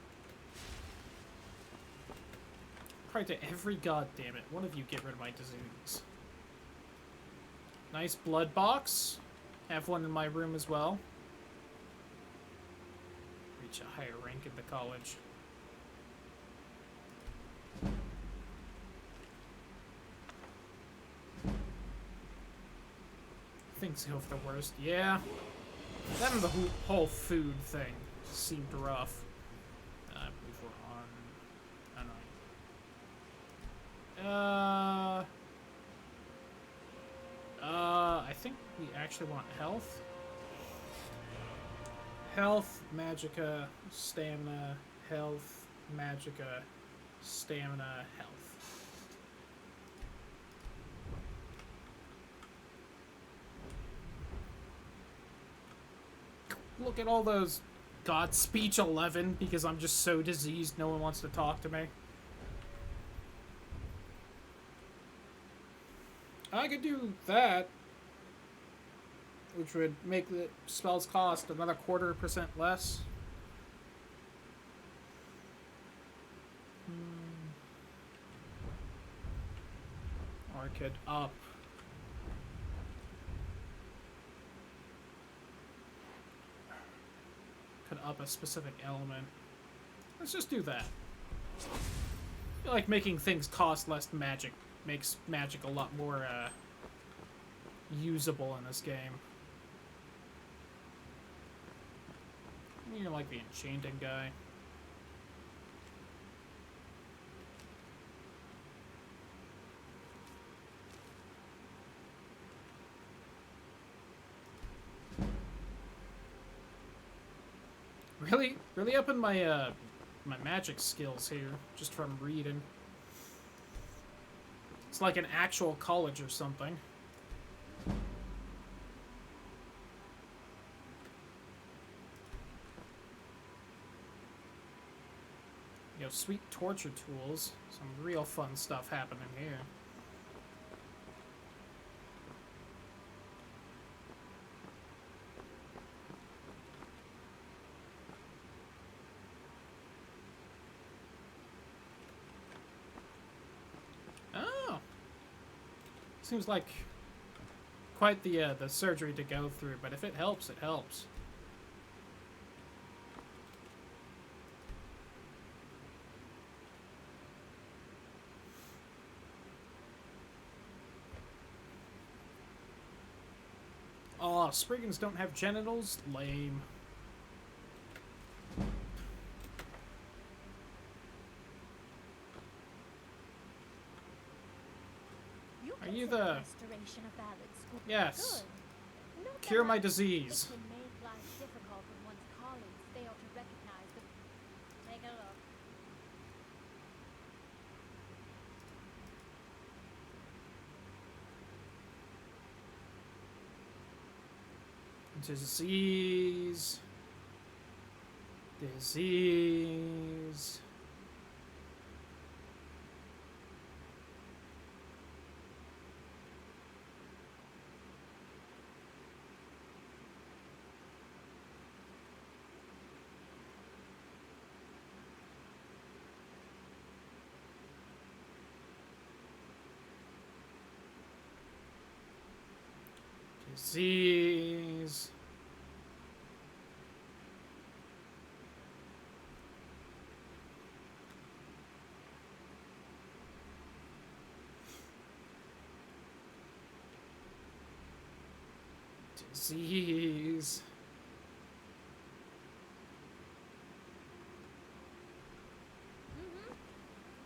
A: Pray to every god damn it. One of you get rid of my disease. Nice blood box. Have one in my room as well. Reach a higher rank in the college. Things go for the worst. Yeah. That and the whole food thing seemed rough. I believe we're on... I don't know. I think we actually want health. Health, magicka, stamina, health, magicka, stamina, health. Look at all those. God, speech 11 because I'm just so diseased no one wants to talk to me. I could do that, which would make the spells cost another 0.25% less. Or I could up. Could up a specific element. Let's just do that. I feel like making things cost less magic makes magic a lot more usable in this game. You're like the enchanting guy. Really upping my my magic skills here just from reading. It's like an actual college or something. You know, sweet torture tools. Some real fun stuff happening here. Oh! Seems like quite the surgery to go through, but if it helps, it helps. Aw, Spriggans don't have genitals? Lame. Are you the...
D: Restoration of valid school?
A: Yes.
D: Good. Not
A: Cure
D: that
A: my
D: it
A: disease.
D: can make life difficult when one's colleagues fail to recognize the... Take a look.
A: Disease. Disease. Disease. Disease.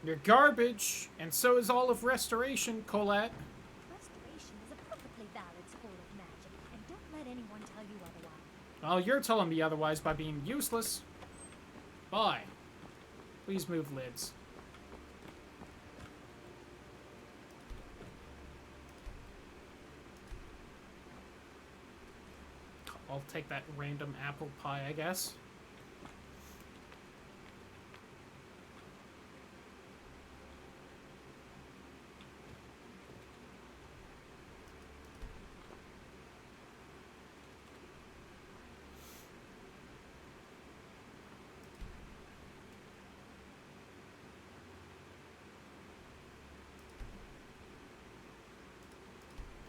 A: You're garbage, and so is all of Restoration, Colette.
D: Restoration is a perfectly valid school of magic, and don't let anyone tell you otherwise.
A: Well, you're telling me otherwise by being useless. Bye. Please move lids. I'll take that random apple pie, I guess.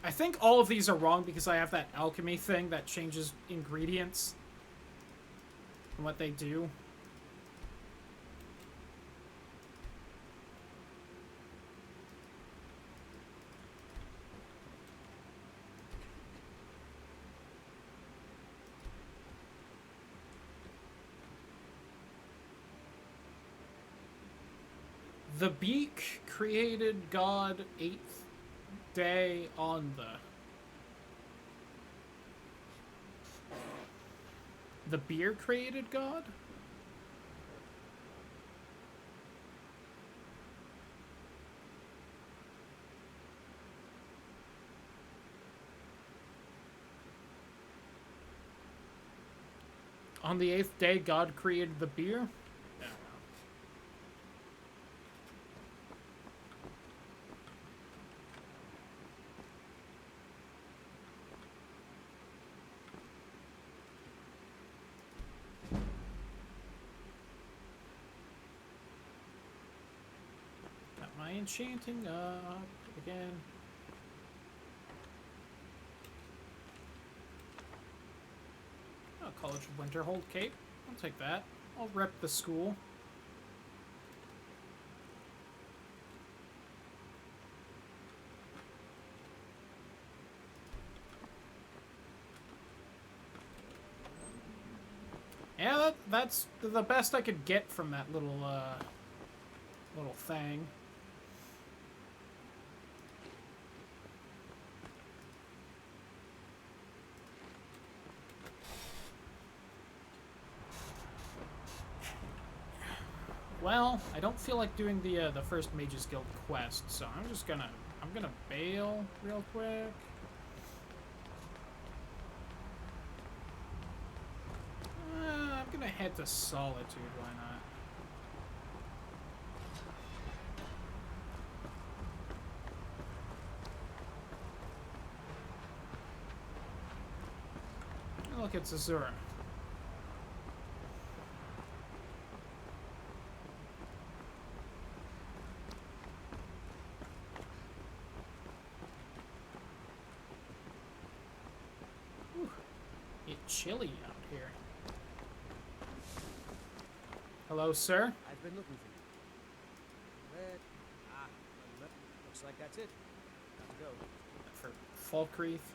A: I think all of these are wrong because I have that alchemy thing that changes ingredients and what they do. The beak created God 8th day on the beer created God? On the 8th day, God created the beer? I don't know. Got my enchanting up again. Oh, College of Winterhold cape. I'll take that. I'll rep the school. Yeah, that's the best I could get from that little thing. Well, I don't feel like doing the first Mages Guild quest, so I'm gonna bail real quick. I'm gonna head to Solitude, why not? Look, it's Azura. Whew. It's chilly out here. Hello, sir?
N: I've been looking for you. Where? Ah, looks like that's it. Got to go.
A: For Falkreath.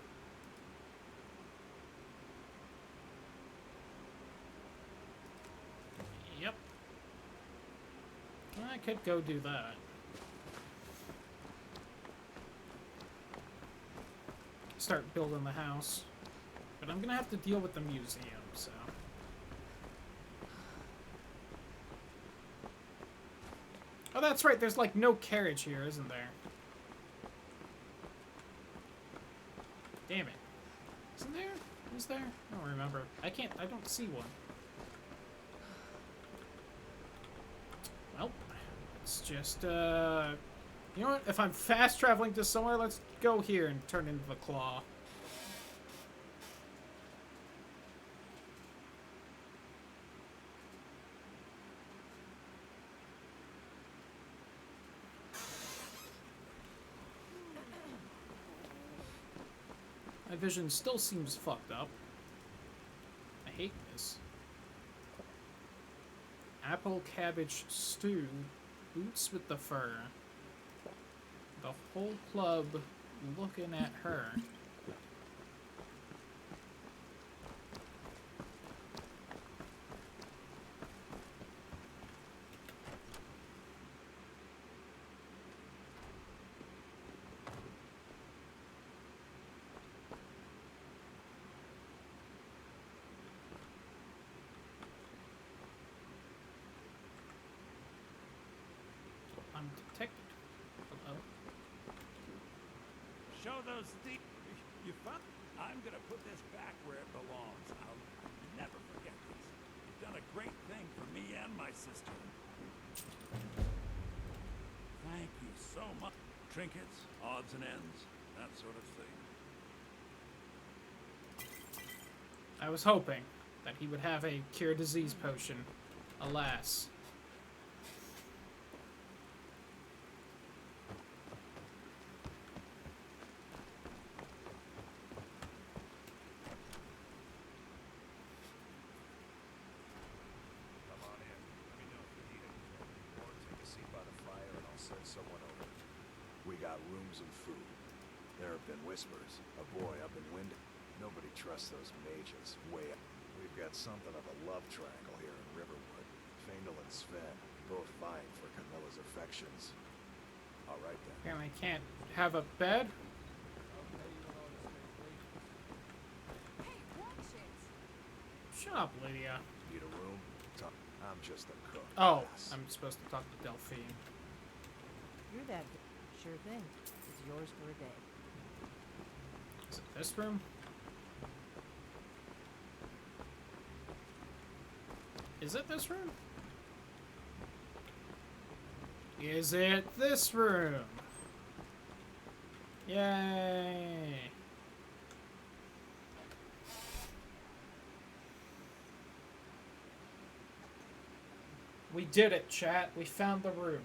A: Yep. I could go do that. Start building the house. But I'm gonna have to deal with the museum, so... Oh, that's right, there's like no carriage here, isn't there? Damn it. Isn't there? Is there? I don't remember. I don't see one. Well, it's just, you know what? If I'm fast traveling to somewhere, let's go here and turn into the claw. My vision still seems fucked up. I hate this. Apple cabbage stew, boots with the fur. The whole club looking at her. I'm detected. Hello.
C: Show those thieves. You found. I'm gonna put this back where it belongs. I'll never forget this. You've done a great thing for me and my sister. Thank you so much. Trinkets, odds and ends, that sort of thing.
A: I was hoping that he would have a cure disease potion. Alas.
E: Come on in. Let me know if you need anything. Or take a seat by the fire and I'll send someone over.
Q: We got rooms and food. There have been whispers. A boy up in Wind. Nobody trusts those mages. Way up. We've got something of a love triangle here in Riverwood. Faendal and Sven. both vying for Camilla's affections. All right then.
A: And I can't have a bed?
B: Hey, watch it!
A: Shut up, Lydia.
Q: Need a room? I'm just a cook.
A: Oh,
Q: ass.
A: I'm supposed to talk to Delphine.
F: You're that sure thing. It's yours for a day.
A: Is it this room? Is it this room? Is it this room? Yay! We did it, chat. We found the room.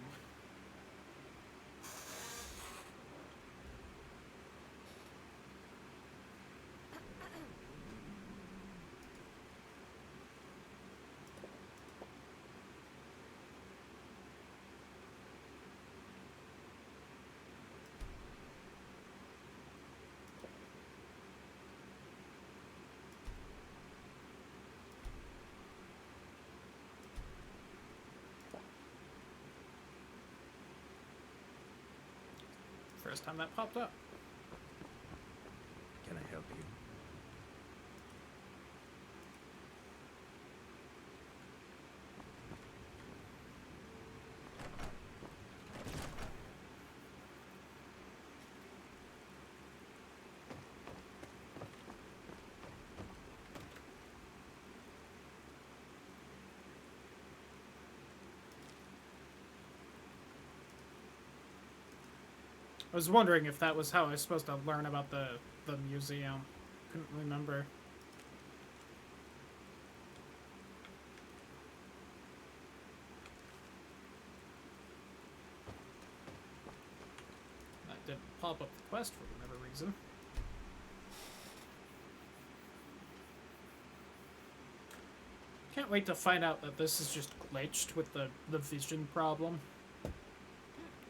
A: First time that popped up.
Q: Can I help you?
A: I was wondering if that was how I was supposed to learn about the museum. Couldn't remember. That didn't pop up the quest for whatever reason. Can't wait to find out that this is just glitched with the vision problem.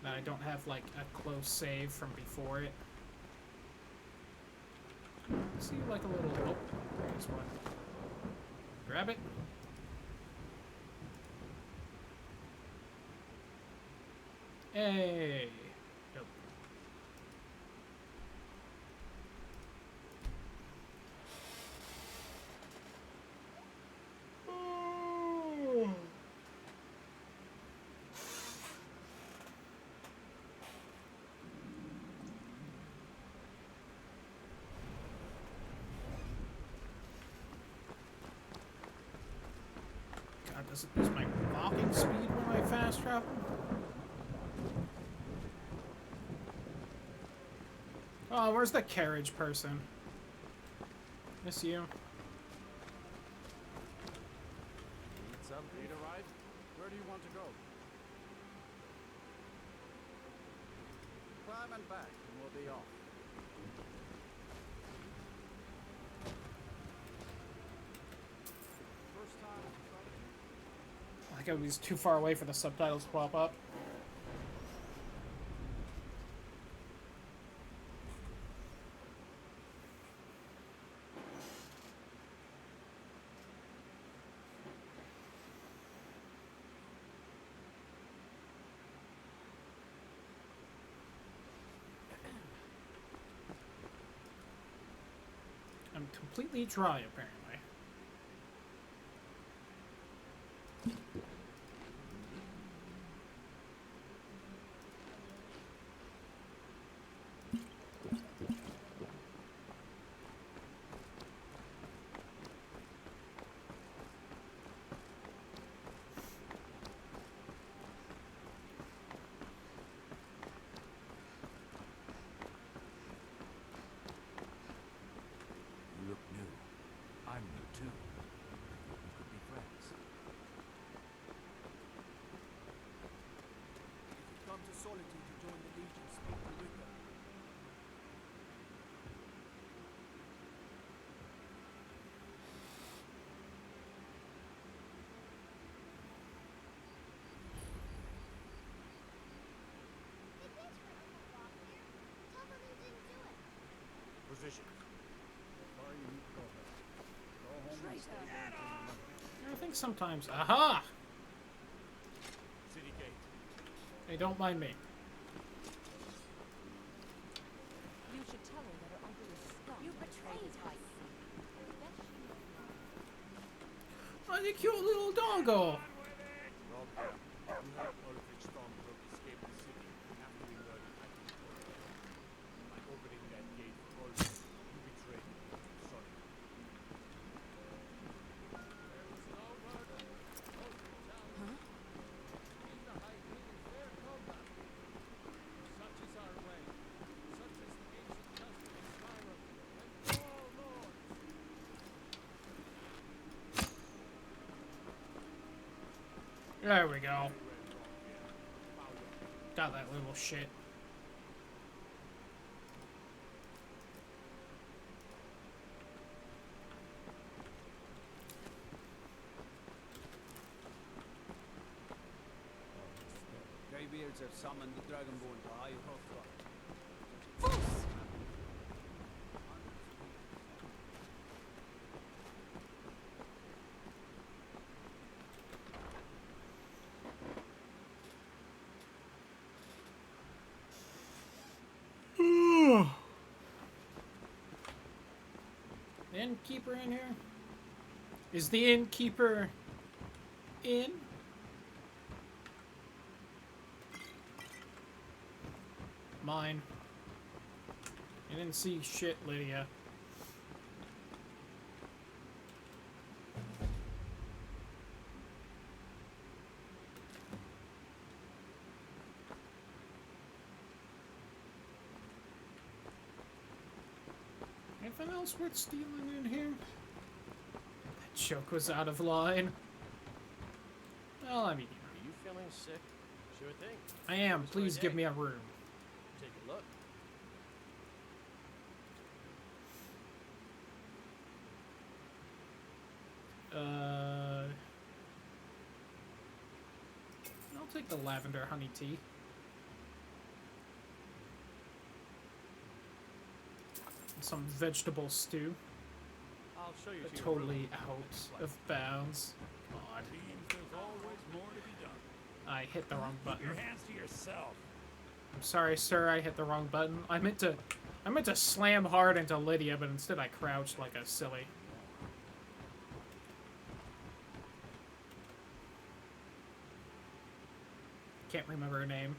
A: That I don't have, like, a close save from before it. See, like a little... Oh, there's one. Grab it. Hey! Nope. God, does it lose my walking speed when I fast travel? Oh, where's the carriage person? Miss you.
N: Need something?
E: Need a ride? Where do you want to go? Climb and back, and we'll be off. First time in front of you?
A: I think I was too far away for the subtitles to pop up. I'm completely dry, apparently.
C: You look new. I'm new too. We could be friends.
M: If you come to Solitude to join the Legion, speak to Wicca.
E: Position. How far you need to go, Go home and stay there until you
A: I think sometimes... Aha! Hey, don't mind me.
I: You should tell her that her uncle is scum. You betrayed us. Bet she knows now.
A: Oh, the cute little doggo.
E: Wrong there. You helped Ulrich Stormbrook escape the city after we learned I could kill him. By opening that gate for Ulrich, you betrayed me. I'm sorry. There was no murder. No brutality.
I: Huh?
E: He's the high king in fair combat. Such is our way. Such is the ancient custom of Skyrim. And all lords.
A: There we go. Got that little shit.
P: Greybeards have summoned the Dragonborn to High Hrothgar.
A: The innkeeper in here? Is the innkeeper in? Mine. You didn't see shit, Lydia. Anything else worth stealing in here? That joke was out of line. Well, I mean,
N: Are you feeling sick? Sure thing.
A: I am.
N: How was
A: Please
N: my
A: give
N: day?
A: me a room.
N: Take a look.
A: I'll take the lavender honey tea. And some vegetable stew.
N: I'll show you to your
A: Totally
N: room.
A: out of bounds. God.
C: Seems there's always more to be done.
A: I hit the wrong
C: Keep
A: button.
C: your hands to yourself.
A: I'm sorry, sir. I hit the wrong button. I meant to slam hard into Lydia, but instead I crouched like a silly. Can't remember her name.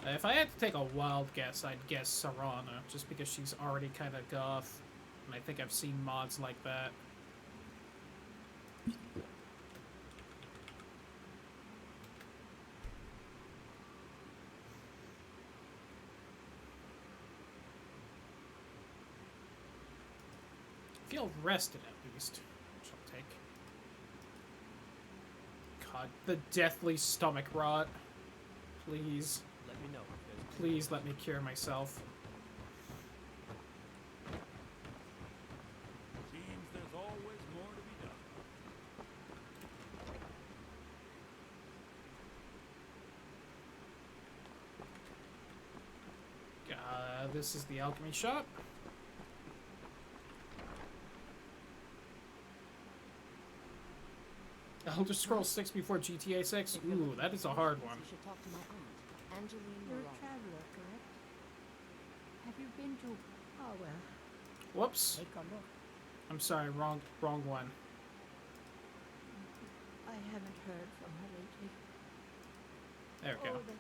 A: If I had to take a wild guess, I'd guess Sarana, just because she's already kind of goth, and I think I've seen mods like that. Feel rested at least, which I'll take. God, the deathly stomach rot. Please.
N: Let me know if there's
A: Please let me cure myself.
C: Seems there's always more to be done.
A: This is the alchemy shop. Elder Scrolls 6 before GTA 6? Ooh, that is a hard one.
I: You should talk to my aunt, Angeline
F: You're a
I: Moreau.
F: traveler, correct? Have you been to... Oh, well,
A: Whoops.
F: take a look.
A: I'm sorry, wrong one.
F: I haven't heard from her lately.
A: There we
F: Oh,
A: go.
F: that's very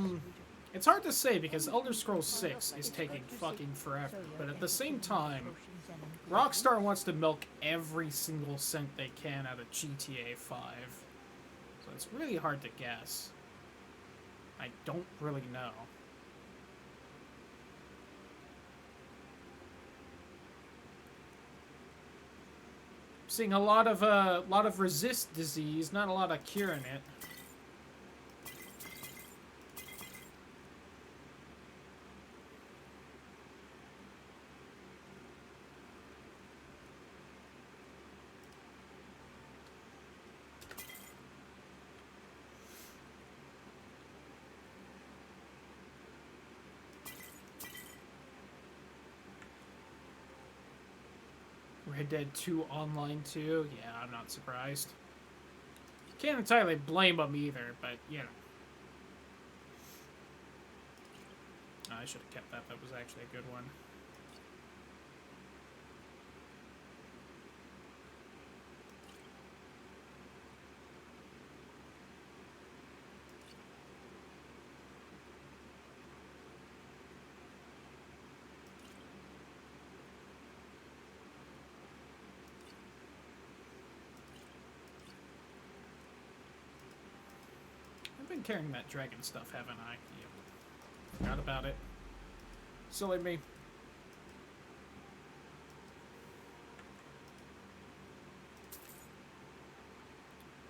F: sweet of you.
A: It's hard to say because Elder Scrolls 6 is taking fucking forever, but at the same time, Rockstar wants to milk every single cent they can out of GTA 5. So it's really hard to guess. I don't really know. Seeing a lot of resist disease, not a lot of curing it. Red Dead 2 Online too? Yeah, I'm not surprised. Can't entirely blame them either, but, you know. I should have kept that. That was actually a good one. I've been carrying that dragon stuff, haven't I? Yep. Forgot about it. Silly me.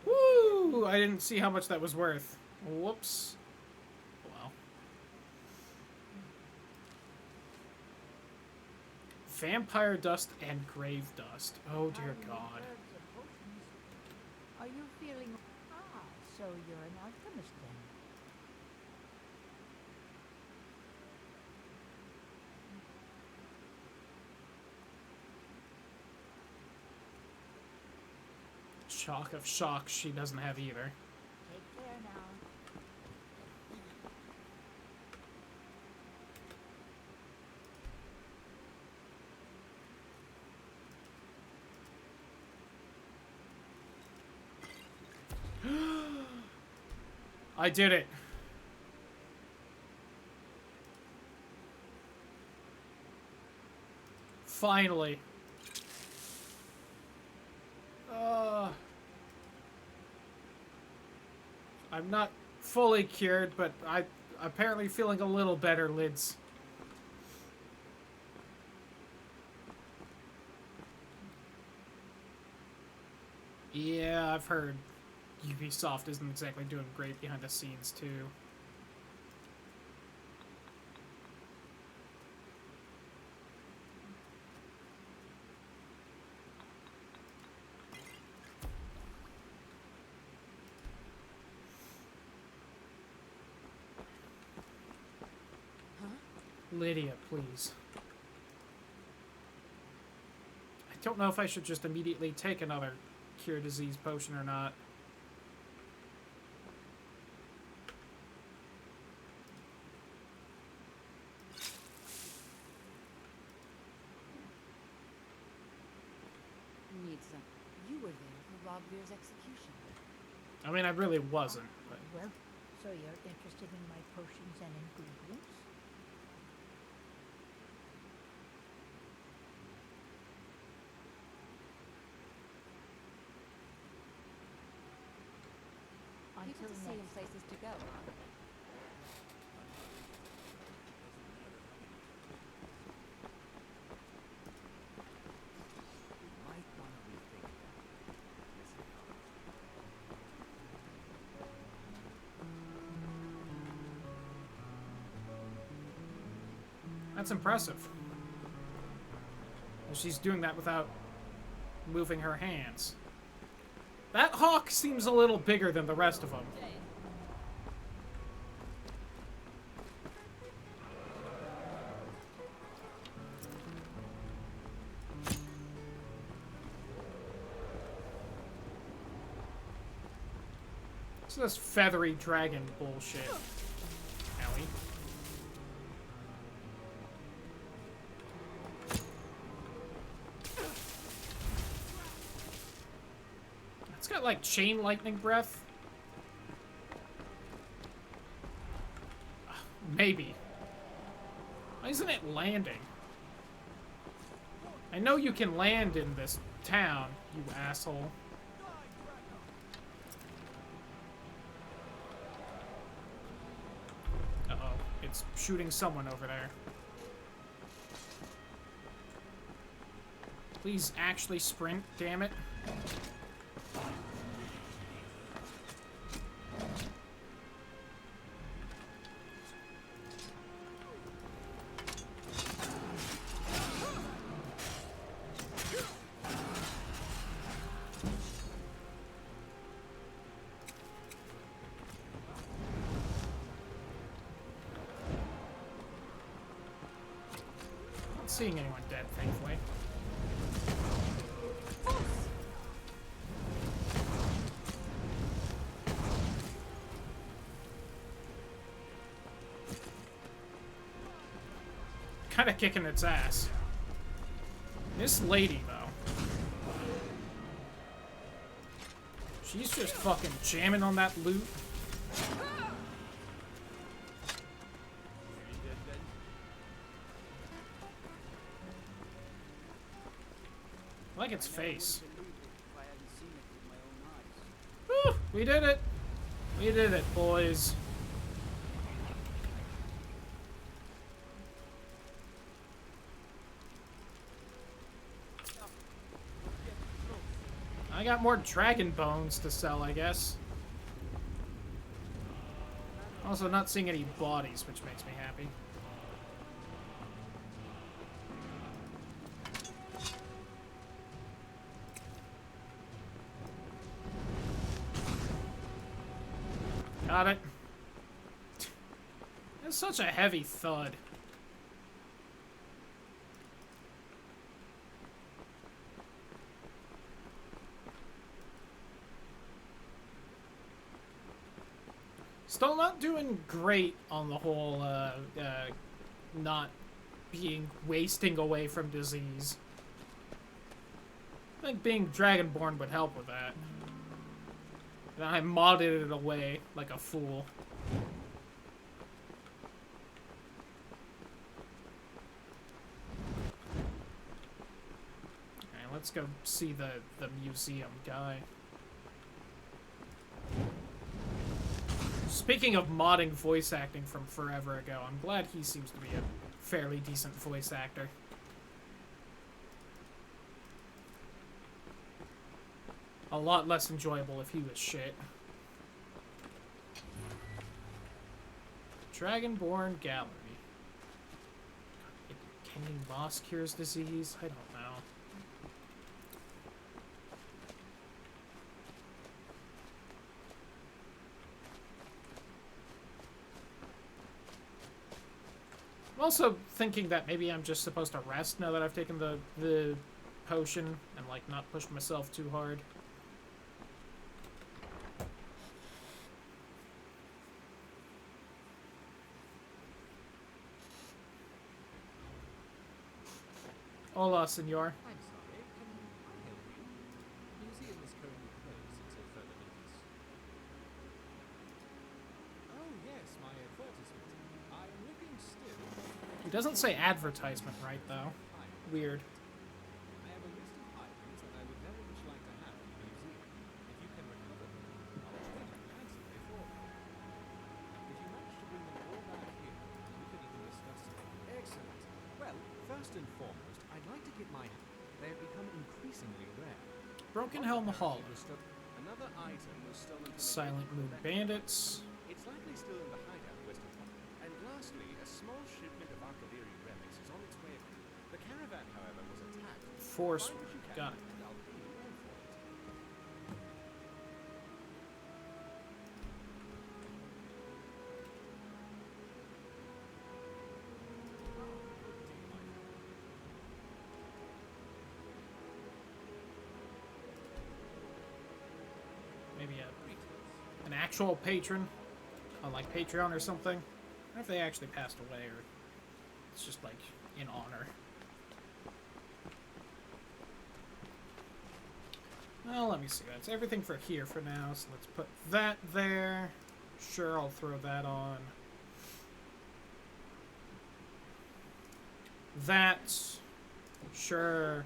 A: Woo! I didn't see how much that was worth. Whoops. Well. Vampire dust and grave dust. Oh dear God.
R: Are you feeling... Ah, so you're an alchemist then.
A: Shock of shocks she doesn't have either.
R: Take care now.
A: I did it. Finally. I'm not fully cured, but I'm apparently feeling a little better, Lids. Yeah, I've heard Ubisoft isn't exactly doing great behind the scenes, too. Lydia, please. I don't know if I should just immediately take another cure disease potion or not.
I: Need some. You were there for Rob Veer's execution.
A: I mean, I really wasn't, but...
R: Well, so you're interested in my potions and ingredients?
I: People to see and places to go.
A: That's impressive. Well, she's doing that without moving her hands. That hawk seems a little bigger than the rest of them. What's this feathery dragon bullshit? Owie. It's got like chain lightning breath. Maybe. Why isn't it landing? I know you can land in this town, you asshole. Uh-oh. It's shooting someone over there. Please actually sprint, damn it. Not seeing anyone dead, thankfully. kind of kicking its ass. This lady, though. She's just fucking jamming on that loot. I like its face. Woo! We did it! We did it, boys. I got more dragon bones to sell, I guess. Also, not seeing any bodies, which makes me happy. Got it. It's such a heavy thud. Still not doing great on the whole, not wasting away from disease. I think being Dragonborn would help with that. And I modded it away like a fool. Alright, let's go see the museum guy. Speaking of modding voice acting from forever ago, I'm glad he seems to be a fairly decent voice actor. A lot less enjoyable if he was shit. Dragonborn Gallery. Kenyan boss cures disease? I don't know. I'm also thinking that maybe I'm just supposed to rest now that I've taken the potion and, like, not push myself too hard. Hola, senor.
N: I'm sorry, can I help you? The museum is currently closed until further notice. Oh yes, my advertisement. I am looking still.
A: He doesn't say advertisement right, though. Weird.
N: I have a list of items that I would very much like to have in the museum. If you can recover them, I'll trade them handsomely for them. If you manage to bring them all back here, we can even discuss it. Excellent. Well, first and foremost, I'd like to get my... They have become increasingly rare.
A: Broken Helm Hall.
N: Another item was stolen from
A: Silent Moon Bandits.
N: It's likely still in the hideout west of town. And lastly, a small shipment of Akaviri relics is on its way. The caravan, however, was attacked.
A: Force. Got it.
N: And I'll pay you well for it.
A: Maybe an actual patron on, like, Patreon or something. I wonder if they actually passed away or it's just, like, in honor. Well, let me see. That's everything for here for now, so let's put that there. Sure, I'll throw that on. That. Sure.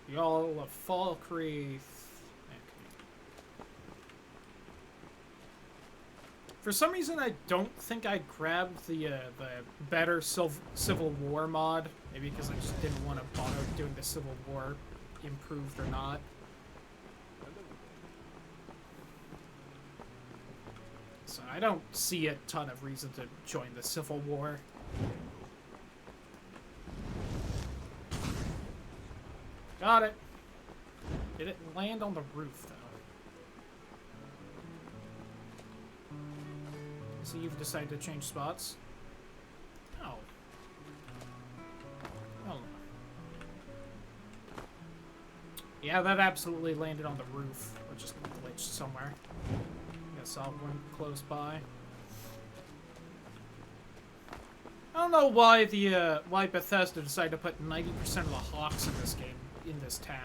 A: Y'all of Falkreath. For some reason, I don't think I grabbed the better Civil War mod. Maybe because I just didn't want to bother doing the Civil War improved or not. So I don't see a ton of reason to join the Civil War. Got it. Did it land on the roof, though? So you've decided to change spots? Oh. Oh. Yeah, that absolutely landed on the roof. Or just glitched somewhere. Guess I'll run close by. Oh know why why Bethesda decided to put 90% of the Hawks in this game, in this town.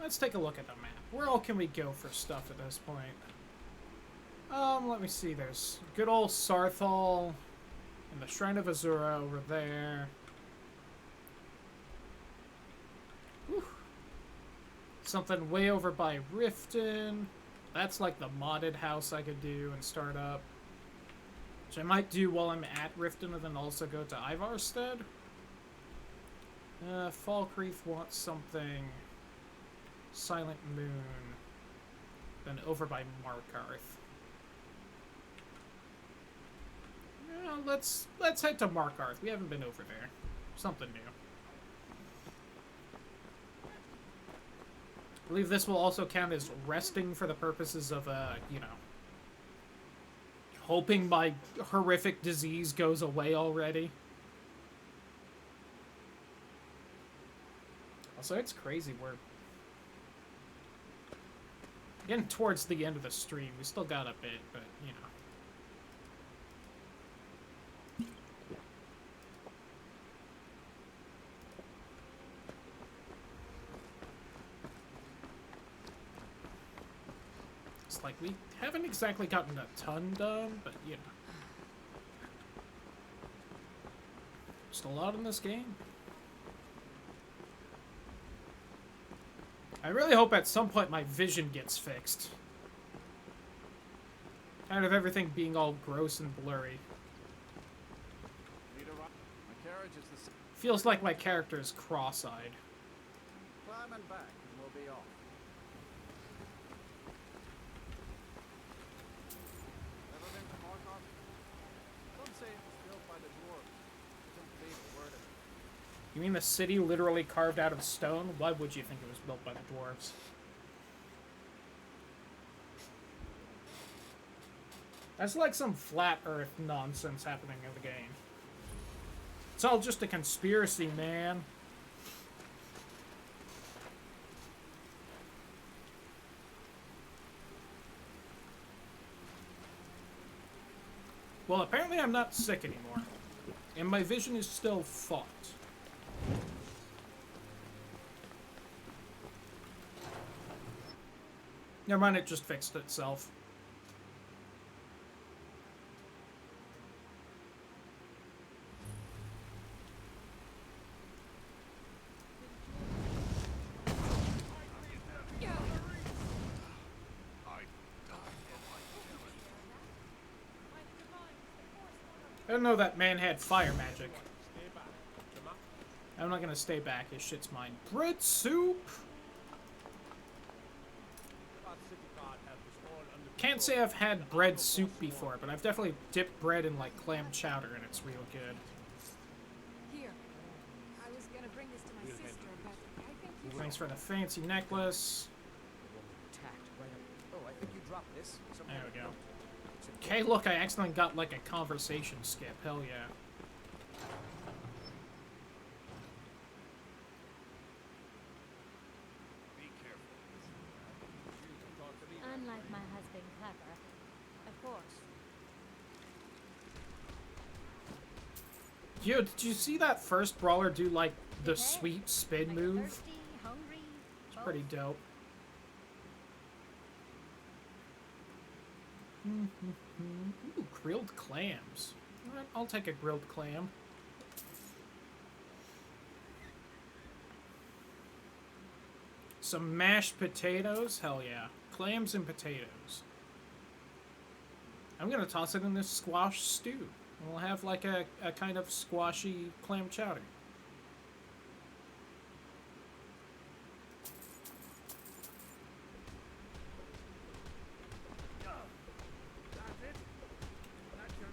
A: Let's take a look at the map. Where all can we go for stuff at this point? Let me see. There's good old Sarthal and the Shrine of Azura over there. Whew. Something way over by Riften. That's like the modded house I could do and start up. Which I might do while I'm at Riften and then also go to Ivarstead. Falkreath wants something... Silent Moon. Then over by Markarth. Yeah, let's head to Markarth. We haven't been over there. Something new. I believe this will also count as resting for the purposes of, you know, hoping my horrific disease goes away already. Also, it's crazy. We're getting towards the end of the stream. We still got a bit, but, you know. It's like we haven't exactly gotten a ton done, but, you know. Just a lot in this game. I really hope at some point my vision gets fixed. Tired of everything being all gross and blurry.
P: My carriage is the same.
A: Feels like my character is cross-eyed.
P: Climbing back and we'll be off. Ever been to Markarth? Some say it was built by the dwarves. I don't believe a word of it.
A: You mean the city literally carved out of stone? Why would you think it was built by the dwarves? That's like some flat earth nonsense happening in the game. It's all just a conspiracy, man. Well, apparently I'm not sick anymore. And my vision is still fucked. Never mind, it just fixed itself. I didn't know that man had fire magic. I'm not gonna stay back, his shit's mine. Bread soup! Can't say I've had bread soup before, but I've definitely dipped bread in like clam chowder and it's real good.
B: Here. I was gonna bring this to my sister, but I think you...
A: Thanks for the fancy necklace.
M: Oh, I think you dropped this.
A: There we go. Okay, look, I accidentally got like a conversation skip. Hell yeah.
D: Unlike my husband, Clever. Of course.
A: Yo, did you see that first brawler do like the sweet spin move?
D: Thirsty, hungry,
A: It's pretty dope. Ooh, grilled clams. Alright, I'll take a grilled clam. Some mashed potatoes? Hell yeah. Clams and potatoes. I'm gonna toss it in this squash stew. We'll have like a kind of squashy clam chowder.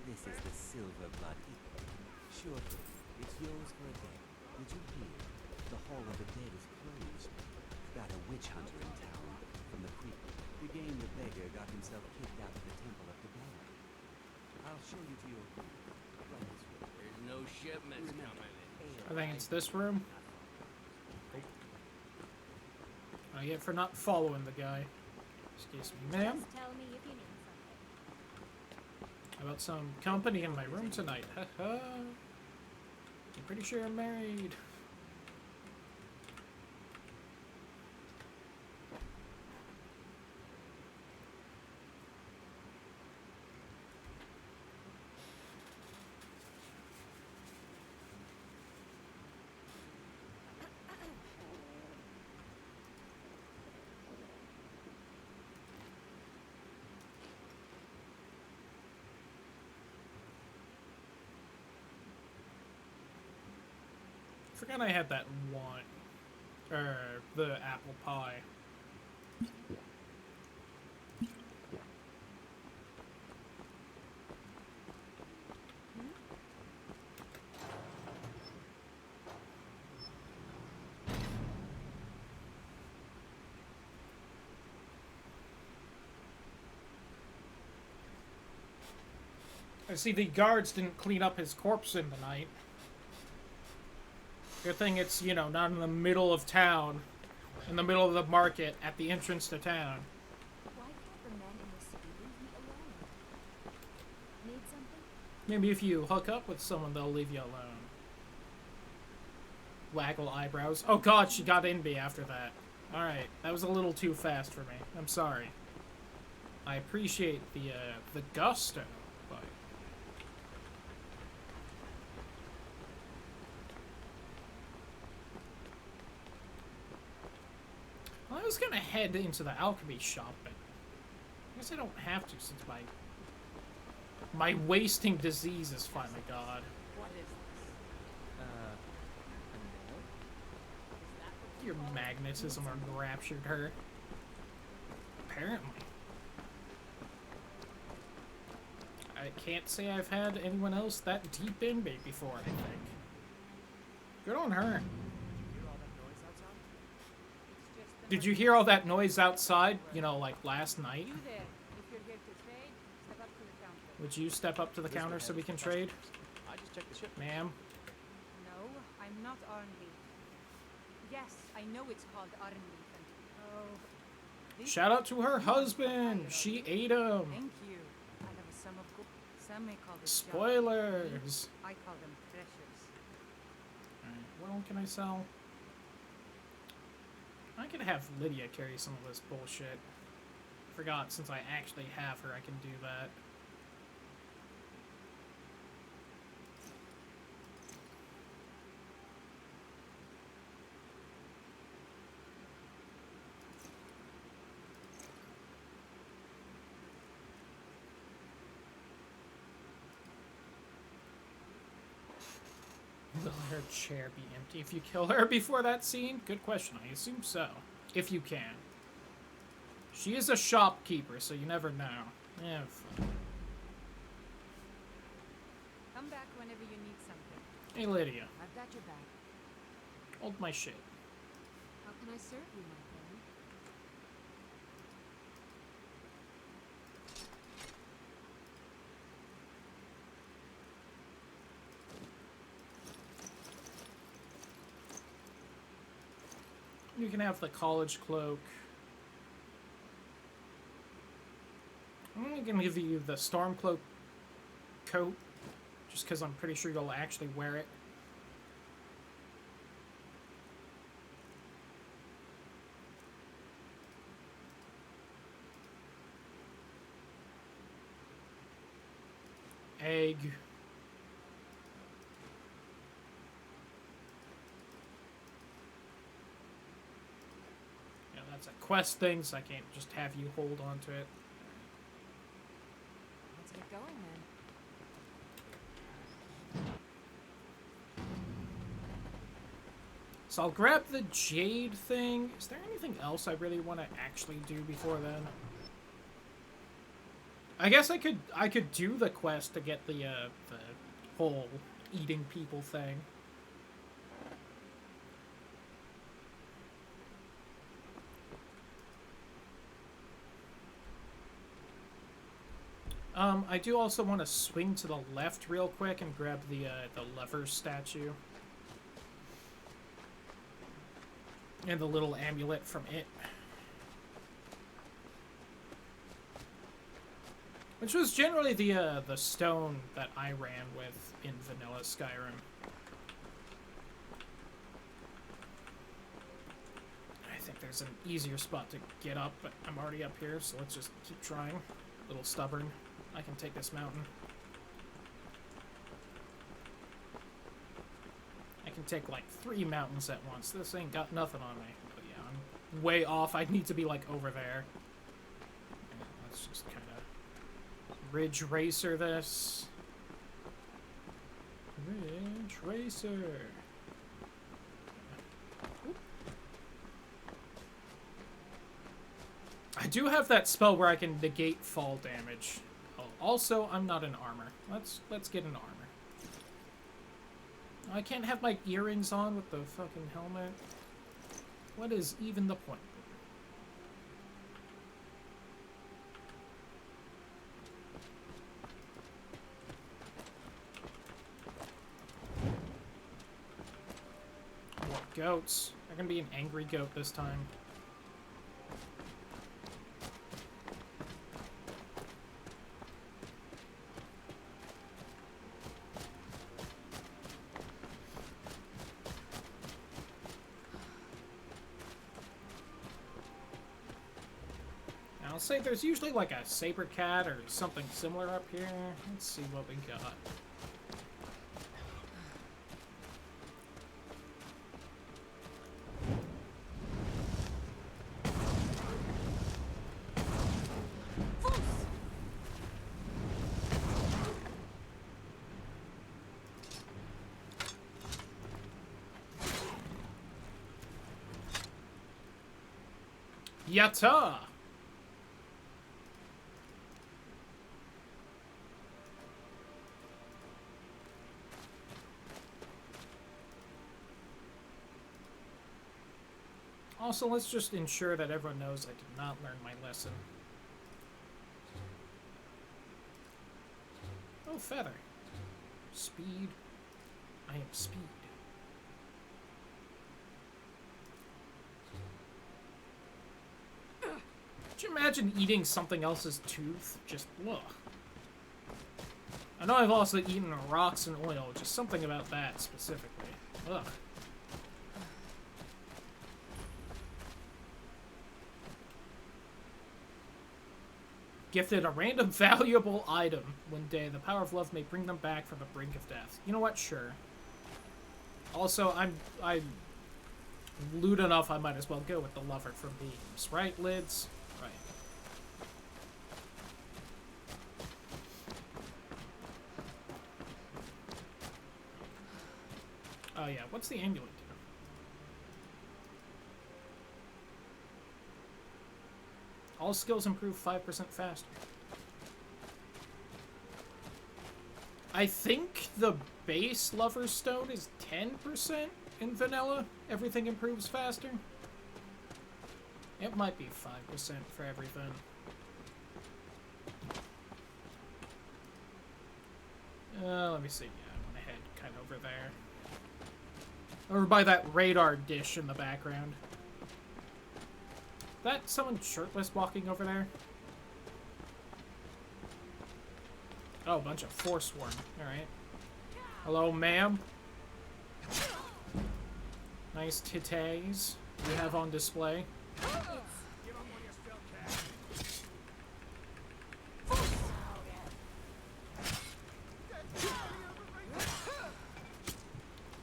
G: This blood equal. Sure thing. It's yours for a day. Did you hear? The Hall of the Dead is closed. Got a witch hunter in town from the creek. The game the beggar got himself kicked out of the Temple of the Dead. I'll show you to your room. Right this way.
M: There's no shipments coming in.
A: I think it's this room. I get for not following the guy. Excuse me, ma'am.
D: Just tell me if you need something.
A: How about some company in my room tonight? Haha. I'm pretty sure I'm married. Forgot I had that one. The apple pie. I see the guards didn't clean up his corpse in the night. Good thing it's, you know, not in the middle of town, in the middle of the market, at the entrance to town.
D: Why can't the men in the city leave me alone? Need something?
A: Maybe if you hook up with someone, they'll leave you alone. Waggle eyebrows. Oh god, she got in me after that. Alright, that was a little too fast for me. I'm sorry. I appreciate the gusto, but... Well, I was gonna head into the alchemy shop, but I guess I don't have to since my wasting disease is finally gone.
J: What is this?
A: Your magnetism enraptured her. Apparently. I can't say I've had anyone else that deep in me before, I think. Good on her. Did you hear all that noise outside, you know, like last night?
J: You there. If you're here to trade, step up to the counter.
A: Would you step up to the counter so we can trade?
O: I just checked the ship.
A: Ma'am?
J: No, I'm not Arnleaf. Yes, I know it's called Arnleaf, and oh...
A: Shout out to her husband! She ate him!
J: Thank you. I have a sum of gold. Some may call this
A: Spoilers!
J: I call them treasures.
A: Alright, what all can I sell? I could have Lydia carry some of this bullshit. Forgot, since I actually have her, I can do that. Will her chair be empty if you kill her before that scene? Good question. I assume so. If you can. She is a shopkeeper, so you never know. Yeah, fine.
J: Come back whenever you need something.
A: Hey, Lydia.
I: I've got your back.
A: Hold my shit.
B: How can I serve you, my friend?
A: You can have the college cloak. I'm gonna give you the storm cloak coat, just because I'm pretty sure you'll actually wear it. Egg. Yeah, that's a quest thing, so I can't just have you hold on to it.
B: Let's get going then.
A: So I'll grab the jade thing. Is there anything else I really want to actually do before then? I guess I could do the quest to get the whole eating people thing. I do also want to swing to the left real quick and grab the lever statue. And the little amulet from it. Which was generally the stone that I ran with in vanilla Skyrim. I think there's an easier spot to get up, but I'm already up here, so let's just keep trying. A little stubborn. I can take this mountain. I can take like 3 mountains at once. This ain't got nothing on me. But yeah, I'm way off. I need to be like over there. And let's just kind of ridge racer this. Ridge racer. Oop. I do have that spell where I can negate fall damage. Oh, also, I'm not in armor. Let's get in armor. I can't have my earrings on with the fucking helmet. What is even the point? More goats. They're gonna be an angry goat this time. I'll say there's usually like a saber cat or something similar up here. Let's see what we got. Yatta! Also, let's just ensure that everyone knows I did not learn my lesson. Oh, feather. Speed. I am speed. Could you imagine eating something else's tooth? Just, ugh. I know I've also eaten rocks and oil, just something about that specifically. Ugh. Gifted a random valuable item one day. The power of love may bring them back from the brink of death. You know what? Sure. Also, I'm lewd enough, I might as well go with the lover from beams. Right, Lids? Right. Oh yeah, what's the amulet do? All skills improve 5% faster. I think the base Lover's Stone is 10% in vanilla. Everything improves faster. It might be 5% for everything. Let me see. Yeah, I went ahead kind of over there. Over by that radar dish in the background. That someone shirtless walking over there? Oh, a bunch of Forsworn. Alright. Hello, ma'am. Nice titties you have on display.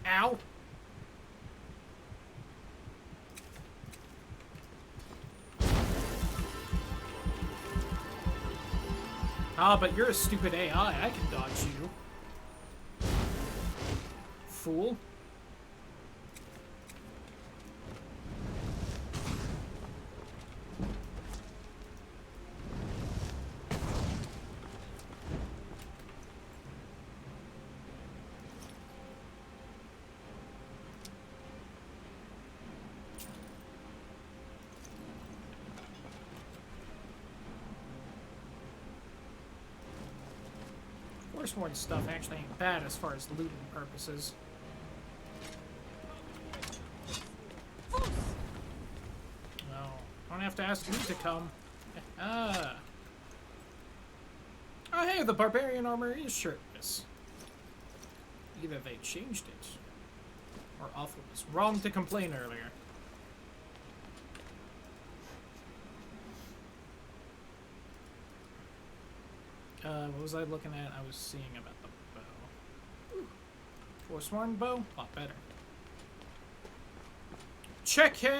A: Ow! Ah, but you're a stupid AI. I can dodge you. Fool. Forsworn stuff actually ain't bad as far as looting purposes. No, don't have to ask me to come. Ah. Oh hey, the barbarian armor is shirtless. Either they changed it, or Awful was wrong to complain earlier. What was I looking at? I was seeing about the bow. Ooh. Forsworn bow? A lot better. Chicken!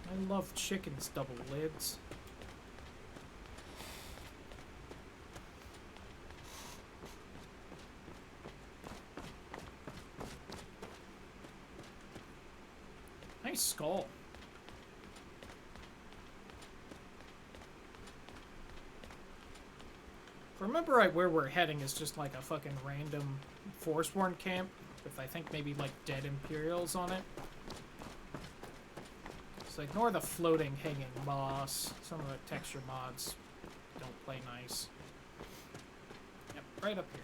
A: I love chicken's double lids. Nice skull. If I remember right, where we're heading is just like a fucking random Forsworn camp with I think maybe like dead Imperials on it. So ignore the floating hanging moss. Some of the texture mods don't play nice. Yep, right up here.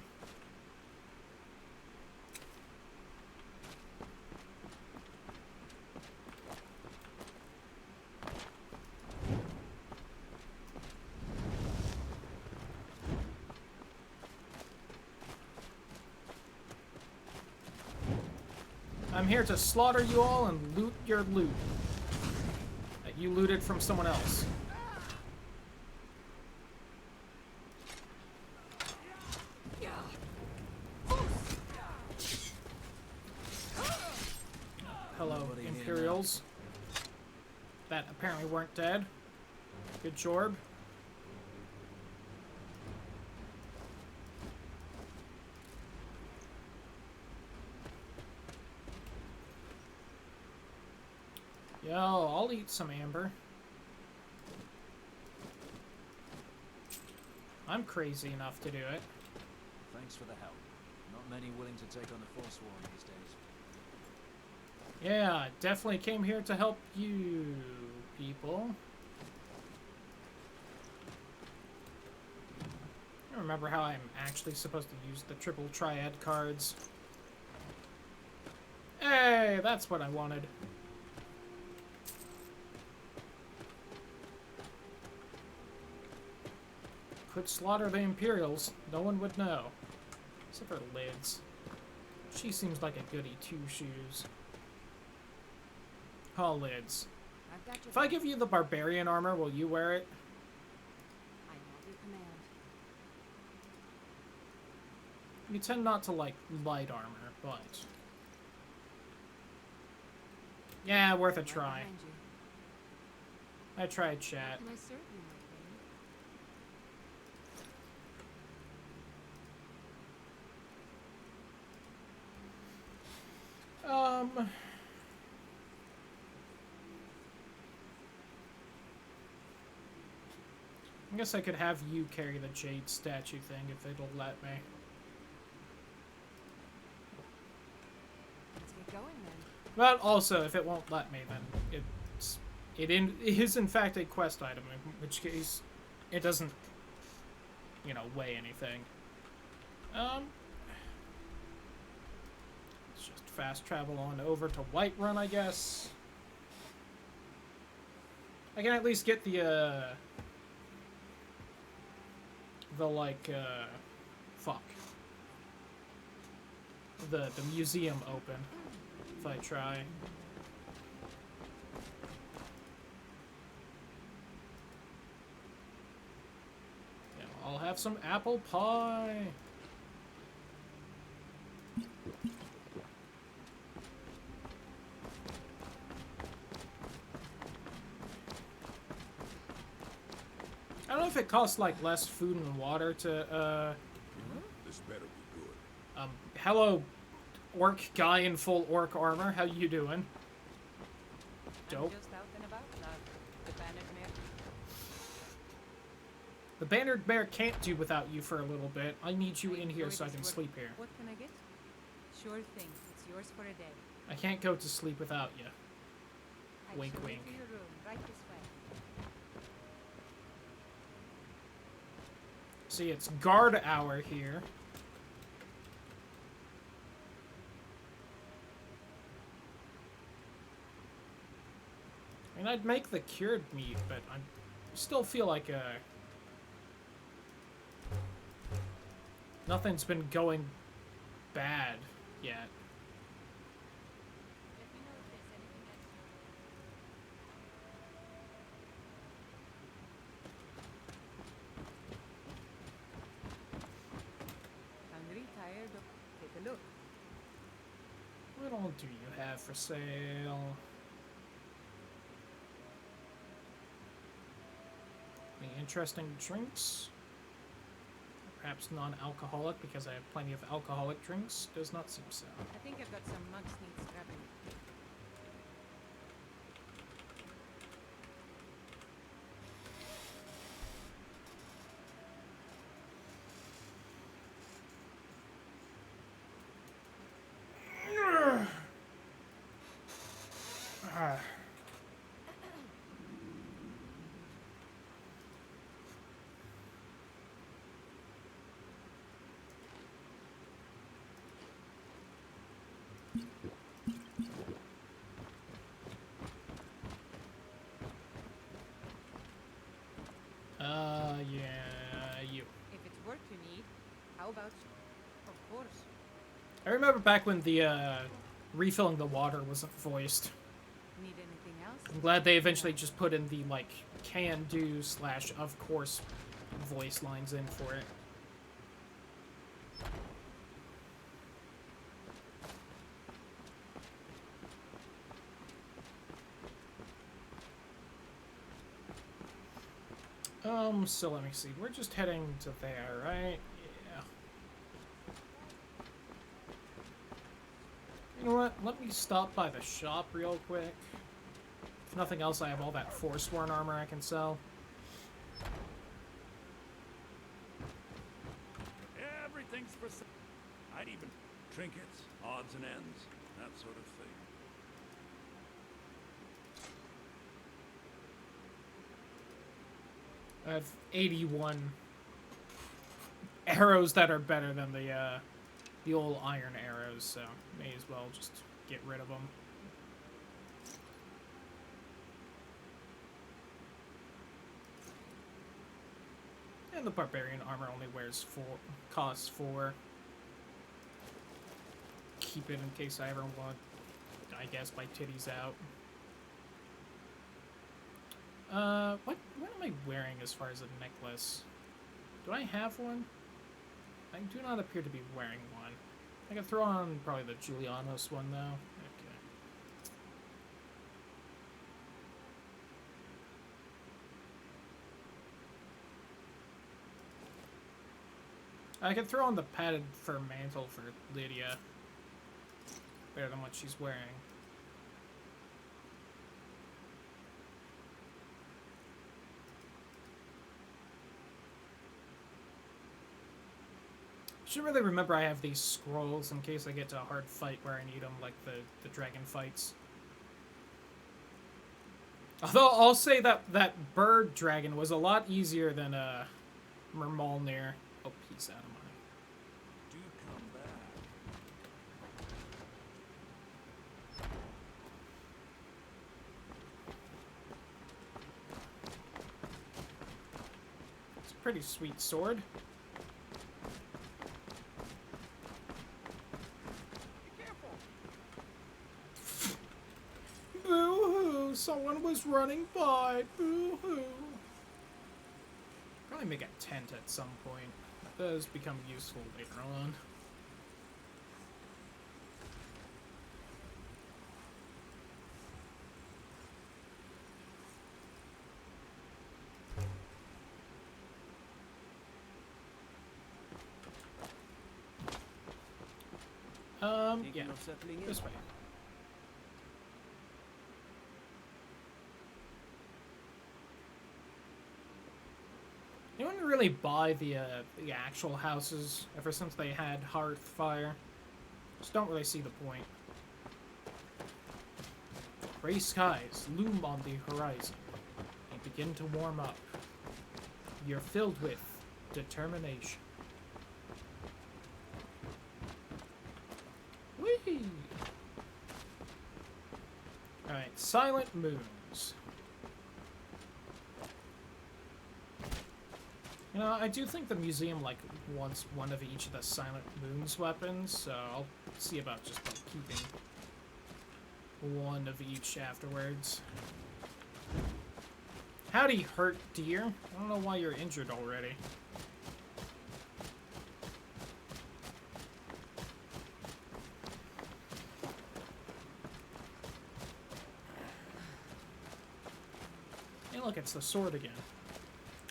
A: I'm here to slaughter you all and loot your loot that you looted from someone else. Hello, Imperials. That apparently weren't dead. Good job. Yo, I'll eat some amber. I'm crazy enough to do it.
N: Thanks for the help. Not many willing to take on the Forsworn these days.
A: Yeah, definitely came here to help you people. I don't remember how I'm actually supposed to use the triple triad cards. Hey, that's what I wanted. Could slaughter the Imperials. No one would know. Except for Lids. She seems like a goody two-shoes. Oh, Lids. If I give you the Barbarian armor, will you wear it?
I: I have your command.
A: You tend not to like light armor, but... yeah, worth a try. I tried, chat.
B: Can I serve you, my
A: I guess I could have you carry the jade statue thing if it'll let me.
B: Let's get going then.
A: But also, if it won't let me, then it is in fact a quest item, in which case it doesn't, you know, weigh anything. Let's just fast travel on over to Whiterun, I guess. I can at least get the fuck. The museum open, if I try. Yeah, I'll have some apple pie. I don't know if it costs like less food and water to
C: This better be good.
A: Hello, orc guy in full orc armor. How you doing? Dope.
J: I'm just out and about now. The bannered mare.
A: The bannered bear can't do without you for a little bit. I need you in here so I can sleep here.
J: What can I get? Sure thing. It's yours for a day.
A: I can't go to sleep without you.
J: I'll
A: Wink,
J: show you
A: wink.
J: to your room, Right this way.
A: See, it's guard hour here. I mean, I'd make the cured meat, but I still feel like nothing's been going bad yet.
J: Let me know if there's anything else. Hungry, tired, take a look.
A: What all do you have for sale? Any interesting drinks? Perhaps non-alcoholic, because I have plenty of alcoholic drinks. Does not seem so.
J: I think I've got some mugs needs scrubbing.
A: Ah. Yeah, you.
J: If it's work you need, how about... Of course.
A: I remember back when the, refilling the water wasn't voiced.
J: Need anything else?
A: I'm glad they eventually just put in the, like, can do / of course voice lines in for it. So let me see. We're just heading to there, right? Yeah. You know what? Let me stop by the shop real quick. If nothing else, I have all that Forsworn armor I can sell.
C: Everything's for sale. I'd even trinkets, odds and ends, that sort of thing.
A: I have 81 arrows that are better than the old iron arrows, so may as well just get rid of them. And the barbarian armor only costs 4. Keep it in case I ever want, I guess, my titties out. What am I wearing as far as a necklace? Do I have one? I do not appear to be wearing one. I can throw on probably the Julianos one, though. Okay. I can throw on the padded fur mantle for Lydia. Better than what she's wearing. Should really remember I have these scrolls in case I get to a hard fight where I need them, like the dragon fights. Although I'll say that bird dragon was a lot easier than Mermalnir. Oh, he's out of money.
C: Do come back.
A: It's a pretty sweet sword. Boo-hoo! Someone was running by. Boo-hoo! Probably make a tent at some point. It does become useful later on. Yeah, this way. Anyone really buy the actual houses ever since they had Hearthfire? Just don't really see the point. Gray skies loom on the horizon and begin to warm up. You're filled with determination. Whee! Alright, silent moons. You know, I do think the museum, like, wants one of each of the Silent Moon's weapons, so I'll see about just, like, keeping one of each afterwards. Howdy, hurt deer. I don't know why you're injured already. Hey, look, it's the sword again.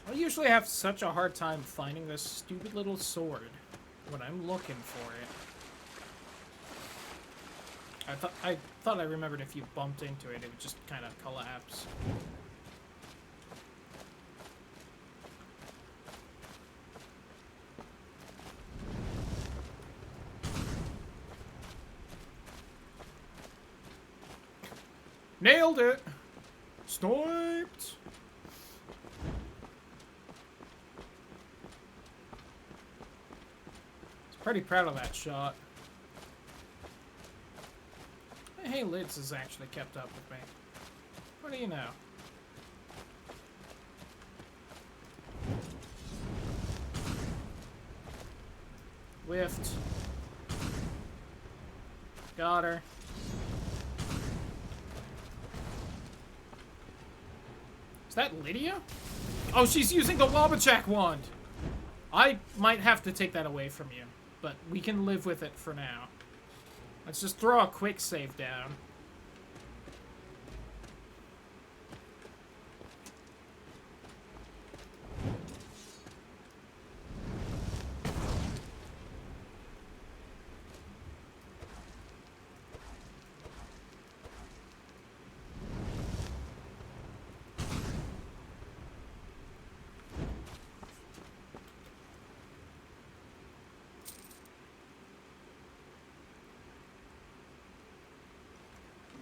A: I usually have such a hard time finding this stupid little sword when I'm looking for it. I thought I remembered if you bumped into it, it would just kind of collapse. Nailed it! Sniped! Pretty proud of that shot. Hey, Lids has actually kept up with me. What do you know? Whiffed. Got her. Is that Lydia? Oh, she's using the Wabachak wand! I might have to take that away from you. But we can live with it for now. Let's just throw a quick save down.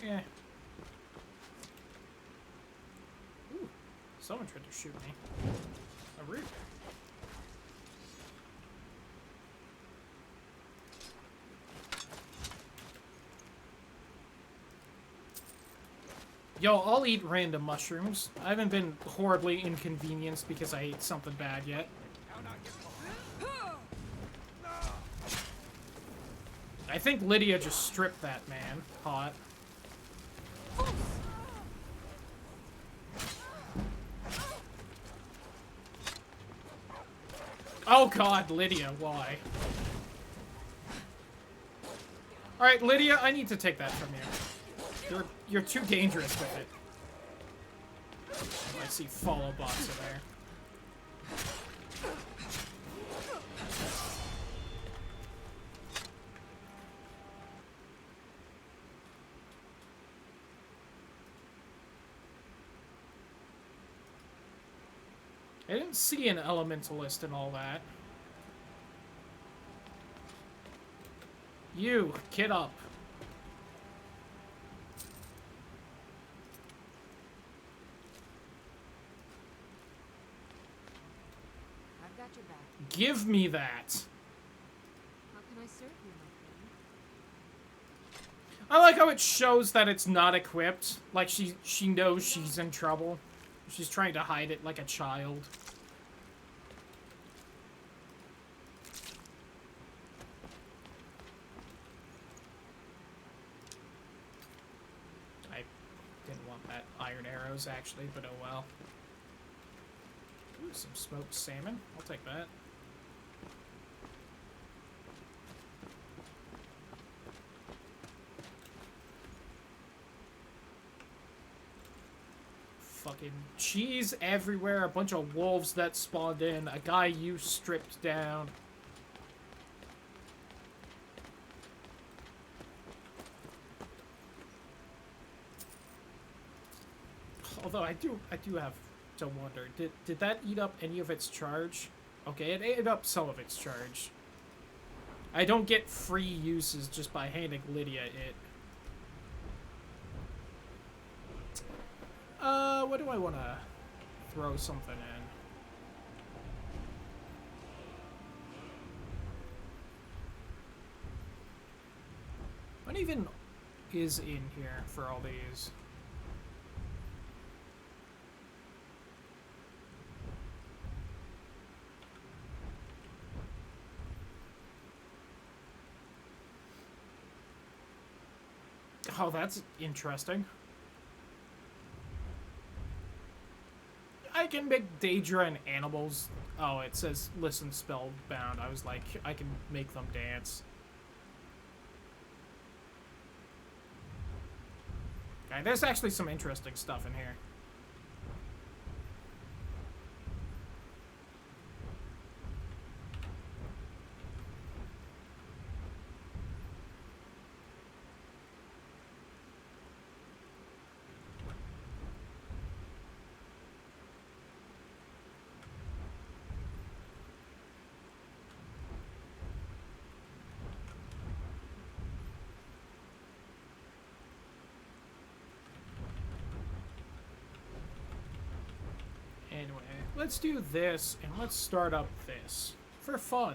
A: Yeah. Ooh, someone tried to shoot me. A root. Yo, I'll eat random mushrooms. I haven't been horribly inconvenienced because I ate something bad yet. I think Lydia just stripped that man. Hot. Oh god, Lydia, why? Alright, Lydia, I need to take that from you. You're too dangerous with it. Oh, I see follow bots in there. I didn't see an elementalist and all that. You, get up.
B: I've got your back.
A: Give me that.
B: How can I serve you, my friend?
A: I like how it shows that it's not equipped. Like she knows she's in trouble. She's trying to hide it like a child. I didn't want that iron arrows actually, but oh well. Ooh, some smoked salmon. I'll take that. Fucking cheese everywhere, a bunch of wolves that spawned in, a guy you stripped down. Although I do have to wonder, did that eat up any of its charge? Okay, it ate up some of its charge. I don't get free uses just by handing Lydia it. What do I want to throw something in? What even is in here for all these? Oh, that's interesting. I can make Daedra and animals. Oh, it says listen spellbound. I was like, I can make them dance. Okay, there's actually some interesting stuff in here. Anyway, let's do this, and let's start up this. For fun.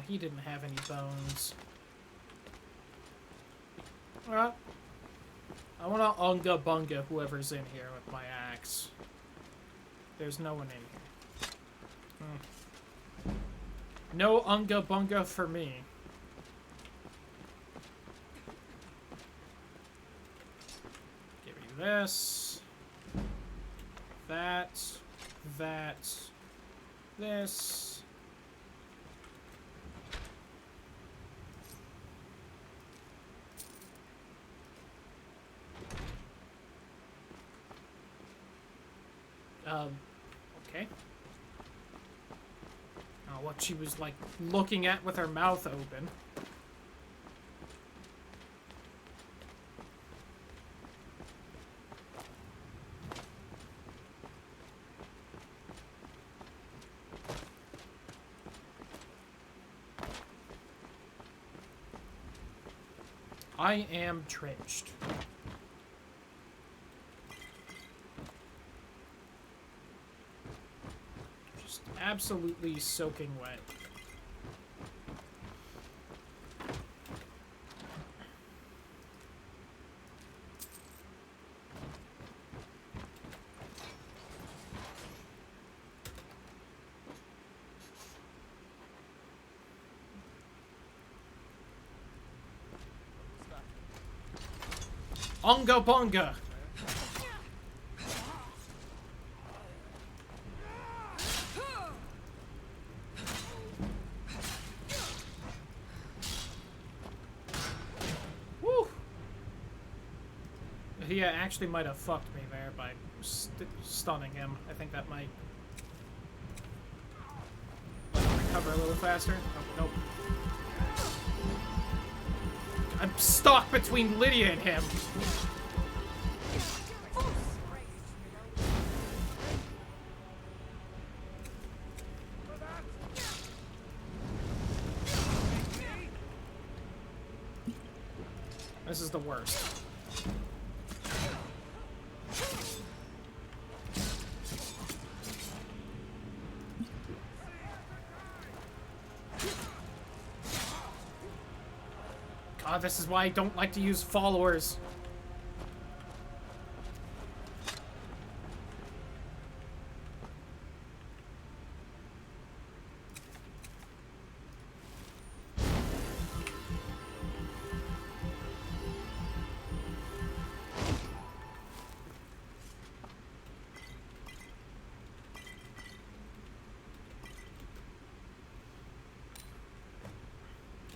A: He didn't have any bones. Well, I want to unga bunga whoever's in here with my axe. There's no one in here. No unga bunga for me. Give me this. That. This. Okay. Oh, what she was, like, looking at with her mouth open. I am drenched. Absolutely soaking wet. Onga bonga. He actually might have fucked me there by stunning him. I think that might recover a little faster. Oh, nope. I'm stuck between Lydia and him. This is the worst. God, this is why I don't like to use followers.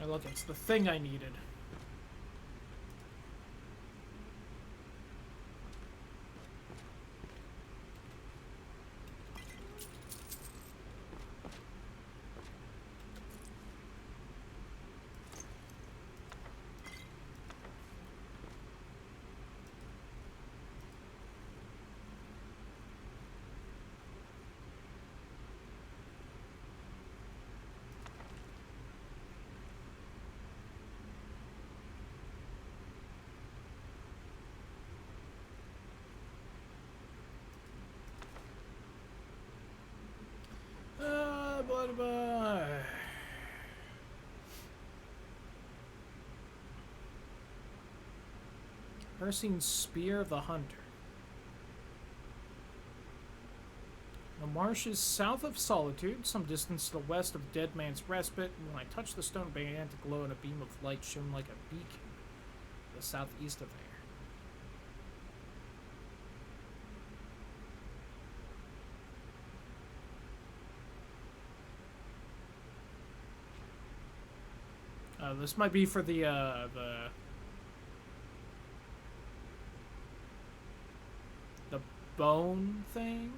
A: Oh, look, it's the thing I needed. Ursine Spear of the Hunter. The marshes south of Solitude, some distance to the west of Dead Man's Respite. When I touched the stone, it began to glow in a beam of light shone like a beacon to the southeast of there. This might be for the bone thing.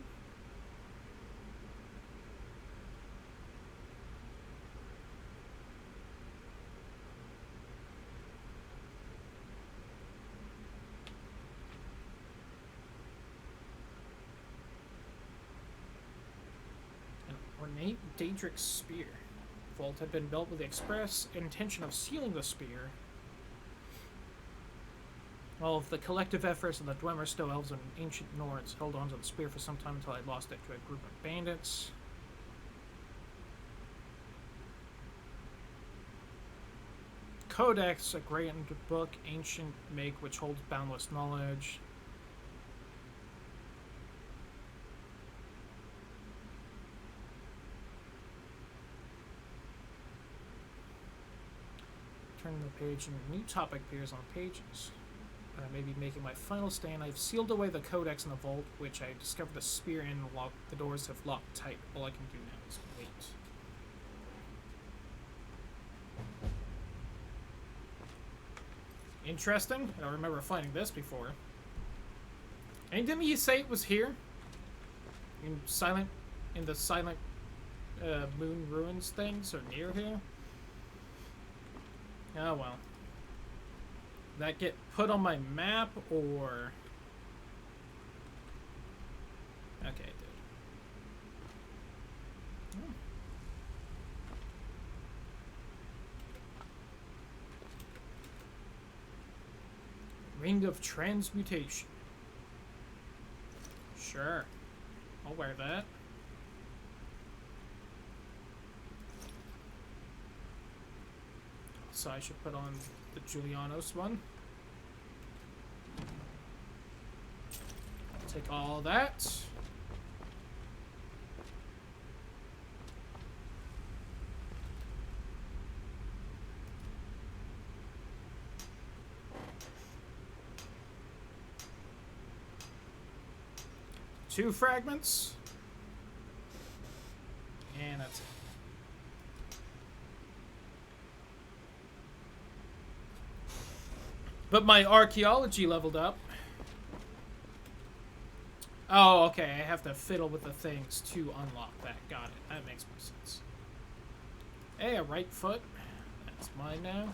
A: An ornate Daedric spear. Vault had been built with the express intention of sealing the spear. All of the collective efforts of the Dwemer, Stow Elves, and ancient Nords held on to the spear for some time until I lost it to a group of bandits. Codex, a great book, ancient make, which holds boundless knowledge. Turning the page and a new topic appears on pages. I may be making my final stand. I've sealed away the codex in the vault, which I discovered the spear in and locked. The doors have locked tight. All I can do now is wait. Interesting. I don't remember finding this before. And didn't he say it was here? In the silent moon ruins things, or near here? Oh well. That get put on my map, or... Okay, it did. Oh. Ring of Transmutation. Sure. I'll wear that. So I should put on the Julianos one. Take all that. Two fragments. And that's it. But my archaeology leveled up. Oh, okay. I have to fiddle with the things to unlock that. Got it. That makes more sense. Hey, a right foot. That's mine now.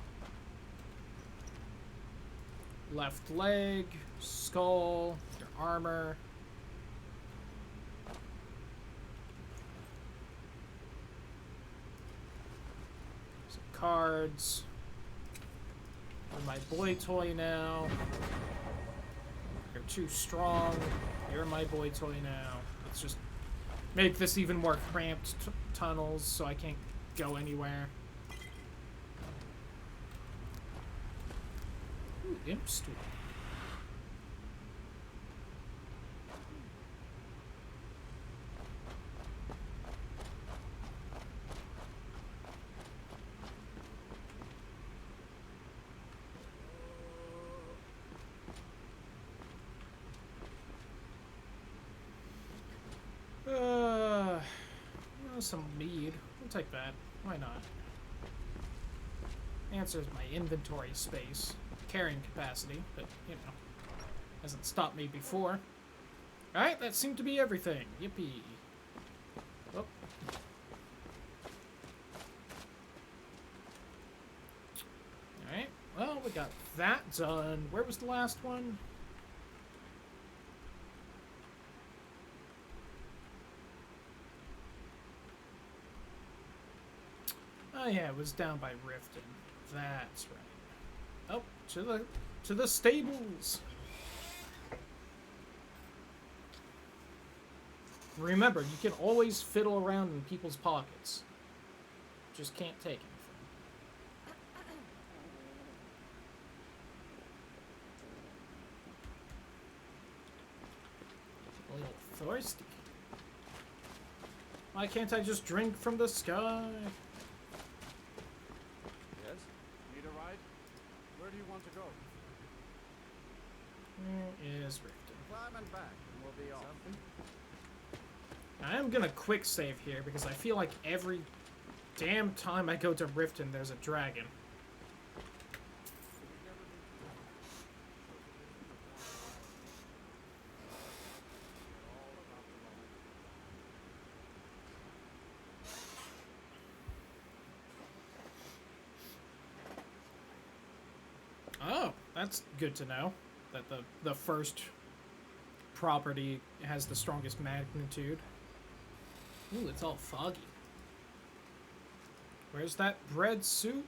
A: Left leg. Skull. Your armor. Some cards. My boy toy now. You're too strong. You're my boy toy now. Let's just make this even more cramped tunnels so I can't go anywhere. Ooh, imp stool. Some mead. We'll take that. Why not? Answers my inventory space. Carrying capacity, but, you know, hasn't stopped me before. Alright, that seemed to be everything. Yippee. Oh. Alright, well, we got that done. Where was the last one? Oh yeah, it was down by Riften. That's right. Oh, to the stables. Remember, you can always fiddle around in people's pockets. Just can't take anything. thirsty. Why can't I just drink from the sky?
E: Yes? Need a ride? Where do you want to go?
A: Where is Riften?
E: Climb and back, and we'll be off. Something?
A: I am gonna quick save here because I feel like every damn time I go to Riften there's a dragon. Oh, that's good to know. That the first property has the strongest magnitude. Ooh, it's all foggy. Where's that bread soup?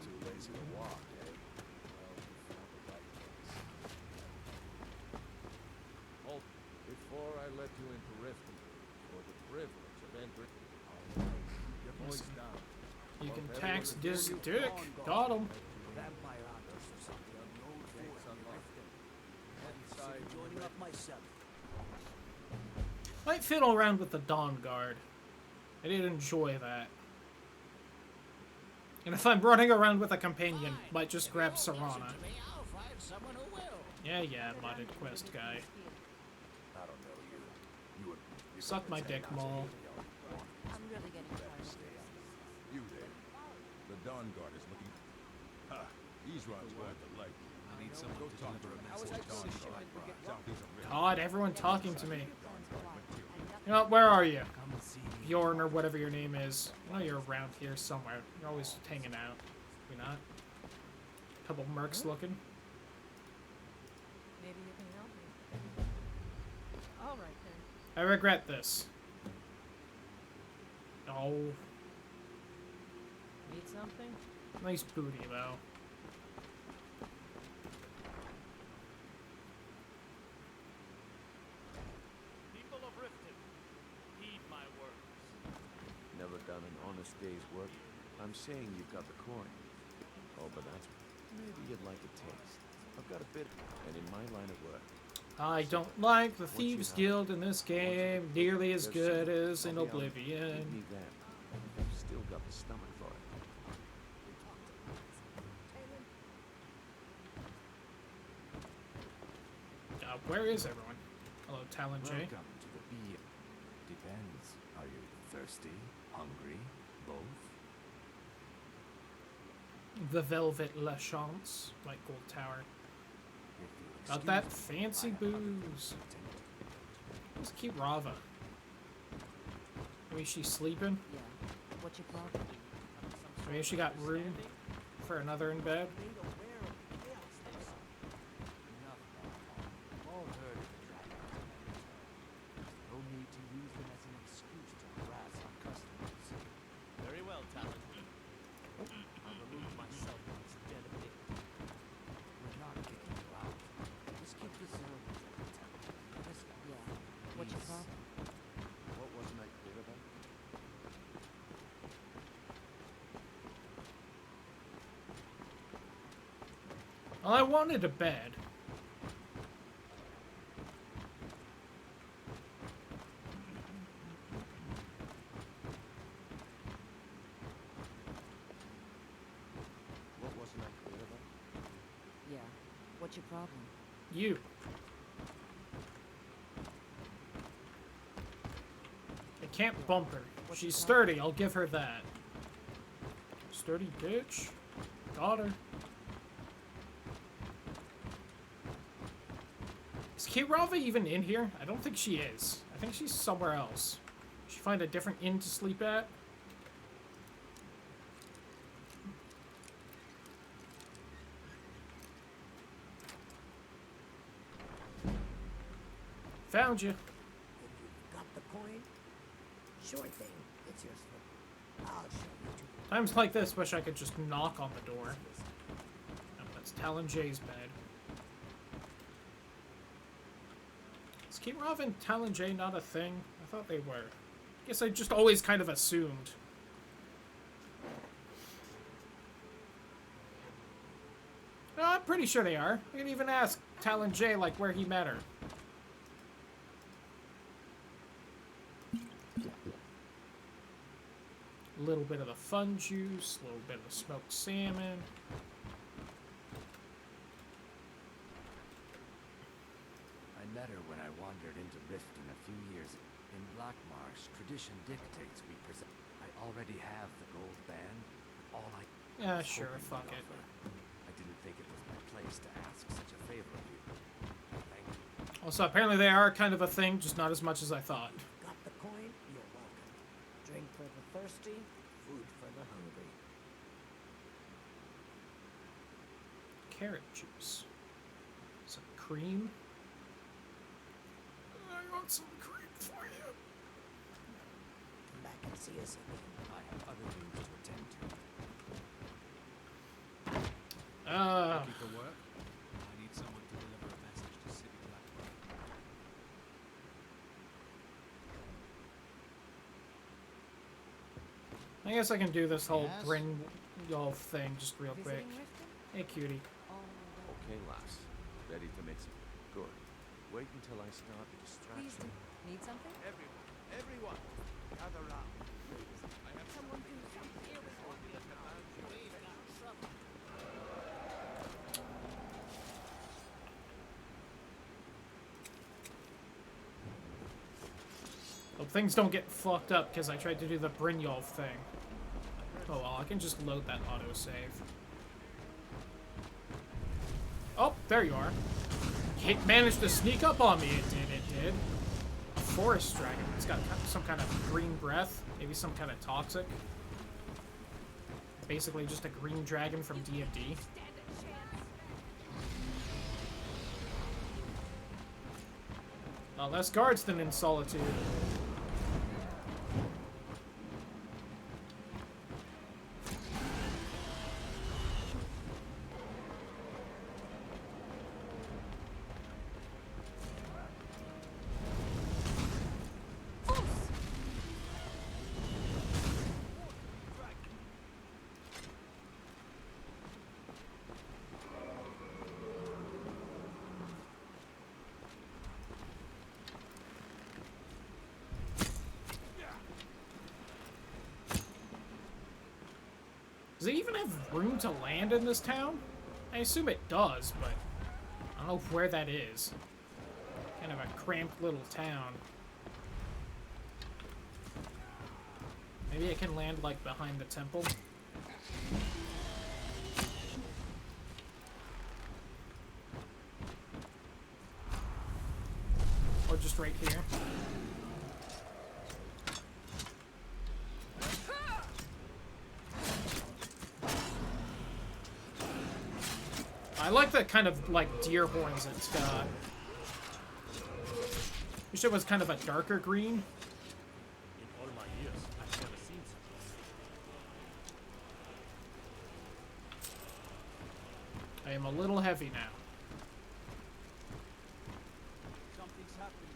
Q: Too lazy to walk, eh?
E: Hold. Before I let you into Riften, for the privilege of entering, your voice down.
A: You can tax this dick. Got him.
P: Vampire hunters or something on the old fort in Riften. Hadn't joining up myself.
A: Might fiddle around with the Dawn Guard. I did enjoy that. And if I'm running around with a companion, might just grab Serana. Yeah, modded quest guy.
Q: I don't know you. You
A: Suck my dick, Maul.
I: I'm really getting tired.
C: You there. The Dawn Guard is looking... Ha! These runs worth the light.
N: I need someone
C: Go
N: to
C: talk to
N: deliver
C: him.
N: a message to
C: Dawn
N: Sisha.
C: Guard. Southeast of Rift.
A: God, everyone talking to me. You know, where are you? Bjorn or whatever your name is. I know you're around here somewhere. You're always hanging out. We not? Couple mercs looking.
F: Maybe you can help me. All right then.
A: I regret this. Oh,
F: Need something?
A: nice booty though.
S: People of Riften, heed my words.
T: Never done an honest day's work. I'm saying you've got the coin. Oh, but that's... Maybe you'd like a taste. I've got a bit, and in my line of work.
A: I don't like the Thieves Guild in this game nearly as good as in Oblivion.
T: Give me that. I've still got the stomach for it.
A: Where is everyone? Hello, Talon J.
G: Welcome to the beer. Depends. Are you thirsty? Hungry? Both?
A: The Velvet La Chance, like Gold Tower. Got that fancy booze. Let's keep Rava. Maybe she's sleeping.
I: Yeah. What's your problem?
A: Maybe she got room for another in bed.
G: All heard of the dragon. No need to use them as an excuse to harass our customers.
S: Very well, Talon. I'll remove myself from this den of dignity.
G: We're not kicking you out. Just keep the servants at the temple.
I: Yeah. What's your problem?
T: What wasn't I clear about?
A: Well, I wanted a bed.
T: What wasn't I clear about?
I: Yeah. What's your problem?
A: You. I can't bump her. She's sturdy, I'll give her that. Sturdy bitch. Got her. Is Kirava even in here? I don't think she is. I think she's somewhere else. She find a different inn to sleep at? Found you.
R: Got the coin? Sure thing. It's yours for... I'll show you to...
A: Times like this, wish I could just knock on the door. Oh, that's Talon J's bed. Is Kirov and Talon J not a thing? I thought they were. Guess I just always kind of assumed. No, I'm pretty sure they are. I can even ask Talon J, like, where he met her. little bit of the fun juice, a little bit of the smoked salmon.
G: I met her when I wandered into Riften a few years ago. In Blackmarsh, tradition dictates we present. I already have the gold band. All I
A: Yeah,
G: was
A: sure,
G: hoping
A: fuck
G: you'd
A: it.
G: offer. I didn't think it was my place to ask such a favor of you. Thank you.
A: Also, apparently they are kind of a thing, just not as much as I thought.
R: Got the coin? You're welcome. Drink for the thirsty, food for the hungry.
A: Carrot juice. Some cream. I want some cream for you.
R: Come back and see us again.
G: I have other things to attend to.
N: Looking for work? I need someone to deliver a message to City Blackburn.
A: I guess I can do this whole
N: Yes?
A: bring y'all thing just real quick.
I: Visiting Riften?
A: Hey, cutie.
T: Okay, lass. Ready to make some... Good. Wait until I start the
I: Please,
T: distraction.
I: need something?
P: Everyone, gather round.
H: Someone do something. Here we go.
A: Hope things don't get fucked up because I tried to do the Brynjolf thing. Oh well, I can just load that autosave. Oh, there you are. It managed to sneak up on me. It did. A forest dragon. It's got some kind of green breath. Maybe some kind of toxic. Basically just a green dragon from D&D. Well, less guards than in Solitude. Does it even have room to land in this town? I assume it does, but I don't know where that is. Kind of a cramped little town. Maybe it can land, like, behind the temple? Or just right here? I like the kind of, like, deer horns it's got. Wish it was kind of a darker green.
S: In all my years, I've never seen such.
A: I am a little heavy now.
P: Something's happening.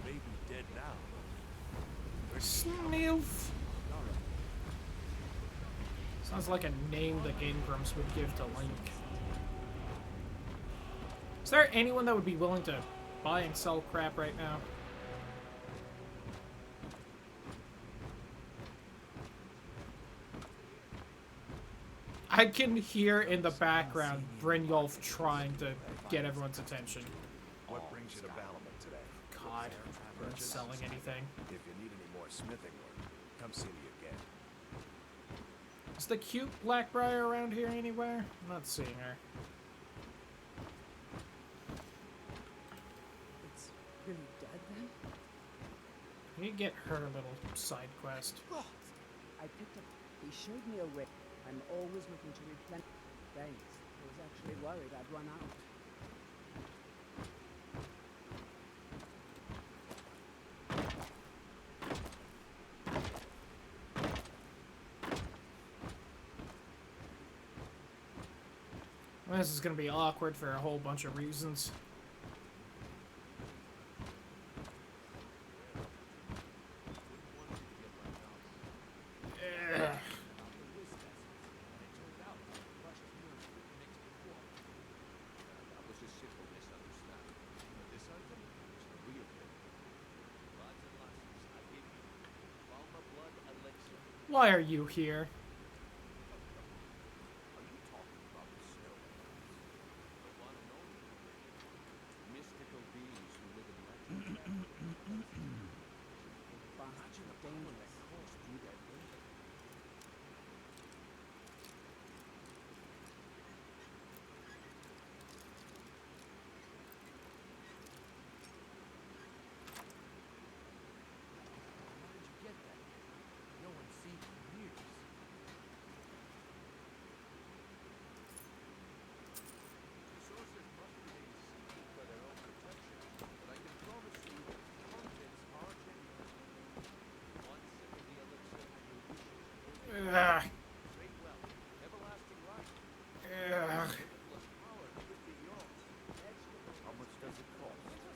C: Maybe dead now.
A: Snilf. Sounds like a name the Game Grumps would give to Link. Is there anyone that would be willing to buy and sell crap right now? I can hear in the background Brynjolf trying to get everyone's attention.
Q: What brings you to Balamut today?
A: God, not selling anything.
Q: If you need any more smithing work, come see me again.
A: Is the cute Blackbriar around here anywhere? I'm not seeing her.
R: It's really dead then?
A: You can get her little side quest.
K: I picked up. He showed me a way. I'm always looking to replenish. Thanks. I was actually worried I'd run out.
A: Well, this is gonna be awkward for a whole bunch of reasons. Ugh.
T: That was a simple misunderstanding. But this item is the real thing.
A: Why are you here?
T: Are you talking about the snow elves? The one and only. Mystical beings who live in legends. Imagine the power that coursed through their veins.
M: How did you get that? No one's seen it in years.
T: The sorcerers must remain secret for their own protection, but I can promise you, the contents are genuine. One sip of the elixir and your wishes will be
A: Ugh.
T: great wealth, everlasting life.
A: Ugh.
T: Limitless power could be yours. How much does it cost? Only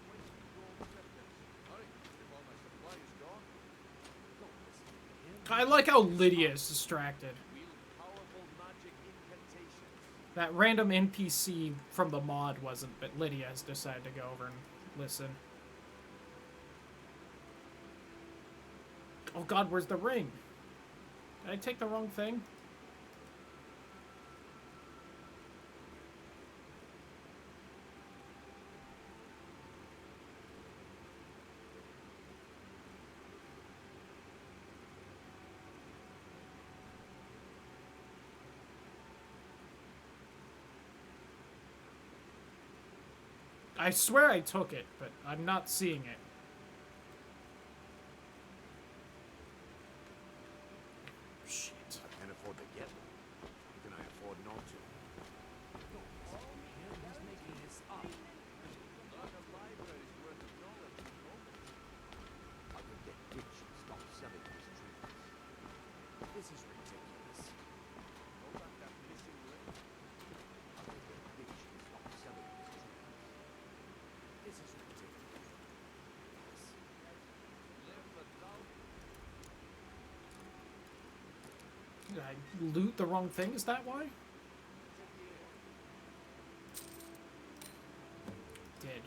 T: 20 gold seconds. Hurry, before my supply is gone. Don't listen to him.
A: I like how Lydia is distracted.
T: Wield powerful magic incantations.
A: That random NPC from the mod wasn't, but Lydia has decided to go over and listen. Oh god, where's the ring? Did I take the wrong thing? I swear I took it, but I'm not seeing it. Shit.
T: I can't afford to get one. How can I afford not to?
M: Don't listen to him. He's making this up.
T: Not a library's worth of knowledge at the moment. I could get rich and stop selling these treasures. This is ridiculous. Know about that missing ring? I could get rich and stop selling these treasures. This is ridiculous. Yes. Live without.
A: Did I loot the wrong thing? Is that why? Did.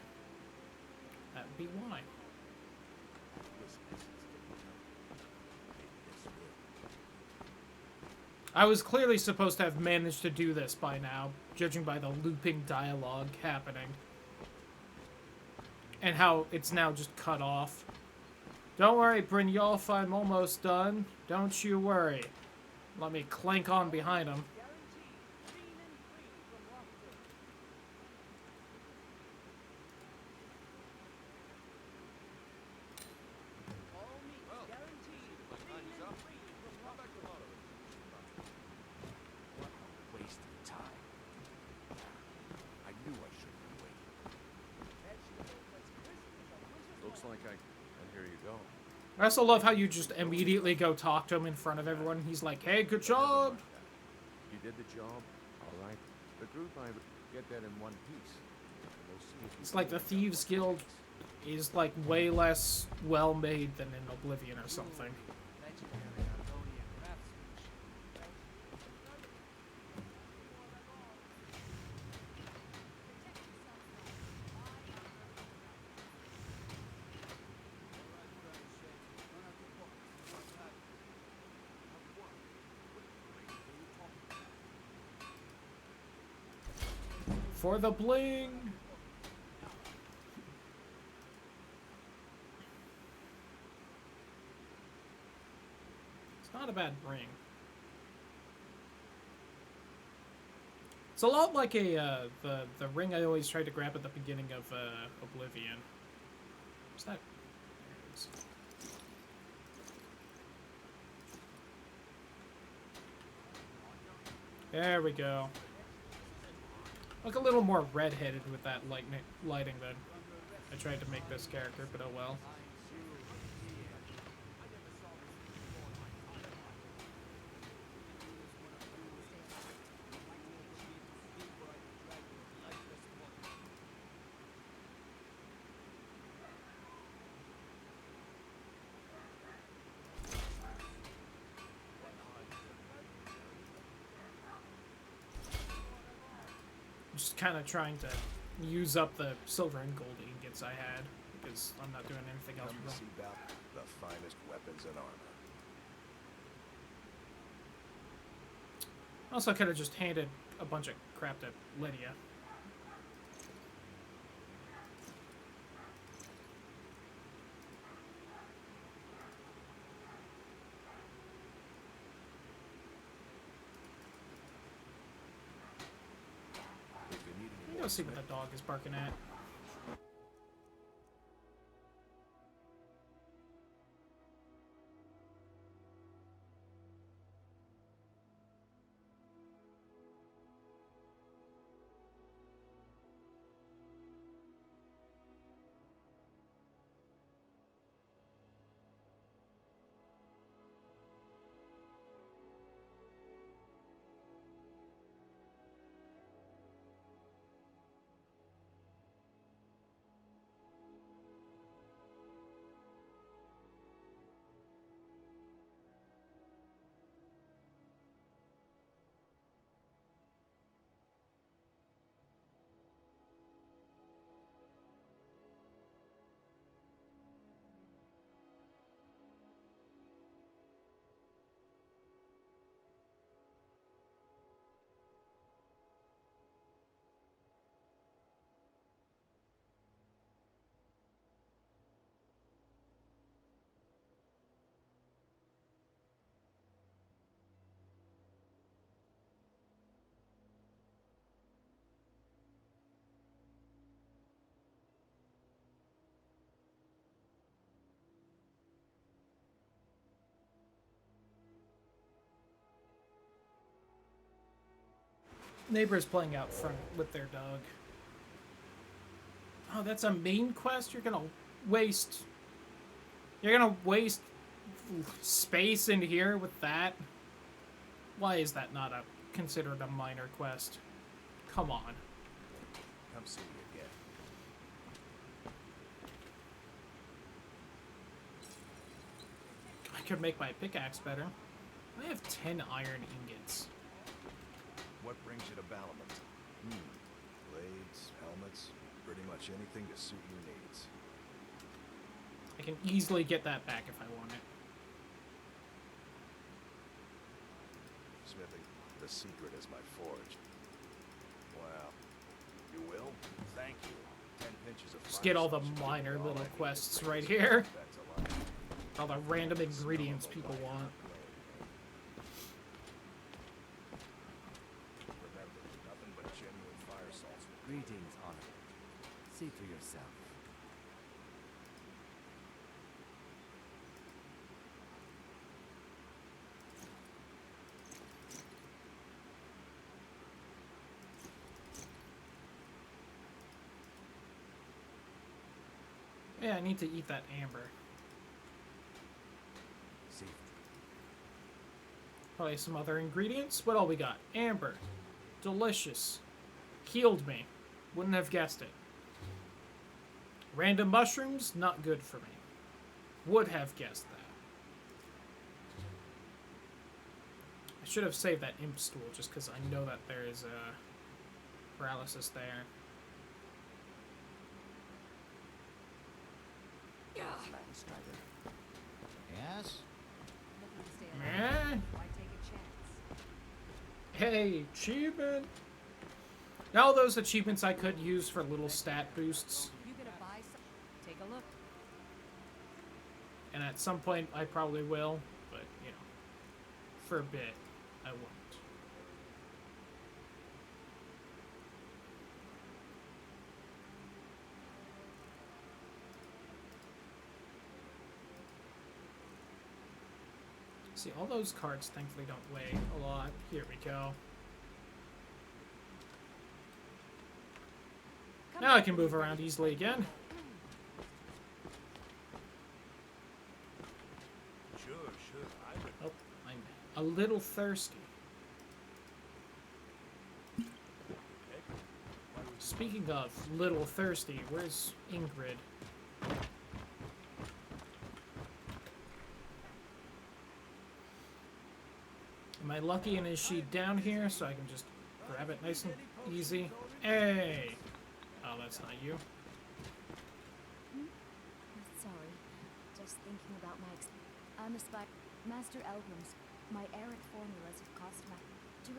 A: That would be why.
T: This message didn't help. Maybe this will.
A: I was clearly supposed to have managed to do this by now, judging by the looping dialogue happening. And how it's now just cut off. Don't worry, Brynjolf, I'm almost done. Don't you worry. Let me clank on behind him.
T: Well, my time is up. Come back tomorrow and finish the battle. What a waste of time. I knew I shouldn't have waited. Looks like I hear you go.
A: I also love how you just immediately go talk to him in front of everyone. He's like, hey, good job.
T: You did the job, all right. The group I would get that in one piece. We'll see if you
A: It's like
T: can
A: the
T: work out
A: Thieves
T: what
A: Guild
T: it
A: is like way less well made than in Oblivion or something.
M: Legendary Argonian craftsmanship.
A: For the bling! It's not a bad ring. It's a lot like a the ring I always tried to grab at the beginning of Oblivion. What's that? There it is. There we go. Look a little more red-headed with that lighting than I tried to make this character, but oh well. Just kind of trying to use up the silver and gold ingots I had, because I'm not doing anything else with them.
Q: The finest weapons and armor.
A: Also, could have just handed a bunch of crap to Lydia. Go see what the dog is barking at. Neighbors playing out front with their dog. Oh, that's a main quest? You're gonna waste space in here with that? Why is that not considered a minor quest? Come on.
Q: Come see me again.
A: I could make my pickaxe better. I have 10 iron ingots.
Q: What brings you to Balamut? Blades, helmets, pretty much anything to suit your needs.
A: I can easily get that back if I want it.
Q: Smithy, the secret is my forge. Wow. You will? Thank you. 10 pinches of
A: Just get all the minor little quests right here. All the random ingredients people want.
G: Greetings, Honorable. See for yourself.
A: Yeah, I need to eat that amber.
G: See.
A: Probably some other ingredients. What all we got? Amber. Delicious. Healed me. Wouldn't have guessed it. Random mushrooms, not good for me. Would have guessed that. I should have saved that imp stool just because I know that there is a paralysis there.
R: Yes?
A: Eh? Hey, achievement! Now those achievements I could use for little stat boosts.
J: You gonna buy some? Take a look.
A: And at some point I probably will, but you know, for a bit I won't. See, all those cards thankfully don't weigh a lot. Here we go. Now I can move around easily again.
C: Sure.
A: Oh, I'm a little thirsty. Speaking of little thirsty, where's Ingrid? Am I lucky and is she down here so I can just grab it nice and easy? Hey! Oh, that's not you.
I: Sorry. Just thinking asking about I'm a spy. Master Elgrim's. My errant formulas have cost my... Am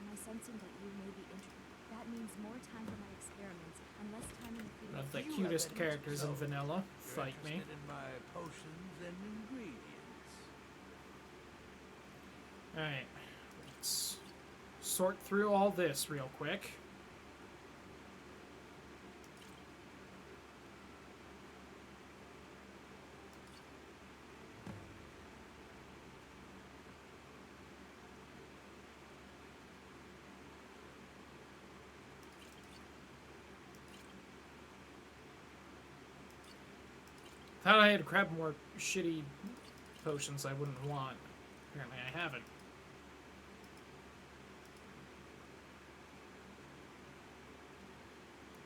I: I sensing that you may be interested? That means more time for my experiments and less time in the field.
A: One of the
P: You
A: cutest
P: have
A: characters in
P: so
A: vanilla.
P: you're
A: Fight me.
P: interested in my potions and ingredients.
A: Alright. Let's sort through all this real quick. Thought I had to grab more shitty potions I wouldn't want. Apparently I haven't.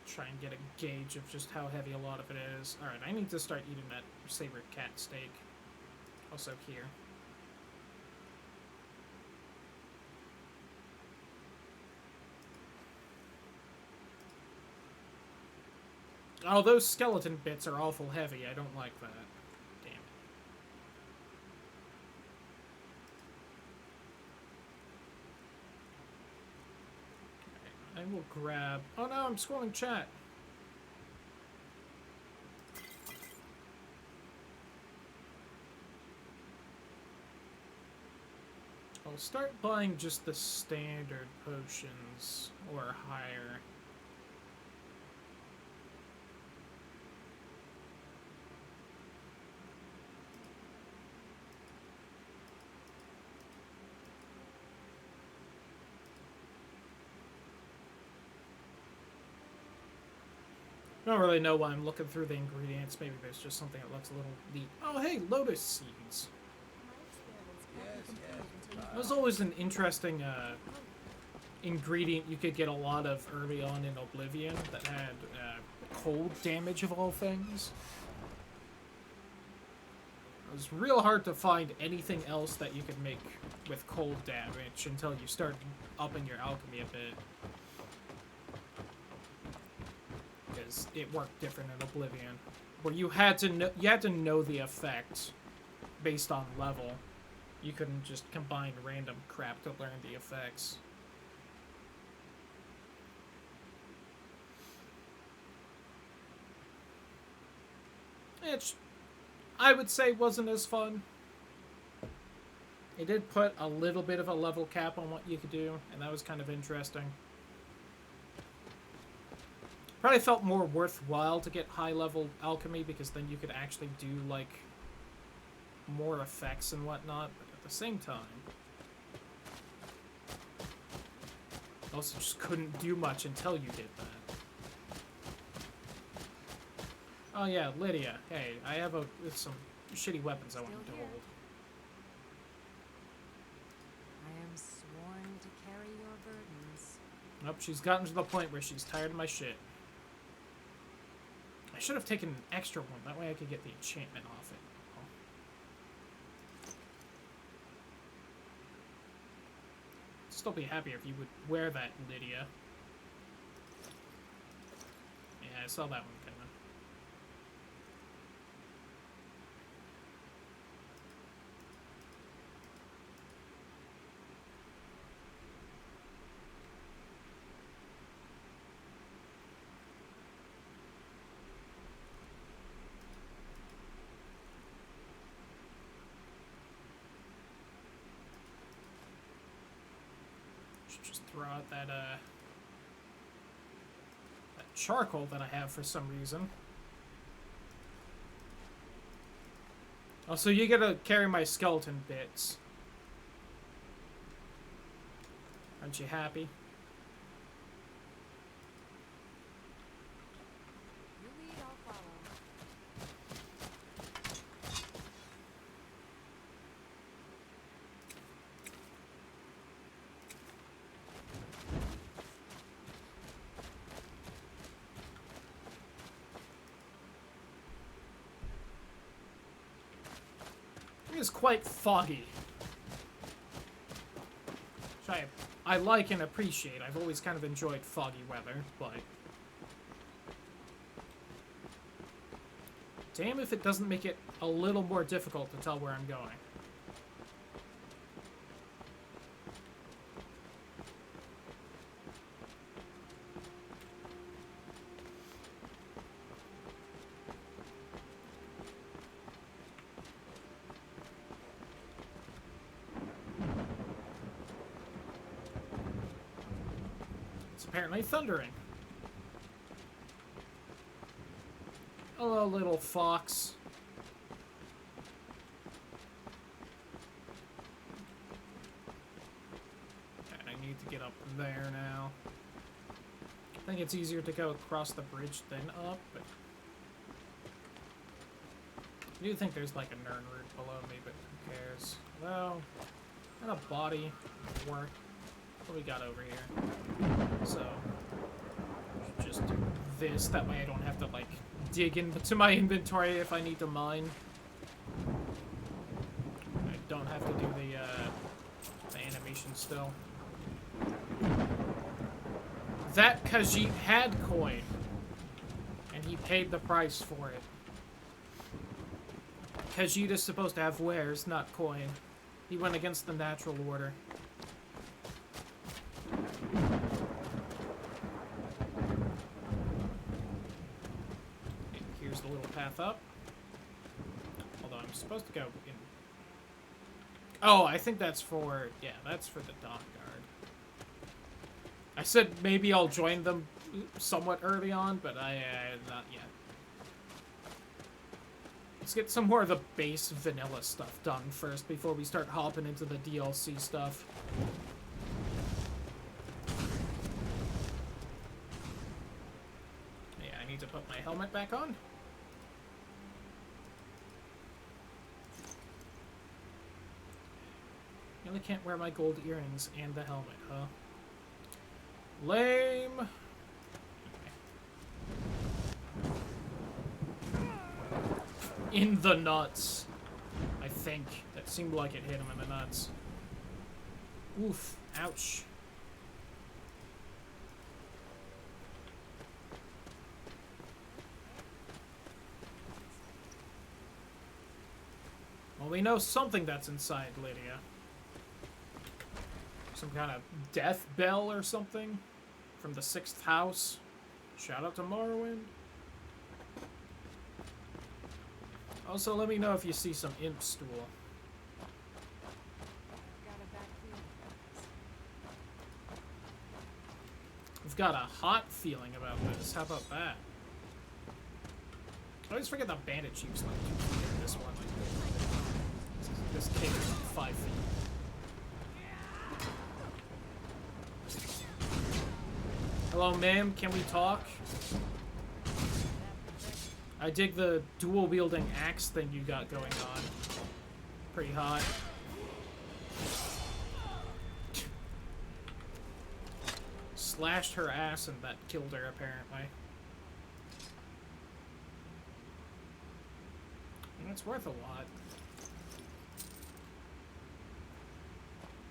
A: Try and get a gauge of just how heavy a lot of it is. Alright, I need to start eating that saber cat steak. Also here. Oh, those skeleton bits are awful heavy. I don't like that. Damn it. Okay, I will grab... Oh no, I'm scrolling chat. I'll start buying just the standard potions, or higher. I don't really know why I'm looking through the ingredients. Maybe there's just something that looks a little neat. Oh, hey, lotus seeds. That was always an interesting ingredient you could get a lot of early on in Oblivion that had cold damage of all things. It was real hard to find anything else that you could make with cold damage until you start upping your alchemy a bit. Because it worked different in Oblivion, where you had to know the effect based on level. You couldn't just combine random crap to learn the effects. Which I would say wasn't as fun. It did put a little bit of a level cap on what you could do, and that was kind of interesting. Probably felt more worthwhile to get high-level alchemy, because then you could actually do, like, more effects and whatnot, but at the same time... also just couldn't do much until you did that. Oh yeah, Lydia. Hey, I have some shitty weapons I want you to hold.
I: I am sworn to carry your burdens.
A: Nope, she's gotten to the point where she's tired of my shit. I should have taken an extra one, that way I could get the enchantment off it. Oh. Still be happier if you would wear that, Lydia. Yeah, I saw that one coming. Just throw out that charcoal that I have for some reason. Oh, so you gotta carry my skeleton bits. Aren't you happy?
I: You lead, I'll follow.
A: It is quite foggy. Which I like and appreciate. I've always kind of enjoyed foggy weather, but Damn if it doesn't make it a little more difficult to tell where I'm going. It's apparently thundering. Hello, little fox. And I need to get up there now. I think it's easier to go across the bridge than up, but I do think there's like a Nern route below me, but who cares? Well, and a body work. What do we got over here? So, just do this. That way I don't have to, like, dig into my inventory if I need to mine. I don't have to do the animation still. That Khajiit had coin, and he paid the price for it. Khajiit is supposed to have wares, not coin. He went against the natural order. Here's the little path up. Although I'm supposed to go in... Oh, I think that's for... Yeah, that's for the Dawn Guard. I said maybe I'll join them somewhat early on, but not yet. Let's get some more of the base vanilla stuff done first before we start hopping into the DLC stuff. Yeah, I need to put my helmet back on. I really can't wear my gold earrings and the helmet, huh? Lame. In the nuts. I think. That seemed like it hit him in the nuts. Oof. Ouch. Well, we know something that's inside Lydia. Some kind of death bell or something from the 6th house. Shout out to Morrowind. Also, let me know if you see some imp stool. We've got a hot feeling about this. How about that? I always forget the bandit chief's like 2 feet in this one. This cave is like 5 feet. Hello, ma'am. Can we talk? I dig the dual-wielding axe thing you got going on. Pretty hot. Slashed her ass and that killed her, apparently. And it's worth a lot.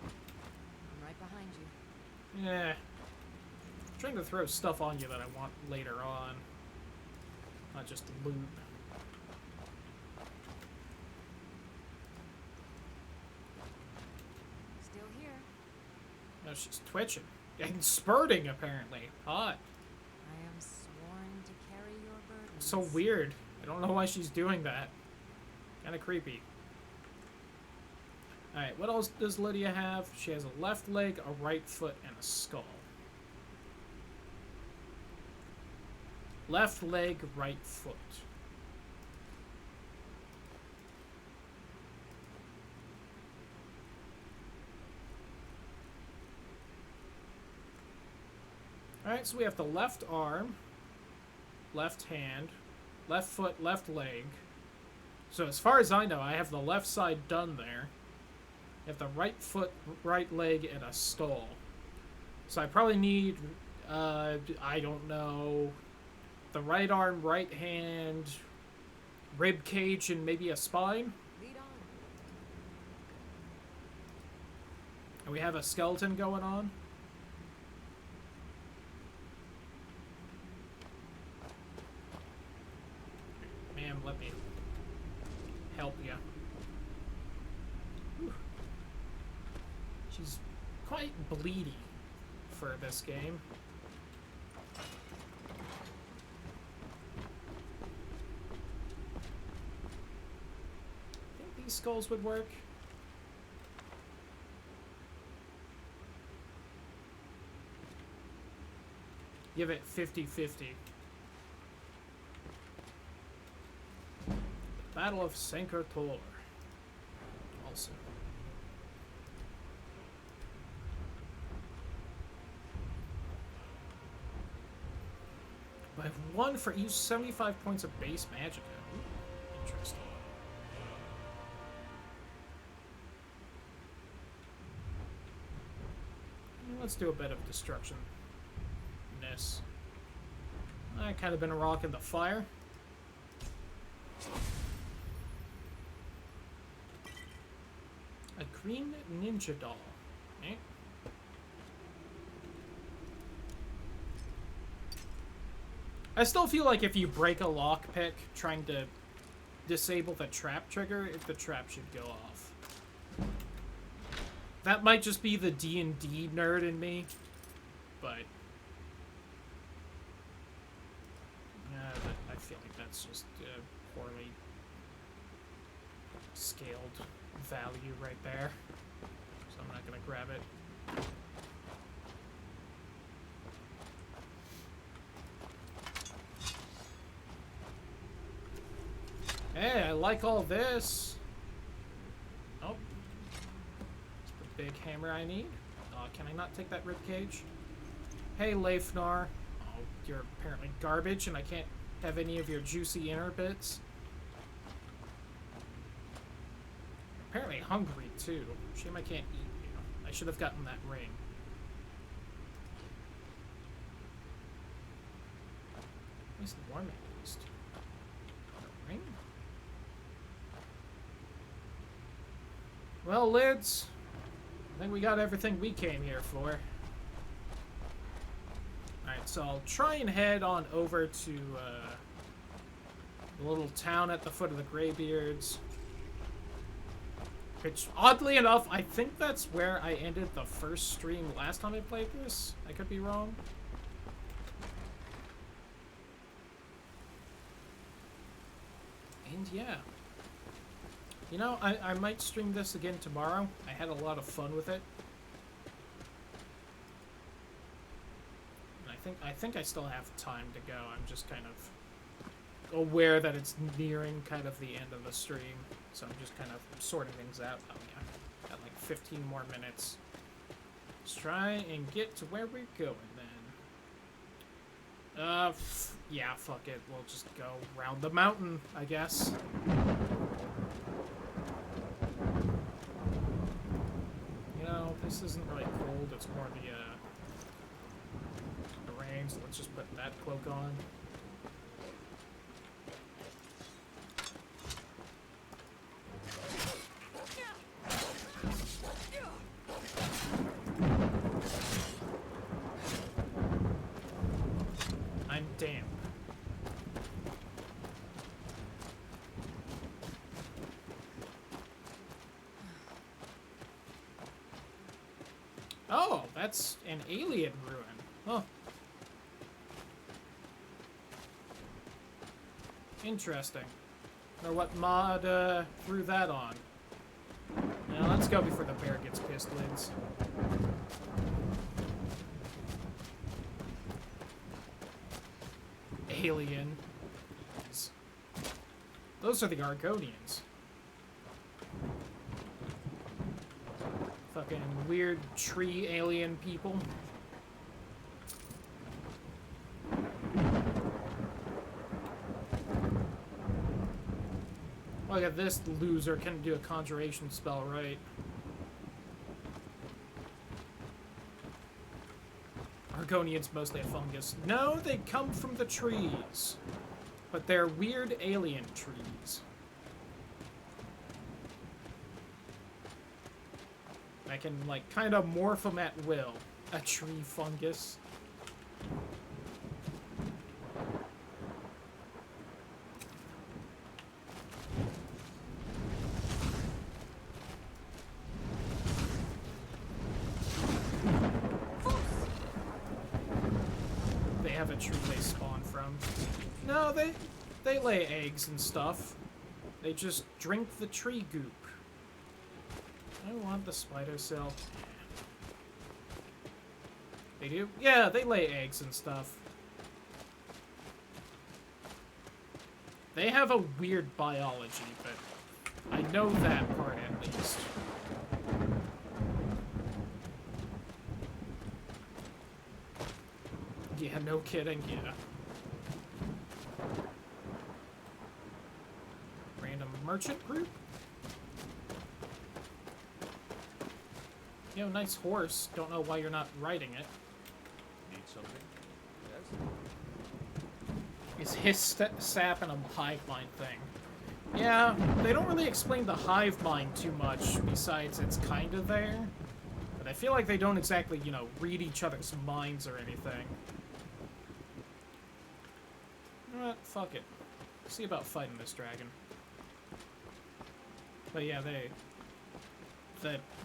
I: I'm right behind you.
A: Yeah. I'm trying to throw stuff on you that I want later on. Not just loot.
I: Still here.
A: No, she's twitching. And spurting, apparently. Hot.
I: I am sworn to carry your burdens.
A: So weird. I don't know why she's doing that. Kinda creepy. Alright, what else does Lydia have? She has a left leg, a right foot, and a skull. Left leg, right foot. Alright, so we have the left arm, left hand, left foot, left leg. So as far as I know, I have the left side done there. I have the right foot, right leg, and a skull. So I probably need, I don't know, the right arm, right hand, rib cage, and maybe a spine.
I: Lead on.
A: And we have a skeleton going on. Ma'am, let me help you. Whew. She's quite bleedy for this game. I think these skulls would work. Give it 50-50. Battle of Sankar Tor. Also. I have one for each 75 points of base magicka. Ooh, interesting. Let's do a bit of destruction-ness. I kind of been a rock in the fire. A green ninja doll. Eh? I still feel like if you break a lockpick trying to disable the trap trigger, the trap should go off. That might just be the D&D nerd in me, but I feel like that's just poorly scaled value right there, so I'm not gonna grab it. Hey, I like all this. Oh. It's the big hammer I need. Can I not take that ribcage? Hey, Leifnar. Oh, you're apparently garbage and I can't have any of your juicy inner bits. Apparently hungry, too. Shame I can't eat you. I should have gotten that ring. Where's the war magnist? A ring? Well, Lids, I think we got everything we came here for. Alright, so I'll try and head on over to the little town at the foot of the Greybeards. Which, oddly enough, I think that's where I ended the first stream last time I played this. I could be wrong. And yeah. You know, I might stream this again tomorrow. I had a lot of fun with it. And I think I still have time to go. I'm just kind of aware that it's nearing kind of the end of the stream. So I'm just kind of sorting things out. Oh yeah, got like 15 more minutes. Let's try and get to where we're going then. Yeah, fuck it. We'll just go round the mountain, I guess. You know, this isn't really cold. It's more the rain, so let's just put that cloak on. I'm damp. Oh, that's an alien ruin. Huh. Interesting. Or what mod threw that on. Now let's go before the bear gets pissed, Lids. Alien. Those are the Argonians. Fucking weird tree alien people. Look at this loser, can do a conjuration spell, right? Argonians mostly a fungus. No, they come from the trees. But they're weird alien trees. I can, like, kind of morph them at will. A tree fungus. have a tree they spawn from. No, they lay eggs and stuff. They just drink the tree goop. I want the spider silk. They do? Yeah, they lay eggs and stuff. They have a weird biology, but I know that part at least. Yeah, no kidding, yeah. Random merchant group? Yo, nice horse. Don't know why you're not riding it.
C: Need something? Yes?
A: Is his sap and a hive mind thing? Yeah, they don't really explain the hive mind too much, besides it's kind of there. But I feel like they don't exactly, you know, read each other's minds or anything. You know what? Fuck it. See about fighting this dragon. But yeah,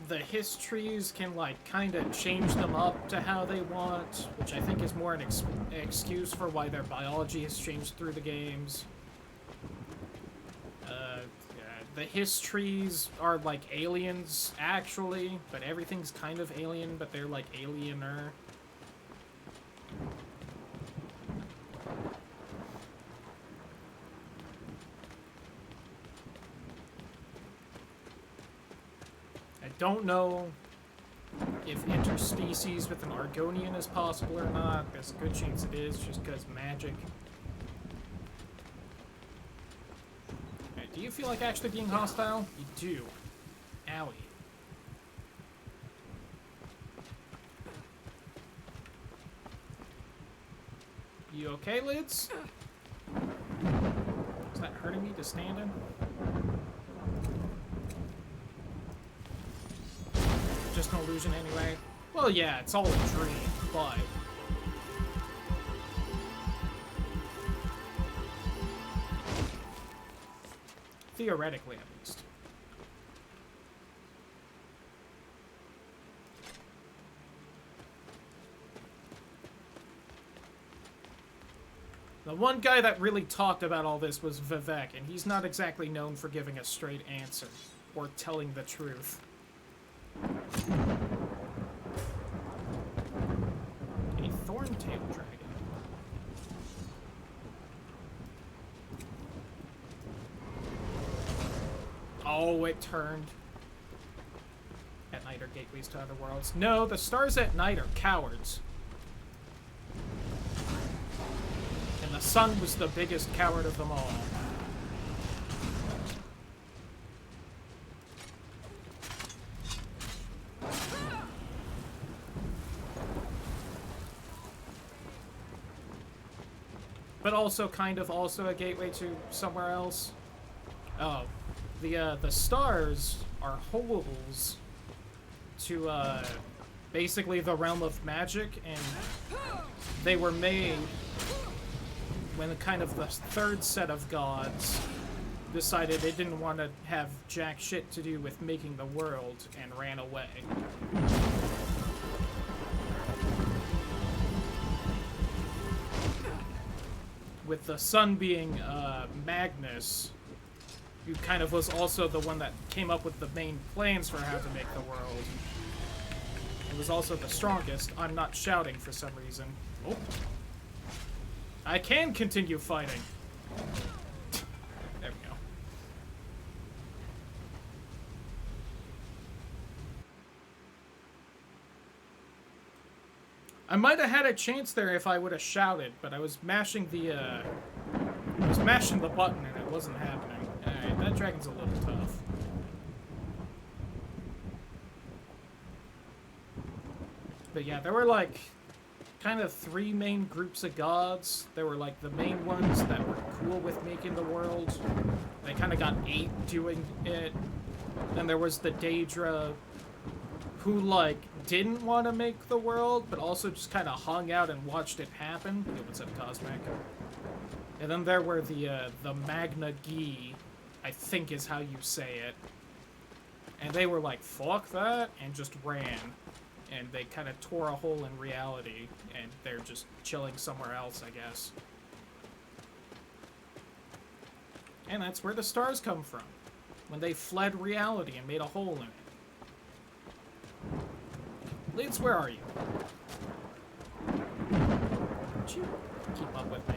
A: the histories can, like, kind of change them up to how they want, which I think is more an excuse for why their biology has changed through the games. The histories are like aliens, actually, but everything's kind of alien, but they're, like, aliener. I don't know if interspecies with an Argonian is possible or not. There's a good chance it is, just because magic. Okay, do you feel like actually being hostile? You do. Owie. You okay, Lids? Is that hurting me to stand in? Just an illusion anyway. Well, yeah, it's all a dream, but... theoretically, at least. The one guy that really talked about all this was Vivek, and he's not exactly known for giving a straight answer, or telling the truth. A thorn-tail dragon. Oh, it turned. At night are gateways to other worlds. No, the stars at night are cowards. And the sun was the biggest coward of them all. But also kind of also a gateway to somewhere else. Oh, the stars are holes to basically the realm of magic, and they were made when kind of the third set of gods decided they didn't want to have jack shit to do with making the world and ran away. With the sun being Magnus, who kind of was also the one that came up with the main plans for how to make the world. It was also the strongest. I'm not shouting for some reason. Oh. I can continue fighting. There we go. I might have had a chance there if I would have shouted, but I was mashing the button and it wasn't happening. Alright, that dragon's a little tough. But yeah, there were like kind of three main groups of gods. There were like the main ones that were cool with making the world. They kind of got ate doing it. Then there was the Daedra, who like didn't want to make the world, but also just kind of hung out and watched it happen. Yo, what's up, Cosmic? And then there were the Magna Gi, I think is how you say it. And they were like, fuck that, and just ran. and they kind of tore a hole in reality, and they're just chilling somewhere else, I guess. And that's where the stars come from, when they fled reality and made a hole in it. Lids, where are you? Don't you keep up with me?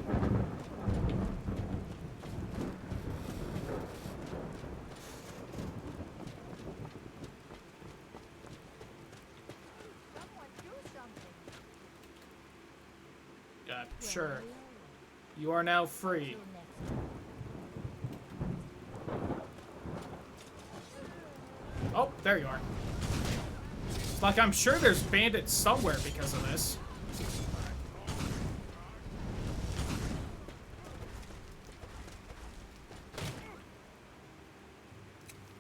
A: Sure. You are now free. Oh, there you are. It's like I'm sure there's bandits somewhere because of this.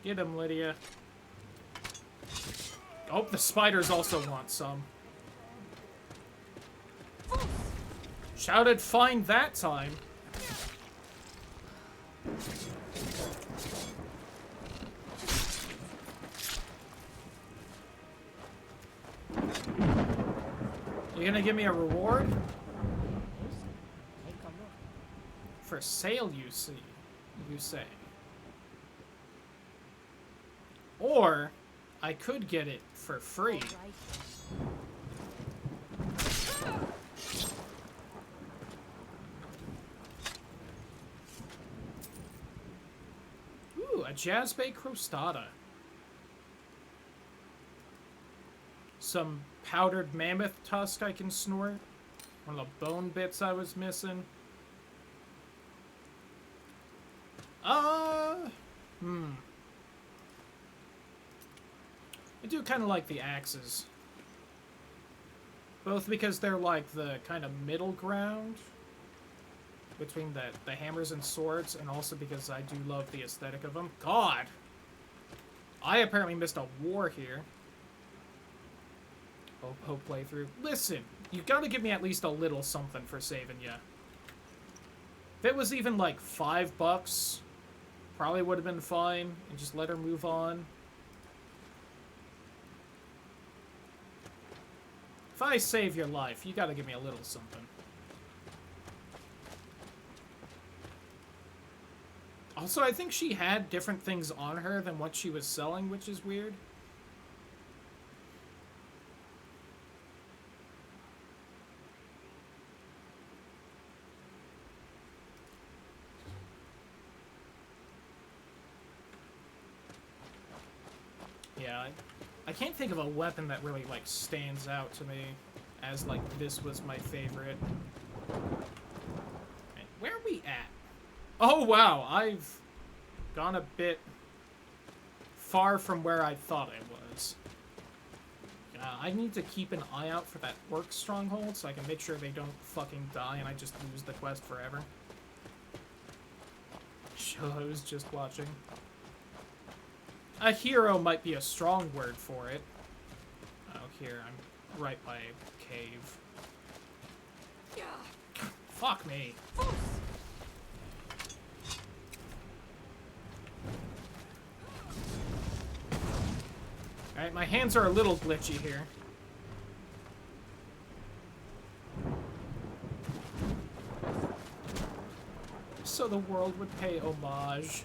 A: Get him, Lydia. Oh, the spiders also want some. Shouted fine that time. You gonna give me a reward? For sale, you say. Or I could get it for free. Ooh, a Jazzbay crostata. Some powdered mammoth tusk I can snort. One of the bone bits I was missing. I do kind of like the axes. Both because they're like the kind of middle ground between the hammers and swords, and also because I do love the aesthetic of them. God! I apparently missed a war here. Hope playthrough. Listen, you gotta give me at least a little something for saving ya. If it was even like $5, probably would have been fine, and just let her move on. If I save your life, you gotta give me a little something. Also, I think she had different things on her than what she was selling, which is weird. Yeah, I can't think of a weapon that really, like, stands out to me as, like, this was my favorite. Right, where are we at? Oh, wow, I've gone a bit far from where I thought I was. I need to keep an eye out for that orc stronghold so I can make sure they don't fucking die and I just lose the quest forever. Show I was just watching. A hero might be a strong word for it. Oh, here, I'm right by a cave. Fuck me. Alright, my hands are a little glitchy here. So the world would pay homage.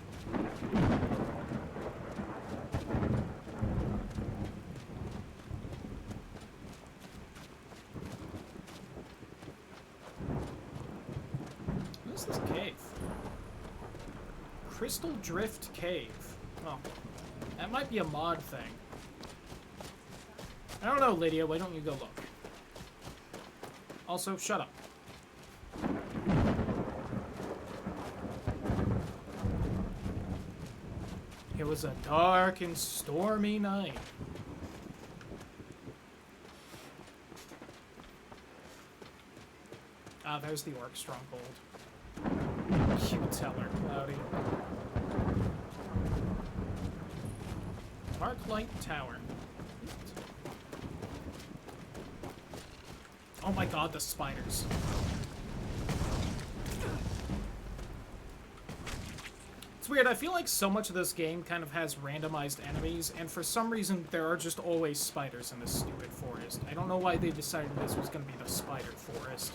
A: What is this cave? Crystal Drift Cave. Oh, that might be a mod thing. I don't know, Lydia. Why don't you go look? Also, shut up. It was a dark and stormy night. Ah, there's the orc stronghold. You tell her, Cloudy. Arclight Tower. Oh my god, the spiders. It's It's weird, I feel like so much of this game kind of has randomized enemies, and for some reason there are just always spiders in this stupid forest. I don't know why they decided this was going to be the spider forest.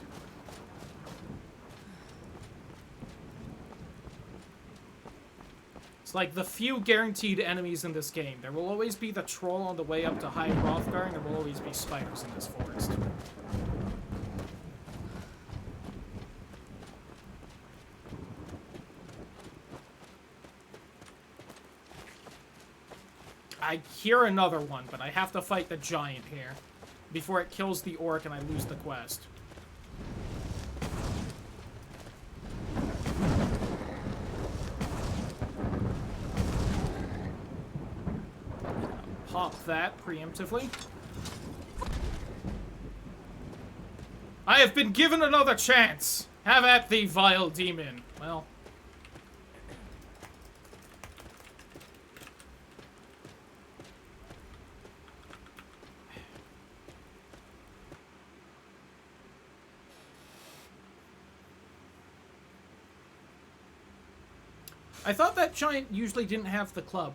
A: It's like the few guaranteed enemies in this game. There will always be the troll on the way up to High Hrothgar, and there will always be spiders in this forest. I hear another one, but I have to fight the giant here before it kills the orc and I lose the quest. Pop that preemptively. I have been given another chance! Have at thee, vile demon. Well... I thought that giant usually didn't have the club.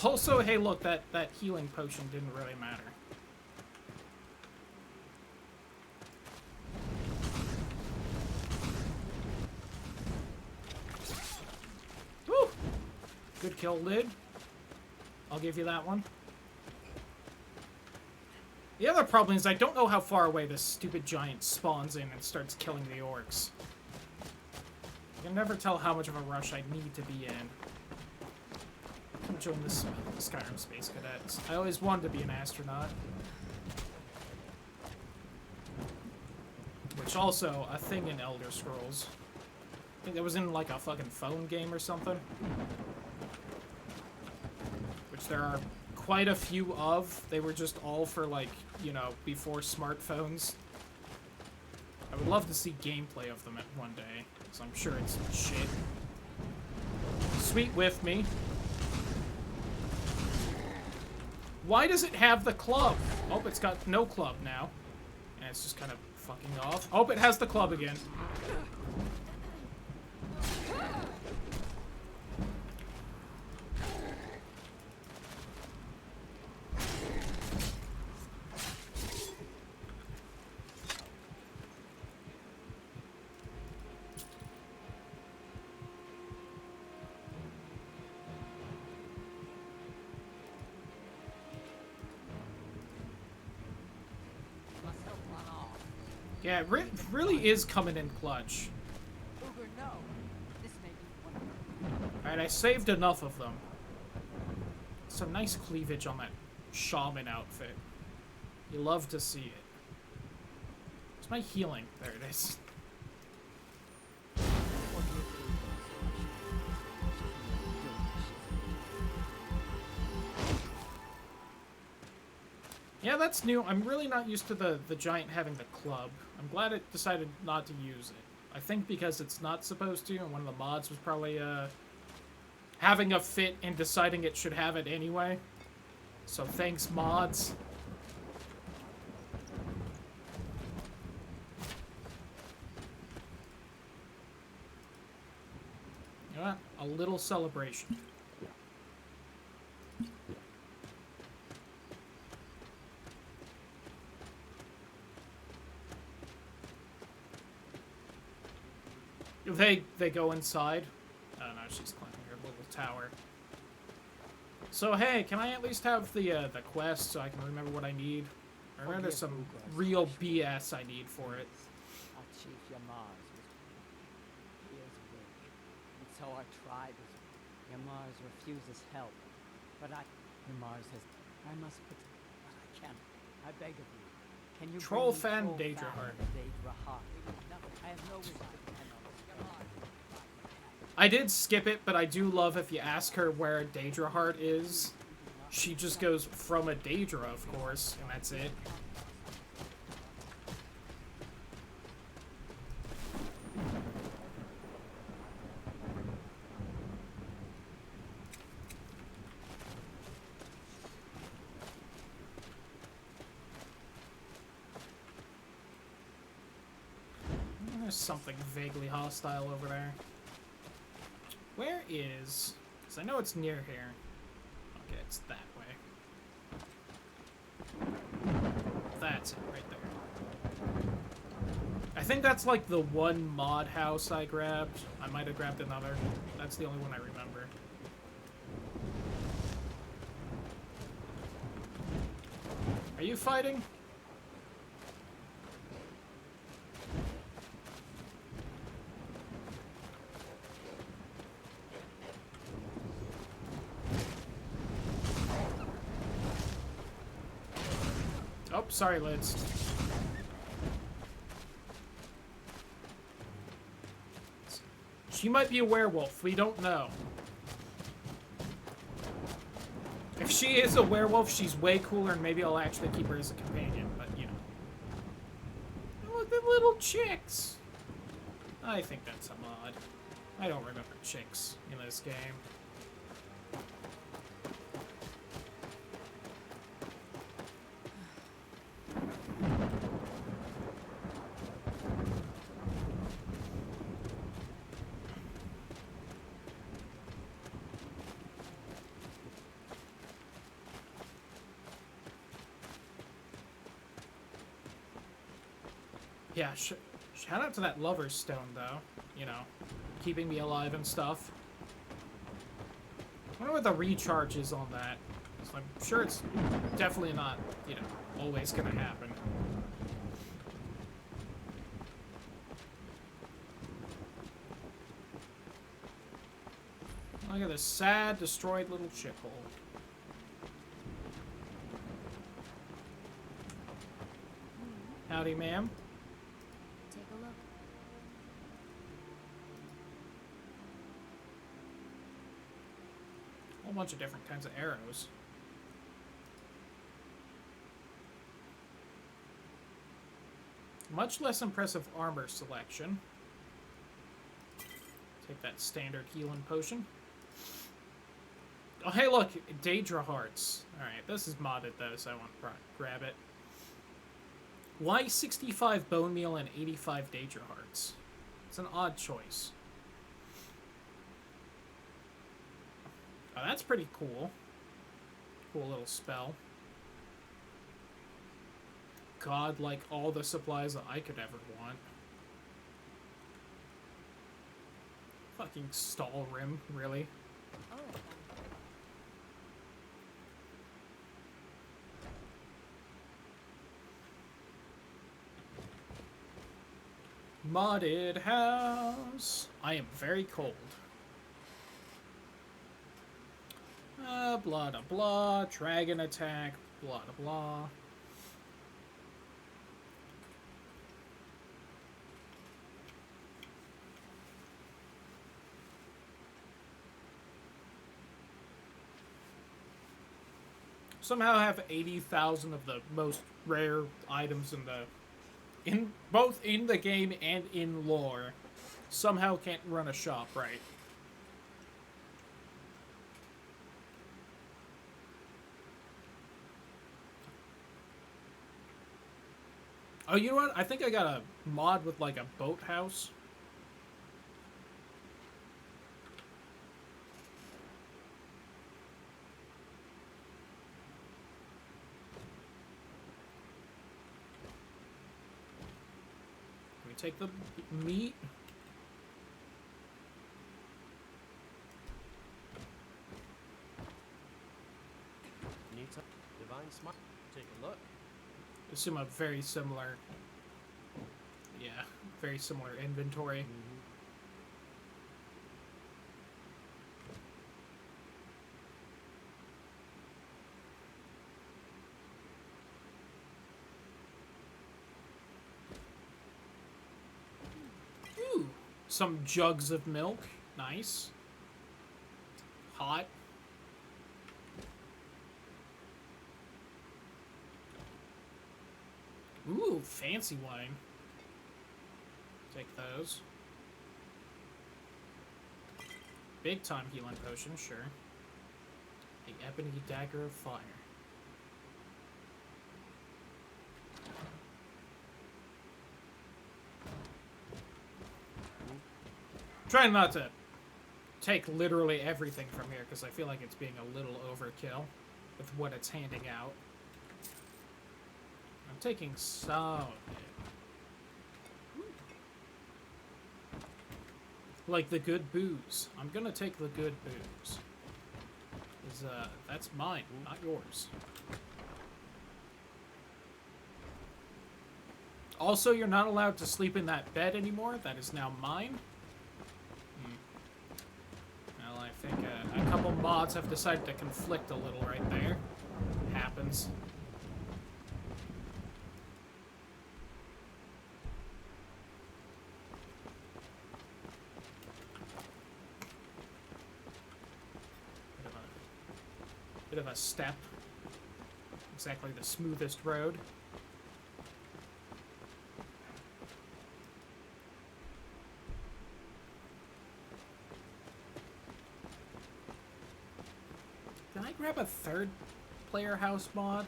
A: Also, hey look, that healing potion didn't really matter. Woo! Good kill, Lid. I'll give you that one. The other problem is I don't know how far away this stupid giant spawns in and starts killing the orcs. I can never tell how much of a rush I need to be in. Join the Skyrim Space Cadets. I always wanted to be an astronaut. Which also, a thing in Elder Scrolls. I think that was in like a fucking phone game or something. Which there are quite a few of. They were just all for like, you know, before smartphones. I would love to see gameplay of them at one day. So I'm sure it's shit. Sweet with me. Why does it have the club? Oh, it's got no club now. And it's just kind of fucking off. Oh, it has the club again. Yeah, it really is coming in clutch. Alright, I saved enough of them. Some nice cleavage on that shaman outfit. You love to see it. Where's my healing? There it is. Yeah, that's new. I'm really not used to the giant having the club. I'm glad it decided not to use it. I think because it's not supposed to, and one of the mods was probably having a fit and deciding it should have it anyway. So thanks, mods. You know what? A little celebration. They go inside. Oh no, she's climbing her little tower. So hey, can I at least have the quest so I can remember what I need? I remember there's some real BS I need for it.
U: Our chief Yamaz was years away, and so I tried. Yamaz refuses help, but Yamaz has. I must put. But I can't. I beg of you. Can you
A: Troll
U: bring me
A: fan
U: Troll
A: Daedra Heart.
U: Daedra Heart? I have no desire.
A: I did skip it, but I do love if you ask her where Daedra Heart is. She just goes from a Daedra, of course, and that's it. something vaguely hostile over there. Where is... Because I know it's near here. Okay, it's that way. That's it, right there. I think that's like the one mod house I grabbed. I might have grabbed another. That's the only one I remember. Are you fighting? Oh, sorry, Lids. She might be a werewolf. We don't know. If she is a werewolf, she's way cooler, and maybe I'll actually keep her as a companion, but, you know. Oh, look, the little chicks! I think that's a mod. I don't remember chicks in this game. Yeah, shout out to that Lover's Stone, though. You know, keeping me alive and stuff. I wonder what the recharge is on that. So I'm sure it's definitely not, you know, always gonna happen. Look at this sad, destroyed little shithole. Howdy, ma'am.
B: Take a look.
A: A whole bunch of different kinds of arrows. Much less impressive armor selection. Take that standard healing potion. Oh, hey, look! Daedra Hearts. Alright, this is modded, though, so I want to grab it. Why 65 bone meal and 85 Daedra Hearts? It's an odd choice. Oh, that's pretty cool. Cool little spell. God, like all the supplies that I could ever want. Fucking stall rim, really? Modded house. I am very cold. Blah blah blah. Dragon attack. Blah blah blah. Somehow have 80,000 of the most rare items in both in the game and in lore. Somehow can't run a shop right. Oh, you know what? I think I got a mod with like a boathouse. Take the meat.
S: Need some divine smart. Take a look.
A: Assume a very similar. Yeah, very similar inventory. Some jugs of milk. Nice. Hot. Ooh, fancy wine. Take those. Big time healing potion, sure. The Ebony Dagger of Fire. Trying not to take literally everything from here, because I feel like it's being a little overkill with what it's handing out. I'm taking some. Like the good booze. I'm gonna take the good booze. That's mine, not yours. Also, you're not allowed to sleep in that bed anymore. That is now mine. Well, I think a couple mods have decided to conflict a little right there. Happens. Bit of a step. Exactly the smoothest road. Did I grab a third player house mod?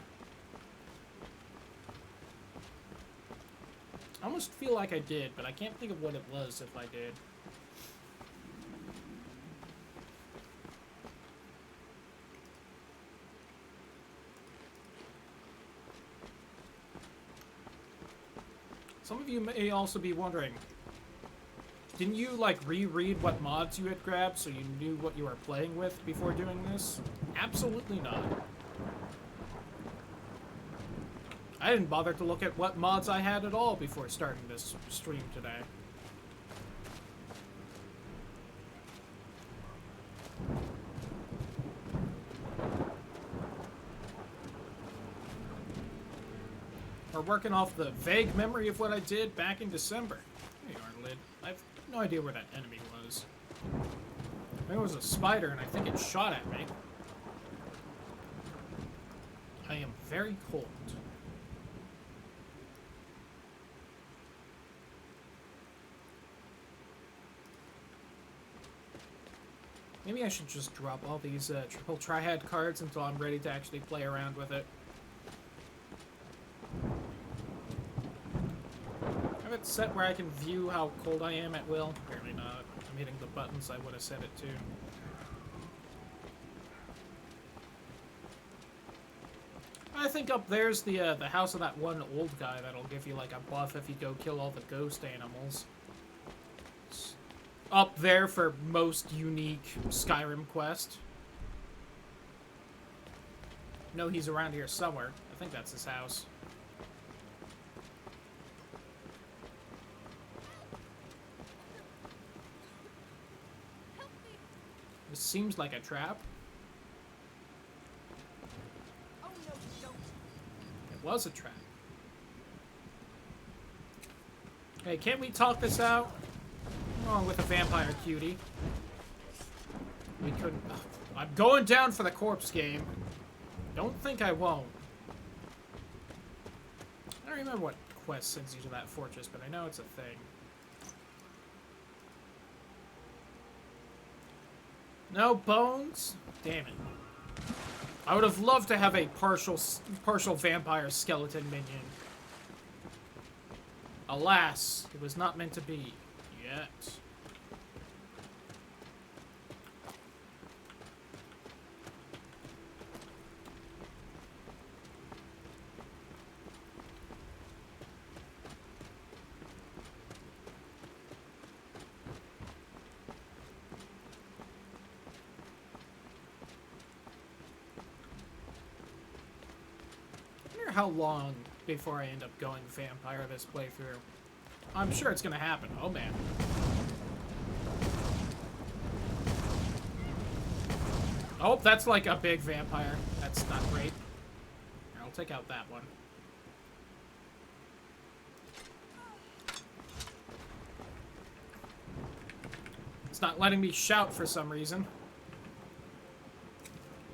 A: I almost feel like I did, but I can't think of what it was if I did. Some of you may also be wondering, didn't you, like, reread what mods you had grabbed so you knew what you were playing with before doing this? Absolutely not. I didn't bother to look at what mods I had at all before starting this stream today. We're working off the vague memory of what I did back in December. There you are, Lid. I have no idea where that enemy was. There was a spider, and I think it shot at me. I am very cold. Maybe I should just drop all these triple triad cards until I'm ready to actually play around with it. I have it set where I can view how cold I am at will. Apparently not. I'm hitting the buttons I would have set it to. I think up there's the house of that one old guy that'll give you like a buff if you go kill all the ghost animals. It's up there for most unique Skyrim quest. No, he's around here somewhere. I think that's his house. This seems like a trap.
B: Oh no, don't.
A: It was a trap. Hey, can't we talk this out? What's wrong with a vampire cutie? We couldn't. Ugh, I'm going down for the corpse game. Don't think I won't. I don't remember what quest sends you to that fortress, but I know it's a thing. No bones? Damn it. I would have loved to have a partial vampire skeleton minion. Alas, it was not meant to be. Yet. How long before I end up going vampire this playthrough? I'm sure it's gonna happen. Oh man. Oh, that's like a big vampire. That's not great. Here, I'll take out that one. It's not letting me shout for some reason.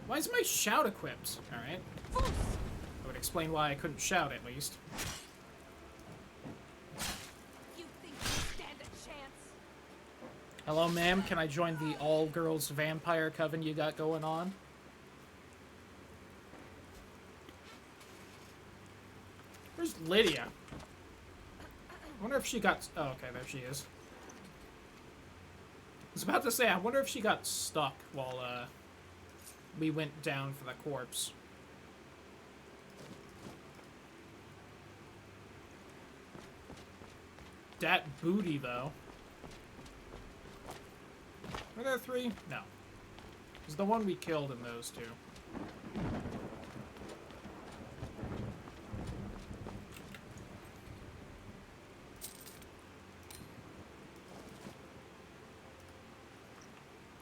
A: Why is my shout equipped? Alright. Would explain why I couldn't shout at least.
B: You think you stand a chance?
A: Hello, ma'am. Can I join the all-girls vampire coven you got going on? Where's Lydia? I wonder if she got... Oh, okay, there she is. was about to say, I wonder if she got stuck while we went down for the corpse. That booty, though. Were there 3? No. It was the one we killed in those 2.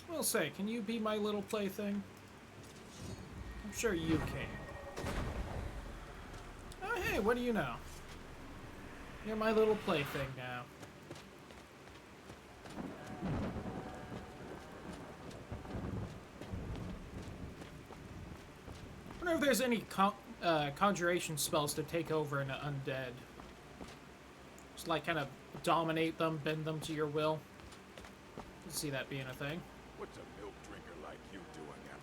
A: We'll say, can you be my little plaything? I'm sure you can. Oh, hey, what do you know? You're my little plaything now. I wonder if there's any conjuration spells to take over an undead. Just like kind of dominate them, bend them to your will. I can see that being a thing.
C: What's a milk drinker like you doing out?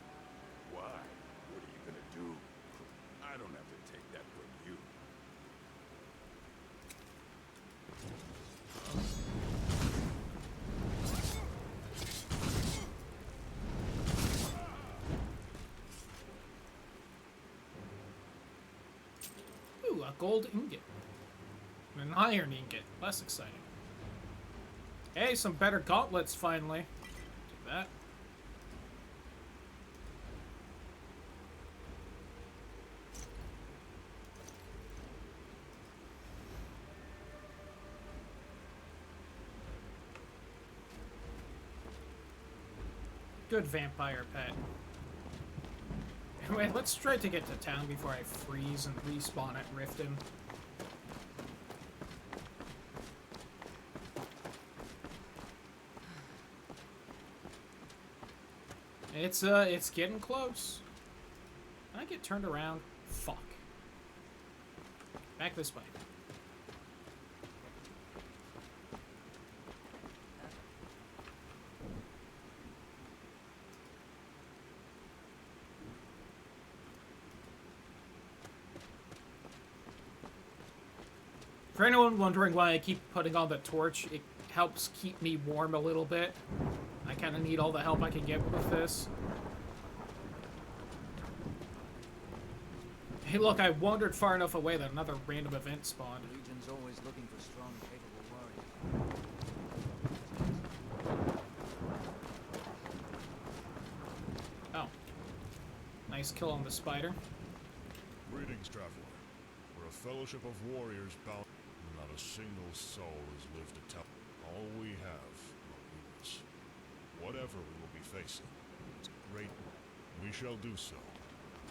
C: Why? What are you gonna do? I don't have to take that from you.
A: Ooh, a gold ingot. And an iron ingot. Less exciting. Hey, some better gauntlets finally. Take that. Good vampire pet. Anyway, let's try to get to town before I freeze and respawn at Riften. It's getting close. Can I get turned around? Fuck. Back this way. For anyone wondering why I keep putting on the torch, it helps keep me warm a little bit. I kind of need all the help I can get with this. Hey look, I wandered far enough away that another random event spawned.
G: The Legion's always looking for strong, capable warriors.
A: Oh. Nice kill on the spider.
L: Greetings, traveler. We're a fellowship of warriors bound. Not a single soul has lived to tell. All we have are weakness. Whatever we will be facing, it's great. We shall do so.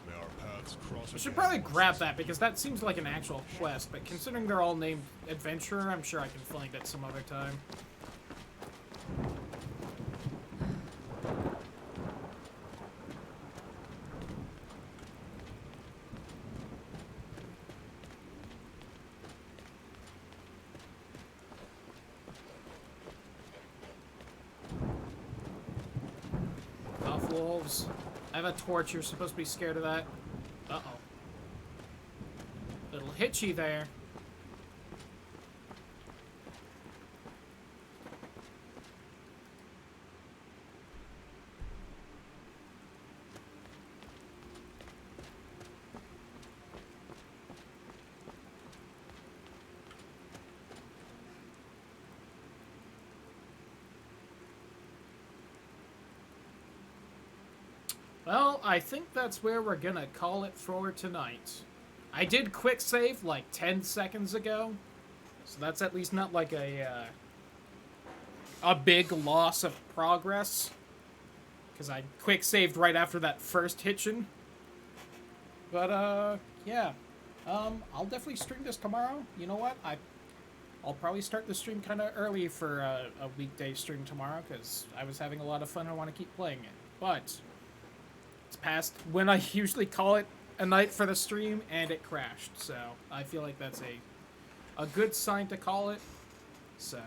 L: May our paths cross.
A: I should probably grab that because that seems like an actual quest, but considering they're all named Adventurer, I'm sure I can find it some other time. Wolves. I have a torch. You're supposed to be scared of that. Uh-oh. Little hitchy there. Well, I think that's where we're gonna call it for tonight. I did quick save like 10 seconds ago, so that's at least not like a big loss of progress, because I quick saved right after that first hitchin. But yeah, I'll definitely stream this tomorrow. You know what? I'll probably start the stream kind of early for a weekday stream tomorrow, because I was having a lot of fun and I want to keep playing it. But it's past when I usually call it a night for the stream, and it crashed. So I feel like that's a good sign to call it. So